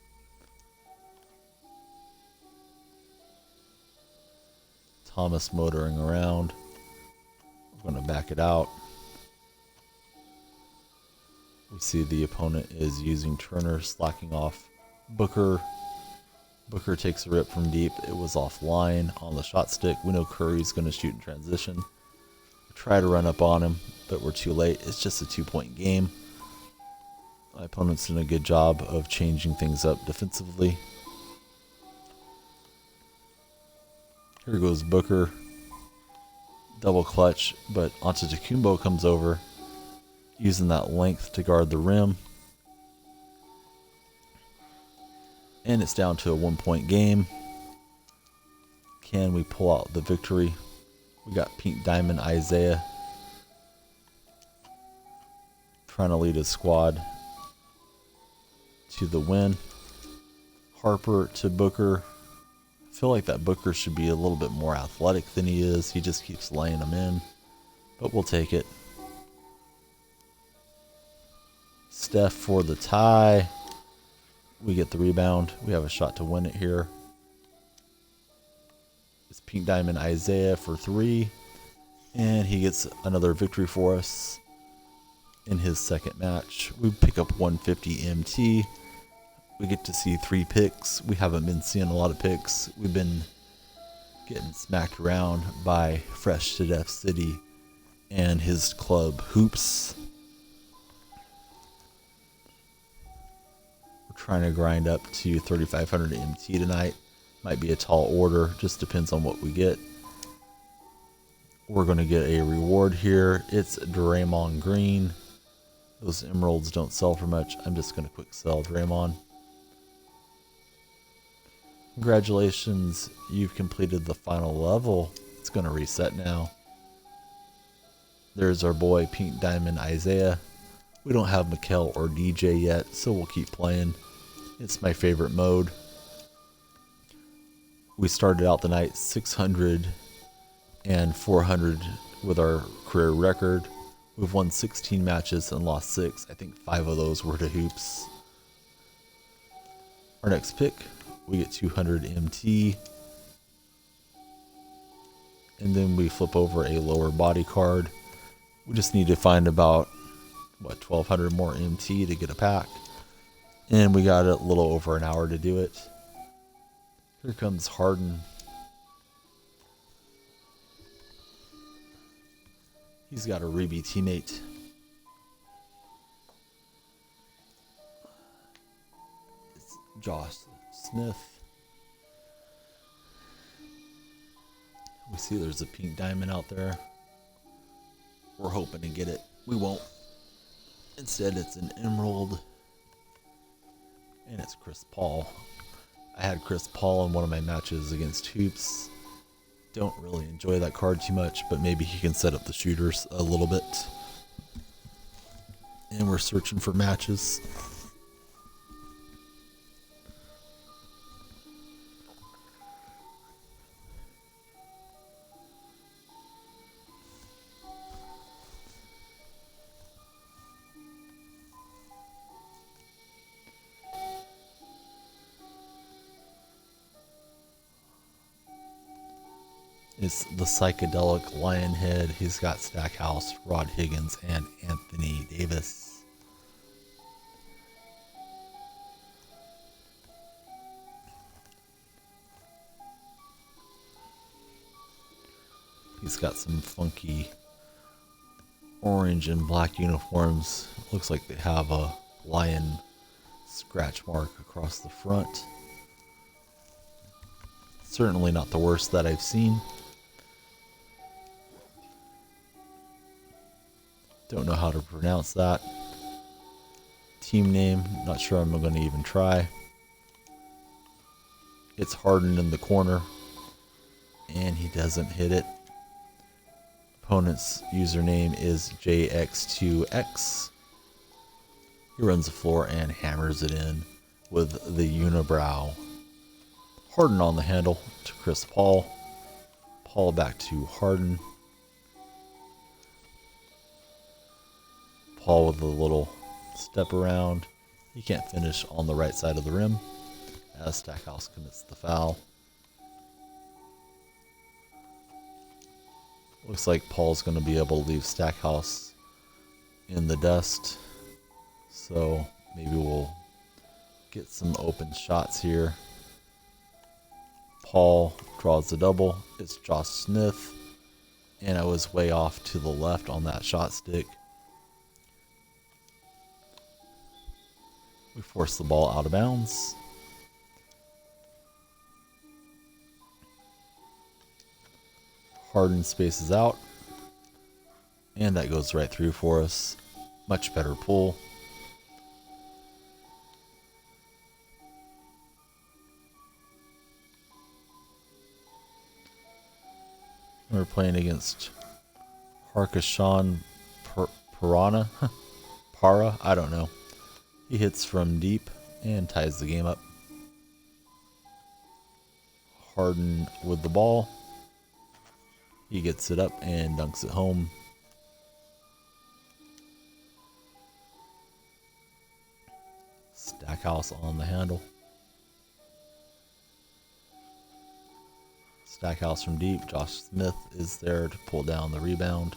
Thomas motoring around. We're going to back it out. We see the opponent is using Turner, slacking off Booker. Booker takes a rip from deep. It was offline on the shot stick. We know Curry's going to shoot in transition. We try to run up on him, but we're too late. It's just a 2-point game. My opponent's done a good job of changing things up defensively. Here goes Booker. Double clutch, but Antetokounmpo comes over, using that length to guard the rim. And it's down to a 1-point game. Can we pull out the victory? We got Pink Diamond Isaiah trying to lead his squad to the win. Harper to Booker. I feel like that Booker should be a little bit more athletic than he is. He just keeps laying them in, but we'll take it. Steph for the tie. We get the rebound. We have a shot to win it here. It's Pink Diamond Isaiah for 3. And he gets another victory for us in his second match. We pick up 150 MT. We get to see 3 picks. We haven't been seeing a lot of picks. We've been getting smacked around by Fresh to Death City and his club Hoops. Trying to grind up to 3,500 MT tonight. Might be a tall order, just depends on what we get. We're going to get a reward here. It's Draymond Green. Those emeralds don't sell for much. I'm just going to quick sell Draymond. Congratulations, you've completed the final level. It's going to reset now. There's our boy Pink Diamond Isaiah. We don't have Mikkel or DJ yet, so we'll keep playing. It's my favorite mode. We started out the night 600 and 400 with our career record. We've won 16 matches and lost 6. I think 5 of those were to Hoops. Our next pick, we get 200 MT. And then we flip over a lower body card. We just need to find about, 1,200 more MT to get a pack. And we got a little over an hour to do it. Here comes Harden. He's got a Ruby teammate. It's Josh Smith. We see there's a pink diamond out there. We're hoping to get it. We won't. Instead, it's an emerald. And it's Chris Paul. I had Chris Paul in one of my matches against Hoops. Don't really enjoy that card too much, but maybe he can set up the shooters a little bit. And we're searching for matches. It's the psychedelic Lionhead. He's got Stackhouse, Rod Higgins, and Anthony Davis. He's got some funky orange and black uniforms. Looks like they have a lion scratch mark across the front. Certainly not the worst that I've seen. Don't know how to pronounce that. Team name, not sure I'm going to even try. It's Harden in the corner, and he doesn't hit it. Opponent's username is JX2X. He runs the floor and hammers it in with the unibrow. Harden on the handle to Chris Paul. Paul back to Harden. Paul with a little step around. He can't finish on the right side of the rim as Stackhouse commits the foul. Looks like Paul's going to be able to leave Stackhouse in the dust. So maybe we'll get some open shots here. Paul draws the double. It's Josh Smith. And I was way off to the left on that shot stick. We force the ball out of bounds. Harden spaces out. And that goes right through for us. Much better pull. We're playing against Harkishan Parana. Para? I don't know. He hits from deep and ties the game up. Harden with the ball. He gets it up and dunks it home. Stackhouse on the handle. Stackhouse from deep. Josh Smith is there to pull down the rebound.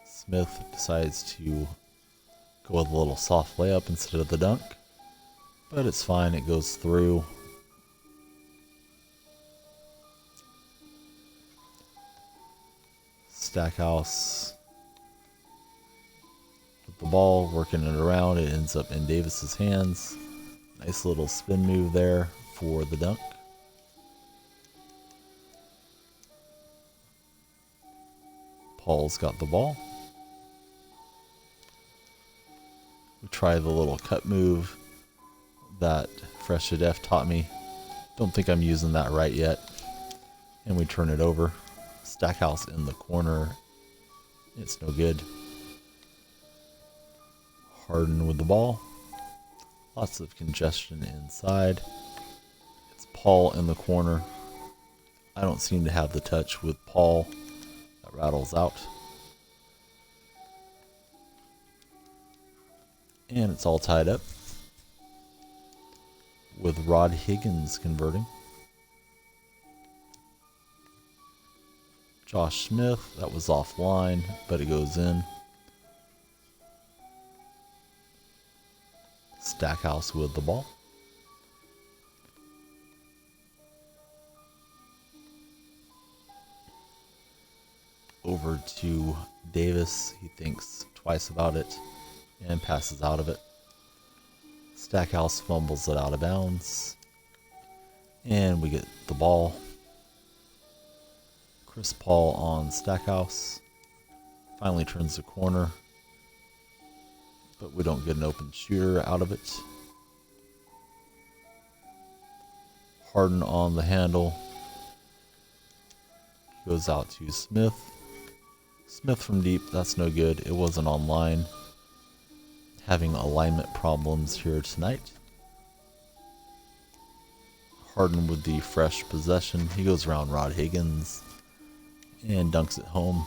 Smith decides to go with a little soft layup instead of the dunk. But it's fine, it goes through. Stackhouse with the ball, working it around. It ends up in Davis's hands. Nice little spin move there for the dunk. Paul's got the ball. We try the little cut move that Fresh to Death taught me. Don't think I'm using that right yet. And we turn it over. Stackhouse in the corner. It's no good. Harden with the ball. Lots of congestion inside. It's Paul in the corner. I don't seem to have the touch with Paul. That rattles out. And it's all tied up with Rod Higgins converting. Josh Smith, that was offline, but it goes in. Stackhouse with the ball. Over to Davis. He thinks twice about it and passes out of it. Stackhouse fumbles it out of bounds. And we get the ball. Chris Paul on Stackhouse. Finally turns the corner. But we don't get an open shooter out of it. Harden on the handle. Goes out to Smith. Smith from deep, that's no good. It wasn't online. Having alignment problems here tonight. Harden with the fresh possession. He goes around Rod Higgins and dunks it home.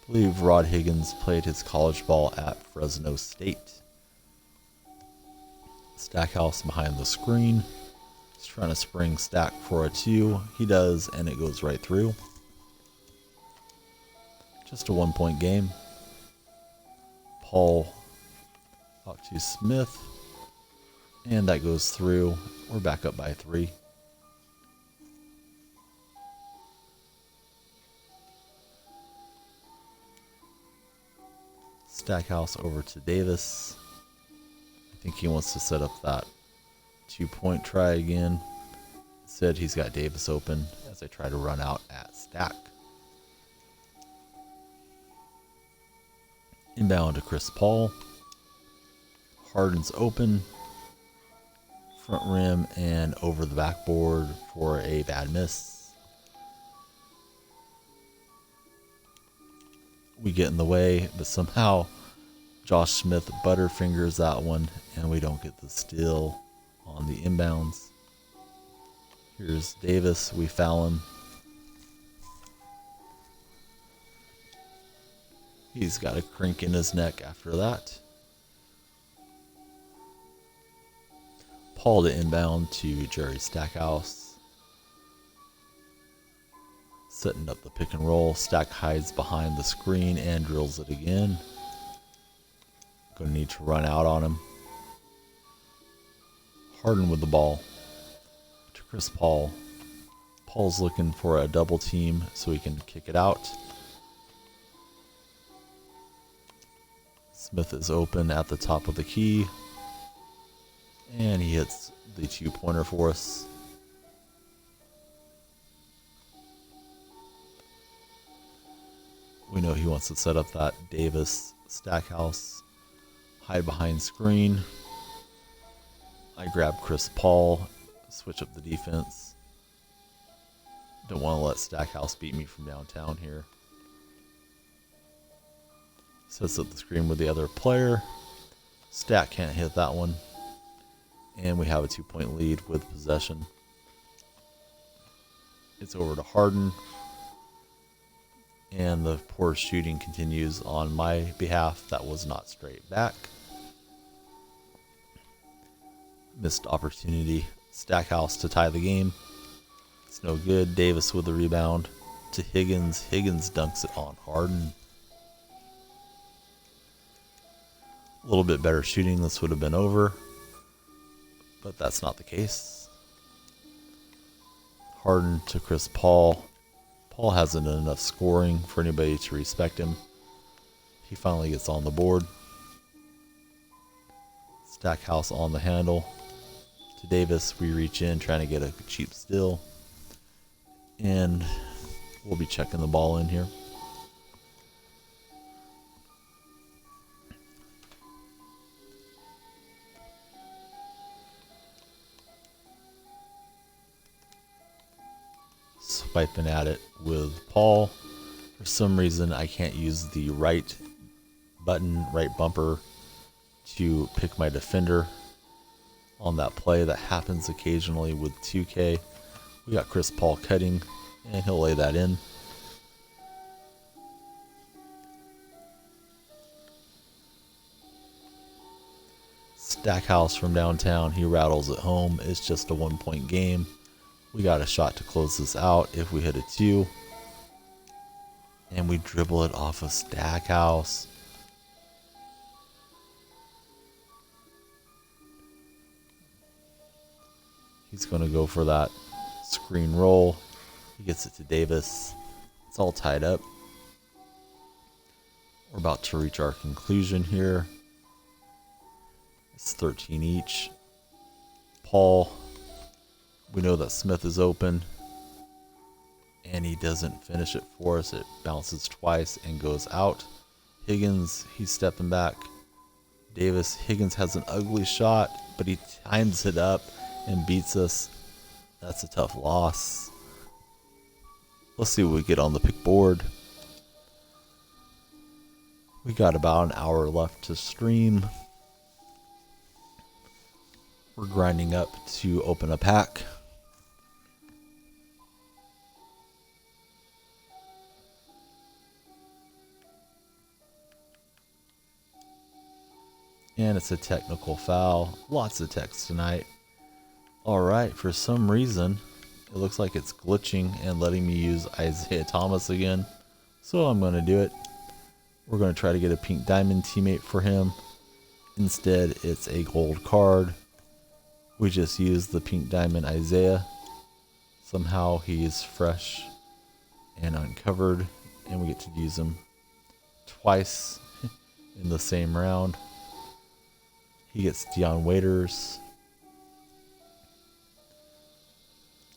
I believe Rod Higgins played his college ball at Fresno State. Stackhouse behind the screen. He's trying to spring Stack for a 2. He does, and it goes right through. Just a 1-point game. Paul out to Smith. And that goes through. We're back up by 3. Stackhouse over to Davis. I think he wants to set up that 2-point try again. Instead, he's got Davis open as I try to run out at Stack. Inbound to Chris Paul. Harden's open. Front rim and over the backboard for a bad miss. We get in the way, but somehow Josh Smith butterfingers that one, and we don't get the steal on the inbounds. Here's Davis. We foul him. He's got a crink in his neck after that. Paul to inbound to Jerry Stackhouse. Setting up the pick and roll. Stack hides behind the screen and drills it again. Gonna need to run out on him. Harden with the ball to Chris Paul. Paul's looking for a double team so he can kick it out. Smith is open at the top of the key. And he hits the 2-pointer for us. We know he wants to set up that Davis Stackhouse. Hide behind screen. I grab Chris Paul. Switch up the defense. Don't want to let Stackhouse beat me from downtown here. Sets up the screen with the other player. Stack can't hit that one. And we have a 2-point lead with possession. It's over to Harden. And the poor shooting continues on my behalf. That was not straight back. Missed opportunity. Stackhouse to tie the game. It's no good. Davis with the rebound to Higgins. Higgins dunks it on Harden. A little bit better shooting. This would have been over. But that's not the case. Harden to Chris Paul. Paul hasn't done enough scoring for anybody to respect him. He finally gets on the board. Stackhouse on the handle. To Davis, we reach in trying to get a cheap steal. And we'll be checking the ball in here. Swiping at it with Paul. For some reason, I can't use the right button, right bumper to pick my defender on that play. That happens occasionally with 2K. We got Chris Paul cutting, and he'll lay that in. Stackhouse from downtown, he rattles it home. It's just a 1-point game. We got a shot to close this out if we hit a 2. And we dribble it off of Stackhouse. He's going to go for that screen roll. He gets it to Davis. It's all tied up. We're about to reach our conclusion here. It's 13 each. Paul. We know that Smith is open. And he doesn't finish it for us. It bounces twice and goes out. Higgins, he's stepping back. Davis, Higgins has an ugly shot, but he times it up and beats us. That's a tough loss. Let's see what we get on the pick board. We got about an hour left to stream. We're grinding up to open a pack. And it's a technical foul. Lots of text tonight. Alright, for some reason, it looks like it's glitching and letting me use Isaiah Thomas again. So I'm going to do it. We're going to try to get a pink diamond teammate for him. Instead, it's a gold card. We just use the pink diamond Isaiah. Somehow he's fresh and uncovered. And we get to use him twice in the same round. He gets Dion Waiters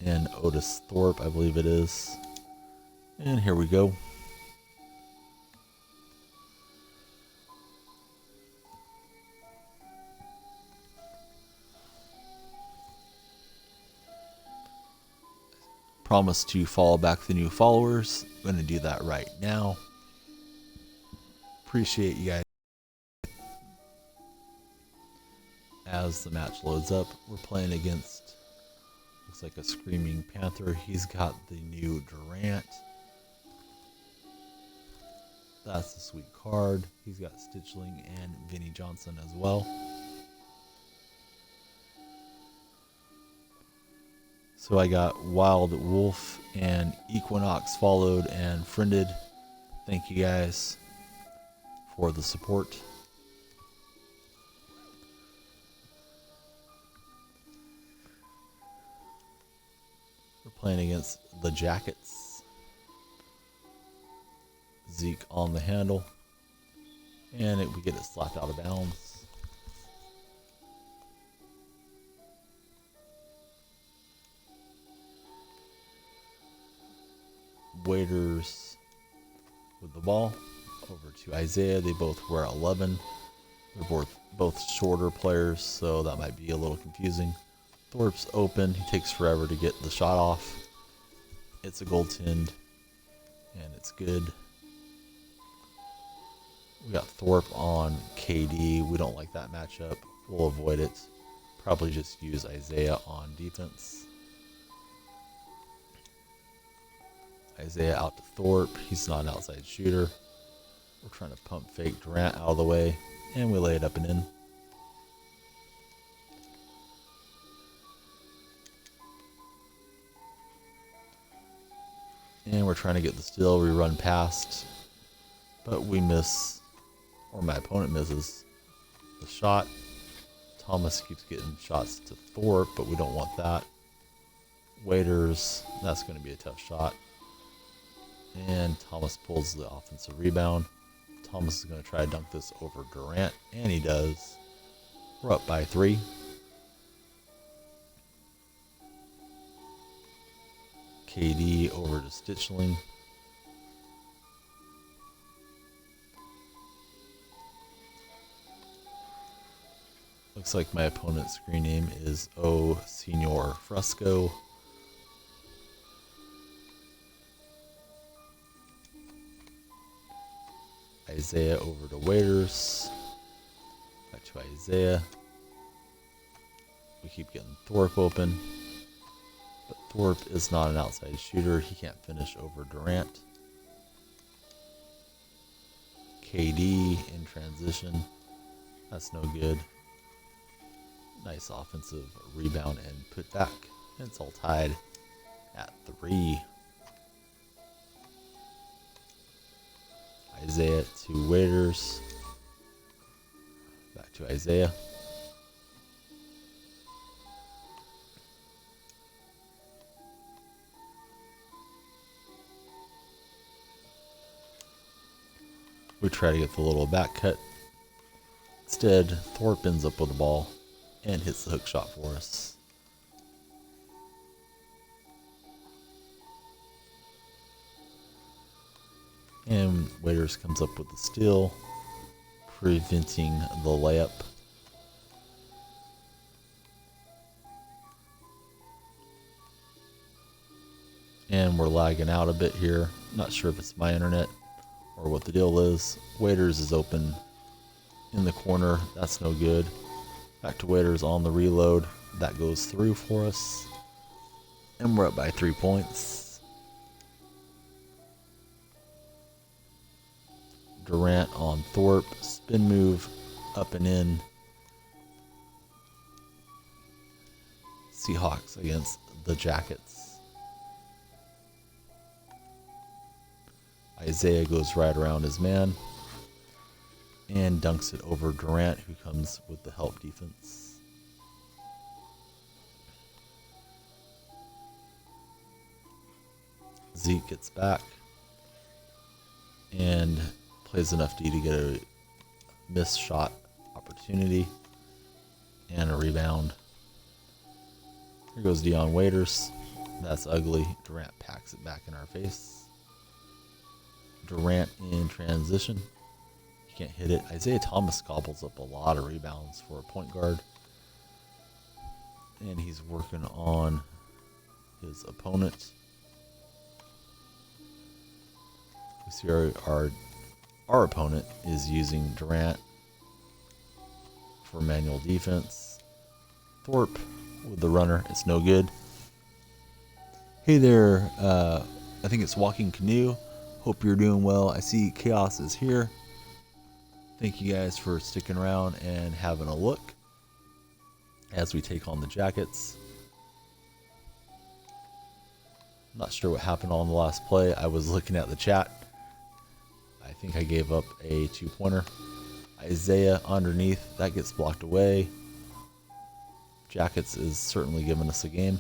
and Otis Thorpe, I believe it is. And here we go. Promise to follow back the new followers. I'm going to do that right now. Appreciate you guys. As the match loads up, we're playing against, looks like a Screaming Panther. He's got the new Durant. That's a sweet card. He's got Stitchling and Vinnie Johnson as well. So I got Wild Wolf and Equinox followed and friended. Thank you guys for the support. playing against the Jackets. Zeke on the handle. And we get it slapped out of bounds. Waiters with the ball over to Isaiah. They both wear 11. They're both shorter players, so that might be a little confusing. Thorpe's open. He takes forever to get the shot off. It's a goaltend, and it's good. We got Thorpe on KD. We don't like that matchup. We'll avoid it. Probably just use Isaiah on defense. Isaiah out to Thorpe. He's not an outside shooter. We're trying to pump fake Durant out of the way, and we lay it up and in. And we're trying to get the steal. We run past, but we miss, or my opponent misses the shot. Thomas keeps getting shots to Thorpe, but we don't want that. Waiters, that's going to be a tough shot. And Thomas pulls the offensive rebound. Thomas is going to try to dunk this over Durant, and he does. We're up by 3. KD over to Stitchling. Looks like my opponent's screen name is O Senor Fresco. Isaiah over to Waiters. Back to Isaiah. We keep getting Thorpe open. But Thorpe is not an outside shooter. He can't finish over Durant. KD in transition. That's no good. Nice offensive rebound and put back. It's all tied at 3. Isaiah to Waiters. Back to Isaiah. We try to get the little back cut. Instead, Thorpe ends up with the ball and hits the hook shot for us. And Waiters comes up with the steal, preventing the layup. And we're lagging out a bit here. Not sure if it's my internet or what the deal is. Waiters is open in the corner. That's no good. Back to Waiters on the reload. That goes through for us. And we're up by 3 points. Durant on Thorpe. Spin move up and in. Seahawks against the Jackets. Isaiah goes right around his man and dunks it over Durant, who comes with the help defense. Zeke gets back and plays enough D to get a missed shot opportunity and a rebound. Here goes Dion Waiters. That's ugly. Durant packs it back in our face. Durant in transition. He can't hit it. Isaiah Thomas gobbles up a lot of rebounds for a point guard. And he's working on his opponent. We see our opponent is using Durant for manual defense. Thorpe with the runner. It's no good. Hey there. I think it's Walking Canoe. Hope you're doing well. I see Chaos is here. Thank you guys for sticking around and having a look as we take on the Jackets. Not sure what happened on the last play. I was looking at the chat. I think I gave up a 2-pointer. Isaiah underneath. That gets blocked away. Jackets is certainly giving us a game.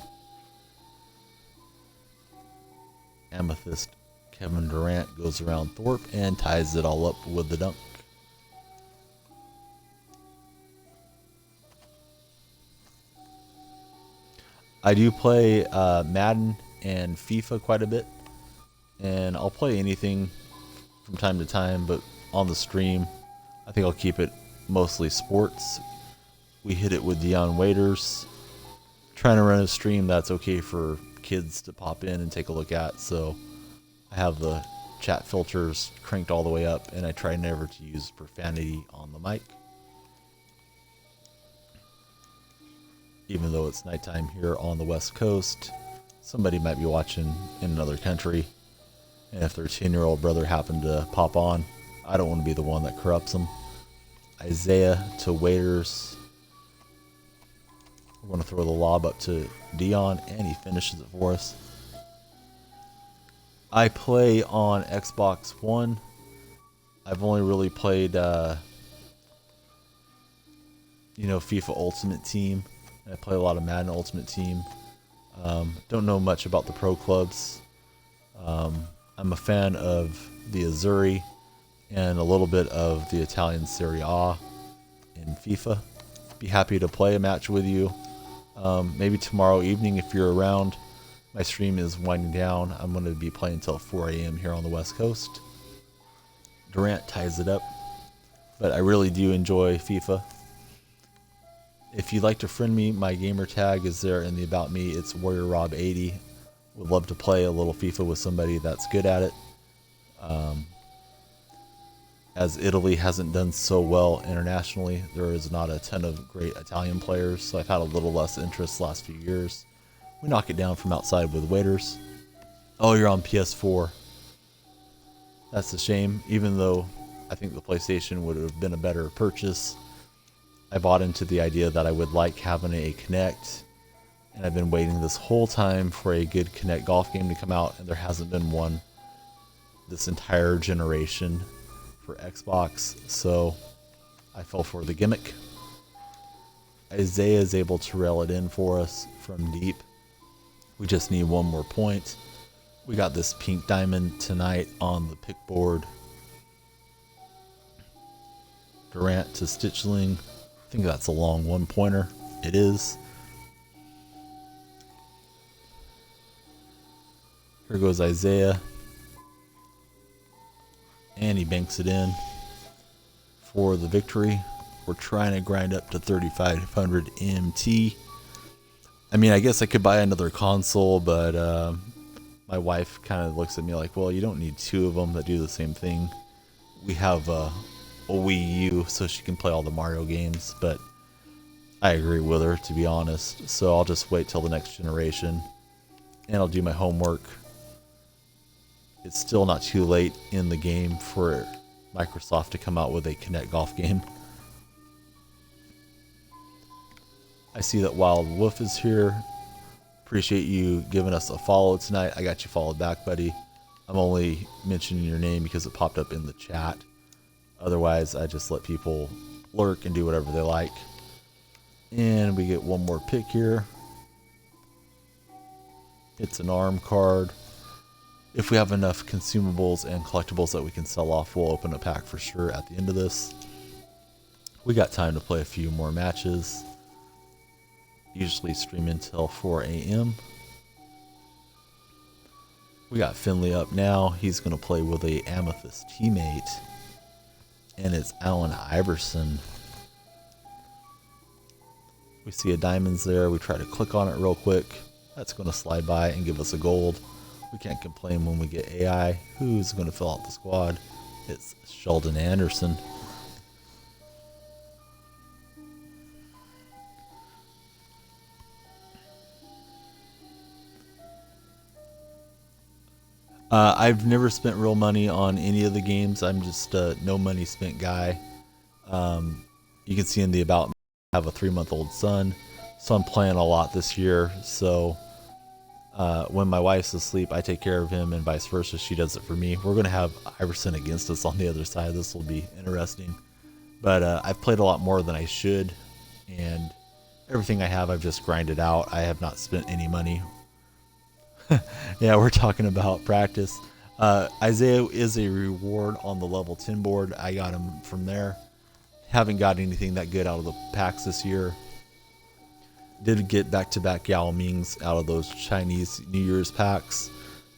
Amethyst Kevin Durant goes around Thorpe and ties it all up with the dunk. I do play Madden and FIFA quite a bit, and I'll play anything from time to time, but on the stream, I think I'll keep it mostly sports. We hit it with Dion Waiters, trying to run a stream that's okay for kids to pop in and take a look at, so I have the chat filters cranked all the way up, and I try never to use profanity on the mic. Even though it's nighttime here on the West Coast, somebody might be watching in another country, and if their 10-year-old brother happened to pop on, I don't want to be the one that corrupts them. Isaiah to Waiters. We're going to throw the lob up to Dion, and he finishes it for us. I play on Xbox One. I've only really played, FIFA Ultimate Team. I play a lot of Madden Ultimate Team. Don't know much about the pro clubs. I'm a fan of the Azzurri and a little bit of the Italian Serie A in FIFA. Be happy to play a match with you. Maybe tomorrow evening if you're around. My stream is winding down. I'm going to be playing until 4 a.m. here on the West Coast. Durant ties it up. But I really do enjoy FIFA. If you'd like to friend me, my gamer tag is there in the About Me. It's WarriorRob80. Would love to play a little FIFA with somebody that's good at it. As Italy hasn't done so well internationally, there is not a ton of great Italian players, so I've had a little less interest the last few years. We knock it down from outside with Waiters. Oh, you're on PS4. That's a shame, even though I think the PlayStation would have been a better purchase. I bought into the idea that I would like having a Kinect, and I've been waiting this whole time for a good Kinect golf game to come out, and there hasn't been one this entire generation for Xbox, so I fell for the gimmick. Isaiah is able to rail it in for us from deep. We just need one more point. We got this pink diamond tonight on the pick board. Durant to Stitchling. I think that's a long one-pointer. It is. Here goes Isaiah. And he banks it in for the victory. We're trying to grind up to 3,500 MT. I mean, I guess I could buy another console, but my wife kind of looks at me like, well, you don't need two of them that do the same thing. We have a Wii U, so she can play all the Mario games, but I agree with her, to be honest. So I'll just wait till the next generation, and I'll do my homework. It's still not too late in the game for Microsoft to come out with a Kinect golf game. I see that Wild Wolf is here. Appreciate you giving us a follow tonight. I got you followed back, buddy. I'm only mentioning your name because it popped up in the chat. Otherwise, I just let people lurk and do whatever they like. And we get one more pick here. It's an arm card. If we have enough consumables and collectibles that we can sell off, we'll open a pack for sure at the end of this. We got time to play a few more matches. Usually stream until 4 a.m. We got Finley up now. He's going to play with a Amethyst teammate. And it's Allen Iverson. We see a diamonds there. We try to click on it real quick. That's going to slide by and give us a gold. We can't complain when we get AI. Who's going to fill out the squad? It's Sheldon Anderson. I've never spent real money on any of the games. I'm just a no money spent guy. You can see in the About Me, I have a 3-month-old son, so I'm playing a lot this year. So when my wife's asleep, I take care of him, and vice versa. She does it for me. We're going to have Iverson against us on the other side. This will be interesting. But I've played a lot more than I should, and everything I have, I've just grinded out. I have not spent any money. Yeah, we're talking about practice. Isaiah is a reward on the level 10 board. I got him from there. Haven't got anything that good out of the packs this year. Did get back-to-back Yao Mings out of those Chinese New Year's packs.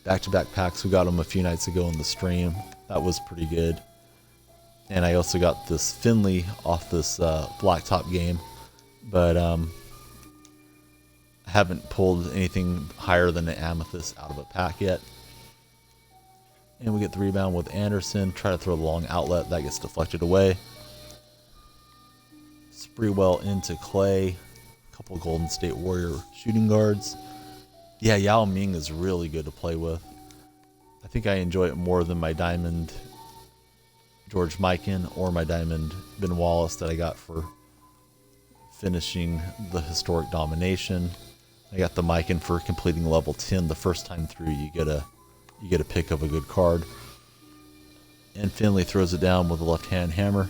Back-to-back packs. We got them a few nights ago in the stream. That was pretty good. And I also got this Finley off this Blacktop game. But I haven't pulled anything higher than an Amethyst out of a pack yet. And we get the rebound with Anderson. Try to throw the long outlet. That gets deflected away. Spreewell into Clay. Couple Golden State Warrior shooting guards. Yeah, Yao Ming is really good to play with. I think I enjoy it more than my Diamond George Mikan or my Diamond Ben Wallace that I got for finishing the Historic Domination. I got the Mikan for completing level 10 the first time through. You get a pick of a good card. And Finley throws it down with a left-hand hammer.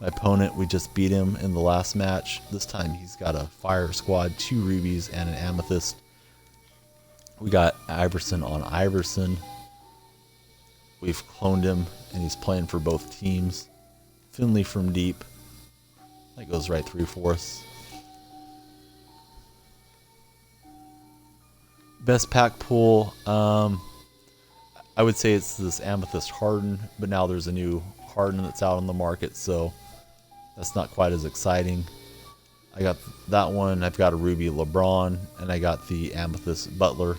My opponent, we just beat him in the last match. This time he's got a fire squad, 2 rubies, and an amethyst. We got Iverson on Iverson. We've cloned him, and he's playing for both teams. Finley from deep. That goes right through for us. Best pack pool. I would say it's this Amethyst Harden, but now there's a new Harden that's out on the market, so that's not quite as exciting. I got that one. I've got a Ruby LeBron, and I got the Amethyst Butler.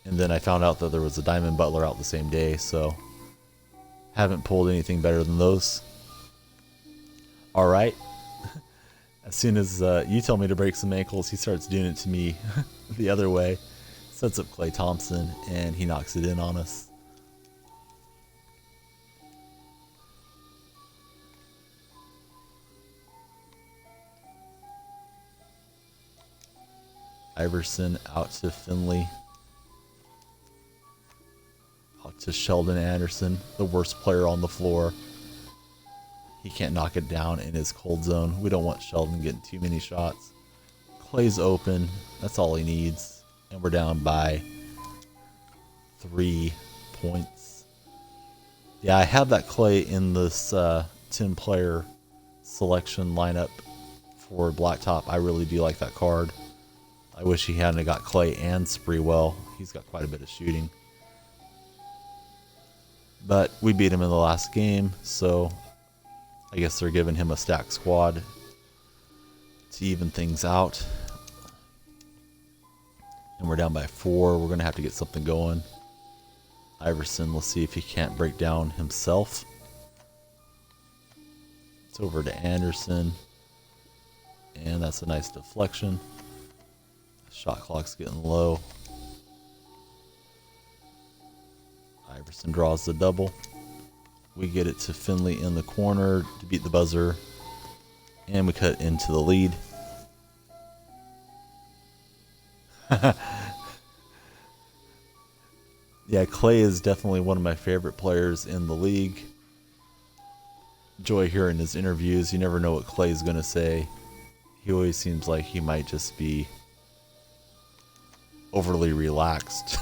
And then I found out that there was a Diamond Butler out the same day, so haven't pulled anything better than those. All right. As soon as you tell me to break some ankles, he starts doing it to me the other way. Sets up Klay Thompson, and he knocks it in on us. Iverson out to Finley. Out to Sheldon Anderson, the worst player on the floor. He can't knock it down in his cold zone. We don't want Sheldon getting too many shots. Clay's open. That's all he needs. And we're down by 3 points. Yeah, I have that Clay in this 10-player selection lineup for Blacktop. I really do like that card. I wish he hadn't got Clay and Spreewell. He's got quite a bit of shooting. But we beat him in the last game, so I guess they're giving him a stacked squad to even things out. And we're down by 4. We're going to have to get something going. Iverson, let's see if he can't break down himself. It's over to Anderson. And that's a nice deflection. Shot clock's getting low. Iverson draws the double. We get it to Finley in the corner to beat the buzzer. And we cut into the lead. Yeah, Clay is definitely one of my favorite players in the league. Enjoy hearing his interviews. You never know what Clay's going to say. He always seems like he might just be overly relaxed.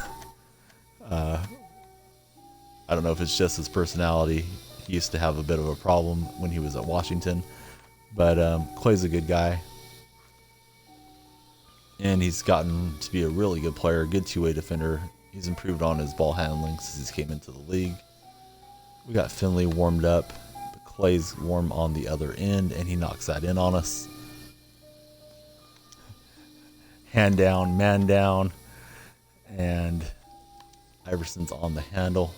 I don't know if it's just his personality. He used to have a bit of a problem when he was at Washington. But Clay's a good guy. And he's gotten to be a really good player, good two-way defender. He's improved on his ball handling since he came into the league. We got Finley warmed up, but Clay's warm on the other end, and he knocks that in on us. Hand down, man down, and Iverson's on the handle.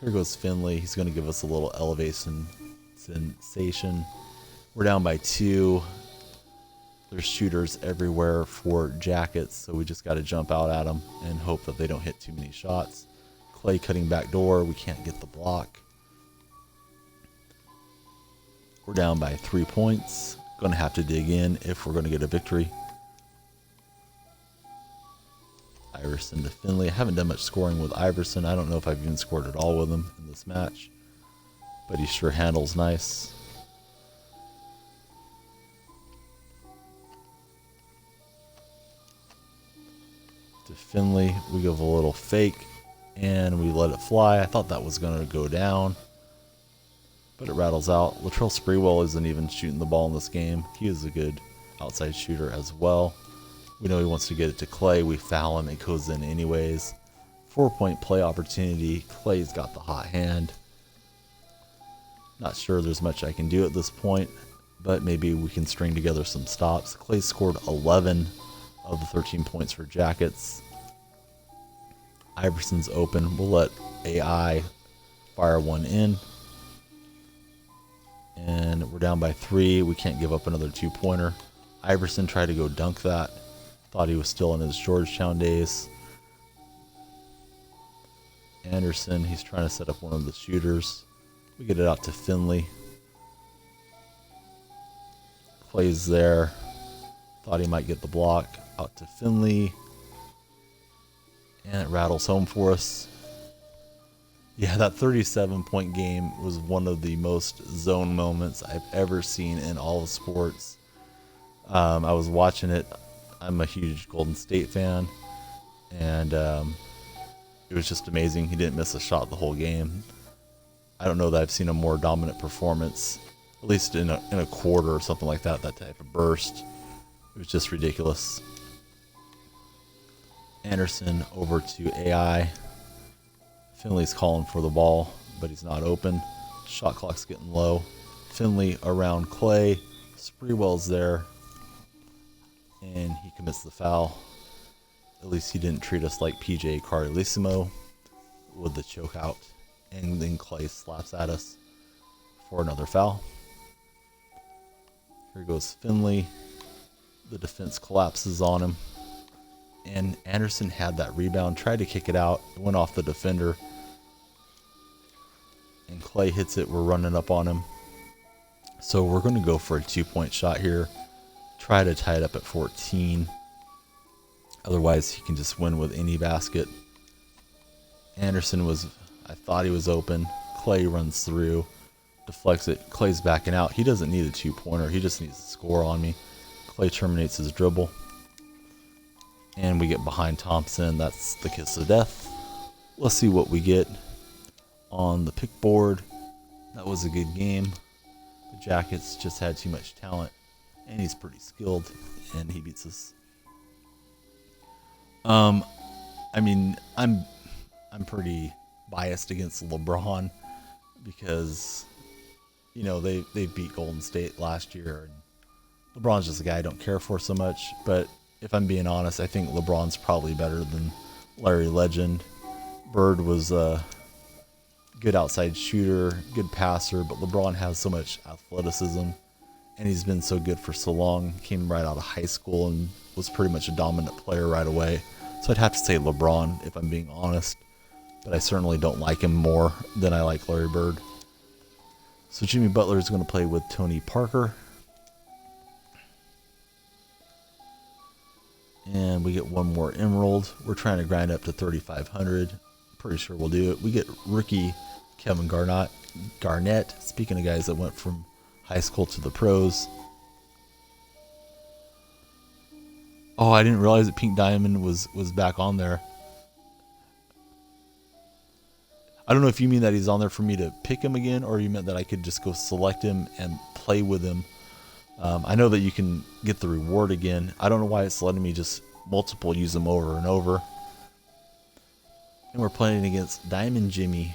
Here goes Finley. He's going to give us a little elevation sensation. We're down by 2. There's shooters everywhere for jackets, so we just got to jump out at them and hope that they don't hit too many shots. Clay cutting back door. We can't get the block. We're down by 3 points. Going to have to dig in if we're going to get a victory. Iverson to Finley. I haven't done much scoring with Iverson. I don't know if I've even scored at all with him in this match, but he sure handles nice. to Finley. We give a little fake and we let it fly. I thought that was going to go down, but it rattles out. Latrell Sprewell isn't even shooting the ball in this game. He is a good outside shooter as well. We know he wants to get it to Clay. We foul him. It goes in anyways. 4-point play opportunity. Clay's got the hot hand. Not sure there's much I can do at this point, but maybe we can string together some stops. Clay scored 11 of the 13 points for Jackets. Iverson's open. We'll let AI fire one in. And we're down by 3. We can't give up another 2-pointer. Iverson tried to go dunk that. Thought he was still in his Georgetown days. Anderson, he's trying to set up one of the shooters. We get it out to Finley. Clay's there. Thought he might get the block. Out to Finley. And it rattles home for us. Yeah, that 37-point game was one of the most zone moments I've ever seen in all of sports. I was watching it. I'm a huge Golden State fan. And it was just amazing. He didn't miss a shot the whole game. I don't know that I've seen a more dominant performance, at least in a quarter or something like that, that type of burst. It was just ridiculous. Anderson over to AI. Finley's calling for the ball, but he's not open. Shot clock's getting low. Finley around Clay. Sprewell's there. And he commits the foul. At least he didn't treat us like PJ Carlissimo with the choke out. And then Clay slaps at us for another foul. Here goes Finley. The defense collapses on him. And Anderson had that rebound, tried to kick it out. It went off the defender. And Clay hits it. We're running up on him. So we're going to go for a 2-point shot here. Try to tie it up at 14. Otherwise, he can just win with any basket. Anderson was, I thought he was open. Clay runs through, deflects it. Clay's backing out. He doesn't need a 2-pointer. He just needs to score on me. Clay terminates his dribble. And we get behind Thompson. That's the kiss of death. Let's see what we get on the pick board. That was a good game. The Jackets just had too much talent. And he's pretty skilled. And he beats us. I mean, I'm pretty biased against LeBron because, you know, they beat Golden State last year. And LeBron's just a guy I don't care for so much. But if I'm being honest, I think LeBron's probably better than Larry Legend. Bird was a good outside shooter, good passer, but LeBron has so much athleticism, and he's been so good for so long. Came right out of high school and was pretty much a dominant player right away. So I'd have to say LeBron if I'm being honest, but I certainly don't like him more than I like Larry Bird. So Jimmy Butler is going to play with Tony Parker. And we get one more emerald. We're trying to grind up to 3,500. Pretty sure we'll do it. We get rookie Kevin Garnett. Speaking of guys that went from high school to the pros. Oh, I didn't realize that Pink Diamond was back on there. I don't know if you mean that he's on there for me to pick him again, or you meant that I could just go select him and play with him. I know that you can get the reward again. I don't know why it's letting me just multiple use them over and over. And we're playing against Diamond Jimmy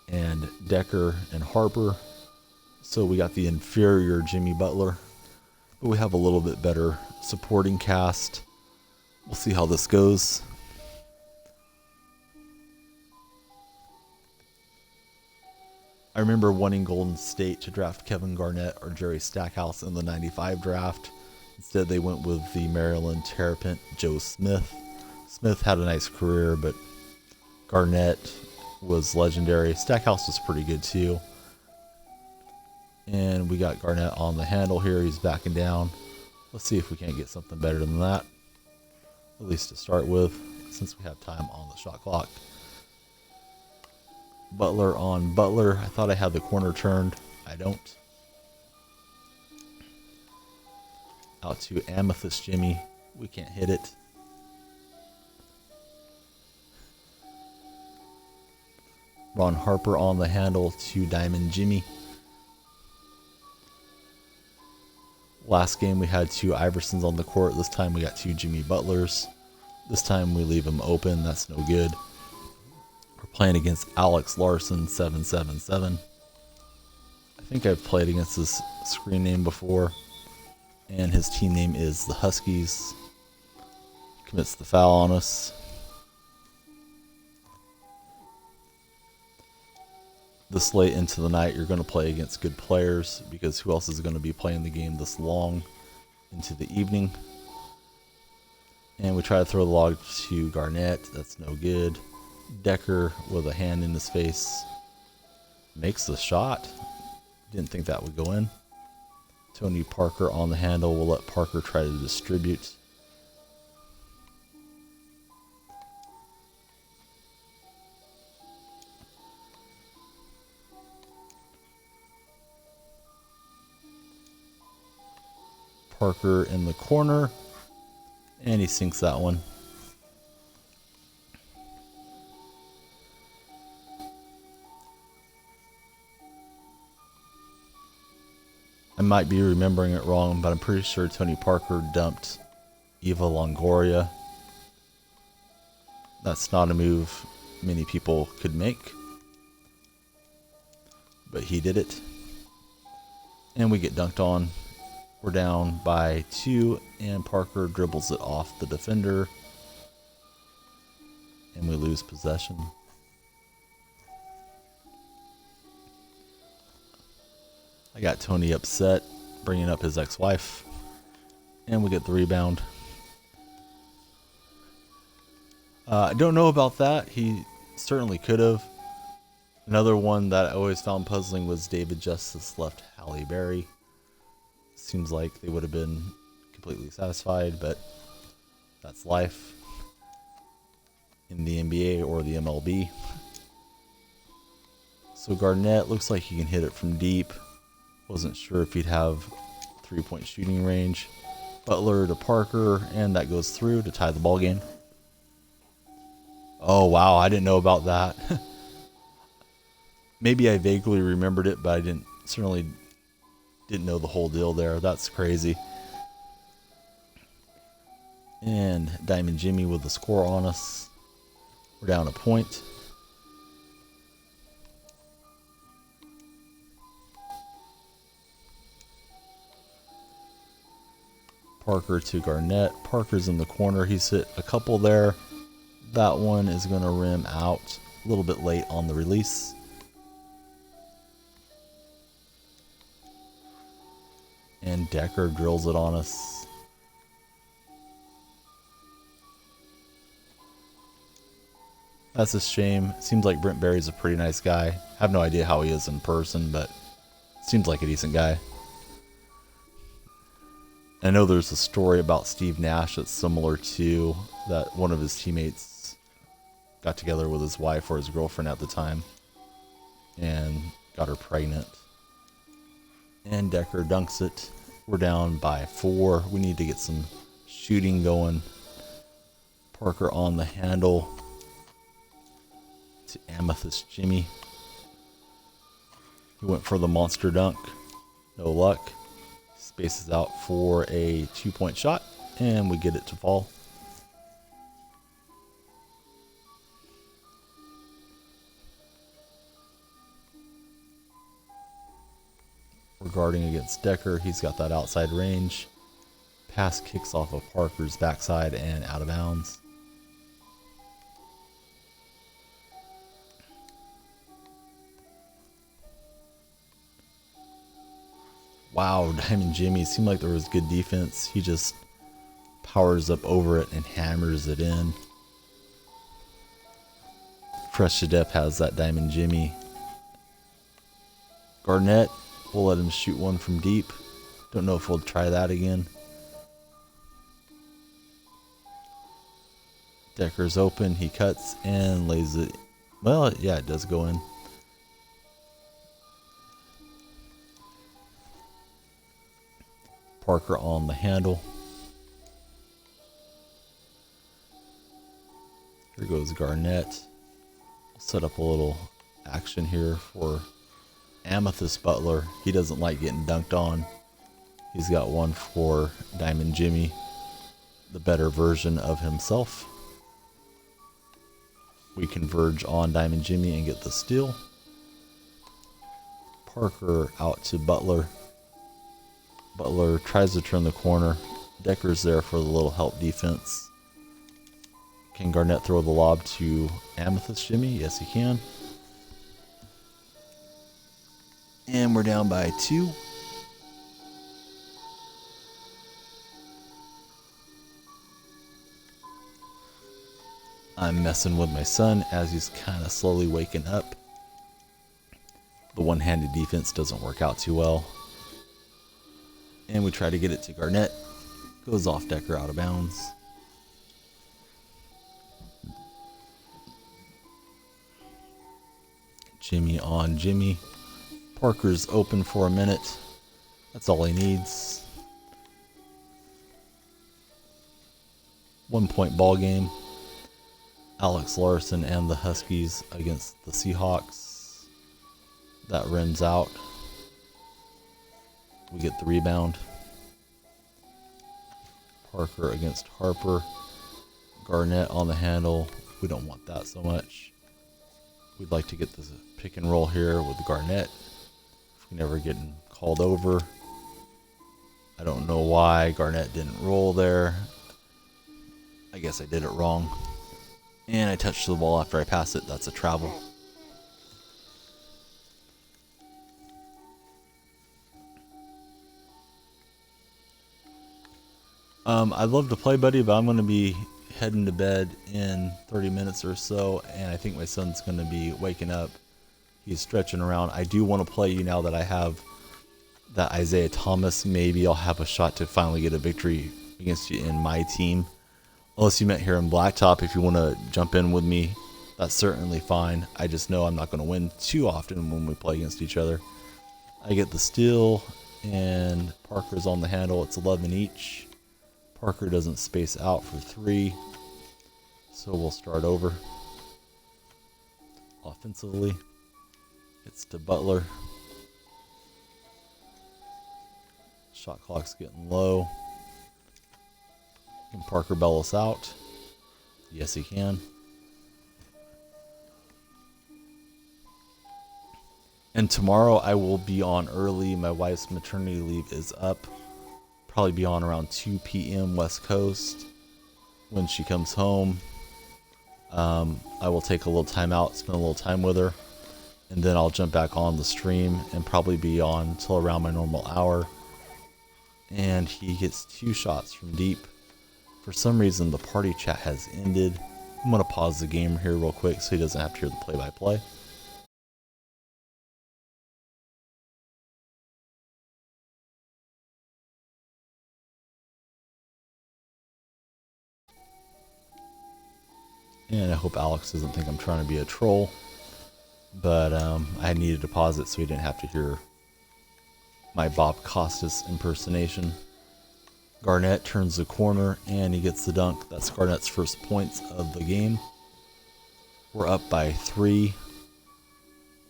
and Decker and Harper. So we got the inferior Jimmy Butler. But we have a little bit better supporting cast. We'll see how this goes. I remember wanting Golden State to draft Kevin Garnett or Jerry Stackhouse in the 95 draft. Instead, they went with the Maryland Terrapin, Joe Smith. Smith had a nice career, but Garnett was legendary. Stackhouse was pretty good too. And we got Garnett on the handle here. He's backing down. Let's see if we can't get something better than that. At least to start with, since we have time on the shot clock. Butler on Butler. I thought I had the corner turned. I don't. Out to Amethyst Jimmy. We can't hit it. Ron Harper on the handle to Diamond Jimmy. Last game we had 2 Iversons on the court. This time we got 2 Jimmy Butlers. This time we leave them open. That's no good. We're playing against Alex Larson 777. I think I've played against this screen name before. And his team name is the Huskies. Commits the foul on us. This late into the night, you're going to play against good players, because who else is going to be playing the game this long into the evening? And we try to throw the log to Garnett. That's no good. Decker with a hand in his face makes the shot. Didn't think that would go in. Tony Parker on the handle. We'll let Parker try to distribute. Parker in the corner, and he sinks that one. I might be remembering it wrong, but I'm pretty sure Tony Parker dumped Eva Longoria. That's not a move many people could make, but he did it. And we get dunked on. We're down by 2, and Parker dribbles it off the defender, and we lose possession. I got Tony upset, bringing up his ex-wife, and we get the rebound. I don't know about that. He certainly could have. Another one that I always found puzzling was David Justice left Halle Berry. Seems like they would have been completely satisfied, but that's life in the NBA or the MLB. So Garnett looks like he can hit it from deep. Wasn't sure if he'd have 3-point shooting range. Butler to Parker, and that goes through to tie the ball game. Oh wow, I didn't know about that. Maybe I vaguely remembered it, but I certainly didn't know the whole deal there. That's crazy. And Diamond Jimmy with the score on us. We're down a point. Parker to Garnett. Parker's in the corner. He's hit a couple there. That one is going to rim out a little bit late on the release. And Decker drills it on us. That's a shame. Seems like Brent Berry's a pretty nice guy. Have no idea how he is in person, but seems like a decent guy. I know there's a story about Steve Nash that's similar to that. One of his teammates got together with his wife or his girlfriend at the time and got her pregnant. And Decker dunks it. We're down by 4. We need to get some shooting going. Parker on the handle to Amethyst Jimmy. He went for the monster dunk. No luck. Spaces out for a 2-point shot, and we get it to fall. We're guarding against Decker. He's got that outside range. Pass kicks off of Parker's backside and out of bounds. Wow, Diamond Jimmy, seemed like there was good defense. He just powers up over it and hammers it in. Fresh to Death has that Diamond Jimmy. Garnett, we'll let him shoot one from deep. Don't know if we'll try that again. Decker's open, he cuts and lays it. Well, yeah, it does go in. Parker on the handle. goes Garnett. We'll set up a little action here for Amethyst Butler. He doesn't like getting dunked on. He's got one for Diamond Jimmy, the better version of himself. We converge on Diamond Jimmy and get the steal. Parker out to Butler. Butler tries to turn the corner. Decker's there for the little help defense. Can Garnett throw the lob to Amethyst Jimmy? Yes, he can. And we're down by 2. I'm messing with my son as he's kind of slowly waking up. The one-handed defense doesn't work out too well. And we try to get it to Garnett. Goes off Decker, out of bounds. Jimmy on Jimmy. Parker's open for a minute. That's all he needs. 1-point ball game. Alex Larson and the Huskies against the Seahawks. That rims out. We get the rebound. Parker against Harper. Garnett on the handle. We don't want that so much. We'd like to get this pick and roll here with Garnett. If we never get called over. I don't know why Garnett didn't roll there. I guess I did it wrong. And I touched the ball after I passed it. That's a travel. I'd love to play, buddy, but I'm going to be heading to bed in 30 minutes or so, and I think my son's going to be waking up. He's stretching around. I do want to play you now that I have that Isaiah Thomas. Maybe I'll have a shot to finally get a victory against you in my team. Unless you met here in Blacktop, if you want to jump in with me, that's certainly fine. I just know I'm not going to win too often when we play against each other. I get the steal, and Parker's on the handle. It's 11 each. Parker doesn't space out for 3, so we'll start over. Offensively, it's to Butler. Shot clock's getting low. Can Parker bail us out? Yes, he can. And tomorrow I will be on early. My wife's maternity leave is up. Probably be on around 2 p.m. West Coast. When she comes home, I will take a little time out, spend a little time with her, and then I'll jump back on the stream and probably be on till around my normal hour. And he gets 2 shots from deep. For some reason, the party chat has ended. I'm going to pause the game here real quick so he doesn't have to hear the play-by-play. And I hope Alex doesn't think I'm trying to be a troll. But I needed to pause it so he didn't have to hear my Bob Costas impersonation. Garnett turns the corner and he gets the dunk. That's Garnett's first points of the game. We're up by 3.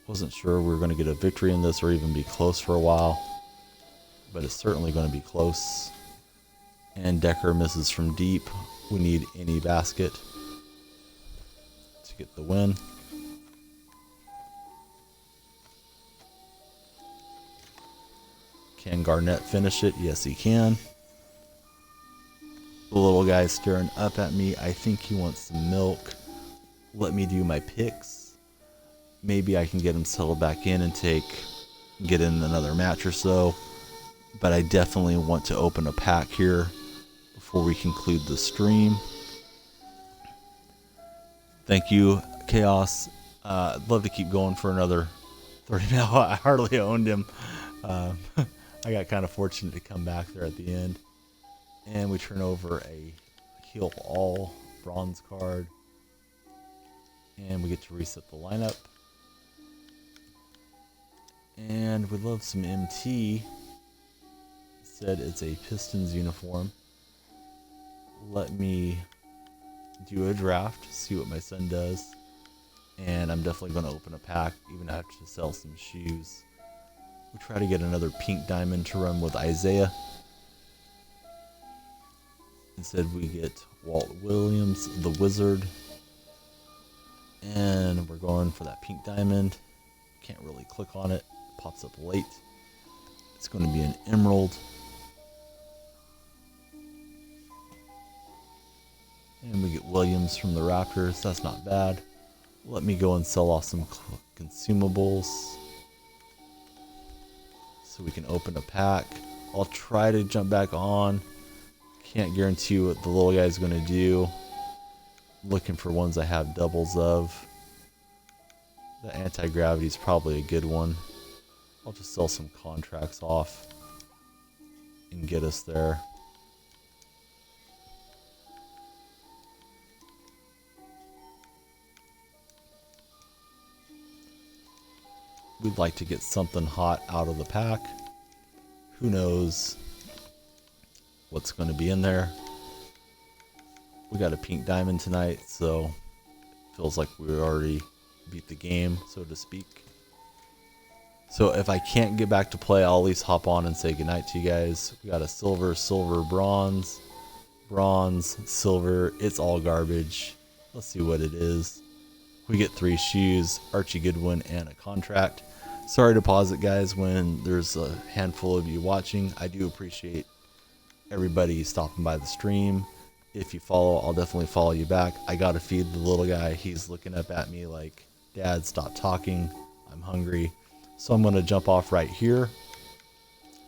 Wasn't sure we were going to get a victory in this or even be close for a while. But it's certainly going to be close. And Decker misses from deep. We need any basket to get the win. Can Garnett finish it? Yes, he can. The little guy's staring up at me. I think he wants some milk. Let me do my picks. Maybe I can get him settled back in and get in another match or so. But I definitely want to open a pack here before we conclude the stream. Thank you, Chaos. I'd love to keep going for another 30 minutes. I hardly owned him. I got kind of fortunate to come back there at the end. And we turn over a heal all bronze card. And we get to reset the lineup. And we love some MT. Said it's a Pistons uniform. Let me do a draft, see what my son does. And I'm definitely going to open a pack, even have to sell some shoes. We try to get another pink diamond to run with Isaiah. Instead, we get Walt Williams, the Wizard. And we're going for that pink diamond. Can't really click on it. Pops up late. It's going to be an emerald. And we get Williams from the Raptors. That's not bad. Let me go and sell off some consumables so we can open a pack. I'll try to jump back on. Can't guarantee what the little guy's going to do. Looking for ones I have doubles of. The anti-gravity is probably a good one. I'll just sell some contracts off and get us there. We'd like to get something hot out of the pack. Who knows what's going to be in there. We got a pink diamond tonight, so it feels like we already beat the game, so to speak. So if I can't get back to play, I'll at least hop on and say goodnight to you guys. We got a silver, silver, bronze, bronze, silver. It's all garbage. Let's see what it is. We get 3 shoes, Archie Goodwin, and a contract. Sorry to pause it, guys, when there's a handful of you watching. I do appreciate everybody stopping by the stream. If you follow, I'll definitely follow you back. I gotta feed the little guy. He's looking up at me like, Dad, stop talking. I'm hungry. So I'm gonna jump off right here.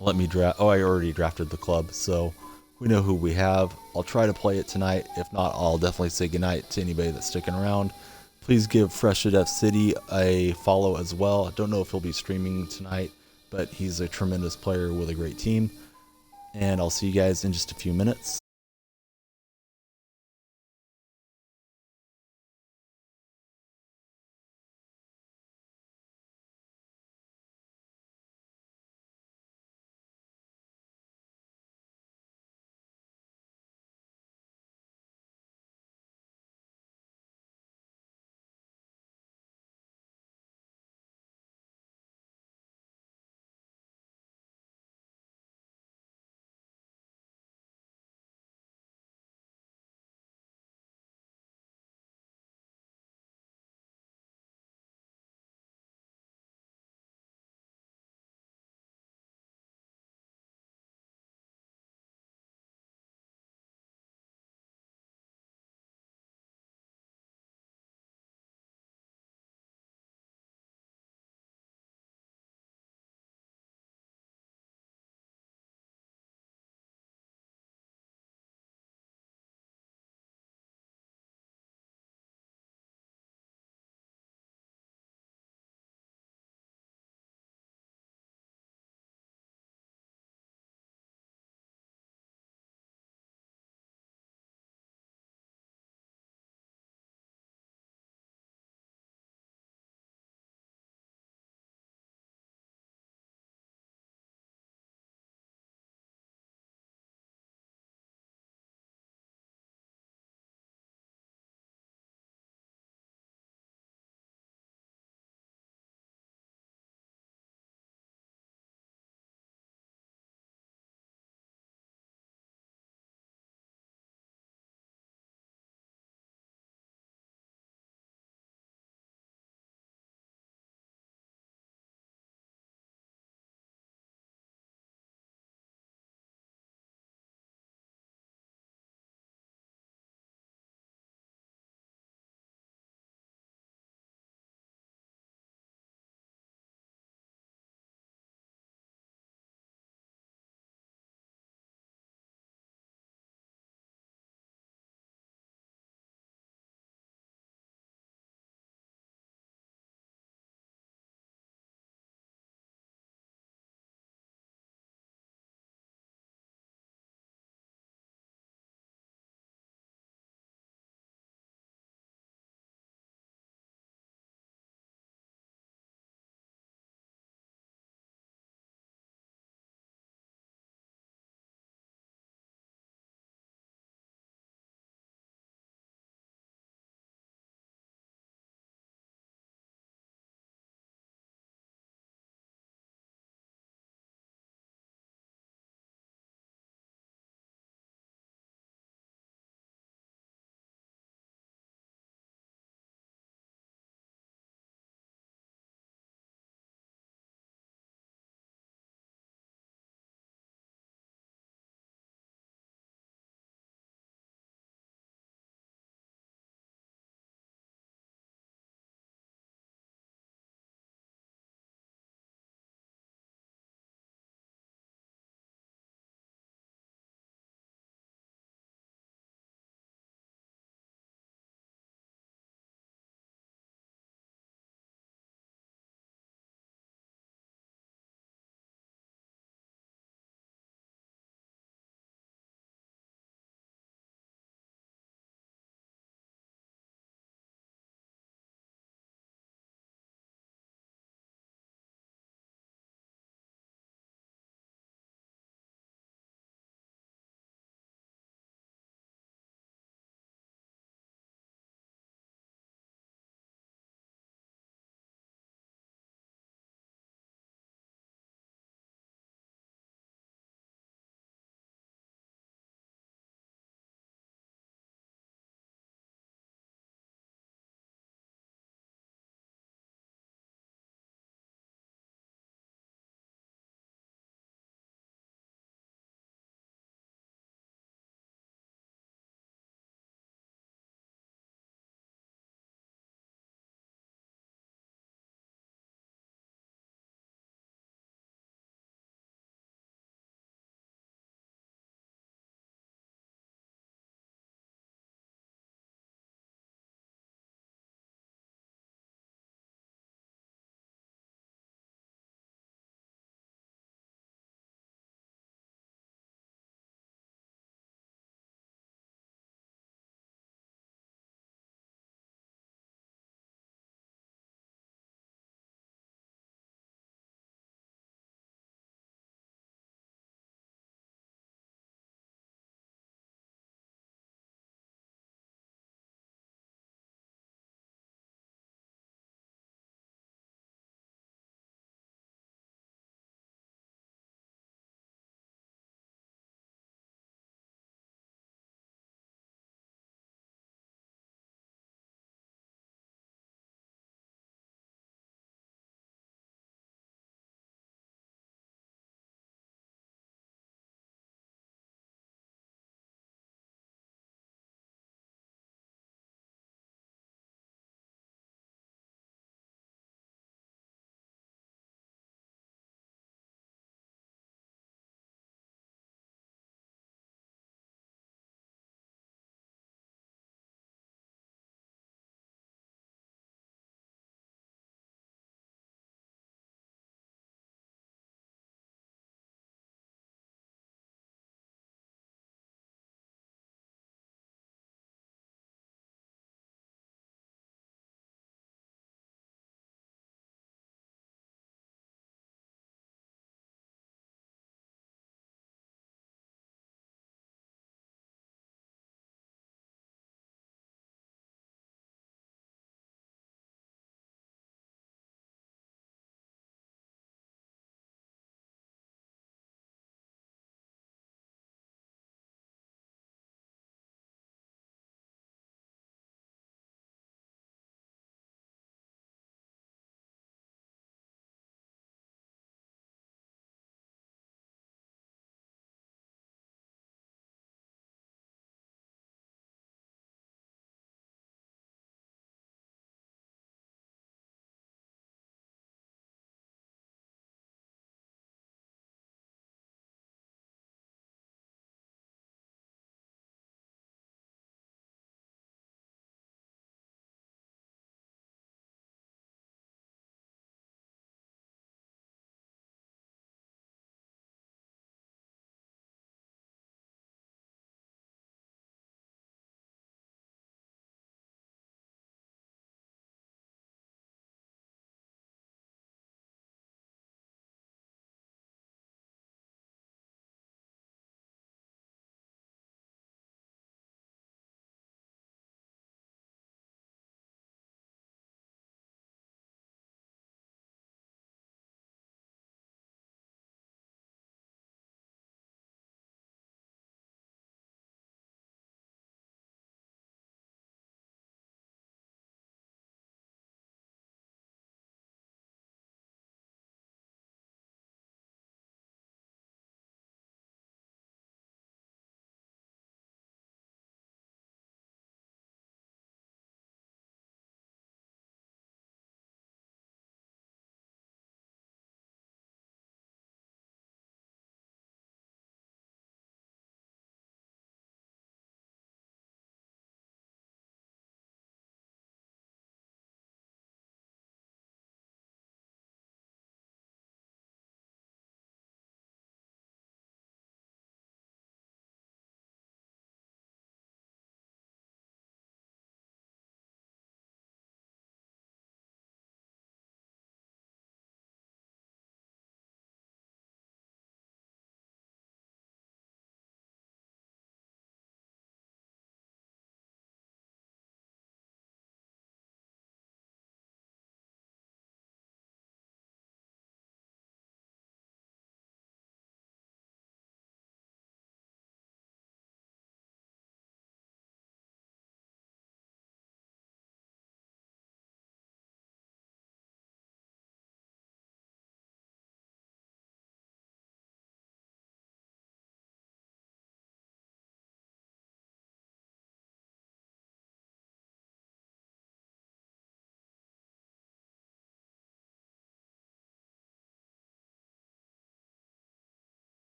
Let me draft. Oh, I already drafted the club, so we know who we have. I'll try to play it tonight. If not, I'll definitely say goodnight to anybody that's sticking around. Please give Fresh at F City a follow as well. I don't know if he'll be streaming tonight, but he's a tremendous player with a great team. And I'll see you guys in just a few minutes.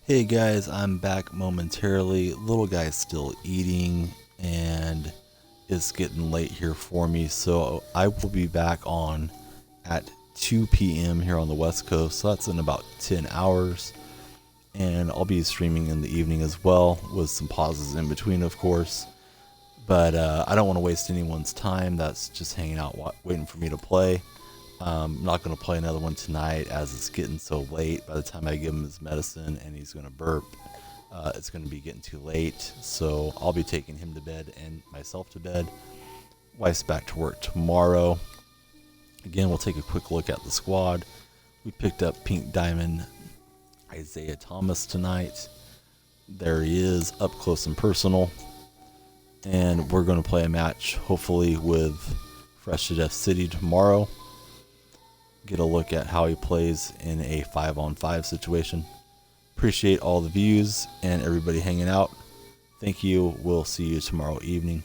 Hey guys, I'm back momentarily. Little guy's still eating and it's getting late here for me, so I will be back on at 2 p.m. here on the West Coast, so that's in about 10 hours. And I'll be streaming in the evening as well, with some pauses in between, of course. But I don't want to waste anyone's time that's just hanging out waiting for me to play. I'm not going to play another one tonight as it's getting so late. By the time I give him his medicine and he's going to burp, it's going to be getting too late. So I'll be taking him to bed and myself to bed. Wife's back to work tomorrow. Again, we'll take a quick look at the squad. We picked up Pink Diamond Isaiah Thomas tonight. There he is, up close and personal. And we're going to play a match, hopefully with Fresh to Death City tomorrow. Get a look at how he plays in a 5-on-5 situation. Appreciate all the views and everybody hanging out. Thank you. We'll see you tomorrow evening.